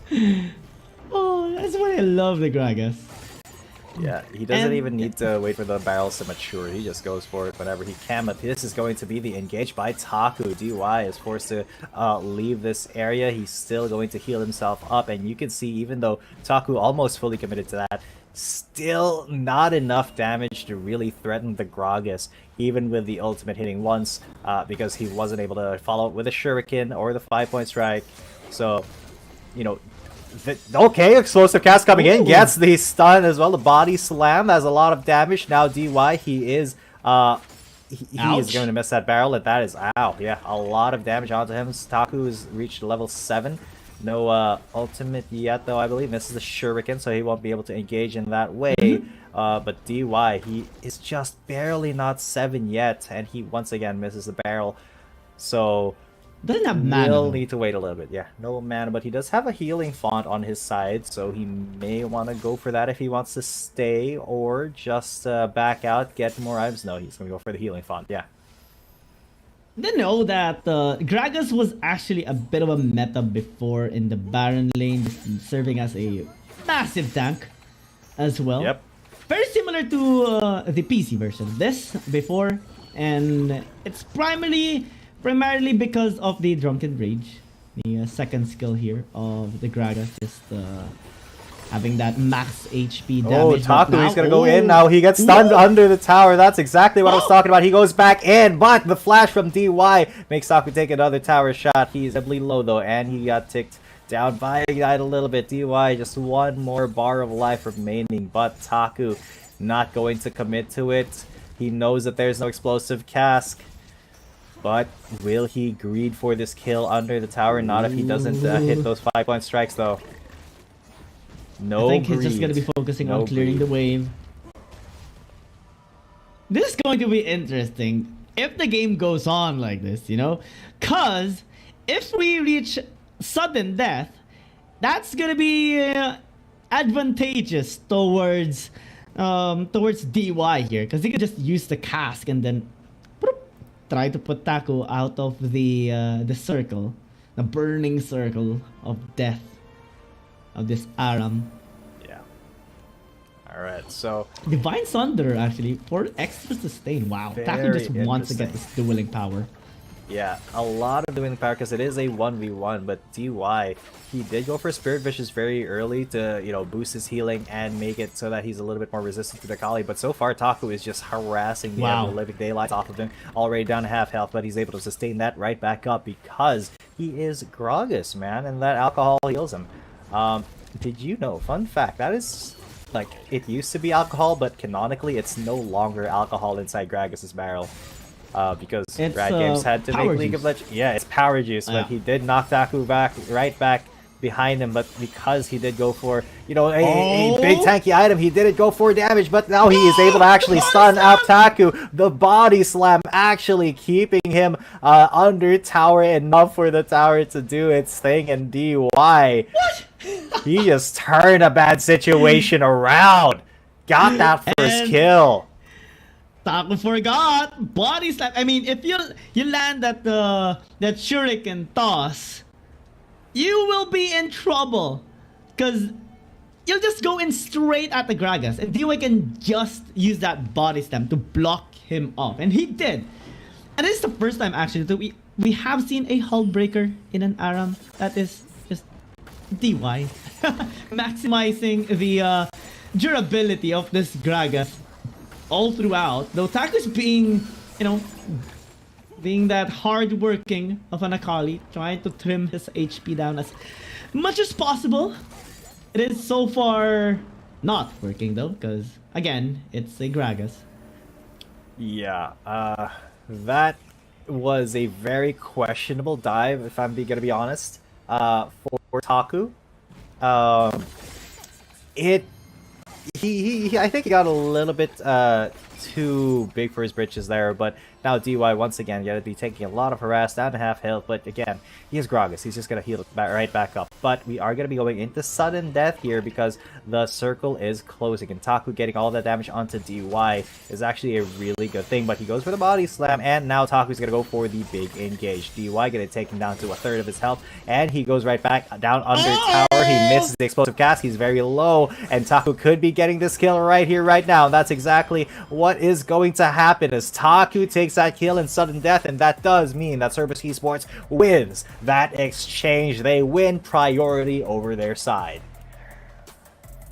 That's why I love the Gragas. Yeah, he doesn't even need to wait for the barrels to mature. He just goes for it whenever he can. But this is going to be the engage by Taku. DY is forced to leave this area. He's still going to heal himself up. And you can see, even though Taku almost fully committed to that, still not enough damage to really threaten the Gragas, even with the ultimate hitting once, because he wasn't able to follow it with a Shuriken or the 5-point strike. So, Okay, explosive cast coming in, gets the stun as well. The body slam has a lot of damage. Now DY, he is he is going to miss that barrel, and that is yeah, a lot of damage onto him. Taku has reached level 7. No ultimate yet though, I believe. Misses the shuriken, so he won't be able to engage in that way. But DY, he is just barely not 7 yet, and he once again misses the barrel. So doesn't have mana. We'll need to wait a little bit. Yeah, no mana, but he does have a healing font on his side, so he may want to go for that if he wants to stay, or just back out, get more items. No, he's going to go for the healing font, yeah. Didn't know that Gragas was actually a bit of a meta before in the Baron lane, serving as a massive tank as well. Yep. Very similar to the PC version of this before, and it's primarily because of the Drunken Rage, the second skill here of the Gragas, just having that max HP damage. Taku, he's gonna go in now. He gets stunned under the tower. That's exactly what I was talking about. He goes back in, but the flash from DY makes Taku take another tower shot. He's heavily low though, and he got ticked down by Ignite a little bit. DY just one more bar of life remaining, but Taku not going to commit to it. He knows that there's no explosive cask. But will he greed for this kill under the tower? Not if he doesn't hit those 5-point strikes, though. No, I think greed. He's just going to be focusing on clearing the wave. This is going to be interesting if the game goes on like this, you know? Because if we reach sudden death, that's going to be advantageous towards DY here. Because he can just use the cask and then try to put Taku out of the circle, the burning circle of death of this Aram. Yeah. All right. So Divine Sunder actually for extra sustain. Wow. Taku just wants to get this dueling power. Yeah, a lot of dueling power because it is a 1v1, but DY, he did go for Spirit Vicious very early to, you know, boost his healing and make it so that he's a little bit more resistant to the Kali, but so far Taku is just harassing the living daylights off of him, already down to half health, but he's able to sustain that right back up because he is Gragas, man, and that alcohol heals him. Did you know, fun fact, that is, like, it used to be alcohol, but canonically it's no longer alcohol inside Gragas' barrel. Because Rad Games had to make League of Legends. Yeah, it's power juice, but he did knock Taku right back behind him. But because he did go for, you know, a big tanky item, he didn't go for damage. But now he is able to actually stun out Taku. The body slam actually keeping him under tower enough for the tower to do its thing. And DY, he just turned a bad situation around. Got that first kill. Taku forgot body slam. I mean, if you land that shuriken toss, you will be in trouble, cause you'll just go in straight at the Gragas, and DY can just use that body slam to block him off, and he did. And this is the first time actually that we have seen a hull breaker in an Aram. That is just DY maximizing the durability of this Gragas all throughout, though Taku's being, you know, being that hard-working of an Akali, trying to trim his HP down as much as possible. It is so far not working though, because again, it's a Gragas. Yeah, that was a very questionable dive, if I'm gonna be honest, for Taku. I think he got a little bit too big for his britches there, but now DY once again gonna be taking a lot of harass, down to half health, but again, he is Gragas, he's just gonna heal it right back up. But we are gonna be going into sudden death here because the circle is closing, and Taku getting all that damage onto DY is actually a really good thing, but he goes for the body slam, and now Taku's gonna go for the big engage. DY gonna take him down to a third of his health, and he goes right back down under tower. He misses the explosive cast, he's very low, and Taku could be getting this kill right here, right now. That's exactly what is going to happen as Taku takes that kill in sudden death, and that does mean that Cerberus Esports wins that exchange. They win priority over their side.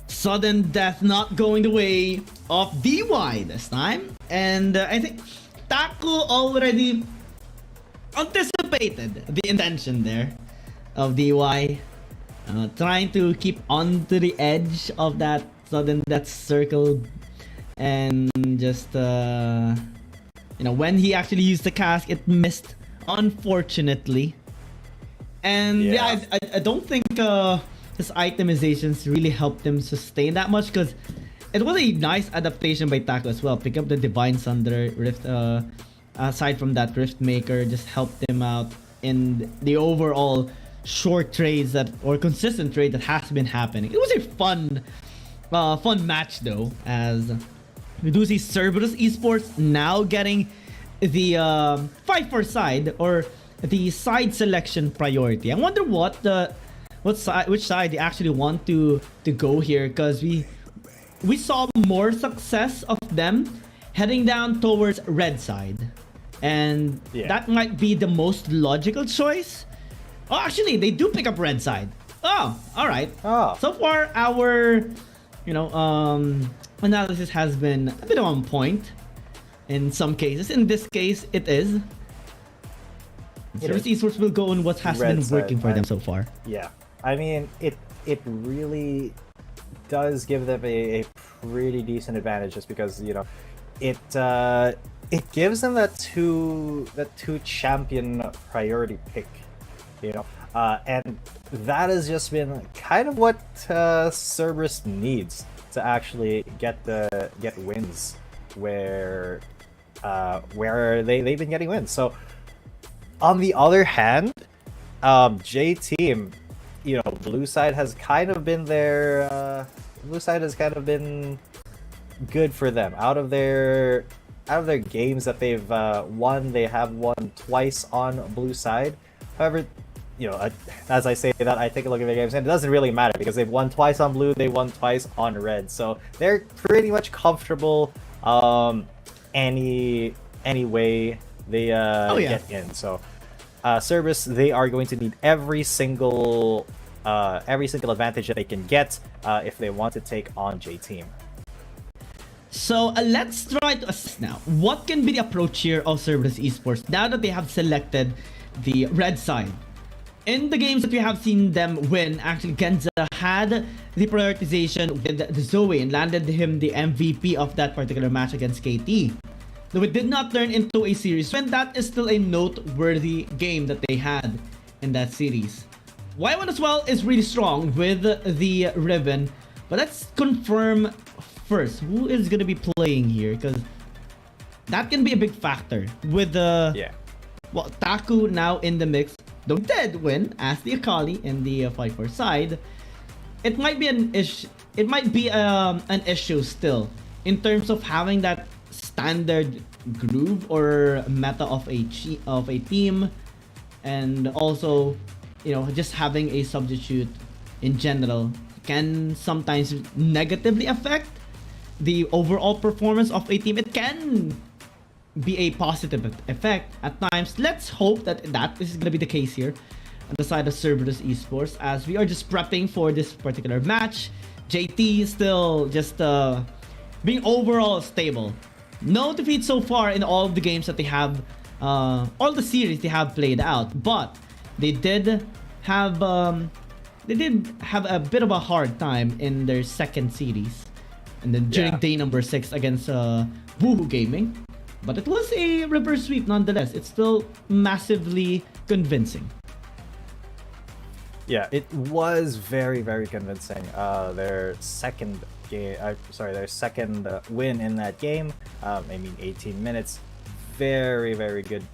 Sudden death not going the way of DY this time, and I think Taku already anticipated the intention there of DY. trying to keep onto the edge of that sudden death circle, and just when he actually used the cask, it missed, unfortunately. And I don't think his itemizations really helped him sustain that much, because it was a nice adaptation by Taco as well. Pick up the Divine Sunder Rift. Aside from that, Rift Maker just helped him out in the overall short trades or consistent trade that has been happening. It was a fun match though, as we do see Cerberus Esports now getting the 5-4 side, or the side selection priority. I wonder which side they actually want to go here, because we saw more success of them heading down towards red side, and that might be the most logical choice. Oh, actually, they do pick up red side. Oh, all right. So far, our analysis has been a bit on point in some cases. In this case, it is. Cerberus Esports will go on what has been working for them so far. Yeah, I mean, it really does give them a pretty decent advantage, just because it gives them that two champion priority pick, and that has just been kind of what Cerberus needs to actually get wins where they've been getting wins. So on the other hand, J Team, blue side has kind of been blue side has kind of been good for them. Out of their games that they've won, they have won twice on blue side. However, as I say that, I take a look at their games, and it doesn't really matter, because they've won twice on blue, they won twice on red, so they're pretty much comfortable any way they get in. So Cerberus, they are going to need every single advantage that they can get if they want to take on J Team. So let's try to assess now what can be the approach here of Cerberus Esports now that they have selected the red side. In the games that we have seen them win, actually Genza had the prioritization with the Zoe and landed him the MVP of that particular match against KT. Though it did not turn into a series win, that is still a noteworthy game that they had in that series. Y1 as well is really strong with the Ribbon, but let's confirm first who is going to be playing here, because that can be a big factor with the Taku now in the mix. Though did win as the Akali in the 5-4 side, it might be an issue. It might be an issue still in terms of having that standard groove or meta of a team, and also just having a substitute in general can sometimes negatively affect the overall performance of a team. It can be a positive effect at times. Let's hope that is going to be the case here on the side of Cerberus Esports, as we are just prepping for this particular match. JT is still just being overall stable. No defeat so far in all of the games that they have, all the series they have played out, but they did have a bit of a hard time in their second series, and then during day number 6 against Woohoo Gaming. But it was a reverse sweep nonetheless. It's still massively convincing. Yeah, it was very, very convincing. Their second win in that game. 18 minutes. Very, very good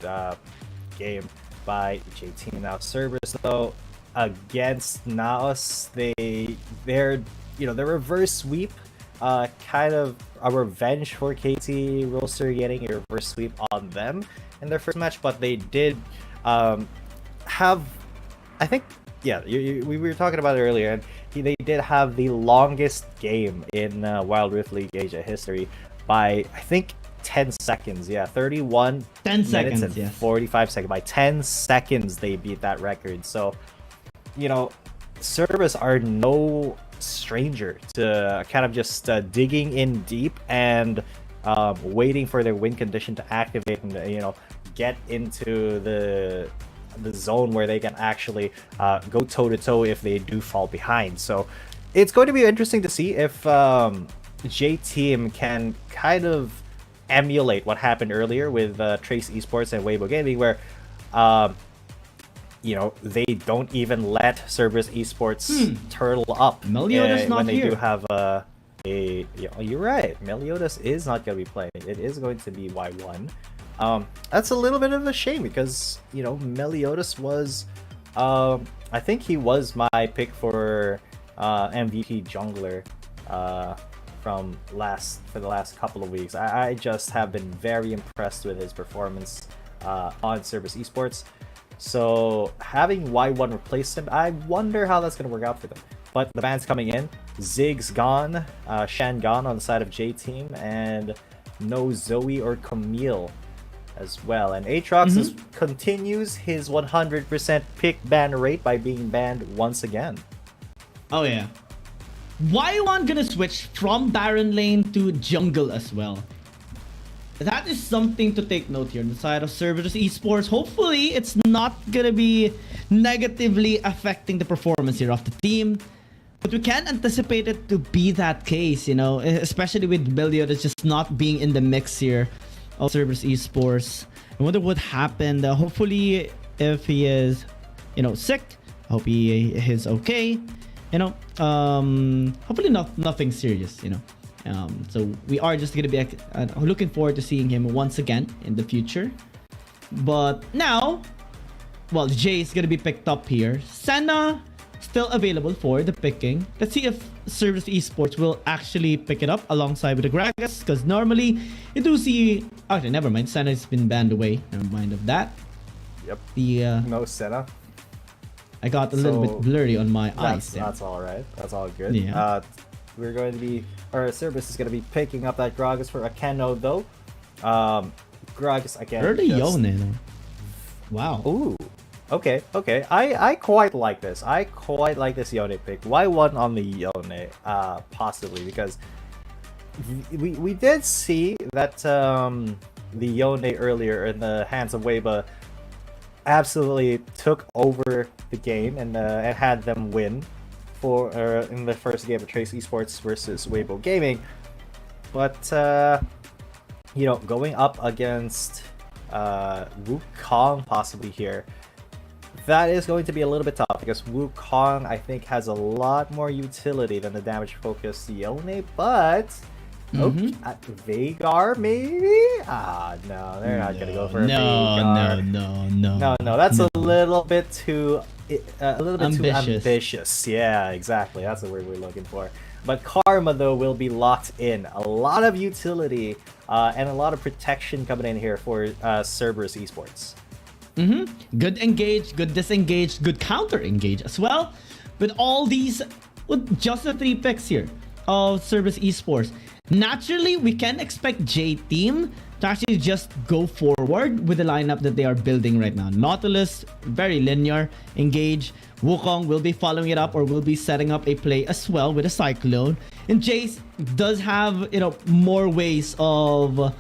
game by J Team. Now Cerberus though, against Naos, their reverse sweep, kind of a revenge for KT Roaster getting a reverse sweep on them in their first match, but they did have, I think, we were talking about it earlier, and they did have the longest game in Wild Rift League Asia history by, I think, 10 seconds. 31 minutes and 45 seconds. By 10 seconds they beat that record. So Cerberus are no stranger to kind of just digging in deep and waiting for their win condition to activate and get into the the zone where they can actually go toe-to-toe if they do fall behind. So it's going to be interesting to see if J-Team can kind of emulate what happened earlier with Trace Esports and Weibo Gaming, where you know, they don't even let Cerberus Esports turtle up Meliodas not when they here. do have you're right, Meliodas is not going to be playing. It is going to be Y1. That's a little bit of a shame because, you know, Meliodas was I think he was my pick for MVP jungler for the last couple of weeks. I just have been very impressed with his performance on Cerberus Esports. So having Y1 replace him, I wonder how that's going to work out for them. But the ban's coming in. Zig's gone, Shan gone on the side of J-Team, and no Zoe or Camille as well. And Aatrox continues his 100% pick ban rate by being banned once again. Oh yeah. Y1 gonna switch from Baron lane to jungle as well. That is something to take note here on the side of Cerberus Esports. Hopefully, it's not gonna be negatively affecting the performance here of the team. But we can anticipate it to be that case, you know, especially with Meliodas just not being in the mix here of Cerberus Esports. I wonder what happened. Hopefully, if he is, you know, sick, I hope he is okay. You know, hopefully nothing serious, you know. So we are just going to be looking forward to seeing him once again in the future. But now, well, Jay is going to be picked up here. Senna still available for the picking. Let's see if Cerberus Esports will actually pick it up alongside with the Gragas, because normally you do see... Actually, never mind. Senna has been banned away. Never mind of that. Yep. The no Senna. I got a little bit blurry on my eyes there. That's all right. That's all good. Yeah. We're going to be... Or Cerberus is going to be picking up that Gragas for Akeno, though. Gragas, again... Early Yone, though. Wow. Ooh. Okay. I quite like this. I quite like this Yone pick. Why one on the Yone? Possibly, because... We did see that the Yone earlier in the hands of Weibo absolutely took over the game and had them win in the first game of Trace Esports versus Weibo Gaming. But you know, going up against Wukong possibly here, that is going to be a little bit tough because Wukong I think has a lot more utility than the damage focused Yone, but Veigar maybe? No, they're not gonna go for a Veigar. No. That's a little bit too ambitious. Yeah, exactly. That's the word we're looking for. But Karma though will be locked in. A lot of utility and a lot of protection coming in here for Cerberus Esports. Good engage, good disengage, good counter engage as well. With all these, with just the 3 picks here of Cerberus Esports, naturally we can expect J-Team to actually just go forward with the lineup that they are building right now. Nautilus, very linear, engage. Wukong will be following it up or will be setting up a play as well with a Cyclone. And Jace does have, you know, more ways of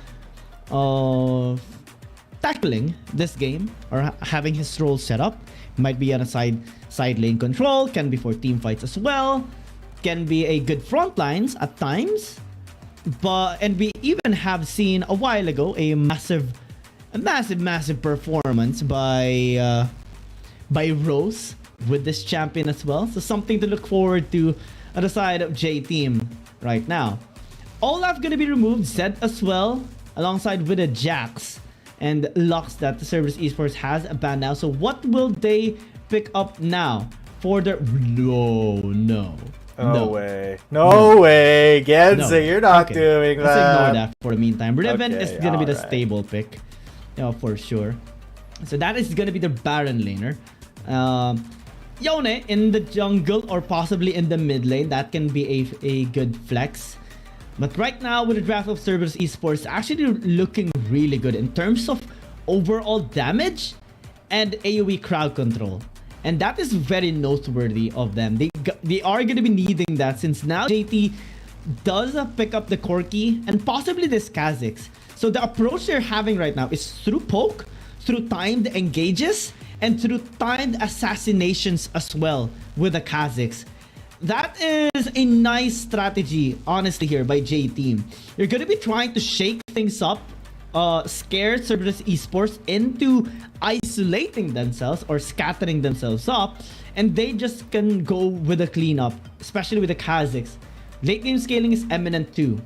tackling this game or having his role set up. Might be on a side lane control, can be for team fights as well, can be a good front lines at times. And we even have seen a while ago a massive performance by Rose with this champion as well. So something to look forward to on the side of J-Team right now. Olaf gonna be removed, Zed as well, alongside with a Jax and Lux that the Cerberus Esports has banned now. So what will they pick up now for their... No way, Genza, you're not doing that. Let's ignore that for the meantime. Riven is gonna be the alright. stable pick, for sure. So that is gonna be the Baron laner. Yone in the jungle or possibly in the mid lane, that can be a good flex. But right now with the draft of Cerberus Esports, actually looking really good in terms of overall damage and AoE crowd control. And that is very noteworthy of them. They are going to be needing that since now JT does pick up the Corki and possibly this Kha'Zix. So the approach they're having right now is through poke, through timed engages, and through timed assassinations as well with the Kazakhs. That is a nice strategy, honestly, here by J Team. You're going to be trying to shake things up, scare Cerberus Esports into isolating themselves or scattering themselves up, and they just can go with a cleanup, especially with the Kazakhs. Late game scaling is eminent too.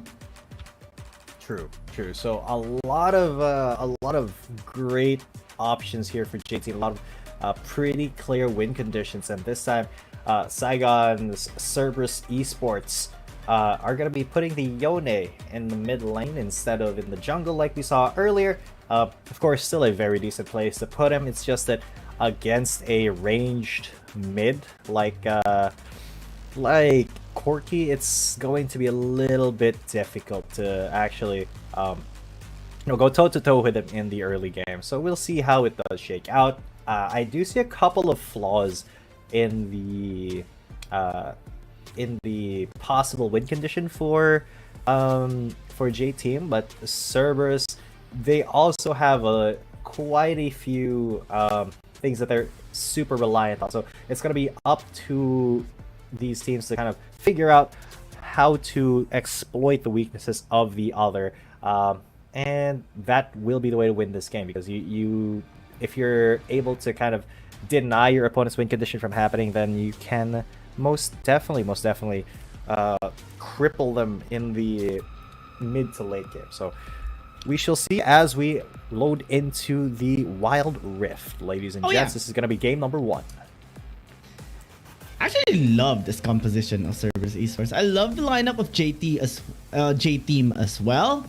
True. So a lot of great options here for JT. A lot of pretty clear win conditions, and this time, Saigon's Cerberus Esports are gonna be putting the Yone in the mid lane instead of in the jungle like we saw earlier. Of course, still a very decent place to put him. It's just that against a ranged mid like Corki, it's going to be a little bit difficult to actually go toe-to-toe with him in the early game. So we'll see how it does shake out. I do see a couple of flaws in the possible win condition for J Team, but Cerberus, they also have quite a few things that they're super reliant on. So it's gonna be up to these teams to kind of figure out how to exploit the weaknesses of the other, and that will be the way to win this game, because if you're able to kind of deny your opponent's win condition from happening, then you can most definitely cripple them in the mid to late game. So we shall see as we load into the Wild Rift, ladies and gents. This is going to be game number 1. I actually love this composition of Cerberus Esports. I love the lineup of J Team as well,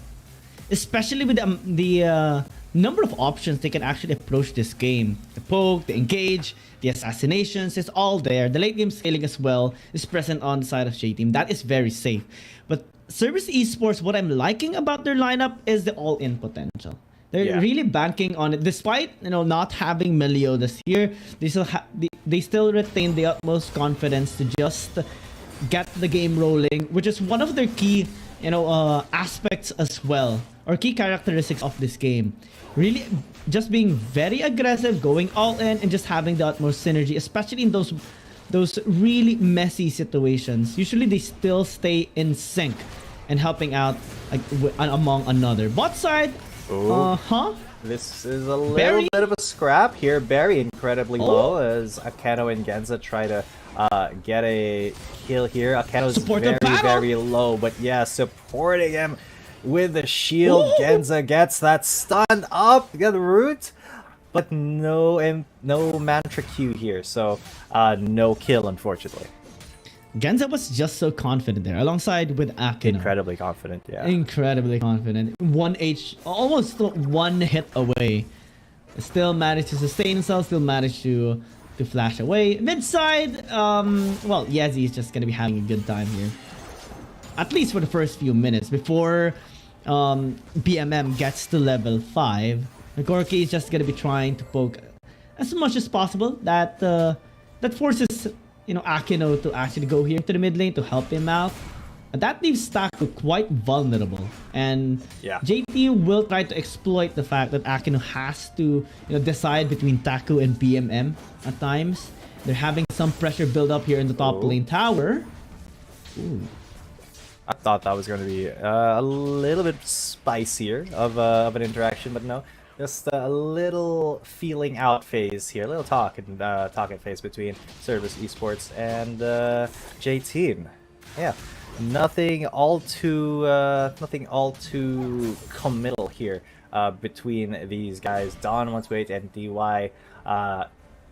especially with the number of options they can actually approach this game. The poke, the engage, the assassinations, it's all there. The late game scaling as well is present on the side of J Team. That is very safe. But Cerberus Esports, what I'm liking about their lineup is the all-in potential. They're really banking on it, despite not having Melio this year. They still retain the utmost confidence to just get the game rolling, which is one of their key aspects as well, or key characteristics of this game. Really, just being very aggressive, going all in, and just having the utmost synergy, especially in those really messy situations. Usually, they still stay in sync and helping out among another. Bot side. This is a little bit of a scrap here. Barry incredibly low as Akeno and Genza try to get a kill here. Akeno's very low, but yeah, supporting him with the shield. Genza gets that stun up, get the root, but no mantra Q here, so no kill, unfortunately. Genza was just so confident there, alongside with Akeno. Incredibly confident, yeah. Incredibly confident. Almost 1 hit away. Still managed to sustain himself, still managed to flash away. Mid side, well, Yezi is just gonna be having a good time here. At least for the first few minutes, before BMM gets to level 5. Gorky is just gonna be trying to poke as much as possible. That forces Akeno to actually go here to the mid lane to help him out. And that leaves Taku quite vulnerable. And JT will try to exploit the fact that Akeno has to decide between Taku and BMM at times. They're having some pressure build up here in the top lane tower. Ooh. I thought that was going to be a little bit spicier of an interaction, but no. Just a little feeling out phase here, a little talking phase between Cerberus Esports and J Team. Yeah, nothing all too committal here between these guys. Don128 and DY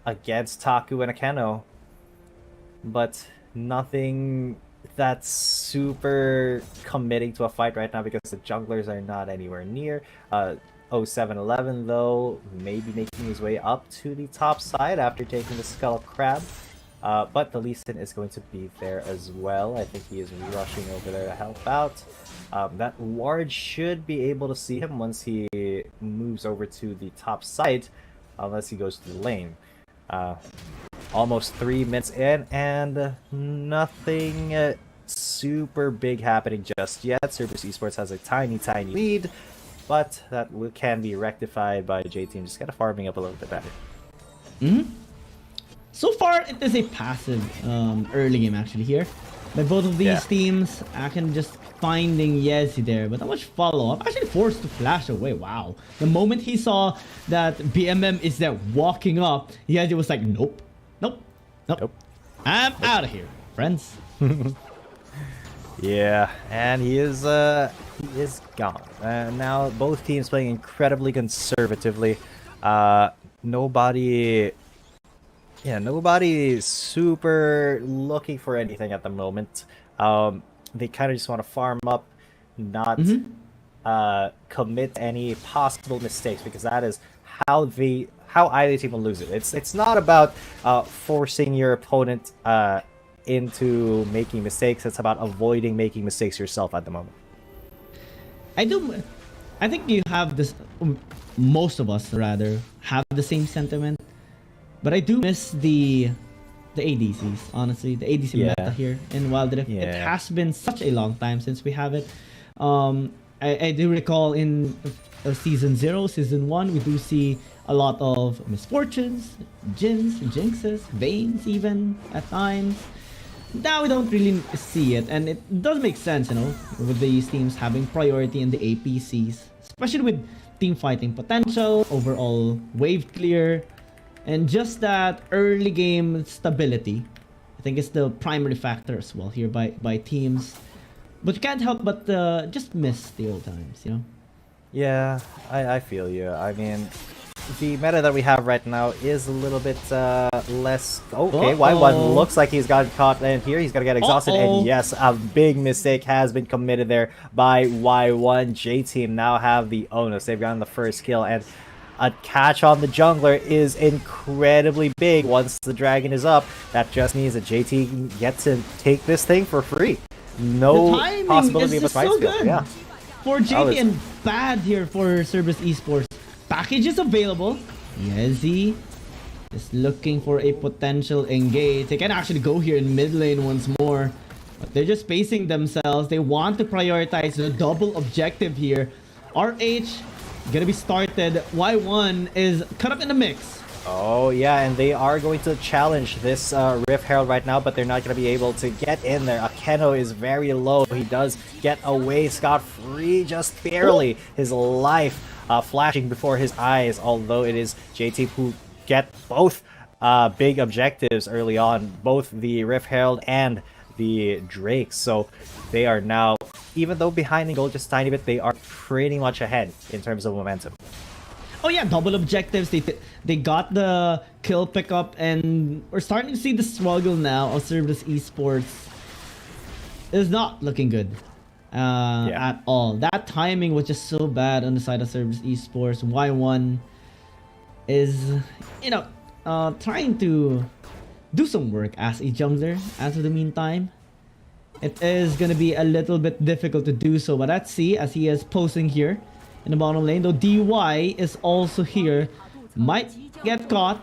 against Taku and Akeno, but nothing that's super committing to a fight right now because the junglers are not anywhere near. 0711 though, maybe making his way up to the top side after taking the Skull Crab. But the Lee Sin is going to be there as well. I think he is rushing over there to help out. That ward should be able to see him once he moves over to the top side, unless he goes to the lane. Almost 3 minutes in, and nothing super big happening just yet. Cerberus Esports has a tiny lead, but that can be rectified by J Team just kind of farming up a little bit better. So far, it is a passive early game actually here. By both of these teams, Akin just finding Yezi there, but not much follow-up. Actually forced to flash away. Wow. The moment he saw that BMM is there walking up, Yezi was like, nope. I'm out of here, friends. Yeah, and he is gone. Now both teams playing incredibly conservatively. Nobody super looking for anything at the moment. They kind of just want to farm up, not commit any possible mistakes, because that is how either team will lose it. It's not about forcing your opponent into making mistakes. It's about avoiding making mistakes yourself at the moment. I think you have this. Most of us rather have the same sentiment, but I do miss the ADCs. Honestly, the ADC meta here in Wild Rift. It has been such a long time since we have it. I do recall in season 0, season 1, we do see a lot of misfortunes, jinxes, Vaynes even at times. Now we don't really see it, and it does make sense, you know, with these teams having priority in the APCs, especially with team fighting potential, overall wave clear, and just that early game stability. I think it's the primary factor as well here by teams. But you can't help but just miss the old times, you know? Yeah, I feel you. I mean, the meta that we have right now is a little bit less... Okay, Y1 looks like he's got caught in here. He's gonna get exhausted. And yes, a big mistake has been committed there by Y1. J-Team now have the onus. They've gotten the first kill. And a catch on the jungler is incredibly big. Once the dragon is up, that just means that J-Team gets to take this thing for free. No possibility of a fight skill. Yeah. For JT and bad here for Cerberus Esports. Package is available. Yezi is looking for a potential engage. They can actually go here in mid lane once more, but they're just pacing themselves. They want to prioritize the double objective here. RH gonna be started. Y1 is cut up in the mix. Oh yeah, and they are going to challenge this Rift Herald right now, but they're not going to be able to get in there. Akeno is very low. He does get away scot-free, just barely. His life flashing before his eyes, although it is JT who get both big objectives early on, both the Rift Herald and the Drake. So they are now, even though behind in goal just a tiny bit, they are pretty much ahead in terms of momentum. Oh yeah, double objectives. They got the kill pickup, and we're starting to see the struggle now of Cerberus Esports. Is not looking good at all. That timing was just so bad on the side of Cerberus Esports. Y1 is, you know, trying to do some work as a jungler as of the meantime. It is gonna be a little bit difficult to do so, but let's see as he is posing here in the bottom lane, though DY is also here. Might get caught.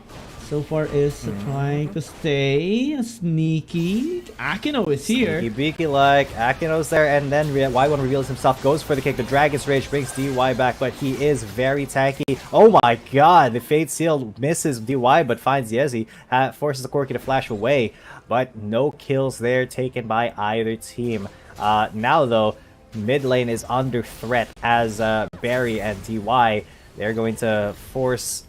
So far is trying to stay sneaky. Akeno is here. Sneaky beaky like Akeno's there, and then Y1 reveals himself, goes for the kick. The Dragon's Rage brings DY back, but he is very tanky. Oh my god, the Fate Seal misses DY but finds Yezi, forces the Corki to flash away, but no kills there taken by either team. Now though, mid lane is under threat as Barry and DY, they're going to force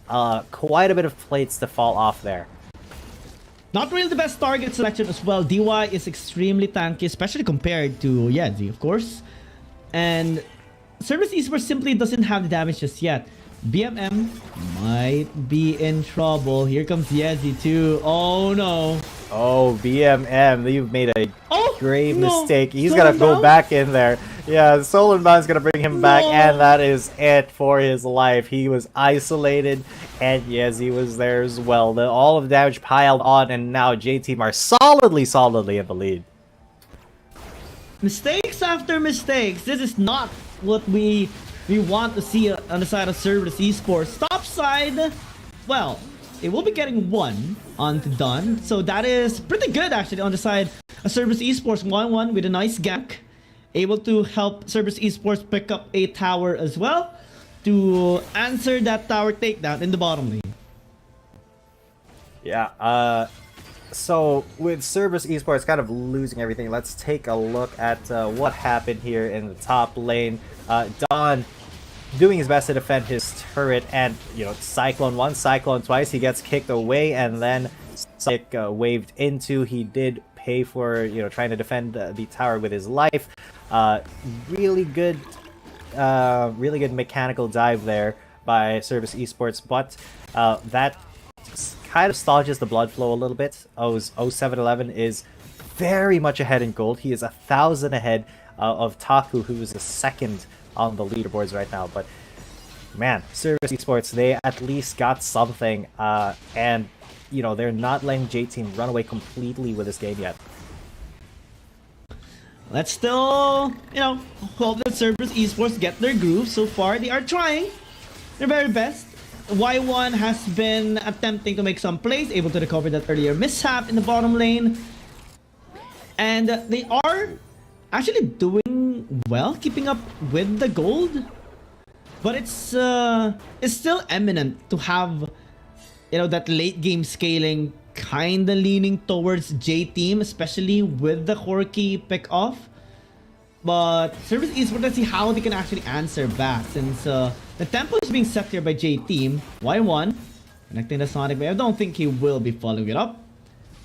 quite a bit of plates to fall off there. Not really the best target selection as well. DY is extremely tanky, especially compared to Yezi, of course. And Cerberus Esports simply doesn't have the damage just yet. BMM might be in trouble. Here comes Yezi too. Oh no. Oh, BMM, you've made a grave mistake. He's gonna go back in there. Yeah, Solanbound's gonna bring him back, and that is it for his life. He was isolated, and Yezi was there as well. All of the damage piled on, and now J-Team are solidly in the lead. Mistakes after mistakes. This is not what we want to see on the side of Cerberus Esports. Top side, well, it will be getting one onto done, so that is pretty good actually on the side of Cerberus Esports. 1-1 with a nice gank, able to help Cerberus Esports pick up a tower as well to answer that tower takedown in the bottom lane. Yeah, so with Cerberus Esports kind of losing everything, let's take a look at what happened here in the top lane. Don doing his best to defend his turret, and Cyclone once, Cyclone twice, he gets kicked away, and then waved into. He did pay for trying to defend the tower with his life. Really good mechanical dive there by Cerberus Esports, but that kind of staunches the blood flow a little bit. 0711 is very much ahead in gold. He is 1,000 ahead of Taku, who is the second on the leaderboards right now. But man, Cerberus Esports, they at least got something, and they're not letting J-Team run away completely with this game yet. Let's still, hope that Cerberus Esports get their groove. So far, they are trying their very best. Y1 has been attempting to make some plays, able to recover that earlier mishap in the bottom lane. And they are actually doing well, keeping up with the gold. But it's still eminent to have, that late game scaling kinda leaning towards J-Team, especially with the Corki pick off. But Cerberus Esports, let's see how they can actually answer back, since the tempo is being set here by J-Team. Y1 connecting the Sonic Wave. I don't think he will be following it up.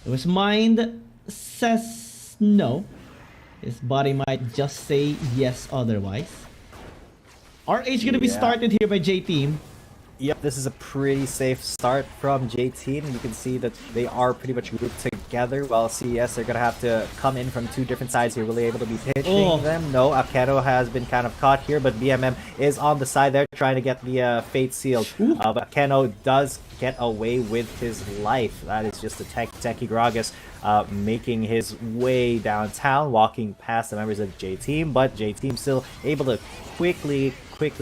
His mind says no. His body might just say yes otherwise. RH gonna be started here by J-Team. Yep, this is a pretty safe start from J-Team. You can see that they are pretty much grouped together, while CES, they're going to have to come in from two different sides here. Will they able to be pitching them? No, Akero has been kind of caught here, but BMM is on the side there trying to get the Fate Seal. But Akeno does get away with his life. That is just a Techie Gragas making his way downtown, walking past the members of J-Team, but J-Team still able to quickly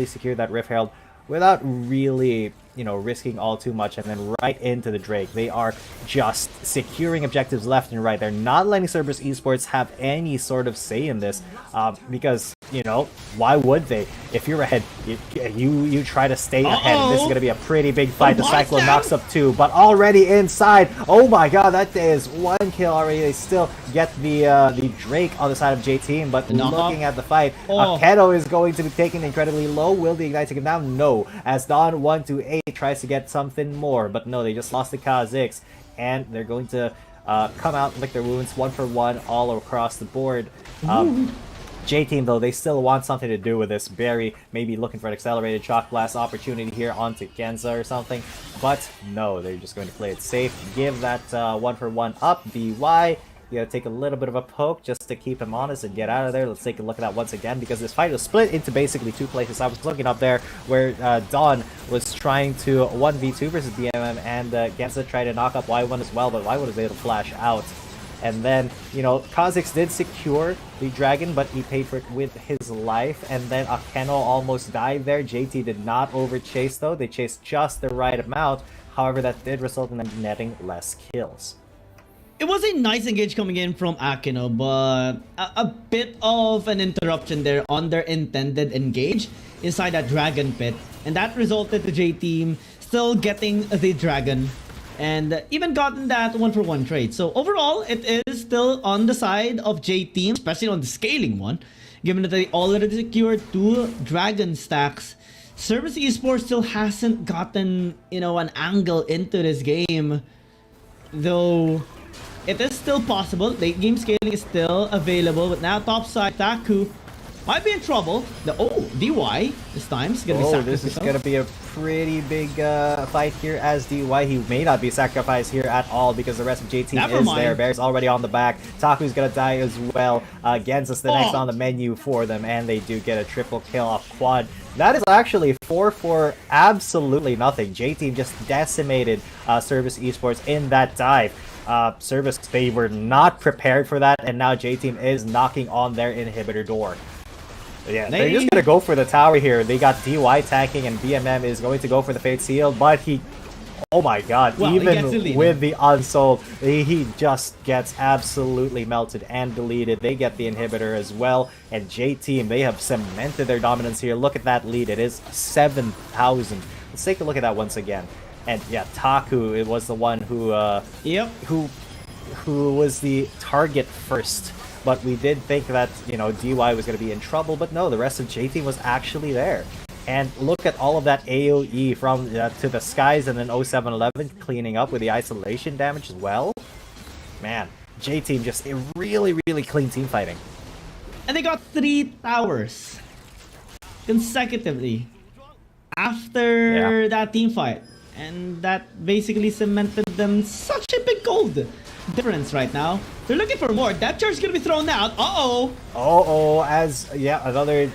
secure that Rift Herald without really, risking all too much, and then right into the Drake. They are just securing objectives left and right. They're not letting Cerberus Esports have any sort of say in this, because, why would they? If you're ahead, you try to stay ahead. This is going to be a pretty big fight. The Cyclone knocks up 2, but already inside. Oh my god, that is 1 kill already. They still get the Drake on the side of J-Team, but looking at the fight, Akedo is going to be taken incredibly low. Will the Ignite take him down? No. As Don 128 tries to get something more, but no, they just lost the Kha'Zix, and they're going to come out and lick their wounds 1 for 1 all across the board. J-Team, though, they still want something to do with this. Barry maybe looking for an accelerated shock blast opportunity here onto Genza or something, but no, they're just going to play it safe. Give that 1 for 1 up. BY, you gotta take a little bit of a poke just to keep him honest and get out of there. Let's take a look at that once again, because this fight was split into basically 2 places. I was looking up there where Dawn was trying to 1v2 versus BMM, and Genza tried to knock up Y1 as well, but Y1 was able to flash out. And then, Kha'Zix did secure the dragon, but he paid for it with his life. And then Akeno almost died there. JT did not overchase, though. They chased just the right amount. However, that did result in them netting less kills. It was a nice engage coming in from Akeno, but a bit of an interruption there on their intended engage inside that dragon pit. And that resulted the J-Team still getting the dragon, and even gotten that 1 for 1 trade. So overall, it is still on the side of J-Team, especially on the scaling one, given that they already secured 2 dragon stacks. Cerberus Esports still hasn't gotten, an angle into this game, though it is still possible. Late game scaling is still available, but now top side Taku might be in trouble. DY this time is gonna be sacrificed. This is gonna be a pretty big fight here as DY. He may not be sacrificed here at all, because the rest of J-Team is there. Bear's already on the back. Taku's gonna die as well. Genza's the next on the menu for them, and they do get a triple kill off quad. That is actually 4 for absolutely nothing. J-Team just decimated Cerberus Esports in that dive. Cerberus, they were not prepared for that, and now J-Team is knocking on their inhibitor door. Yeah, they're just gonna go for the tower here. They got DY tanking, and BMM is going to go for the Fate Seal, but he... Oh my god, even with the Unsold, he just gets absolutely melted and deleted. They get the inhibitor as well, and J-Team, they have cemented their dominance here. Look at that lead, it is 7,000. Let's take a look at that once again. And yeah, Taku, it was the one who who was the target first. But we did think that, you know, DY was going to be in trouble, but no, the rest of J-Team was actually there. And look at all of that AoE from to the skies, and then 0711 cleaning up with the isolation damage as well. Man, J-Team just a really, really clean team fighting. And they got 3 towers consecutively after that team fight. And that basically cemented them such a big gold difference right now. They're looking for more. That charge is going to be thrown out. Uh-oh. Uh-oh, as, yeah, another...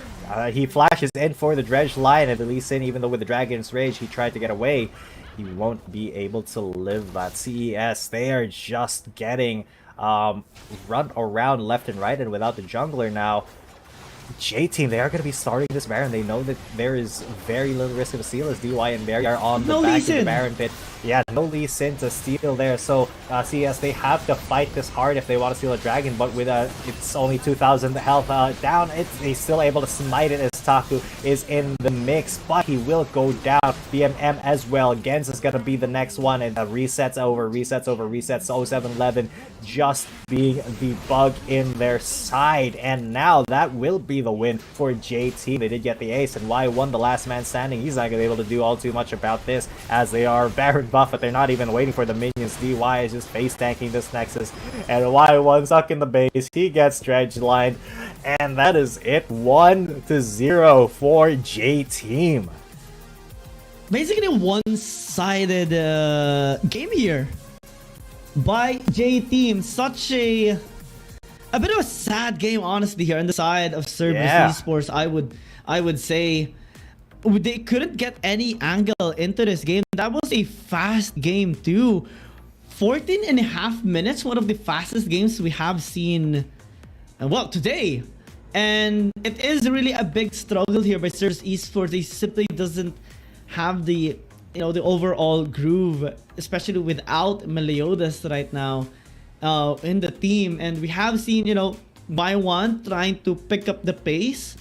he flashes in for the dredge line, and the Lee Sin, even though with the Dragon's Rage, he tried to get away. He won't be able to live that. CES, they are just getting run around left and right, and without the jungler now, J-Team, they are going to be starting this Baron. They know that there is very little risk of a steal as DY and Barry are on the back of the Baron pit. Yeah, no Lee Sin to steal there. So CES, they have to fight this hard if they want to steal a dragon, but with it's only 2,000 health down, they're still able to smite it as Taku is in the mix, but he will go down. BMM as well. Gens is going to be the next one, and resets over resets. So 0711 just being the bug in their side, and now that will be the win for J-Team. They did get the ace, and Y1, the last man standing, he's not going to be able to do all too much about this, as they are Baron buff, but they're not even waiting for the minions. DY is just face tanking this Nexus, and Y1 stuck in the base. He gets dredge lined, and that is it. 1-0 for J-Team. Basically a one-sided game here by J-Team. Such a bit of a sad game, honestly, here on the side of Cerberus Esports. I would say they couldn't get any angle into this game. That was a fast game too. 14.5 minutes, one of the fastest games we have seen, well, today. And it is really a big struggle here by Cerberus Esports. They simply doesn't have the, you know, the overall groove, especially without Meliodas right now in the team. And we have seen, you know, Y1 trying to pick up the pace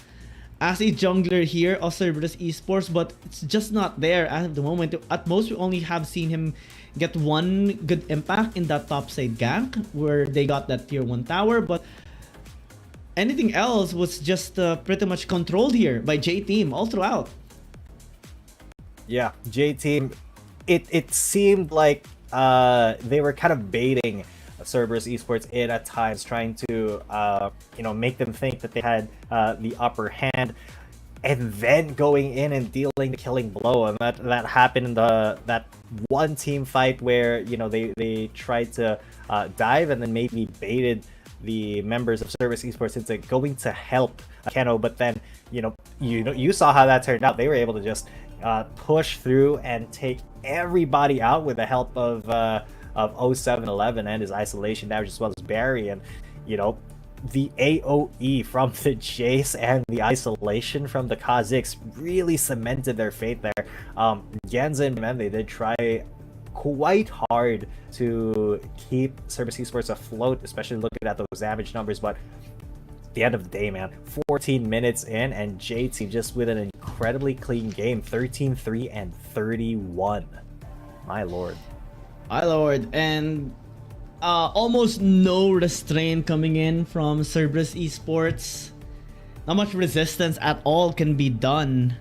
as a jungler here of Cerberus Esports, but it's just not there at the moment. At most, we only have seen him get one good impact in that top side gank where they got that tier 1 tower, but anything else was just pretty much controlled here by J-Team all throughout. Yeah, J-Team, it seemed like they were kind of baiting Cerberus Esports in at times, trying to you know, make them think that they had the upper hand, and then going in and dealing the killing blow. And that happened in that one team fight where, you know, they tried to dive and then maybe baited the members of Cerberus Esports into going to help Keno, but then you saw how that turned out. They were able to just push through and take everybody out with the help of 0711 and his isolation damage, as well as Barry. And you know, the AoE from the Jace and the isolation from the Kha'Zix really cemented their fate there. Genza and Mem, they did try quite hard to keep Cerberus Esports afloat, especially looking at those damage numbers, but at the end of the day, man, 14 minutes in, and J-Team just with an incredibly clean game, 13-3 and 31. My lord. My lord. And almost no restraint coming in from Cerberus Esports. Not much resistance at all can be done.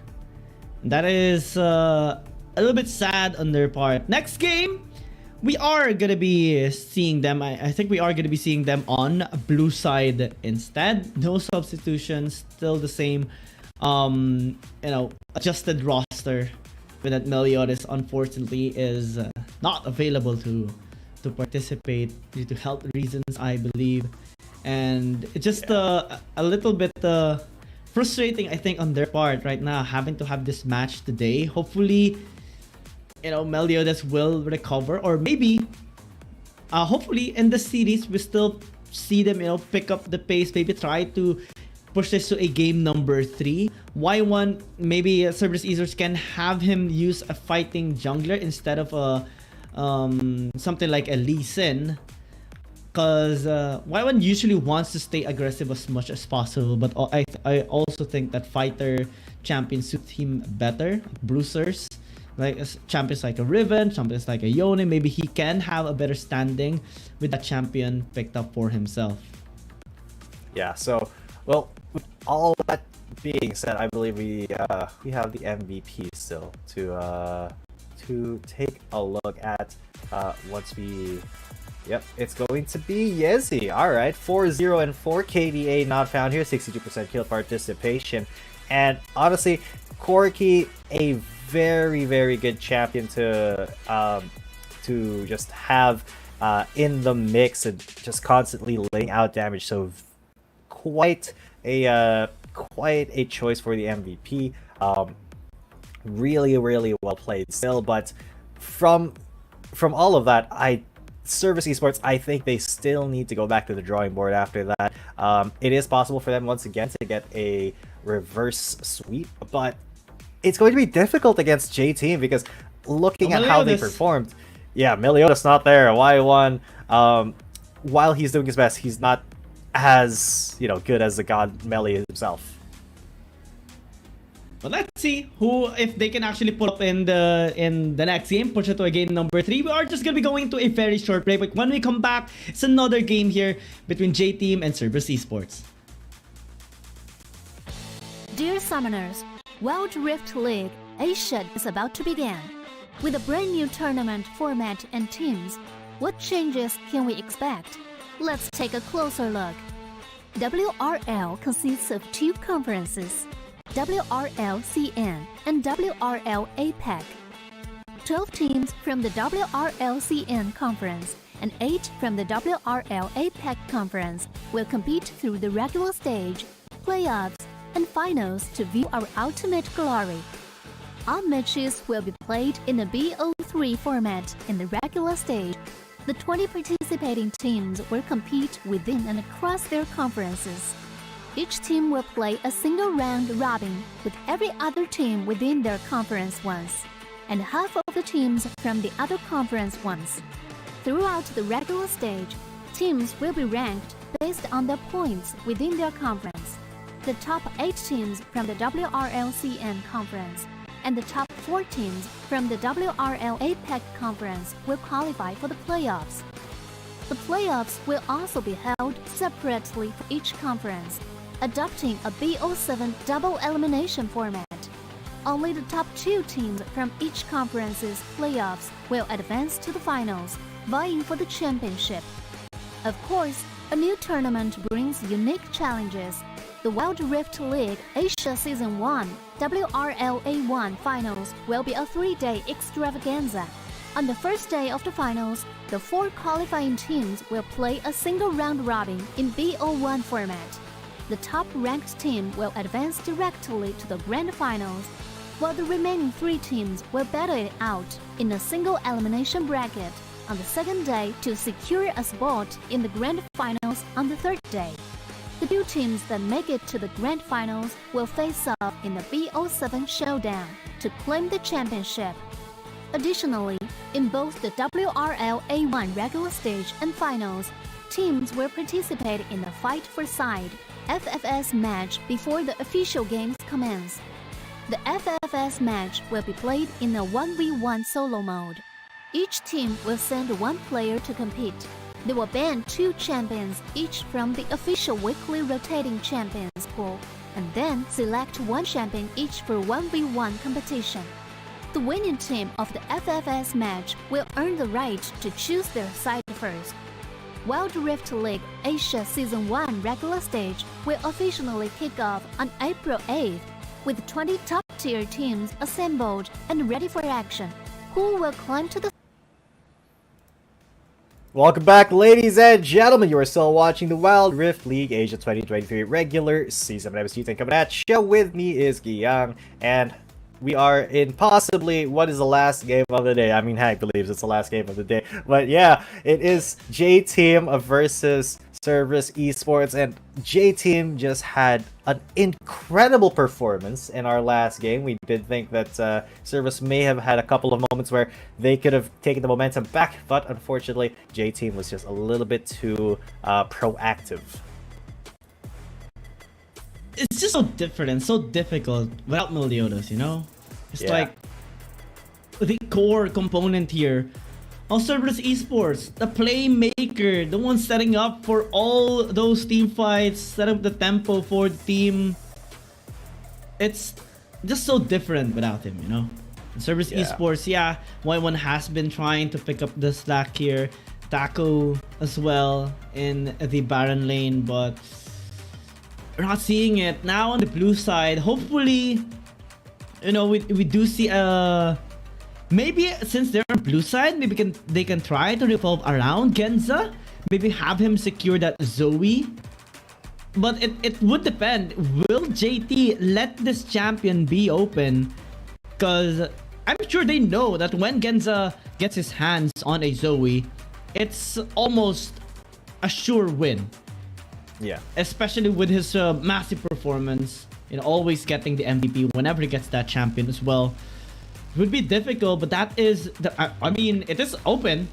That is a little bit sad on their part. Next game, we are gonna be seeing them. I think we are gonna be seeing them on blue side instead. No substitutions, still the same you know, adjusted roster, but that Meliodas unfortunately is not available to participate due to health reasons, I believe. And it's just a little bit frustrating, I think, on their part right now, having to have this match today. Hopefully, you know, Meliodas will recover, or maybe hopefully in the series we still see them, you know, pick up the pace, maybe try to push this to a game number 3. Y1, maybe Cerberus Esports can have him use a fighting jungler instead of a something like a Lee Sin, because Y1 usually wants to stay aggressive as much as possible, but I also think that fighter champion suits him better. Bruisers like champions like a Riven, champions like a Yone, maybe he can have a better standing with that champion picked up for himself. Yeah, so, well, with all that being said, I believe we have the MVP still to take a look at once we... Yep, it's going to be Yezi. Alright, 4-0 and 4 KDA not found here, 62% kill participation. And honestly, Corki, a very, very good champion to just have in the mix and just constantly laying out damage. So quite a choice for the MVP. Really, really well played still, but from all of that, Service Esports, I think they still need to go back to the drawing board after that. It is possible for them once again to get a reverse sweep, but it's going to be difficult against J-Team because looking at how they performed, yeah, Meliodas not there, Y1, while he's doing his best, he's not as, good as the god Meli himself. But let's see who, if they can actually pull up in the next game, push it to a game number 3. We are just gonna be going to a very short break, but when we come back, it's another game here between J-Team and Cerberus Esports. Dear Summoners, Wild Rift League Asia is about to begin. With a brand new tournament format and teams, what changes can we expect? Let's take a closer look. WRL consists of 2 conferences, WRL CN and WRL APEC. 12 teams from the WRL CN conference and 8 from the WRL APEC conference will compete through the regular stage, playoffs, and finals to view our ultimate glory. All matches will be played in the BO3 format in the regular stage. The 20 participating teams will compete within and across their conferences. Each team will play a single round robin with every other team within their conference once, and half of the teams from the other conference once. Throughout the regular stage, teams will be ranked based on their points within their conference. The top 8 teams from the WRLCN conference and the top 4 teams from the WRL APEC conference will qualify for the playoffs. The playoffs will also be held separately for each conference, adopting a BO7 double elimination format. Only the top 2 teams from each conference's playoffs will advance to the finals, vying for the championship. Of course, a new tournament brings unique challenges. The Wild Rift League Asia Season 1 WRLA1 Finals will be a 3-day extravaganza. On the first day of the finals, the 4 qualifying teams will play a single round robin in BO1 format. The top-ranked team will advance directly to the grand finals, while the remaining 3 teams will battle it out in a single elimination bracket on the second day to secure a spot in the grand finals on the third day. The 2 teams that make it to the grand finals will face off in the BO7 showdown to claim the championship. Additionally, in both the WRL A1 regular stage and finals, teams will participate in a fight for side FFS match before the official games commence. The FFS match will be played in a 1v1 solo mode. Each team will send 1 player to compete. They will ban 2 champions each from the official weekly rotating champions pool, and then select 1 champion each for 1v1 competition. The winning team of the FFS match will earn the right to choose their side first. Wild Rift League Asia Season 1 regular stage will officially kick off on April 8th, with 20 top-tier teams assembled and ready for action. Who will climb to the... Welcome back, ladies and gentlemen. You are still watching the Wild Rift League Asia 2023 regular season. My name is Ethan. Coming at you with me is Guiyang, and we are in possibly what is the last game of the day. I mean, Hank believes it's the last game of the day, but yeah, it is J-Team versus Cerberus Esports, and J-Team just had an incredible performance in our last game. We did think that Cerberus may have had a couple of moments where they could have taken the momentum back, but unfortunately, J-Team was just a little bit too proactive. It's just so different and so difficult without Meliodas, you know? It's like the core component here of Cerberus Esports, the playmaker, the one setting up for all those team fights, set up the tempo for the team. It's just so different without him, you know. Cerberus Esports, yeah, Y1 has been trying to pick up the slack here. Taco as well in the Baron lane, but we're not seeing it. Now on the blue side, hopefully, you know, we do see maybe since they're on blue side, maybe they can try to revolve around Genza, maybe have him secure that Zoe. But it would depend. Will JT let this champion be open? Because I'm sure they know that when Genza gets his hands on a Zoe, it's almost a sure win. Yeah. Especially with his massive performance, you know, always getting the MVP whenever he gets that champion as well. It would be difficult, but that is I mean, it is open.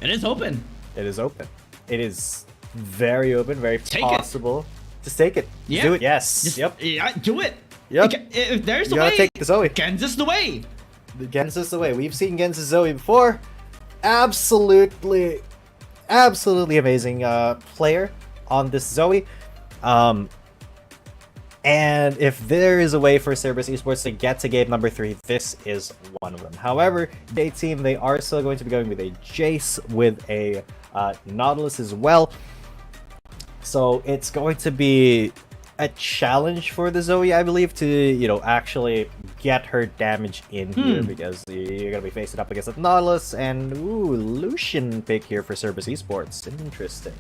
It is open. It is open. It is very open, very possible. Just take it. Yeah. Do it. Yes. Just, yep. Yeah, do it. Yep. If there's a you gotta way, take the Zoe. Genza's the way. Genza's the way. We've seen Genza's Zoe before. Absolutely amazing player on this Zoe. And if there is a way for Cerberus Esports to get to game number 3, this is one of them. However, J team, they are still going to be going with a Jace with a Nautilus as well. So it's going to be a challenge for the Zoe, I believe, to, you know, actually get her damage in here, because you're gonna be facing up against the Nautilus and Lucian pick here for Cerberus Esports. Interesting.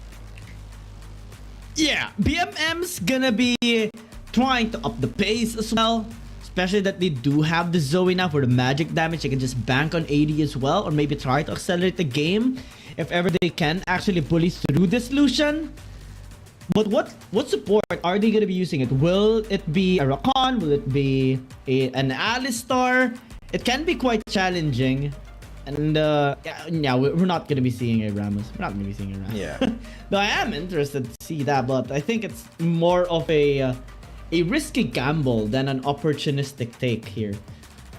Yeah, BMM's gonna be trying to up the pace as well, especially that they do have the Zoe now for the magic damage. They can just bank on AD as well, or maybe try to accelerate the game if ever they can actually bully through this Lucian. But what support are they gonna be using it? Will it be a Rakan? Will it be an Alistar? It can be quite challenging. And yeah, we're not gonna be seeing a Ramos. We're not gonna be seeing a Ramos. Yeah. Though I am interested to see that, but I think it's more of a risky gamble than an opportunistic take here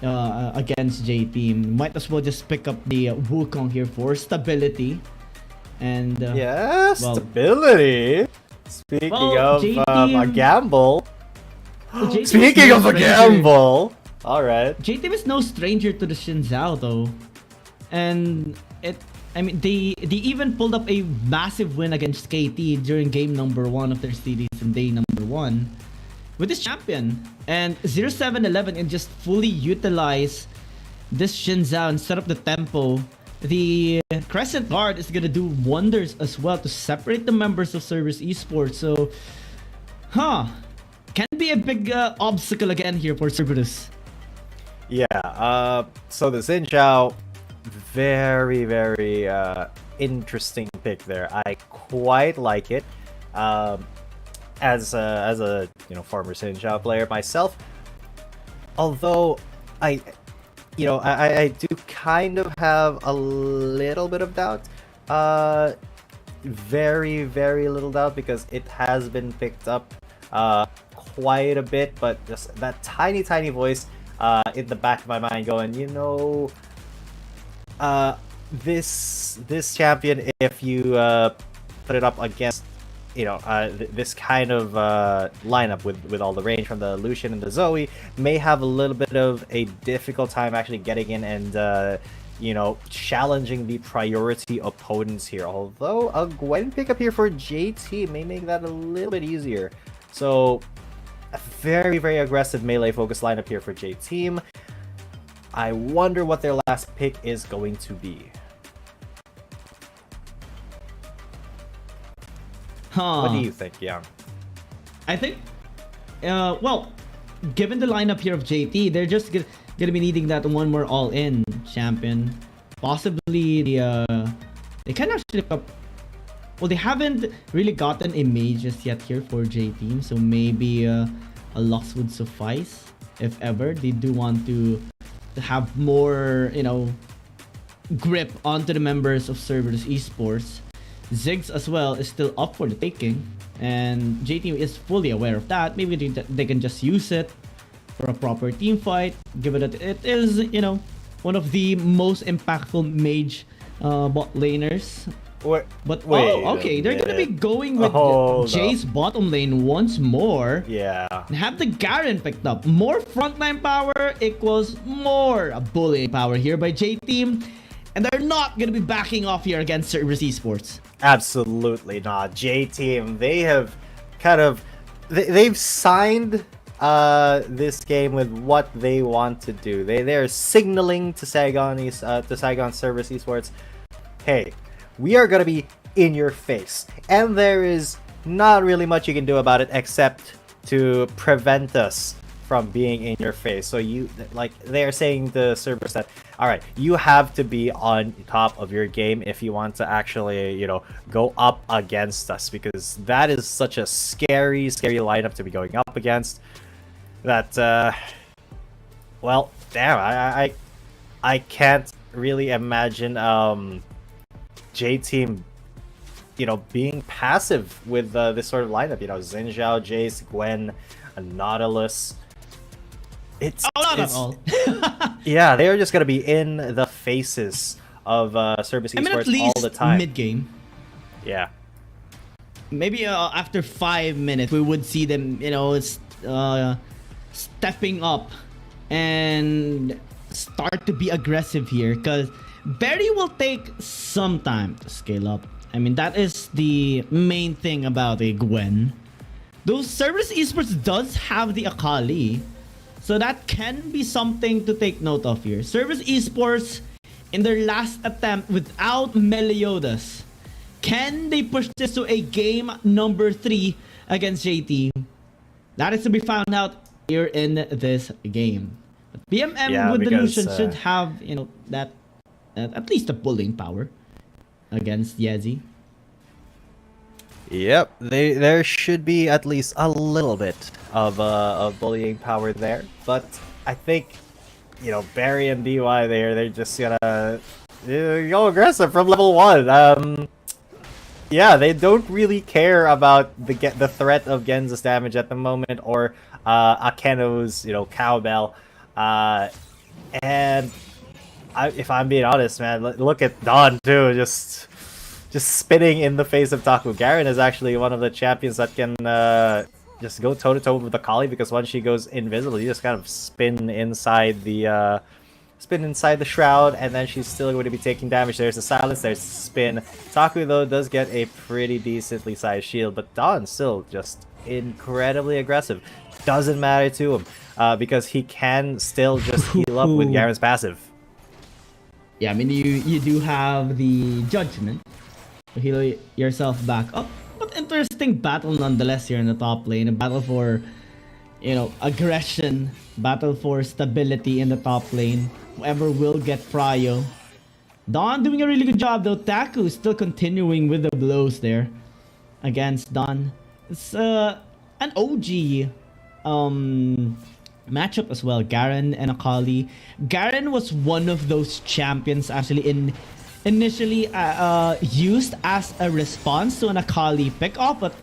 against J team. Might as well just pick up the Wukong here for stability. And stability. Speaking of a gamble. Speaking of a gamble. All right. J team is no stranger to the Xin Zhao though. And I mean, they even pulled up a massive win against KT during game number 1 of their series and day number 1 with this champion. And 0711 can just fully utilize this Xin Zhao and set up the tempo. The Crescent Guard is gonna do wonders as well to separate the members of Cerberus Esports. So, can be a big obstacle again here for Cerberus. Yeah. So the Xin Zhao, very interesting pick there. I quite like it. As a former Xin Zhao player myself, although I do kind of have a little bit of doubt. Very little doubt, because it has been picked up quite a bit, but just that tiny voice in the back of my mind going, this champion, if you put it up against this kind of lineup with all the range from the Lucian and the Zoe, may have a little bit of a difficult time actually getting in and challenging the priority opponents here. Although a Gwen pickup here for JT may make that a little bit easier. So a very aggressive melee focused lineup here for J team. I wonder what their last pick is going to be. What do you think, Yang? I think, well, given the lineup here of JT, they're just gonna be needing that one more all-in champion. Possibly they can actually pick up. Well, they haven't really gotten a mage just yet here for J team, so maybe a Lux would suffice if ever they do want to have more, grip onto the members of Cerberus Esports. Ziggs as well is still up for the taking, and J team is fully aware of that. Maybe they can just use it for a proper team fight, given that it is, one of the most impactful mage bot laners. Wait, okay, they're gonna be going with Jay's bottom lane once more. Yeah. And have the Garen picked up. More frontline power equals more bullying power here by J Team. And they're not gonna be backing off here against Cerberus Esports. Absolutely not. J Team, they have kind of they've signed this game with what they want to do. They're signaling to Saigon Cerberus Esports, hey, we are gonna be in your face, and there is not really much you can do about it except to prevent us from being in your face. So they're saying to Cerberus that, all right, you have to be on top of your game if you want to actually, go up against us, because that is such a scary lineup to be going up against. That well, damn, I can't really imagine J Team being passive with this sort of lineup. Xin Zhao, Jace, Gwen, Nautilus. It's not at all. Yeah, they're just gonna be in the faces of Cerberus Esports at least all the time. Mid game. Yeah. Maybe after 5 minutes, we would see them, stepping up and start to be aggressive here, because Barry will take some time to scale up. I mean, that is the main thing about a Gwen. Though Cerberus Esports does have the Akali, so that can be something to take note of here. Cerberus Esports, in their last attempt without Meliodas, can they push this to a game number 3 against JT? That is to be found out here in this game. But BMM with the Lucian should have, that at least the bullying power against Yezi. Yep, there should be at least a little bit of bullying power there, but I think Barry and DY they're just gonna go aggressive from level 1. Yeah, they don't really care about the threat of Genza's damage at the moment, or Akeno's cowbell, and if I'm being honest, man, look at Dawn too, just spitting in the face of Taku. Garen is actually one of the champions that can just go toe-to-toe with the Kali, because once she goes invisible, you just kind of spin inside the shroud, and then she's still going to be taking damage. There's a silence, there's a spin. Taku, though, does get a pretty decently sized shield, but Dawn still just incredibly aggressive. Doesn't matter to him, because he can still just heal up with Garen's passive. Yeah, I mean, you do have the judgment to heal yourself back up. But interesting battle nonetheless here in the top lane. A battle for, aggression. Battle for stability in the top lane. Whoever will get Fryo. Dawn doing a really good job though. Taku still continuing with the blows there against Dawn. It's an OG matchup as well. Garen and Akali. Garen was one of those champions actually initially used as a response to an Akali pick off, but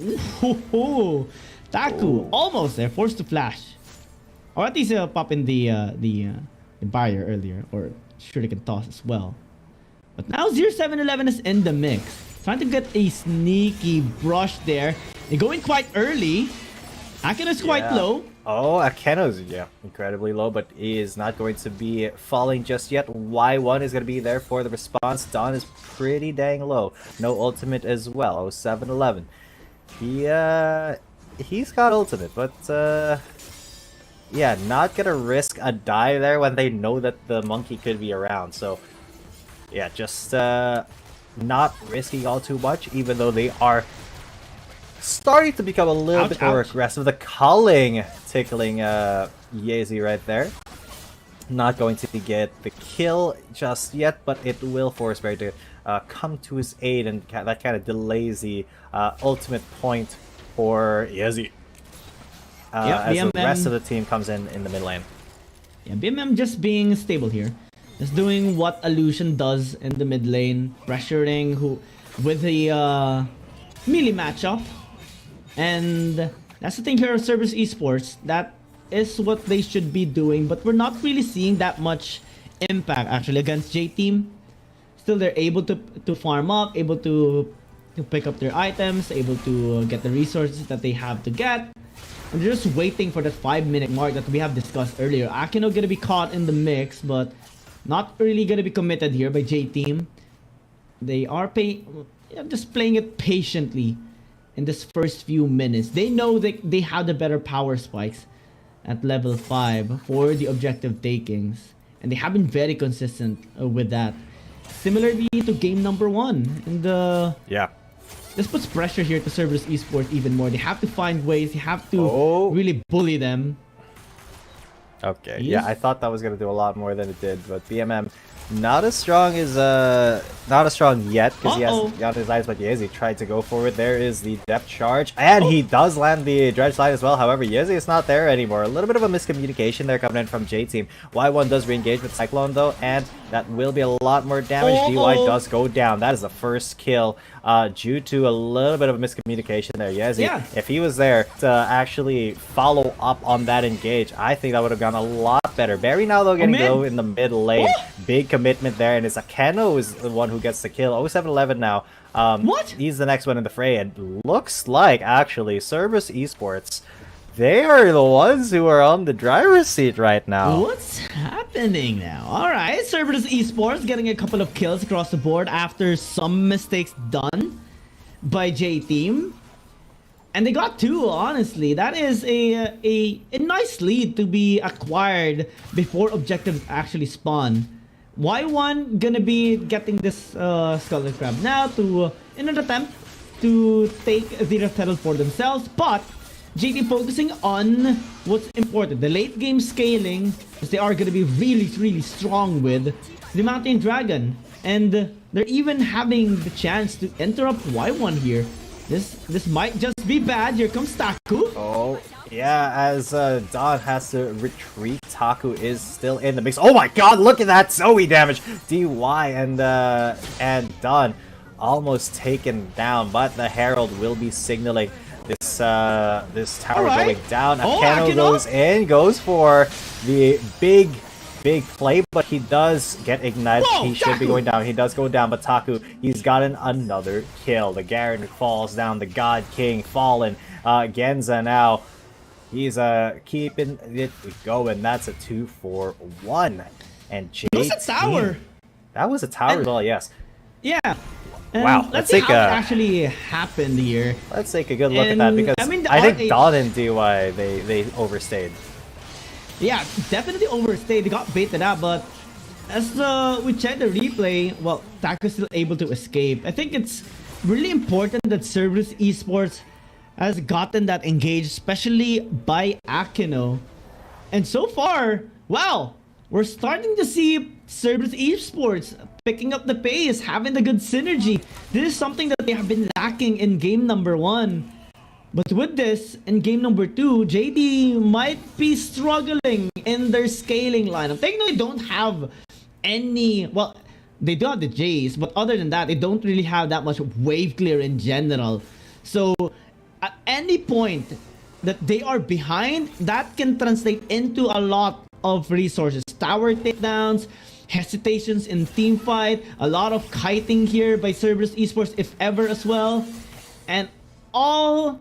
Taku almost there, forced to flash, or at least pop in the barrier earlier, or sure they can toss as well. But now 0711 is in the mix, trying to get a sneaky brush there. They're going quite early. Akeno is quite low. Oh, Akeno's, incredibly low, but he is not going to be falling just yet. Y1 is going to be there for the response. Dawn is pretty dang low. No ultimate as well. 0711. He's got ultimate, but yeah, not going to risk a dive there when they know that the monkey could be around. So yeah, just not risking all too much, even though they are starting to become a little bit more aggressive. The culling tickling Yezi right there. Not going to get the kill just yet, but it will force Barry to come to his aid, and that kind of delays the ultimate point for Yezi. As the rest of the team comes in the mid lane. Yeah, BMM just being stable here. Just doing what Illusion does in the mid lane. Pressuring with the melee matchup. And that's the thing here of Cerberus Esports. That is what they should be doing, but we're not really seeing that much impact actually against J Team. Still, they're able to farm up, able to pick up their items, able to get the resources that they have to get. And they're just waiting for that 5-minute mark that we have discussed earlier. Akino gonna be caught in the mix, but not really gonna be committed here by J Team. They are just playing it patiently in this first few minutes. They know they have the better power spikes at level 5 for the objective takings, and they have been very consistent with that. Similarly to game number 1, and this puts pressure here to Cerberus Esports even more. They have to find ways. They have to really bully them. Okay, yeah, I thought that was gonna do a lot more than it did, but BMM not as strong as not as strong yet because he hasn't got his eyes, but Yezi tried to go forward. There is the depth charge, and he does land the dredge slide as well. However, Yezi is not there anymore. A little bit of a miscommunication there coming in from J Team. Y1 does re-engage with Cyclone though, and that will be a lot more damage. DY does go down. That is the first kill due to a little bit of a miscommunication there. Yezi, if he was there to actually follow up on that engage, I think that would have gone a lot better. Barry now though getting low in the mid lane. Big commitment there, and it's Akeno is the one who gets the kill. 0711 now. He's the next one in the fray, and looks like actually Cerberus Esports, they are the ones who are on the driver's seat right now. What's happening now? Alright, Cerberus Esports getting a couple of kills across the board after some mistakes done by J Team. And they got 2, honestly. That is a nice lead to be acquired before objectives actually spawn. Y1 gonna be getting this Scarlet Crab now to in an attempt to take the Retell for themselves, but JT focusing on what's important, the late game scaling, as they are gonna be really strong with the Mountain Dragon, and they're even having the chance to interrupt Y1 here. This might just be bad. Here comes Taku. Oh, yeah, as Don has to retreat. Taku is still in the mix. Oh my god, look at that Zoe damage. DY and Don almost taken down, but the Herald will be signaling this tower going down. Akeno goes in, goes for the big play, but he does get ignited. He should be going down. He does go down, but Taku, he's gotten another kill. The Garen falls down. The God King fallen. Genza now, he's keeping it going. That's a 2-4-1. And JT, that was a tower. That was a tower as well, yes. Yeah. Wow, let's see how it actually happened here. Let's take a good look at that, because I think Don and DY, they overstayed. Yeah, definitely overstayed. They got baited out, but as we check the replay, well, Taku is still able to escape. I think it's really important that Cerberus Esports has gotten that engaged, especially by Akino. And so far, wow, we're starting to see Cerberus Esports picking up the pace, having the good synergy. This is something that they have been lacking in game number 1. But with this, in game number 2, JD might be struggling in their scaling lineup. They don't have any... Well, they do have the Jays, but other than that, they don't really have that much wave clear in general. So, at any point that they are behind, that can translate into a lot of resources. Tower takedowns, hesitations in team fight, a lot of kiting here by Cerberus Esports, if ever, as well. And all...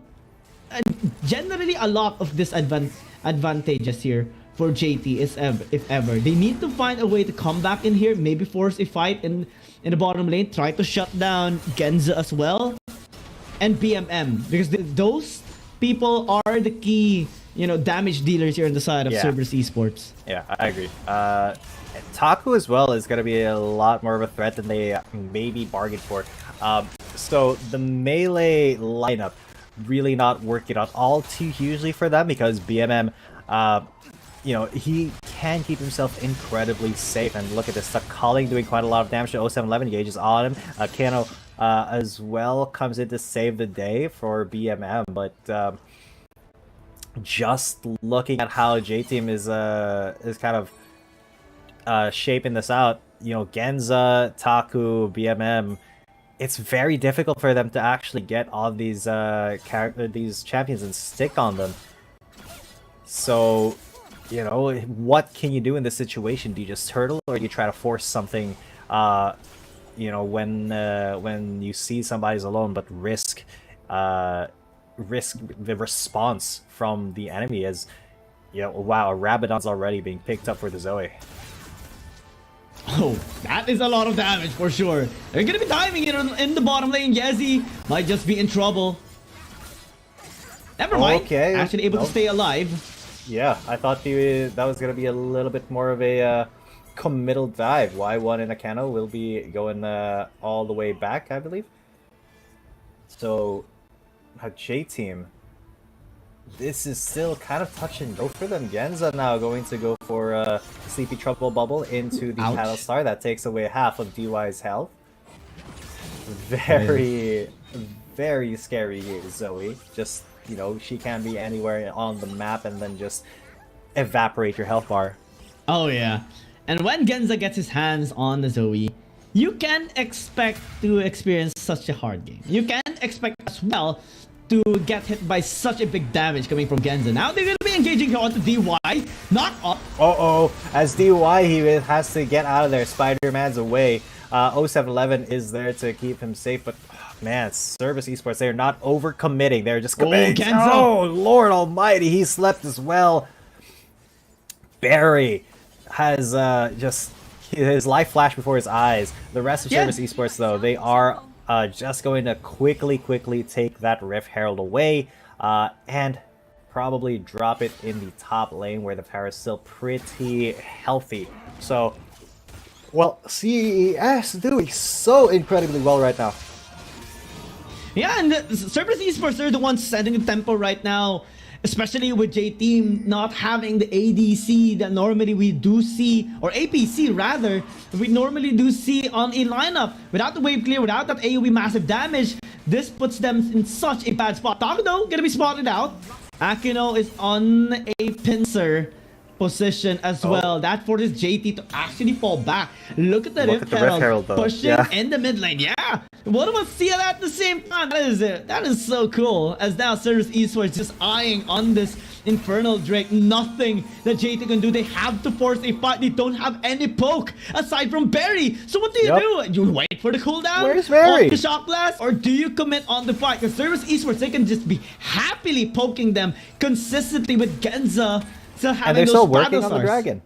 generally a lot of disadvantages here for JT if ever. They need to find a way to come back in here, maybe force a fight in the bottom lane, try to shut down Genza as well, and BMM, because those people are the key, damage dealers here on the side of Cerberus Esports. Yeah, I agree. Taku as well is going to be a lot more of a threat than they maybe bargained for. So the melee lineup really not working out all too hugely for them, because BMM, he can keep himself incredibly safe. And look at this, Stuck Calling doing quite a lot of damage to 0711, gauges on him. Kano as well comes in to save the day for BMM, but just looking at how J-Team is kind of shaping this out, Genza, Taku, BMM, it's very difficult for them to actually get all these these champions and stick on them. So you know, what can you do in this situation? Do you just turtle, or do you try to force something? You know, when you see somebody's alone, but risk the response from the enemy as, you know, wow, Rabadon's already being picked up for the Zoe. Oh, that is a lot of damage for sure. They're gonna be diving in the bottom lane. Yezi might just be in trouble. Never mind. Okay. Actually able to stay alive. Yeah, I thought that was gonna be a little bit more of a committal dive. Y1 in Akano will be going all the way back, I believe. So, J team, this is still kind of touch and go for them. Genza now going to go for Sleepy Trouble Bubble into the Paddle Star. That takes away half of DY's health. Very, very scary here, Zoe. Just, you know, she can be anywhere on the map and then just evaporate your health bar. Oh yeah. And when Genza gets his hands on the Zoe, you can expect to experience such a hard game. You can expect as well to get hit by such a big damage coming from Genza. Now they're going to be engaging here onto DY. Not up. Uh-oh. As DY, he has to get out of there. Spider-Man's away. 0711 is there to keep him safe, but man, Service Esports, they're not overcommitting. They're just committing. Oh, Lord Almighty, he slept as well. Barry has just his life flashed before his eyes. The rest of Service Esports, though, they are just going to quickly take that Rift Herald away and probably drop it in the top lane where the power is still pretty healthy. So, well, CES doing so incredibly well right now. Yeah, and Service Esports are the ones setting the tempo right now. Especially with J-Team not having the ADC that normally we do see, or APC rather, we normally do see on a lineup. Without the wave clear, without that AoE massive damage, this puts them in such a bad spot. Taco though, gonna be spotted out. Akino is on a pincer position as well. That forces JT to actually fall back. Look at the Rift Herald pushing in the mid lane. Yeah, what do we see that at the same time? That is so cool. As now Service Esports just eyeing on this Infernal Drake. Nothing that JT can do. They have to force a fight. They don't have any poke aside from Barry. So what do you do? You wait for the cooldown? Where's Barry? Off the shock blast? Or do you commit on the fight? Because Service Esports, they can just be happily poking them consistently with Genza. And they're still working on the dragon.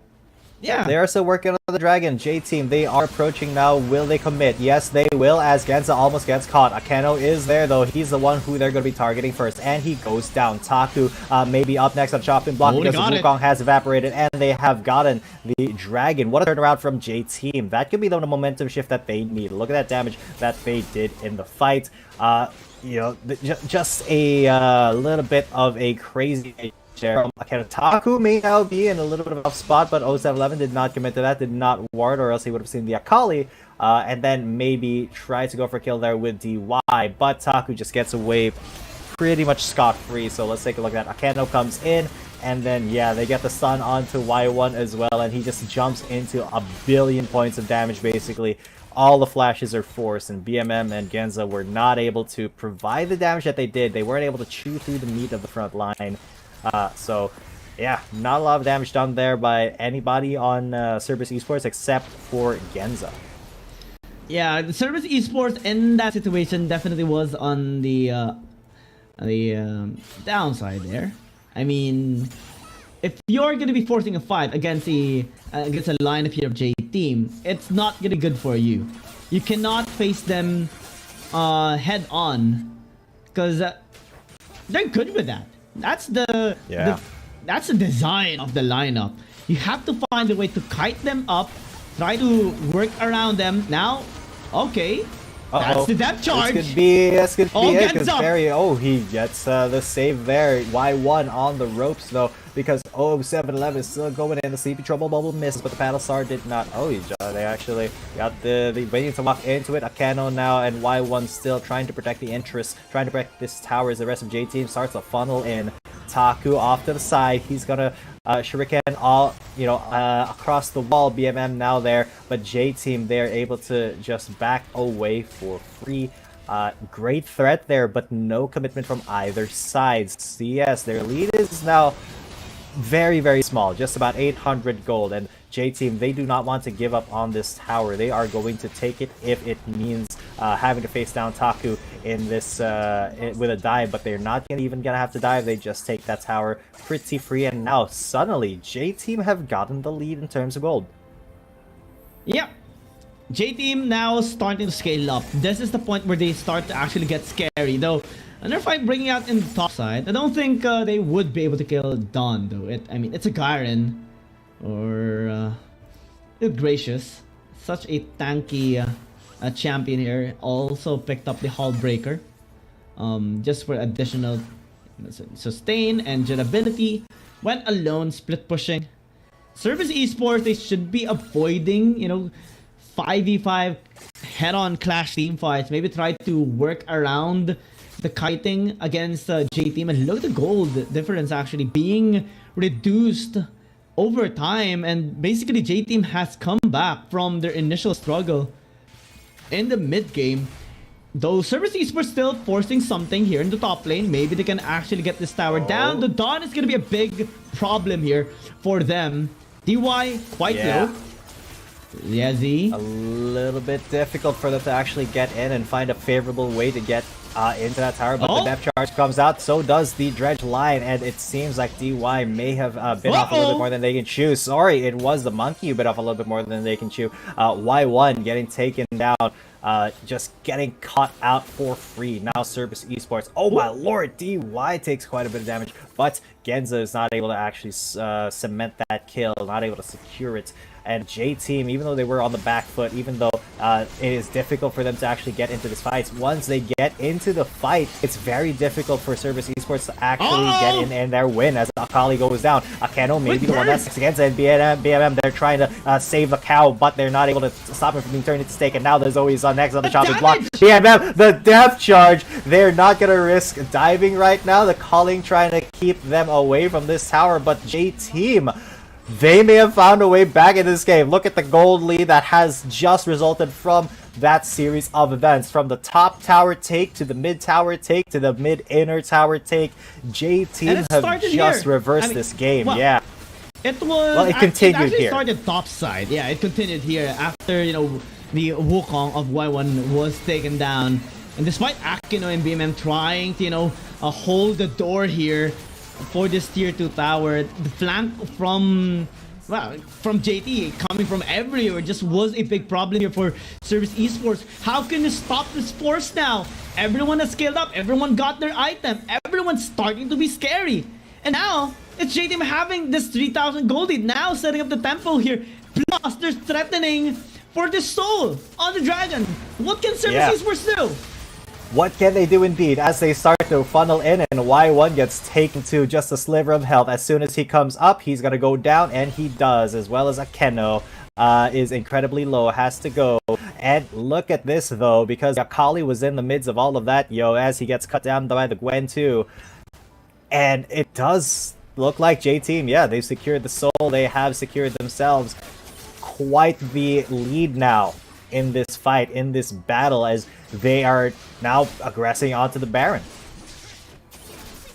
Yeah. They are still working on the dragon. J-Team, they are approaching now. Will they commit? Yes, they will, as Genza almost gets caught. Akeno is there, though. He's the one who they're going to be targeting first, and he goes down. Taku maybe up next on chopping block because the Wukong has evaporated, and they have gotten the dragon. What a turnaround from J-Team. That could be the momentum shift that they need. Look at that damage that they did in the fight. You know, just a little bit of a crazy... Taku may now be in a little bit of a tough spot, but 0711 did not commit to that, did not ward, or else he would have seen the Akali, and then maybe try to go for a kill there with DY, but Taku just gets away pretty much scot-free. So let's take a look at that. Akeno comes in, and then yeah, they get the stun onto Y1 as well, and he just jumps into a billion points of damage basically. All the flashes are forced, and BMM and Genza were not able to provide the damage that they did. They weren't able to chew through the meat of the front line. So yeah, not a lot of damage done there by anybody on Service Esports except for Genza. Yeah, the Service Esports in that situation definitely was on the downside there. I mean, if you're gonna be forcing a fight against a lineup here of J-Team, it's not gonna be good for you. You cannot face them head on because they're good with that. That's the design of the lineup. You have to find a way to kite them up, try to work around them. Now, okay, that's the depth charge. This could be it, because Barry, he gets the save there. Y1 on the ropes though, because 0711 is still going in. The Sleepy Trouble Bubble misses, but the Paddle Star did not. They actually got the waiting to walk into it. Akeno now, and Y1 still trying to protect the interest, trying to protect this tower as the rest of J-Team starts to funnel in. Taku off to the side. He's gonna shuriken all across the wall. BMM now there, but J-Team, they're able to just back away for free. Great threat there, but no commitment from either side. CES, their lead is now very, very small, just about 800 gold. And J-Team, they do not want to give up on this tower. They are going to take it if it means having to face down Taku in this with a dive, but they're not even gonna have to dive. They just take that tower pretty free, and now suddenly J-Team have gotten the lead in terms of gold. Yep. J-Team now starting to scale up. This is the point where they start to actually get scary, though. Another fight bringing out in the top side. I don't think they would be able to kill Dawn, though. I mean, it's a Garen. Or Gracious. Such a tanky champion here. Also picked up the Hull Breaker. Just for additional sustain and durability. Went alone, split pushing. Service Esports, they should be avoiding, 5v5 head-on clash team fights. Maybe try to work around the kiting against J-Team. And look at the gold difference actually being reduced over time. And basically J-Team has come back from their initial struggle in the mid-game. Though Service Esports still forcing something here in the top lane. Maybe they can actually get this tower down. The Dawn is going to be a big problem here for them. DY quite low. Yeah, Z. A little bit difficult for them to actually get in and find a favorable way to get into that tower, but the depth charge comes out, so does the dredge line, and it seems like DY may have bit off a little bit more than they can chew. Sorry, it was the monkey who bit off a little bit more than they can chew. Y1 getting taken down, just getting caught out for free. Now Service Esports, oh my lord, DY takes quite a bit of damage, but Genza is not able to actually cement that kill, not able to secure it. And J-Team, even though they were on the back foot, even though it is difficult for them to actually get into this fight, once they get into the fight, it's very difficult for Service Esports to actually get in and their win as Akali goes down. Akeno may be the one that's against it, and BMM, they're trying to save the cow, but they're not able to stop him from being turned into steak, and now there's always next on the chopping block. BMM, the depth charge, they're not going to risk diving right now. The calling trying to keep them away from this tower, but J-Team, they may have found a way back in this game. Look at the gold lead that has just resulted from that series of events. From the top tower take to the mid tower take to the mid inner tower take. J-Team have just reversed this game. Well, yeah. It was. Well, it continued it actually here. Started top side. Yeah, it continued here after the Wukong of Y1 was taken down, and despite Akino and BMM trying to hold the door here for this tier 2 tower, the flank from JT coming from everywhere just was a big problem here for Service Esports. How can you stop this force now? Everyone has scaled up, everyone got their item, everyone's starting to be scary. And now, it's J-Team having this 3,000 gold lead, now setting up the temple here. Plus, they're threatening for the soul on the dragon. What can Service Esports do? What can they do indeed as they start to funnel in, and Y1 gets taken to just a sliver of health. As soon as he comes up, he's going to go down, and he does, as well as Akeno is incredibly low, has to go. And look at this, though, because Akali was in the midst of all of that, as he gets cut down by the Gwen, too. And it does look like J-Team, they've secured the soul, they have secured themselves quite the lead now in this fight, in this battle, as they are now aggressing onto the Baron.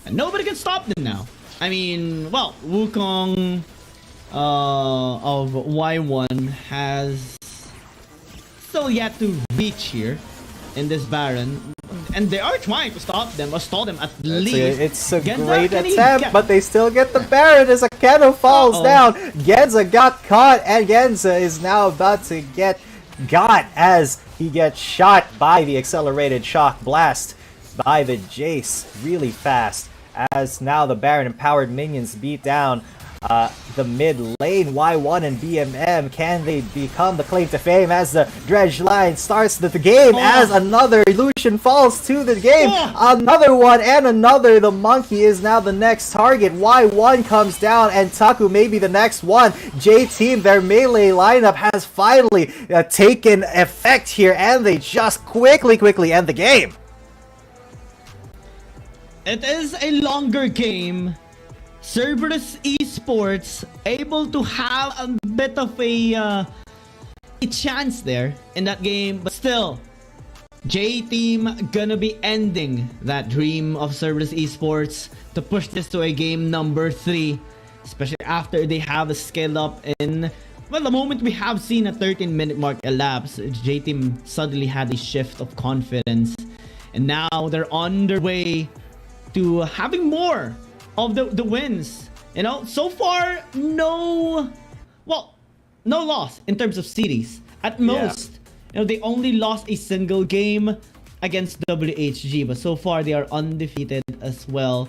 And nobody can stop them now. I mean, well, Wukong of Y1 has still yet to reach here in this Baron. And they are trying to stop them, or stall them at least. It's a great attempt, but they still get the Baron as Akeno falls down. Genza got caught, and Genza is now about to get got as he gets shot by the accelerated shock blast by the Jace really fast, as now the Baron empowered minions beat down the mid lane. Y1 and BMM, can they become the claim to fame as the dredge line starts the game as another Lucian falls to the game, another one and another. The monkey is now the next target. Y1 comes down and Taku may be the next one. J-Team, their melee lineup has finally taken effect here, and they just quickly end the game. It is a longer game. Cerberus Esports able to have a bit of a chance there in that game, but still, J-Team gonna be ending that dream of Cerberus Esports to push this to a game number 3. especially after they have a scale up in. Well, the moment we have seen a 13-minute mark elapse, J-Team suddenly had a shift of confidence. And now they're on their way to having more of the wins. You know, so far, no loss in terms of series. At most, you know, they only lost a single game against WHG. But so far, they are undefeated as well.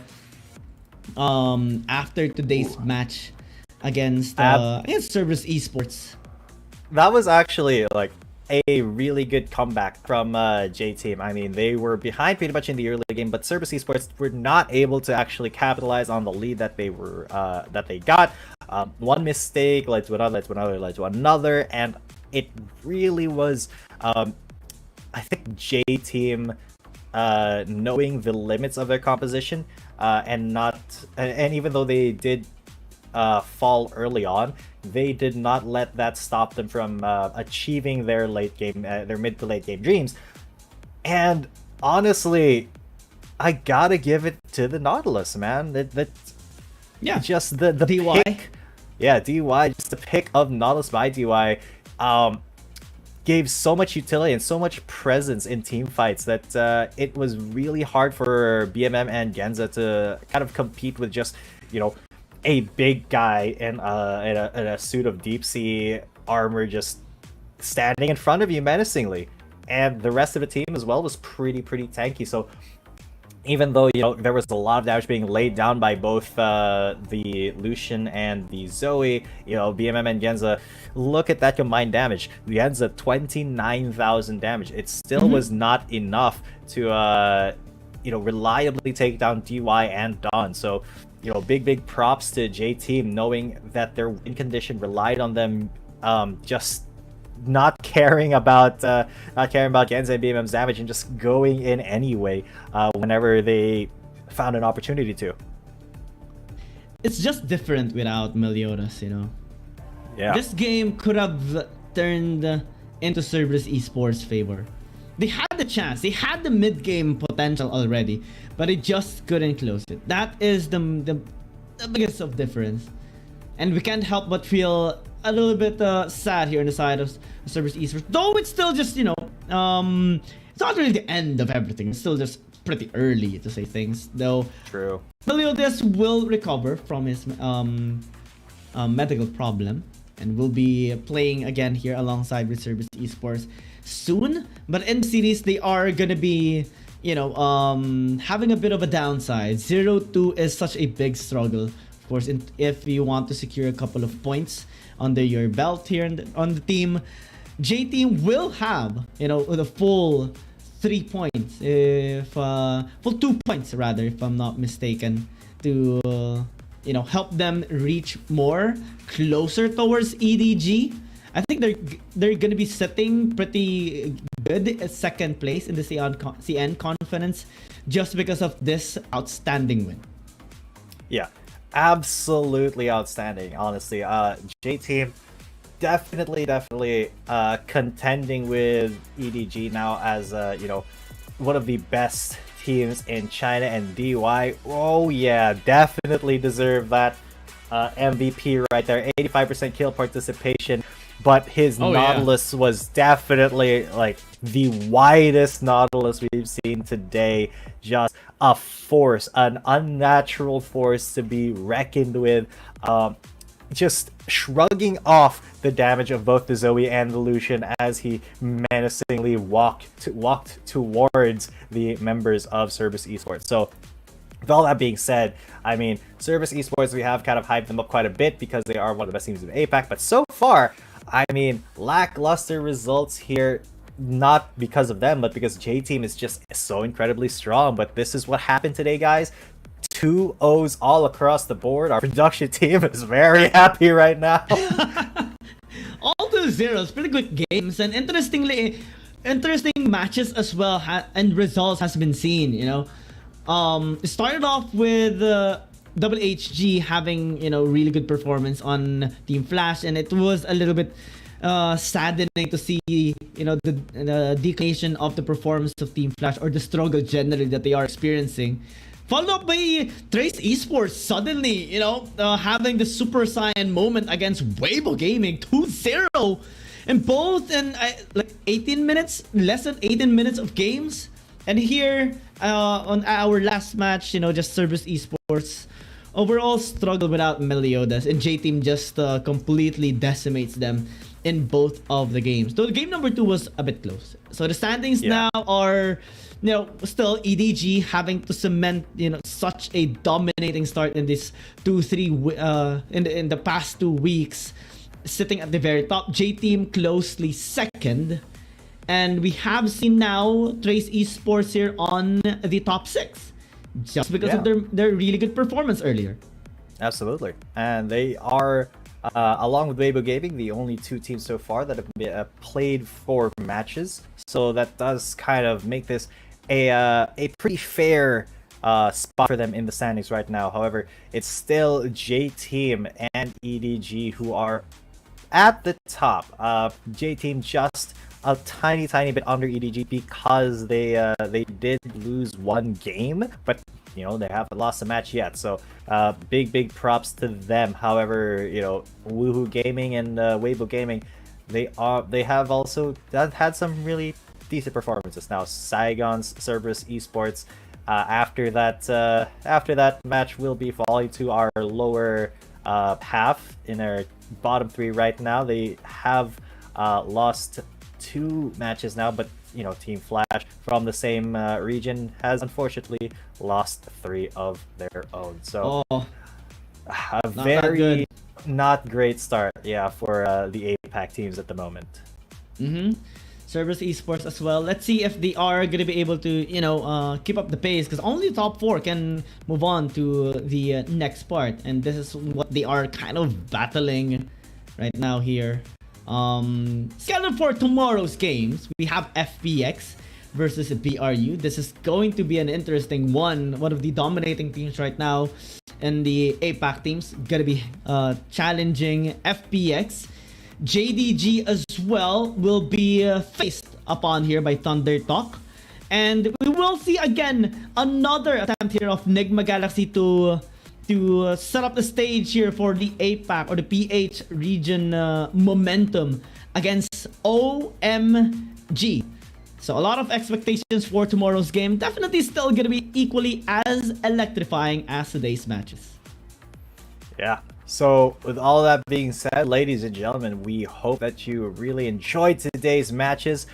After today's match against Cerberus Esports. That was actually like a really good comeback from J-Team. I mean, they were behind pretty much in the early game, but Cerberus Esports were not able to actually capitalize on the lead that they were that they got. One mistake led to another, led to another, and it really was I think J-Team knowing the limits of their composition and even though they did fall early on, they did not let that stop them from achieving their their mid to late game dreams. And honestly, I gotta give it to the Nautilus, man. Just the DY. pick, DY, just the pick of Nautilus by DY gave so much utility and so much presence in team fights that it was really hard for BMM and Genza to kind of compete with just, you know, a big guy in a suit of deep sea armor just standing in front of you menacingly, and the rest of the team as well was pretty tanky. So even though, you know, there was a lot of damage being laid down by both the Lucian and the Zoe, you know, BMM and Genza, look at that combined damage. Genza 29,000 damage. It still was not enough to you know, reliably take down DY and Dawn. So, you know, big props to J-Team, knowing that their win condition relied on them just not caring about Genza and BMM's damage and just going in anyway whenever they found an opportunity to. It's just different without Meliodas, you know. Yeah. This game could have turned into Cerberus Esports' favor. They had the chance. They had the mid-game potential already, but they just couldn't close it. That is the biggest of difference. And we can't help but feel a little bit sad here on the side of Cerberus Esports. Though it's still just, you know, it's not really the end of everything. It's still just pretty early to say things, though. True. Meliodas will recover from his medical problem and will be playing again here alongside with Cerberus Esports soon. But in the series, they are gonna be, you know, having a bit of a downside. 0-2 is such a big struggle, of course, if you want to secure a couple of points under your belt here on the team. J-Team will have, you know, the full 3 points, full 2 points rather, if I'm not mistaken, to you know, help them reach more closer towards EDG. I think they're gonna be sitting pretty good at second place in the CN Conference just because of this outstanding win. Yeah, absolutely outstanding, honestly. J-Team definitely contending with EDG now as you know, one of the best teams in China, and DY, oh yeah, definitely deserve that MVP right there. 85% kill participation, but his Nautilus was definitely like the widest Nautilus we've seen today. Just a force, an unnatural force to be reckoned with. Just shrugging off the damage of both the Zoe and the Lucian as he menacingly walked towards the members of Cerberus Esports. So with all that being said, I mean, Cerberus Esports, we have kind of hyped them up quite a bit because they are one of the best teams in APAC, but so far, I mean, lackluster results here, not because of them, but because J-Team is just so incredibly strong. But this is what happened today, guys. 2 O's all across the board. Our production team is very happy right now. All 2 zeros, pretty good games, and interesting matches as well, and results has been seen. You know, it started off with WHG having, you know, really good performance on Team Flash, and it was a little bit saddening to see, you know, the declination of the performance of Team Flash, or the struggle generally that they are experiencing. Followed up by Trace Esports suddenly, having the Super Saiyan moment against Weibo Gaming 2-0. And both in like 18 minutes, less than 18 minutes of games. And here on our last match, just Cerberus Esports overall struggle without Meliodas, and J-Team just completely decimates them in both of the games. Though the game number 2 was a bit close. So the standings now are, still EDG having to cement, such a dominating start in this 2-3 in the past 2 weeks, sitting at the very top. J-Team closely second. And we have seen now Trace Esports here on the top 6. Just because of their really good performance earlier. Absolutely. And they are, along with Weibo Gaming, the only 2 teams so far that have played 4 matches. So that does kind of make this a pretty fair spot for them in the standings right now. However, it's still J-Team and EDG who are at the top. J-Team just a tiny bit under EDG because they did lose 1 game, but they haven't lost a match yet. So big props to them. However, Woohoo Gaming and Weibo Gaming, they have also had some really decent performances. Now Saigon's Cerberus Esports, after that match, will be falling to our lower half in our bottom 3 right now. They have lost 2 matches now, but Team Flash from the same region has unfortunately lost 3 of their own. So a very not great start, for the APAC teams at the moment. Cerberus Esports as well. Let's see if they are going to be able to, keep up the pace, because only the top 4 can move on to the next part, and this is what they are kind of battling right now here. Scheduled for tomorrow's games, we have FPX versus BRU. This is going to be an interesting one of the dominating teams right now, and the APAC teams gonna be challenging FPX. JDG as well will be faced upon here by Thunder Talk, and we will see again another attempt here of Nigma Galaxy to set up the stage here for the APAC or the PH region momentum against OMG. So a lot of expectations for tomorrow's game. Definitely still going to be equally as electrifying as today's matches. Yeah. So with all that being said, ladies and gentlemen, we hope that you really enjoyed today's matches,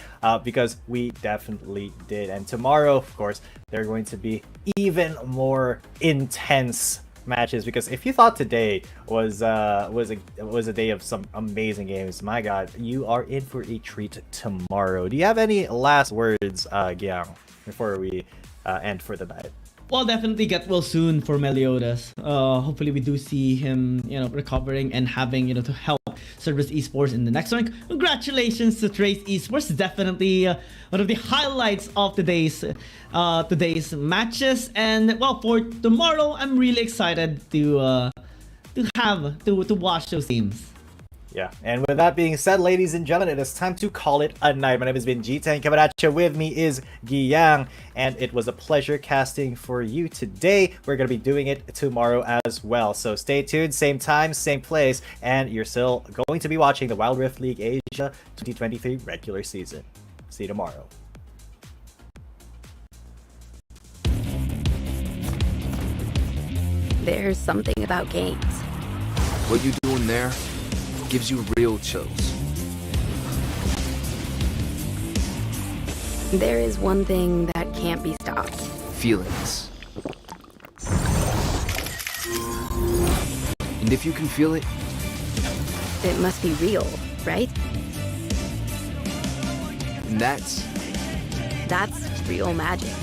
because we definitely did. And tomorrow, of course, they're going to be even more intense matches, because if you thought today was a day of some amazing games, my god, you are in for a treat tomorrow. Do you have any last words, Gyang, before we end for the night? Well, definitely get well soon for Meliodas. Hopefully we do see him, recovering and having, to help Cerberus Esports in the next one. Congratulations to Trace Esports. Definitely one of the highlights of today's matches. And well, for tomorrow, I'm really excited to watch those games. Yeah, and with that being said, ladies and gentlemen, it is time to call it a night. My name has been G10 coming at you. With me is Gyang, and it was a pleasure casting for you today. We're going to be doing it tomorrow as well. So stay tuned, same time, same place, and you're still going to be watching the Wild Rift League Asia 2023 regular season. See you tomorrow. There's something about games. What you doing there gives you real chills. There is one thing that can't be stopped. Feelings. And if you can feel it, it must be real, right? And that's real magic.